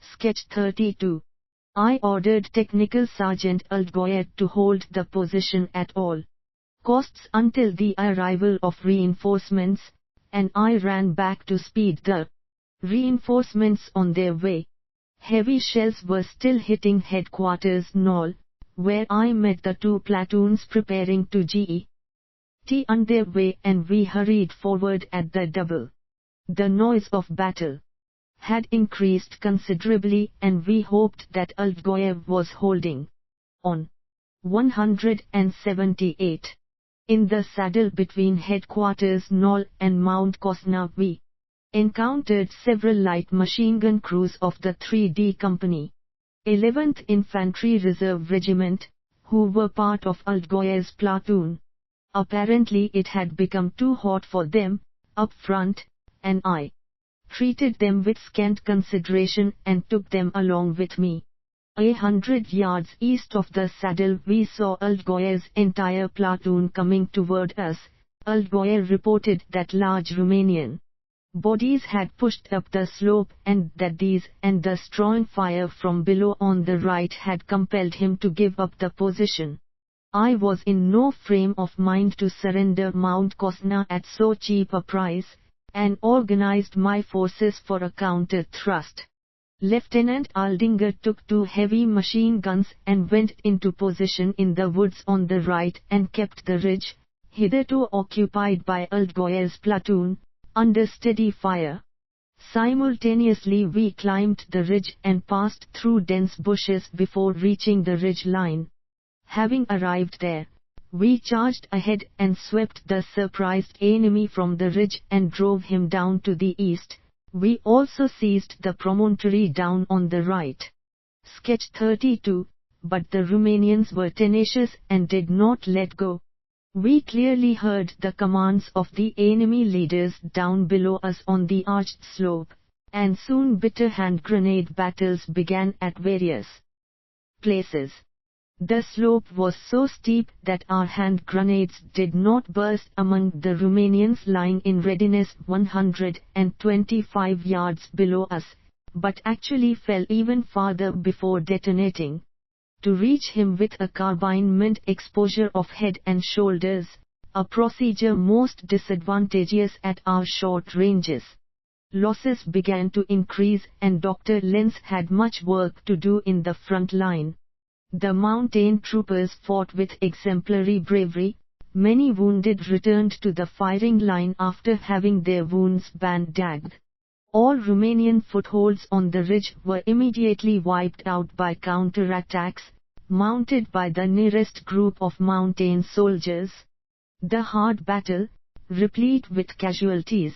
Sketch 32. I ordered Technical Sergeant Aldgoyer to hold the position at all costs until the arrival of reinforcements, and I ran back to speed the reinforcements on their way. Heavy shells were still hitting headquarters knoll, where I met the two platoons preparing to GET on their way, and we hurried forward at the double. The noise of battle had increased considerably, and we hoped that Aldgoyev was holding on. 178. In the saddle between headquarters knoll and Mount Kosna we encountered several light machine gun crews of the 3D Company, 11th Infantry Reserve Regiment, who were part of Aldgoyev's platoon. Apparently it had become too hot for them up front, and I treated them with scant consideration and took them along with me. 100 yards east of the saddle we saw Aldgoyev's entire platoon coming toward us. Aldgoyev reported that large Romanian bodies had pushed up the slope and that these and the strong fire from below on the right had compelled him to give up the position. I was in no frame of mind to surrender Mount Kosna at so cheap a price, and organized my forces for a counter-thrust. Lieutenant Aldinger took 2 heavy machine guns and went into position in the woods on the right and kept the ridge, hitherto occupied by Aldgoyev's platoon, under steady fire. Simultaneously we climbed the ridge and passed through dense bushes before reaching the ridge line. Having arrived there, we charged ahead and swept the surprised enemy from the ridge and drove him down to the east. We also seized the promontory down on the right. Sketch 32, but the Romanians were tenacious and did not let go. We clearly heard the commands of the enemy leaders down below us on the arched slope, and soon bitter hand grenade battles began at various places. The slope was so steep that our hand grenades did not burst among the Romanians lying in readiness 125 yards below us, but actually fell even farther before detonating. To reach him with a carbine meant exposure of head and shoulders, a procedure most disadvantageous at our short ranges. Losses began to increase and Dr. Lenz had much work to do in the front line. The mountain troopers fought with exemplary bravery, Many wounded returned to the firing line after having their wounds bandaged. All Romanian footholds on the ridge were immediately wiped out by counterattacks, mounted by the nearest group of mountain soldiers. The hard battle, replete with casualties,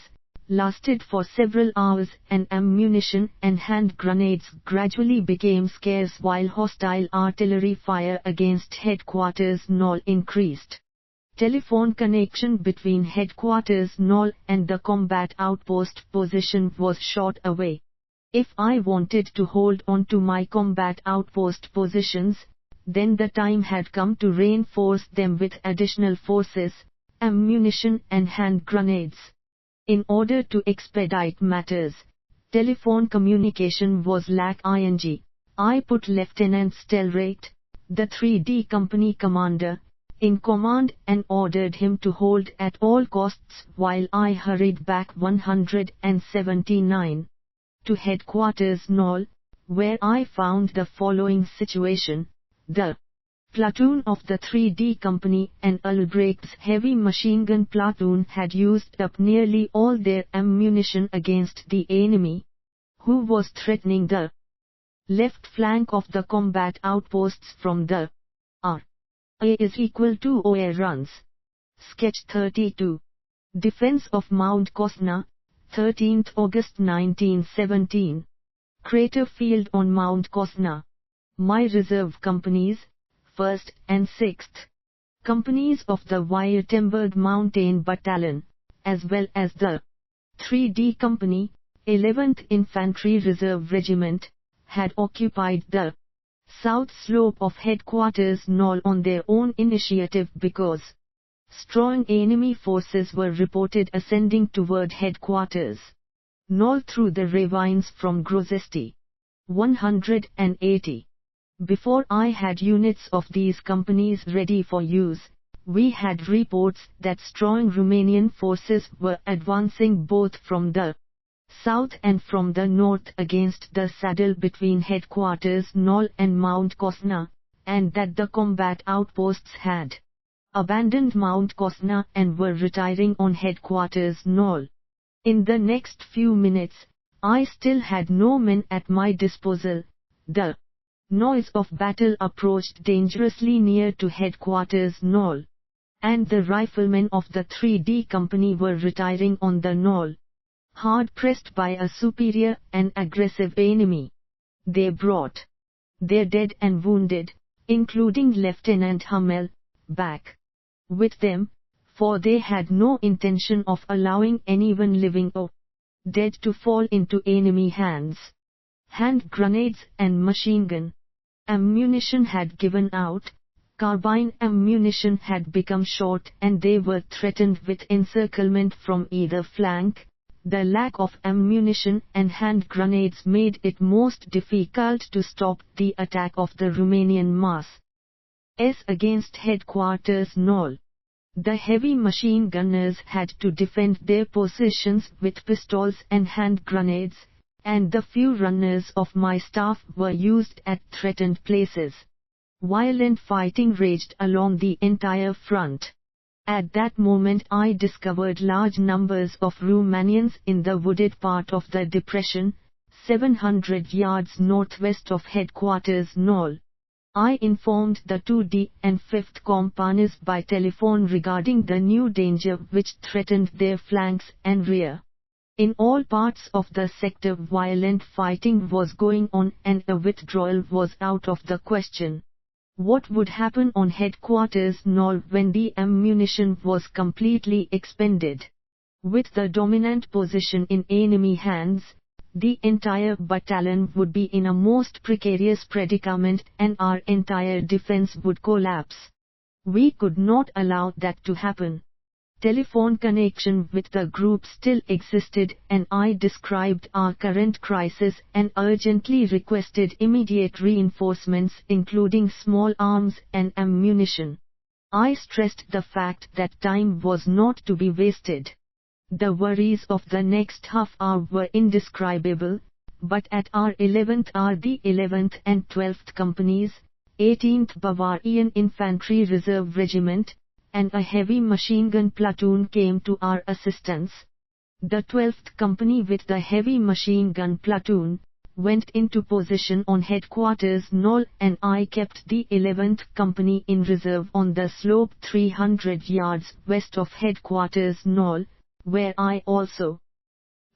lasted for several hours, and ammunition and hand grenades gradually became scarce while hostile artillery fire against headquarters Knoll increased. Telephone connection between headquarters Knoll and the combat outpost position was shot away. If I wanted to hold on to my combat outpost positions, then the time had come to reinforce them with additional forces, ammunition and hand grenades. In order to expedite matters, telephone communication was lack-ing. I put Lieutenant Stelrate, the 3D Company commander, in command and ordered him to hold at all costs while I hurried back 179 to headquarters Knoll, where I found the following situation. The platoon of the 3D Company and Albrecht's heavy machine gun platoon had used up nearly all their ammunition against the enemy, who was threatening the left flank of the combat outposts from the R. A is equal to OA runs. Sketch 32. Defense of Mount Kosna, 13th August 1917. Crater field on Mount Kosna. My reserve companies, 1st and 6th companies of the Württemberg Mountain Battalion, as well as the 3D Company, 11th Infantry Reserve Regiment, had occupied the south slope of headquarters Knoll on their own initiative because strong enemy forces were reported ascending toward headquarters Knoll through the ravines from Grozesti. 180. Before I had units of these companies ready for use, we had reports that strong Romanian forces were advancing both from the south and from the north against the saddle between headquarters Knoll and Mount Kosna, and that the combat outposts had abandoned Mount Kosna and were retiring on headquarters Knoll. In the next few minutes, I still had no men at my disposal. The noise of battle approached dangerously near to headquarters Knoll, and the riflemen of the 3D Company were retiring on the Knoll, hard pressed by a superior and aggressive enemy. They brought their dead and wounded, including Lieutenant Rommel, back with them, for they had no intention of allowing anyone living or dead to fall into enemy hands. Hand grenades and machine gun ammunition had given out, carbine ammunition had become short, and they were threatened with encirclement from either flank. The lack of ammunition and hand grenades made it most difficult to stop the attack of the Romanian mass against headquarters Knoll. The heavy machine gunners had to defend their positions with pistols and hand grenades, and the few runners of my staff were used at threatened places. Violent fighting raged along the entire front. At that moment I discovered large numbers of Romanians in the wooded part of the depression, 700 yards northwest of headquarters Knoll. I informed the 2D and 5th companies by telephone regarding the new danger which threatened their flanks and rear. In all parts of the sector violent fighting was going on and a withdrawal was out of the question. What would happen on headquarters Knoll when the ammunition was completely expended? With the dominant position in enemy hands, the entire battalion would be in a most precarious predicament and our entire defense would collapse. We could not allow that to happen. Telephone connection with the group still existed, and I described our current crisis and urgently requested immediate reinforcements including small arms and ammunition. I stressed the fact that time was not to be wasted. The worries of the next half hour were indescribable, but at our 11th hour the 11th and 12th companies, 18th Bavarian Infantry Reserve Regiment, and a heavy machine gun platoon came to our assistance. The 12th Company with the heavy machine gun platoon went into position on headquarters knoll, and I kept the 11th Company in reserve on the slope 300 yards west of headquarters knoll, where I also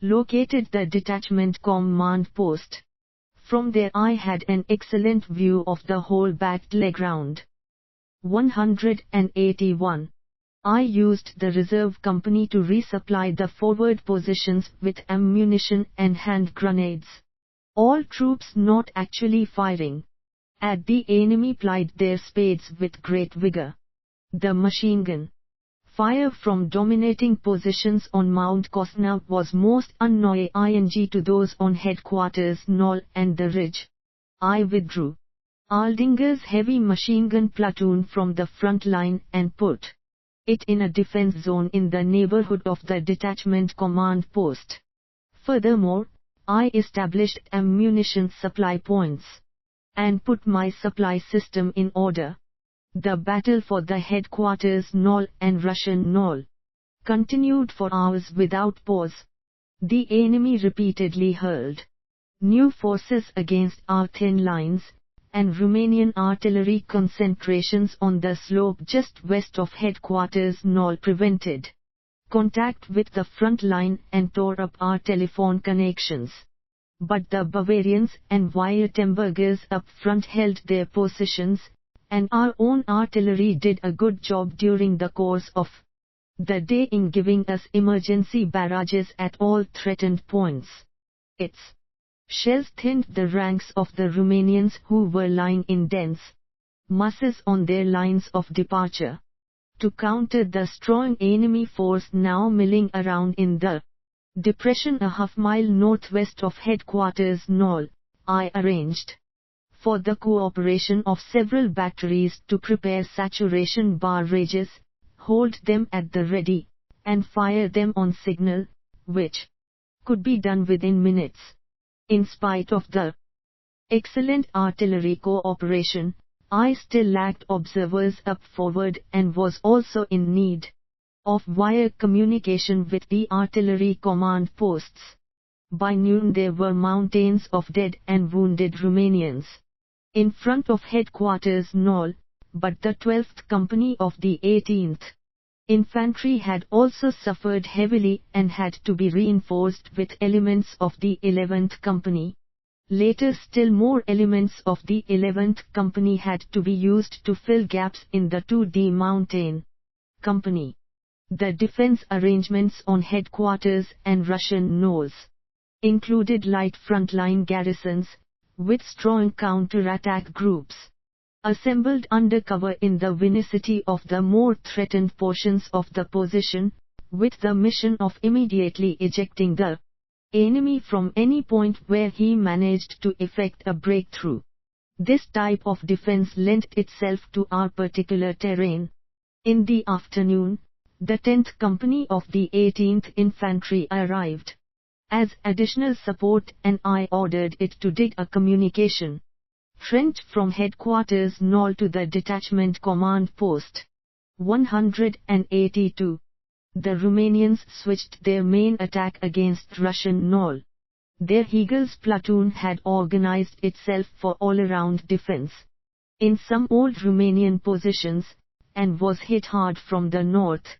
located the detachment command post. From there I had an excellent view of the whole battleground. 181. I used the reserve company to resupply the forward positions with ammunition and hand grenades. All troops not actually firing at the enemy plied their spades with great vigor. The machine gun fire from dominating positions on Mount Kosna was most annoying to those on headquarters knoll and the ridge. I withdrew Aldinger's heavy machine gun platoon from the front line and put it in a defense zone in the neighborhood of the detachment command post. Furthermore, I established ammunition supply points and put my supply system in order. The battle for the headquarters knoll and Russian knoll continued for hours without pause. The enemy repeatedly hurled new forces against our thin lines, and Romanian artillery concentrations on the slope just west of headquarters knoll prevented contact with the front line and tore up our telephone connections. But the Bavarians and Württembergers up front held their positions, and our own artillery did a good job during the course of the day in giving us emergency barrages at all threatened points. Its shells thinned the ranks of the Romanians who were lying in dense masses on their lines of departure. To counter the strong enemy force now milling around in the depression a half-mile northwest of headquarters knoll, I arranged for the cooperation of several batteries to prepare saturation barrages, hold them at the ready, and fire them on signal, which could be done within minutes. In spite of the excellent artillery cooperation, I still lacked observers up forward and was also in need of wire communication with the artillery command posts. By noon there were mountains of dead and wounded Romanians in front of headquarters knoll, but the 12th Company of the 18th Infantry had also suffered heavily and had to be reinforced with elements of the 11th Company. Later still more elements of the 11th Company had to be used to fill gaps in the 2D Mountain Company. The defense arrangements on headquarters and Russian knolls included light frontline garrisons, with strong counter-attack groups assembled under cover in the vicinity of the more threatened portions of the position, with the mission of immediately ejecting the enemy from any point where he managed to effect a breakthrough. This type of defense lent itself to our particular terrain. In the afternoon, the 10th Company of the 18th Infantry arrived as additional support, and I ordered it to dig a communication trench from headquarters knoll to the detachment command post. 182. The Romanians switched their main attack against Russian knoll. Their Hegel's platoon had organized itself for all-around defense in some old Romanian positions, and was hit hard from the north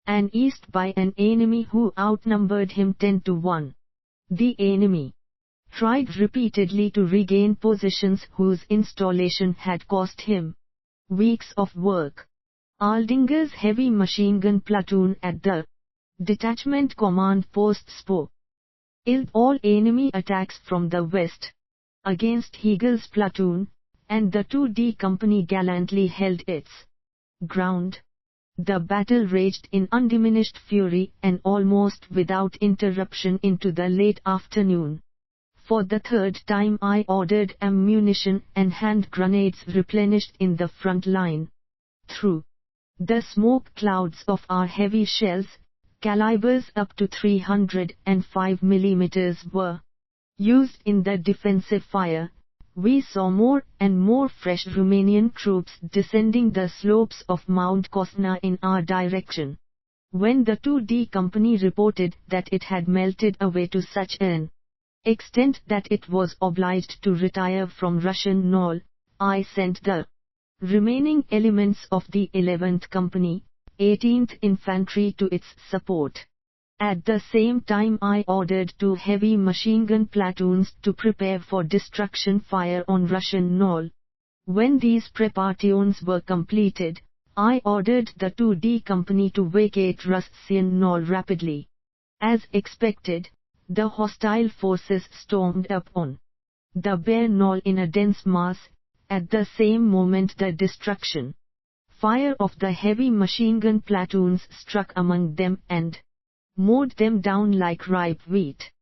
and east by an enemy who outnumbered him 10-1. The enemy tried repeatedly to regain positions whose installation had cost him weeks of work. Aldinger's heavy machine gun platoon at the detachment command post spoiled all enemy attacks from the west against Hegel's platoon, and the 2D Company gallantly held its ground. The battle raged in undiminished fury and almost without interruption into the late afternoon. For the third time I ordered ammunition and hand grenades replenished in the front line. Through the smoke clouds of our heavy shells, calibers up to 305 mm were used in the defensive fire, we saw more and more fresh Romanian troops descending the slopes of Mount Cosna in our direction. When the 2D company reported that it had melted away to such an extent that it was obliged to retire from Russian Knoll, I sent the remaining elements of the 11th Company, 18th Infantry to its support. At the same time I ordered 2 heavy machine gun platoons to prepare for destruction fire on Russian Knoll. When these preparations were completed, I ordered the 2D Company to vacate Russian Knoll rapidly. As expected, the hostile forces stormed up on the bare knoll in a dense mass. At the same moment the destruction fire of the heavy machine gun platoons struck among them and mowed them down like ripe wheat.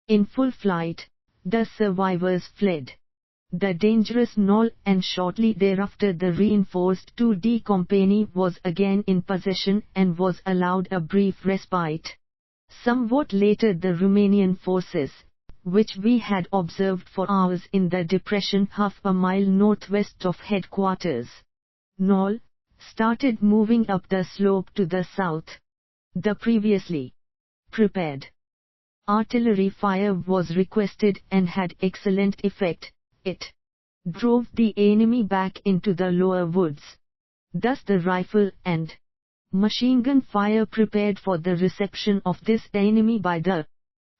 In full flight, the survivors fled the dangerous knoll, and shortly thereafter the reinforced 2D company was again in possession and was allowed a brief respite. Somewhat later the Romanian forces, which we had observed for hours in the depression half a mile northwest of headquarters, Knoll, started moving up the slope to the south. The previously prepared artillery fire was requested and had excellent effect. It drove the enemy back into the lower woods. Thus the rifle and machine gun fire prepared for the reception of this enemy by the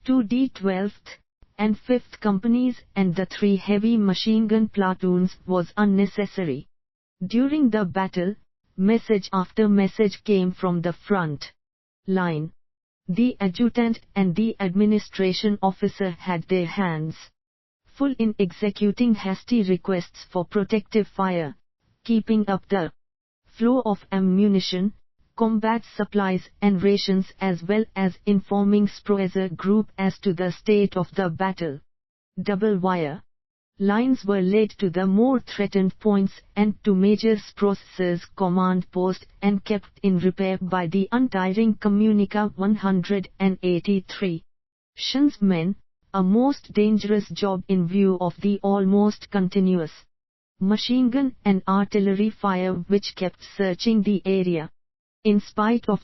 2D 12th and 5th companies and the 3 heavy machine gun platoons was unnecessary. During the battle, message after message came from the front line. The adjutant and the administration officer had their hands full in executing hasty requests for protective fire, keeping up the flow of ammunition, combat supplies and rations, as well as informing Sproeser Group as to the state of the battle. Double wire lines were laid to the more threatened points and to Major Sproeser's command post and kept in repair by the untiring Comunica 183. Shun's men, a most dangerous job in view of the almost continuous machine gun and artillery fire which kept searching the area. In spite of